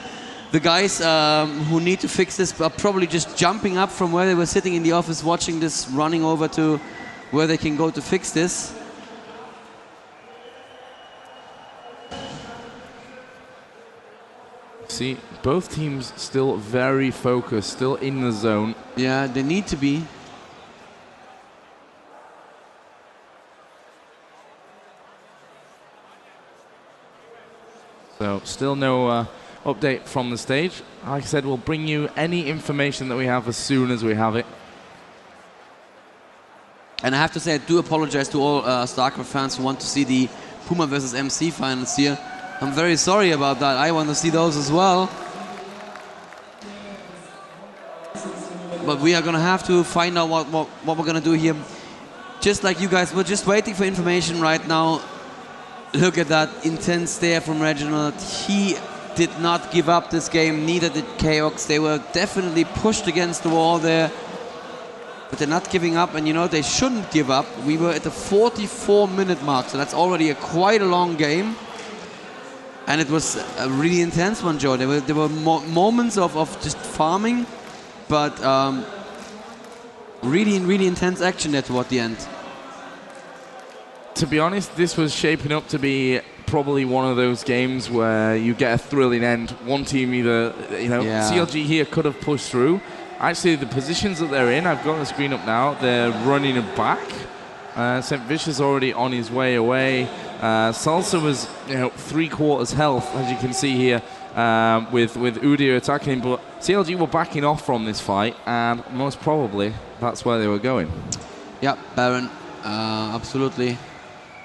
the guys who need to fix this are probably just jumping up from where they were sitting in the office watching this, running over to where they can go to fix this. See, both teams still very focused, still in the zone. Yeah, they need to be. So still no update from the stage. Like I said, we'll bring you any information that we have as soon as we have it. And I have to say, I do apologize to all StarCraft fans who want to see the Puma versus MC finals here. I'm very sorry about that. I want to see those as well. But we are going to have to find out what we're going to do here. Just like you guys, we're just waiting for information right now. Look at that intense stare from Reginald. He did not give up this game, neither did Chaox. They were definitely pushed against the wall there. But they're not giving up, and you know, they shouldn't give up. We were at the 44-minute mark, so that's already quite a long game. And it was a really intense one, Joe. There were moments of just farming, but really intense action there toward the end. To be honest, this was shaping up to be probably one of those games where you get a thrilling end. One team either, CLG here could have pushed through. Actually, the positions that they're in, I've got the screen up now, they're running it back. Saintvicious already on his way away. Salce was, 3/4 health, as you can see here, with Udyr attacking him. But CLG were backing off from this fight, and most probably that's where they were going. Yeah, Baron, absolutely.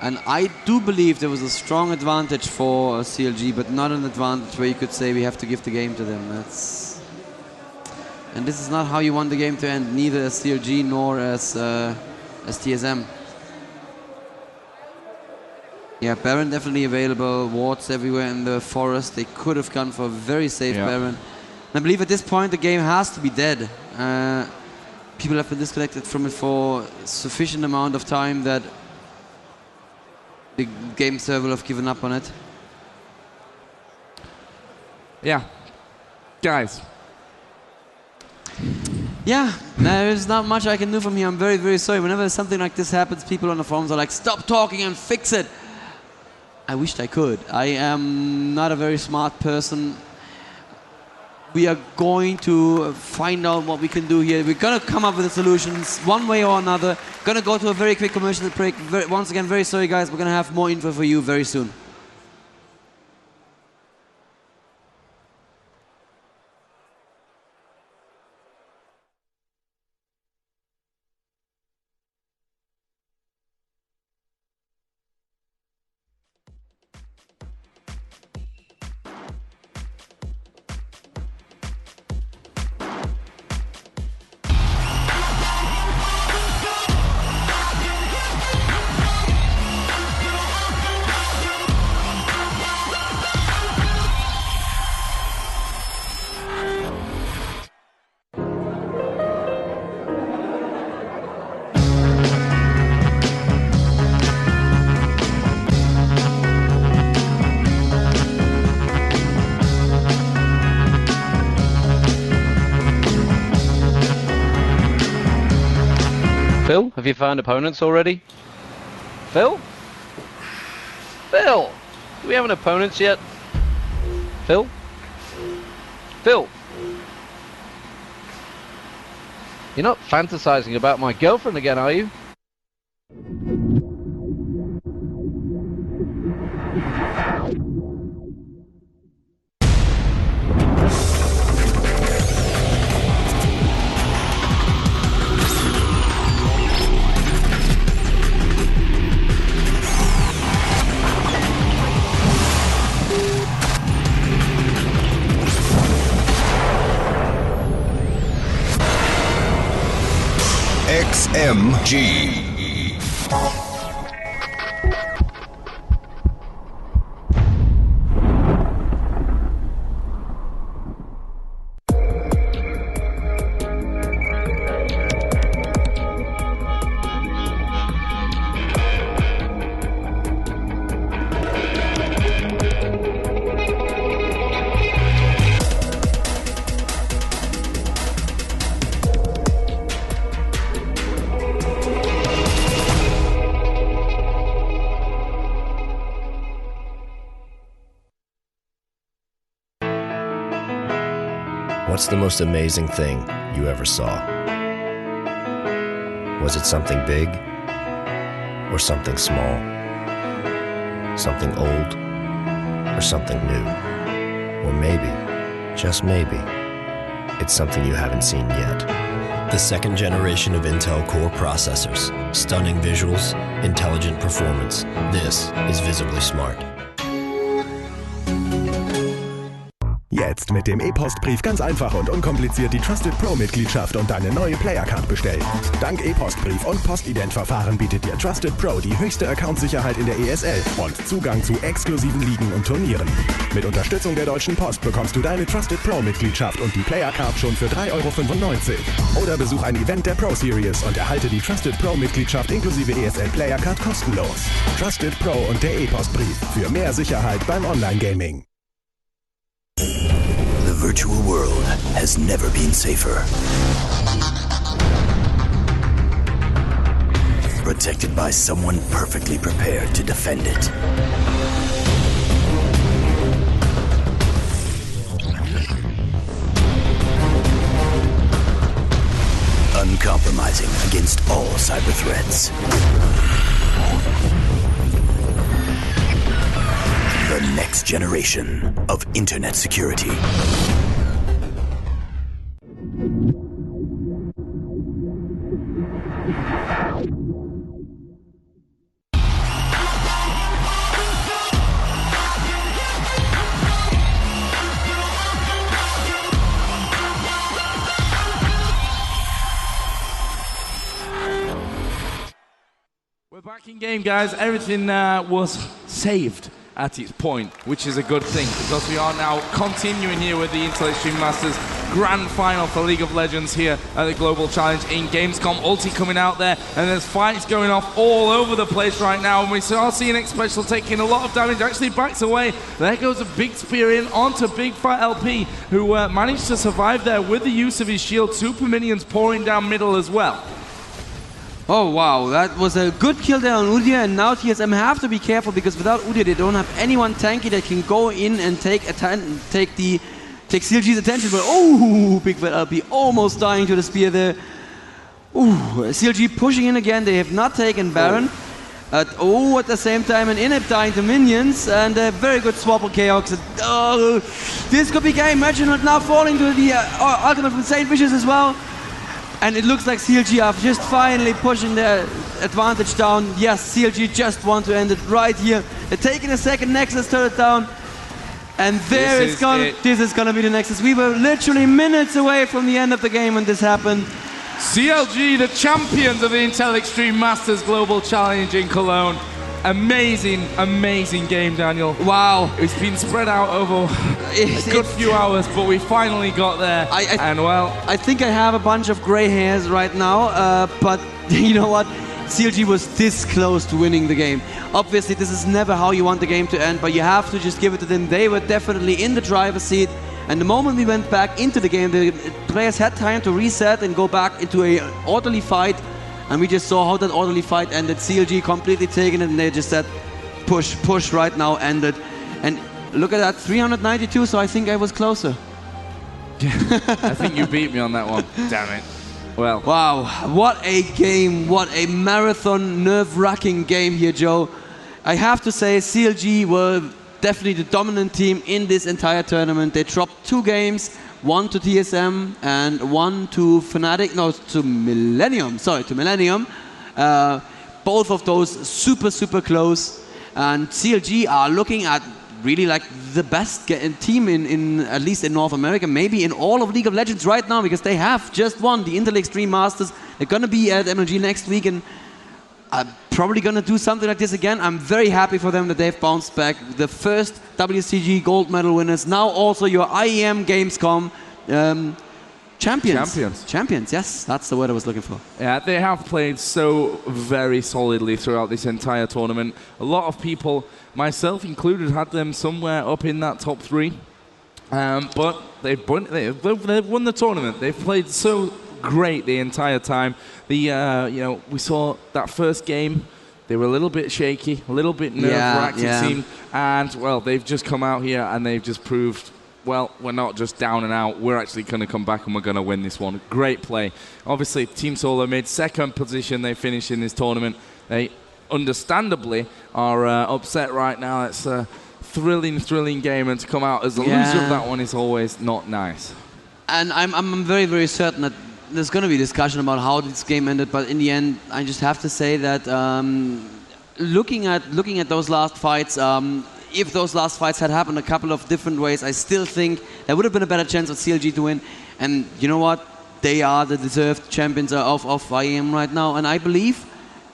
And I do believe there was a strong advantage for CLG, but not an advantage where you could say we have to give the game to them. And this is not how you want the game to end, neither as CLG nor as TSM. Yeah, Baron definitely available, wards everywhere in the forest. They could have gone for a very safe Baron. And I believe at this point the game has to be dead. People have been disconnected from it for a sufficient amount of time that the game server will have given up on it. Yeah. Guys. Yeah, there is not much I can do from here. I'm very, very sorry. Whenever something like this happens, people on the forums are like, stop talking and fix it. I wished I could. I am not a very smart person. We are going to find out what we can do here. We're going to come up with the solutions one way or another. Going to go to a very quick commercial break. Once again, very sorry, guys. We're going to have more info for you very soon. Phil, have you found opponents already? Phil? Phil! Do we have an opponents yet? Phil? Phil! You're not fantasizing about my girlfriend again, are you? XMG. What's the most amazing thing you ever saw? Was it something big or something small? Something old or something new. Or maybe, just maybe, it's something you haven't seen yet. The second generation of Intel Core processors. Stunning visuals, intelligent performance. This is visibly smart. Jetzt mit dem E-Postbrief ganz einfach und unkompliziert die Trusted Pro-Mitgliedschaft und deine neue Player-Card bestellen. Dank E-Postbrief und Postident-Verfahren bietet dir Trusted Pro die höchste Account-Sicherheit in der ESL und Zugang zu exklusiven Ligen und Turnieren. Mit Unterstützung der Deutschen Post bekommst du deine Trusted Pro-Mitgliedschaft und die Player-Card schon für 3,95 €. Oder besuch ein Event der Pro Series und erhalte die Trusted Pro-Mitgliedschaft inklusive ESL Player-Card kostenlos. Trusted Pro und der E-Postbrief für mehr Sicherheit beim Online-Gaming. The virtual world has never been safer. Protected by someone perfectly prepared to defend it. Uncompromising against all cyber threats. The next generation of internet security. We're back in game, guys. Everything was saved at its point, which is a good thing because we are now continuing here with the Intel Extreme Masters Grand Final for League of Legends here at the Global Challenge in Gamescom. Ulti coming out there, and there's fights going off all over the place right now, and we are seeing xPecial taking a lot of damage, actually backs away. There goes a big spear in onto Bigfatlp, who managed to survive there with the use of his shield. Super minions pouring down middle as well. Oh wow, that was a good kill there on Udyr, and now TSM have to be careful because without Udyr they don't have anyone tanky that can go in and take CLG's attention. But oh, Bigfatlp almost dying to the spear there. Ooh, CLG pushing in again. They have not taken Baron. At the same time an Inhib dying to minions, and a very good swap on Chaox. Oh, this could be game. Reginald now falling to the ultimate from Saintvicious as well. And it looks like CLG are just finally pushing their advantage down. Yes, CLG just want to end it right here. They're taking a second Nexus turret down. And this is gonna be the Nexus. We were literally minutes away from the end of the game when this happened. CLG, the champions of the Intel Extreme Masters Global Challenge in Cologne. Amazing, amazing game, Daniel. Wow. It's been spread out over a good few hours, but we finally got there. I think I have a bunch of gray hairs right now, but you know what? CLG was this close to winning the game. Obviously, this is never how you want the game to end, but you have to just give it to them. They were definitely in the driver's seat. And the moment we went back into the game, the players had time to reset and go back into an orderly fight. And we just saw how that orderly fight ended. CLG completely taken it, and they just said, push, push right now, ended. And look at that, 392, so I think I was closer. I think you beat me on that one. Damn it. Well. Wow, what a game, what a marathon, nerve-wracking game here, Joe. I have to say, CLG were definitely the dominant team in this entire tournament. They dropped 2 games. One to TSM and one to Fnatic, no, to Millenium, sorry, to Millenium. Both of those super, super close. And CLG are looking at really like the best team in at least in North America, maybe in all of League of Legends right now, because they have just won the Intel Extreme Masters. They're gonna be at MLG next week, and I'm probably gonna do something like this again. I'm very happy for them that they've bounced back. The first WCG gold medal winners, now also your IEM Gamescom champions. Champions, yes, that's the word I was looking for. Yeah, they have played so very solidly throughout this entire tournament. A lot of people, myself included, had them somewhere up in that top 3. But they've won the tournament. They've played so great the entire time. We saw that first game. They were a little bit shaky, a little bit nerve-wracked, it seemed. And, well, they've just come out here and they've just proved, well, we're not just down and out. We're actually going to come back and we're going to win this one. Great play. Obviously, Team Solo made 2nd position. They finished in this tournament. They understandably are upset right now. It's thrilling game, and to come out as the loser of that one is always not nice. And I'm very, very certain that there's going to be discussion about how this game ended, but in the end, I just have to say that looking at those last fights, if those last fights had happened a couple of different ways, I still think there would have been a better chance of CLG to win. And you know what? They are the deserved champions of IEM right now, and I believe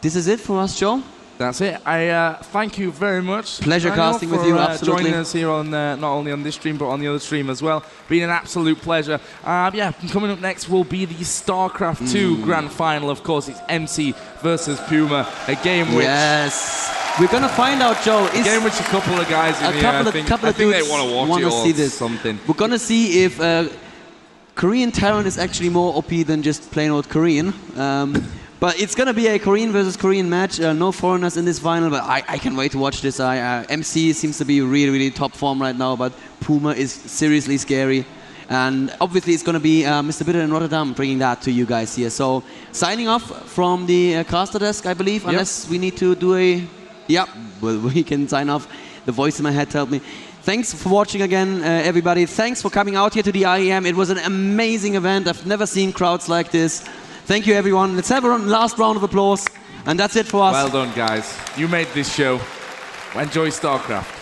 this is it for us, Joe. That's it. I thank you very much. Pleasure casting with you, absolutely. Joining us here on not only on this stream but on the other stream as well. Been an absolute pleasure. Yeah, coming up next will be the StarCraft 2 Grand Final. Of course, it's MC versus Puma, a game which... Yes. We're gonna find out, Joe. A game which a couple of guys in here, I think they want to watch it or see this. something. We're gonna see if Korean Terran is actually more OP than just plain old Korean. But it's gonna be a Korean versus Korean match. No foreigners in this final, but I can't wait to watch this. MC seems to be really top form right now, but Puma is seriously scary. And obviously it's gonna be Mr. Bitter in Rotterdam bringing that to you guys here. So signing off from the caster desk, I believe, unless we need to do a... Yeah, well, we can sign off. The voice in my head told me. Thanks for watching again, everybody. Thanks for coming out here to the IEM. It was an amazing event. I've never seen crowds like this. Thank you, everyone. Let's have a last round of applause. And that's it for us. Well done, guys. You made this show. Enjoy StarCraft.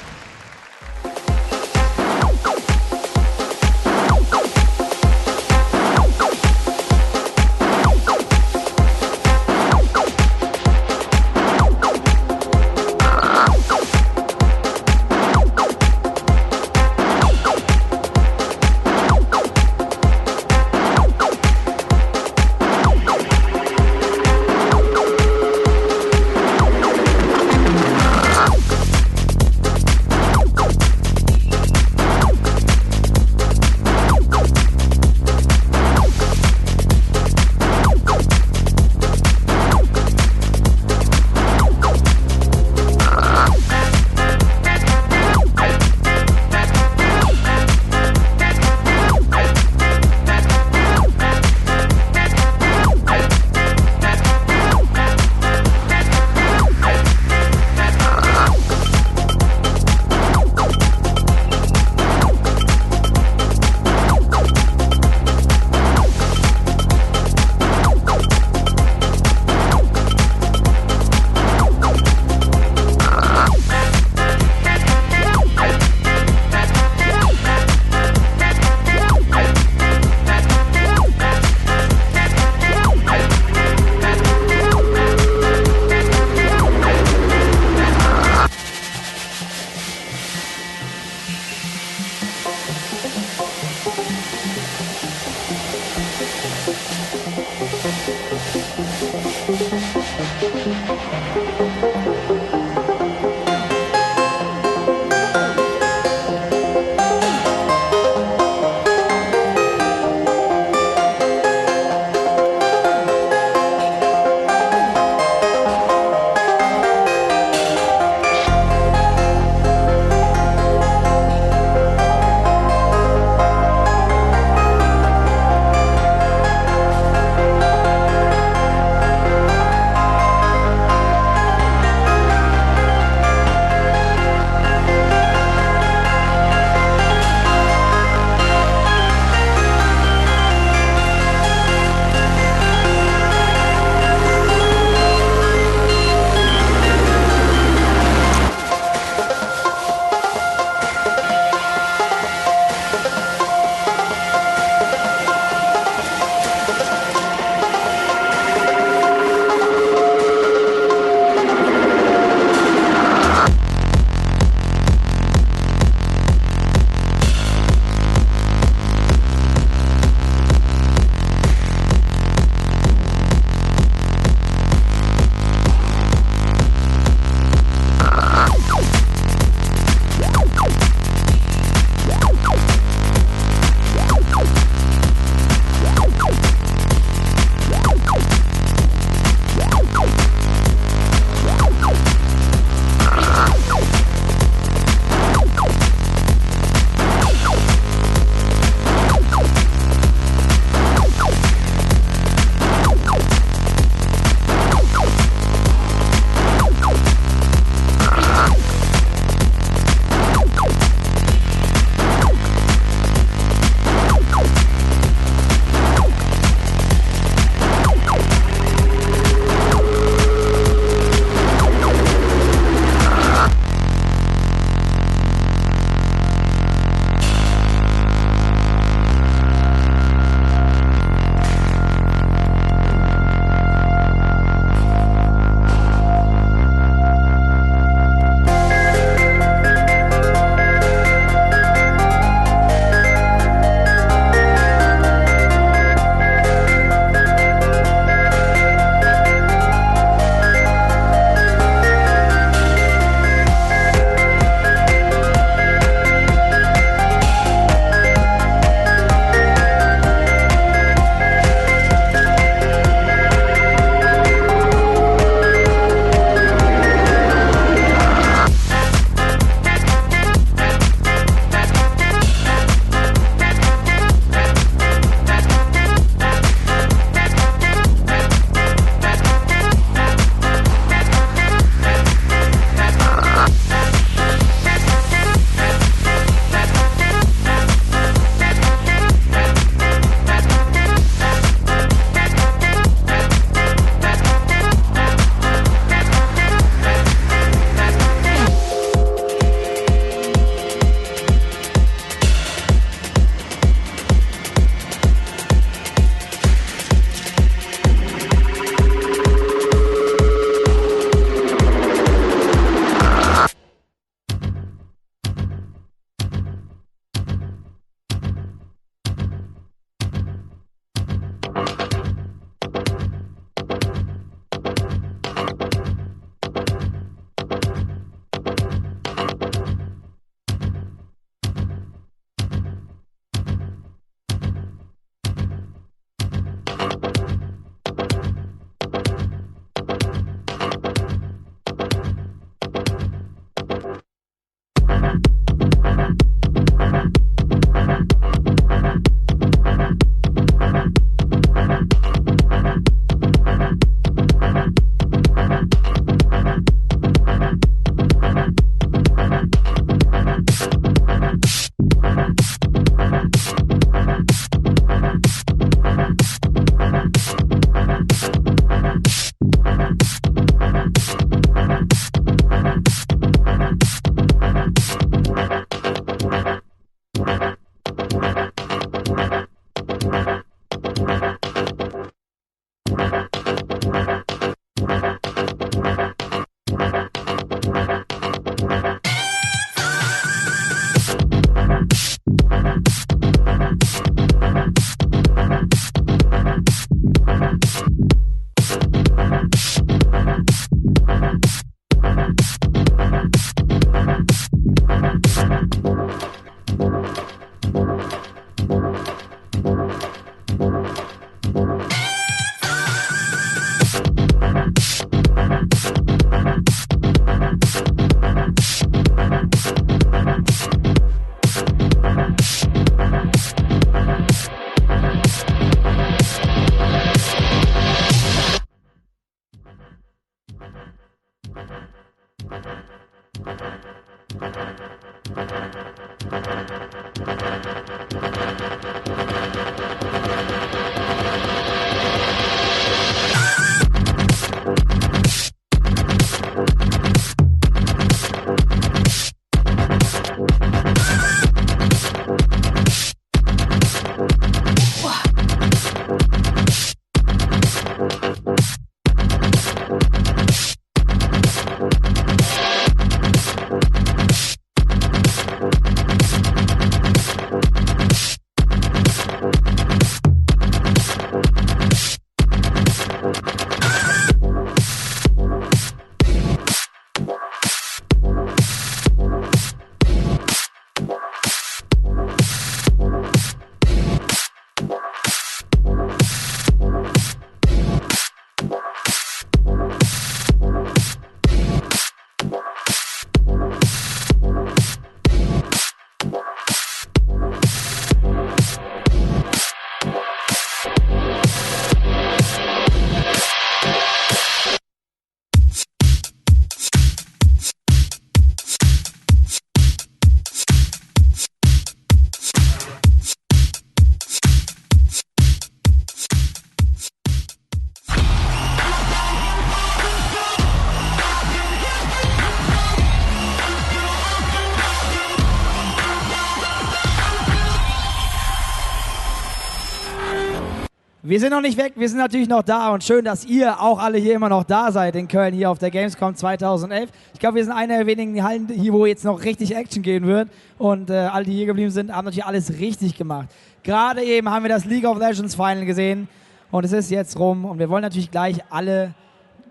Wir sind noch nicht weg, wir sind natürlich noch da und schön, dass ihr auch alle hier immer noch da seid in Köln, hier auf der Gamescom 2011. Ich glaube, wir sind eine der wenigen Hallen hier, wo jetzt noch richtig Action gehen wird und alle, die hier geblieben sind, haben natürlich alles richtig gemacht. Gerade eben haben wir das League of Legends Final gesehen und es ist jetzt rum und wir wollen natürlich gleich alle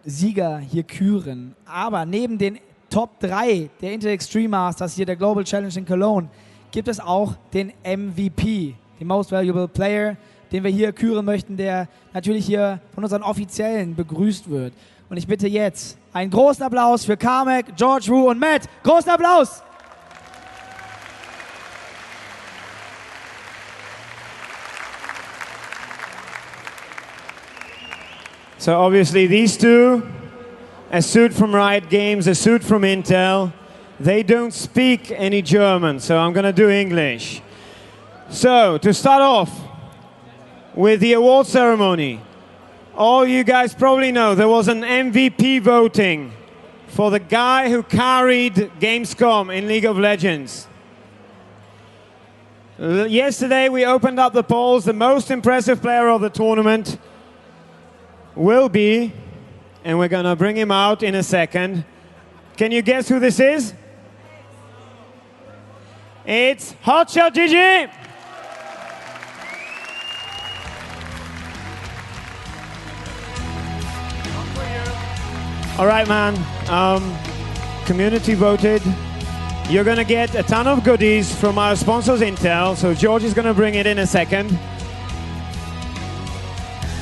Sieger hier küren. Aber neben den Top 3 der Intel Extreme Masters hier der Global Challenge in Cologne gibt es auch den MVP, den Most Valuable Player, den wir hier küren möchten, der natürlich hier von unseren Offiziellen begrüßt wird. Und ich bitte jetzt einen großen Applaus für Carmac, George Wu und Matt. Großen Applaus! So obviously these two, a suit from Riot Games, a suit from Intel, they don't speak any German, so I'm gonna do English. So to start off, with the award ceremony, all you guys probably know there was an MVP voting for the guy who carried Gamescom in League of Legends. Yesterday we opened up the polls. The most impressive player of the tournament will be, and we're gonna bring him out in a second. Can you guess who this is? It's HotshotGG! All right, man. Community voted. You're going to get a ton of goodies from our sponsors, Intel. So George is going to bring it in a second.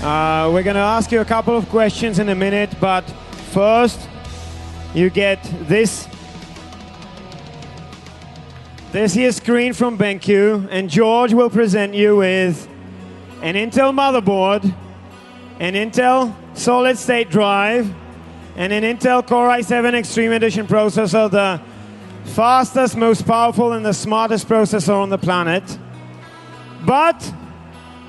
We're going to ask you a couple of questions in a minute, but first, you get this here screen from BenQ, and George will present you with an Intel motherboard, an Intel solid-state drive, and an Intel Core i7 Extreme Edition processor, the fastest, most powerful, and the smartest processor on the planet. But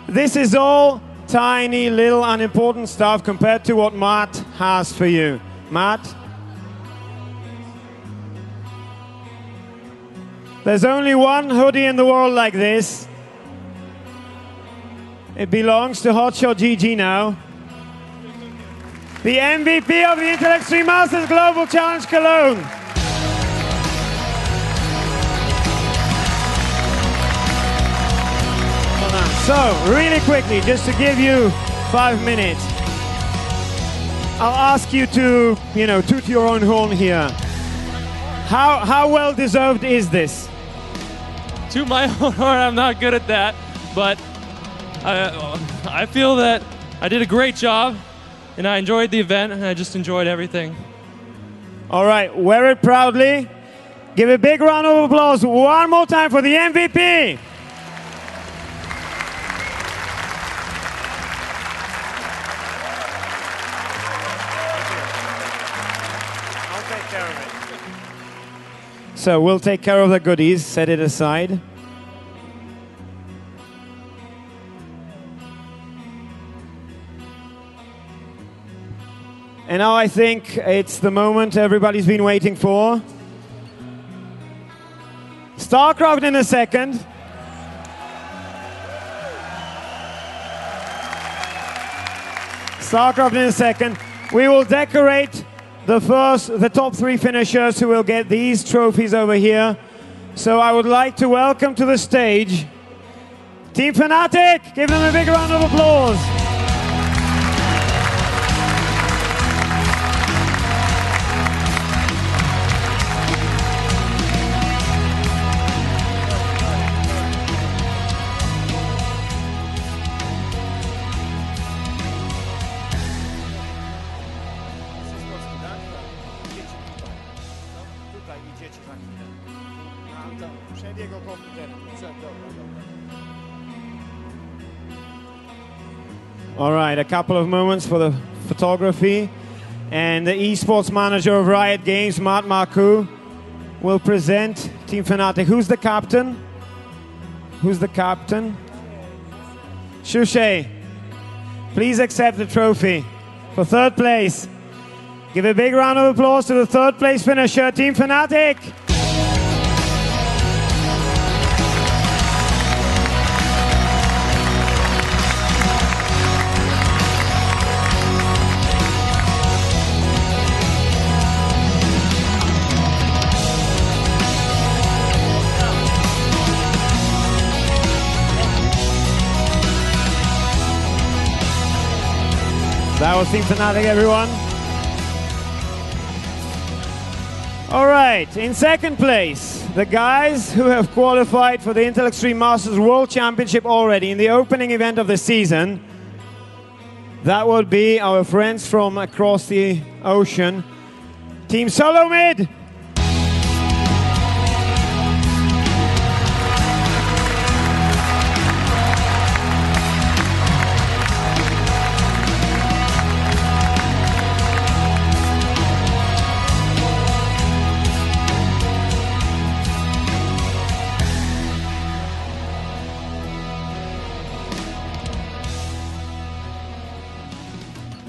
this is all tiny, little, unimportant stuff compared to what Matt has for you. Matt? There's only one hoodie in the world like this. It belongs to HotshotGG now. The MVP of the Intel Extreme Masters Global Challenge Cologne. So, really quickly, just to give you 5 minutes, I'll ask you to, toot your own horn here. How well deserved is this? To my own horn, I'm not good at that, but I feel that I did a great job. And I enjoyed the event, and I just enjoyed everything. All right, wear it proudly. Give a big round of applause one more time for the MVP. I'll take care of it. So we'll take care of the goodies, set it aside. And now I think it's the moment everybody's been waiting for. StarCraft in a second. StarCraft in a second. We will decorate the top 3 finishers who will get these trophies over here. So I would like to welcome to the stage Team Fnatic. Give them a big round of applause. All right, a couple of moments for the photography. And the esports manager of Riot Games, Matt Marcoux, will present Team Fnatic. Who's the captain? Who's the captain? Shushei, please accept the trophy for 3rd place. Give a big round of applause to the 3rd place finisher, Team Fnatic. That was Team Fnatic, everyone. All right, in second place, the guys who have qualified for the Intel Extreme Masters World Championship already in the opening event of the season. That would be our friends from across the ocean. Team Solo Mid.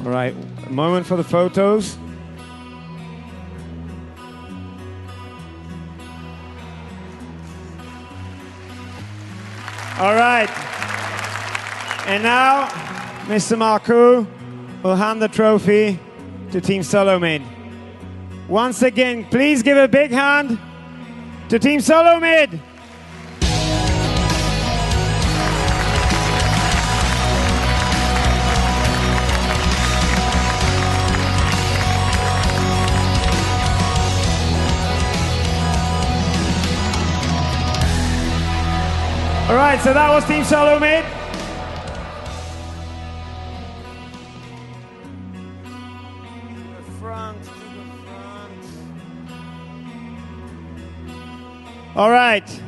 All right, a moment for the photos. All right. And now, Mr. Marcoux will hand the trophy to Team Solo Mid. Once again, please give a big hand to Team Solo Mid. All right, so that was Team Solo Mid. All right,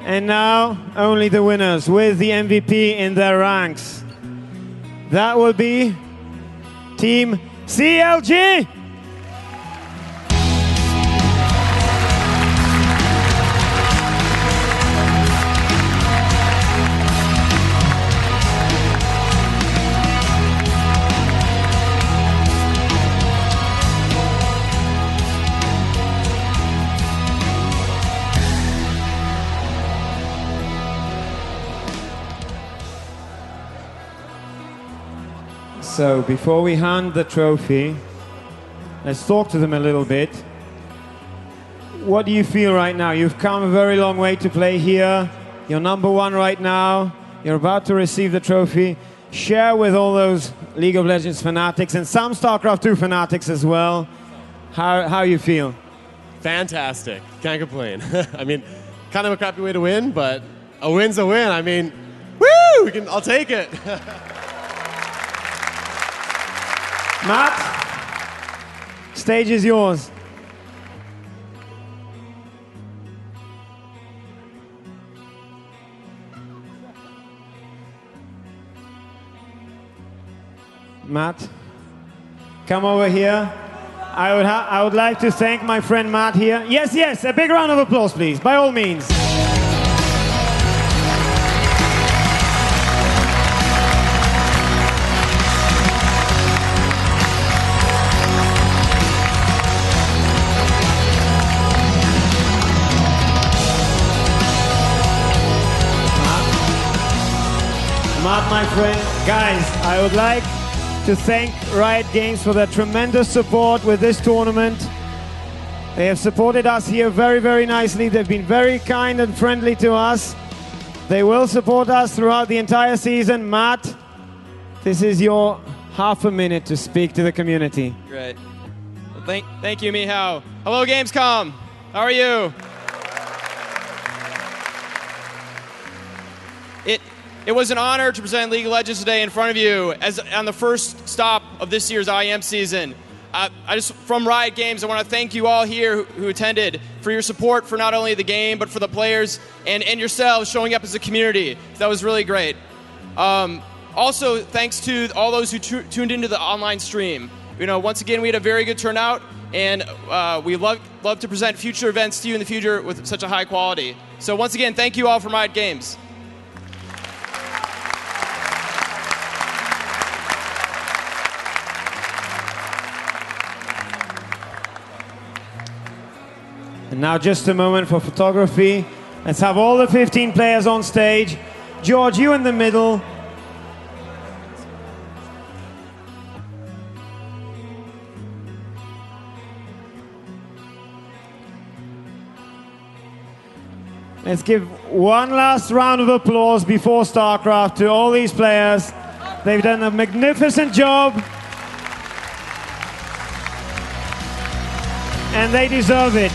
and now only the winners with the MVP in their ranks. That will be Team CLG. So before we hand the trophy, let's talk to them a little bit. What do you feel right now? You've come a very long way to play here. You're number one right now. You're about to receive the trophy. Share with all those League of Legends fanatics and some StarCraft 2 fanatics as well how you feel. Fantastic. Can't complain. I mean, kind of a crappy way to win, but a win's a win. I mean, woo! I'll take it. Matt, stage is yours. Matt, come over here. I would like to thank my friend Matt here. Yes, yes, a big round of applause, please, by all means. Matt, my friend, guys, I would like to thank Riot Games for their tremendous support with this tournament. They have supported us here very, very nicely. They've been very kind and friendly to us. They will support us throughout the entire season. Matt, this is your half a minute to speak to the community. Great. Well, thank you, Mihao. Hello, Gamescom. How are you? It was an honor to present League of Legends today in front of you as on the first stop of this year's IEM season. From Riot Games, I want to thank you all here who attended for your support for not only the game, but for the players and yourselves showing up as a community. That was really great. Also, thanks to all those who tuned into the online stream. You know, once again, we had a very good turnout, and we love to present future events to you in the future with such a high quality. So once again, thank you all from Riot Games. And now just a moment for photography. Let's have all the 15 players on stage. George, you in the middle. Let's give one last round of applause before StarCraft to all these players. They've done a magnificent job. and they deserve it.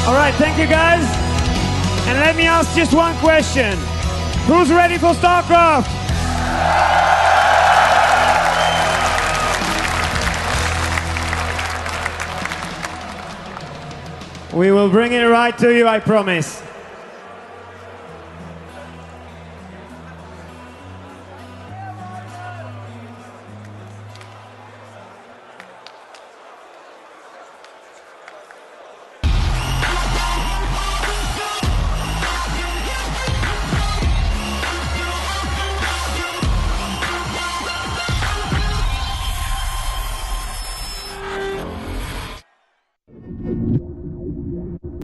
All right, thank you guys. And let me ask just one question. Who's ready for StarCraft? We will bring it right to you, I promise.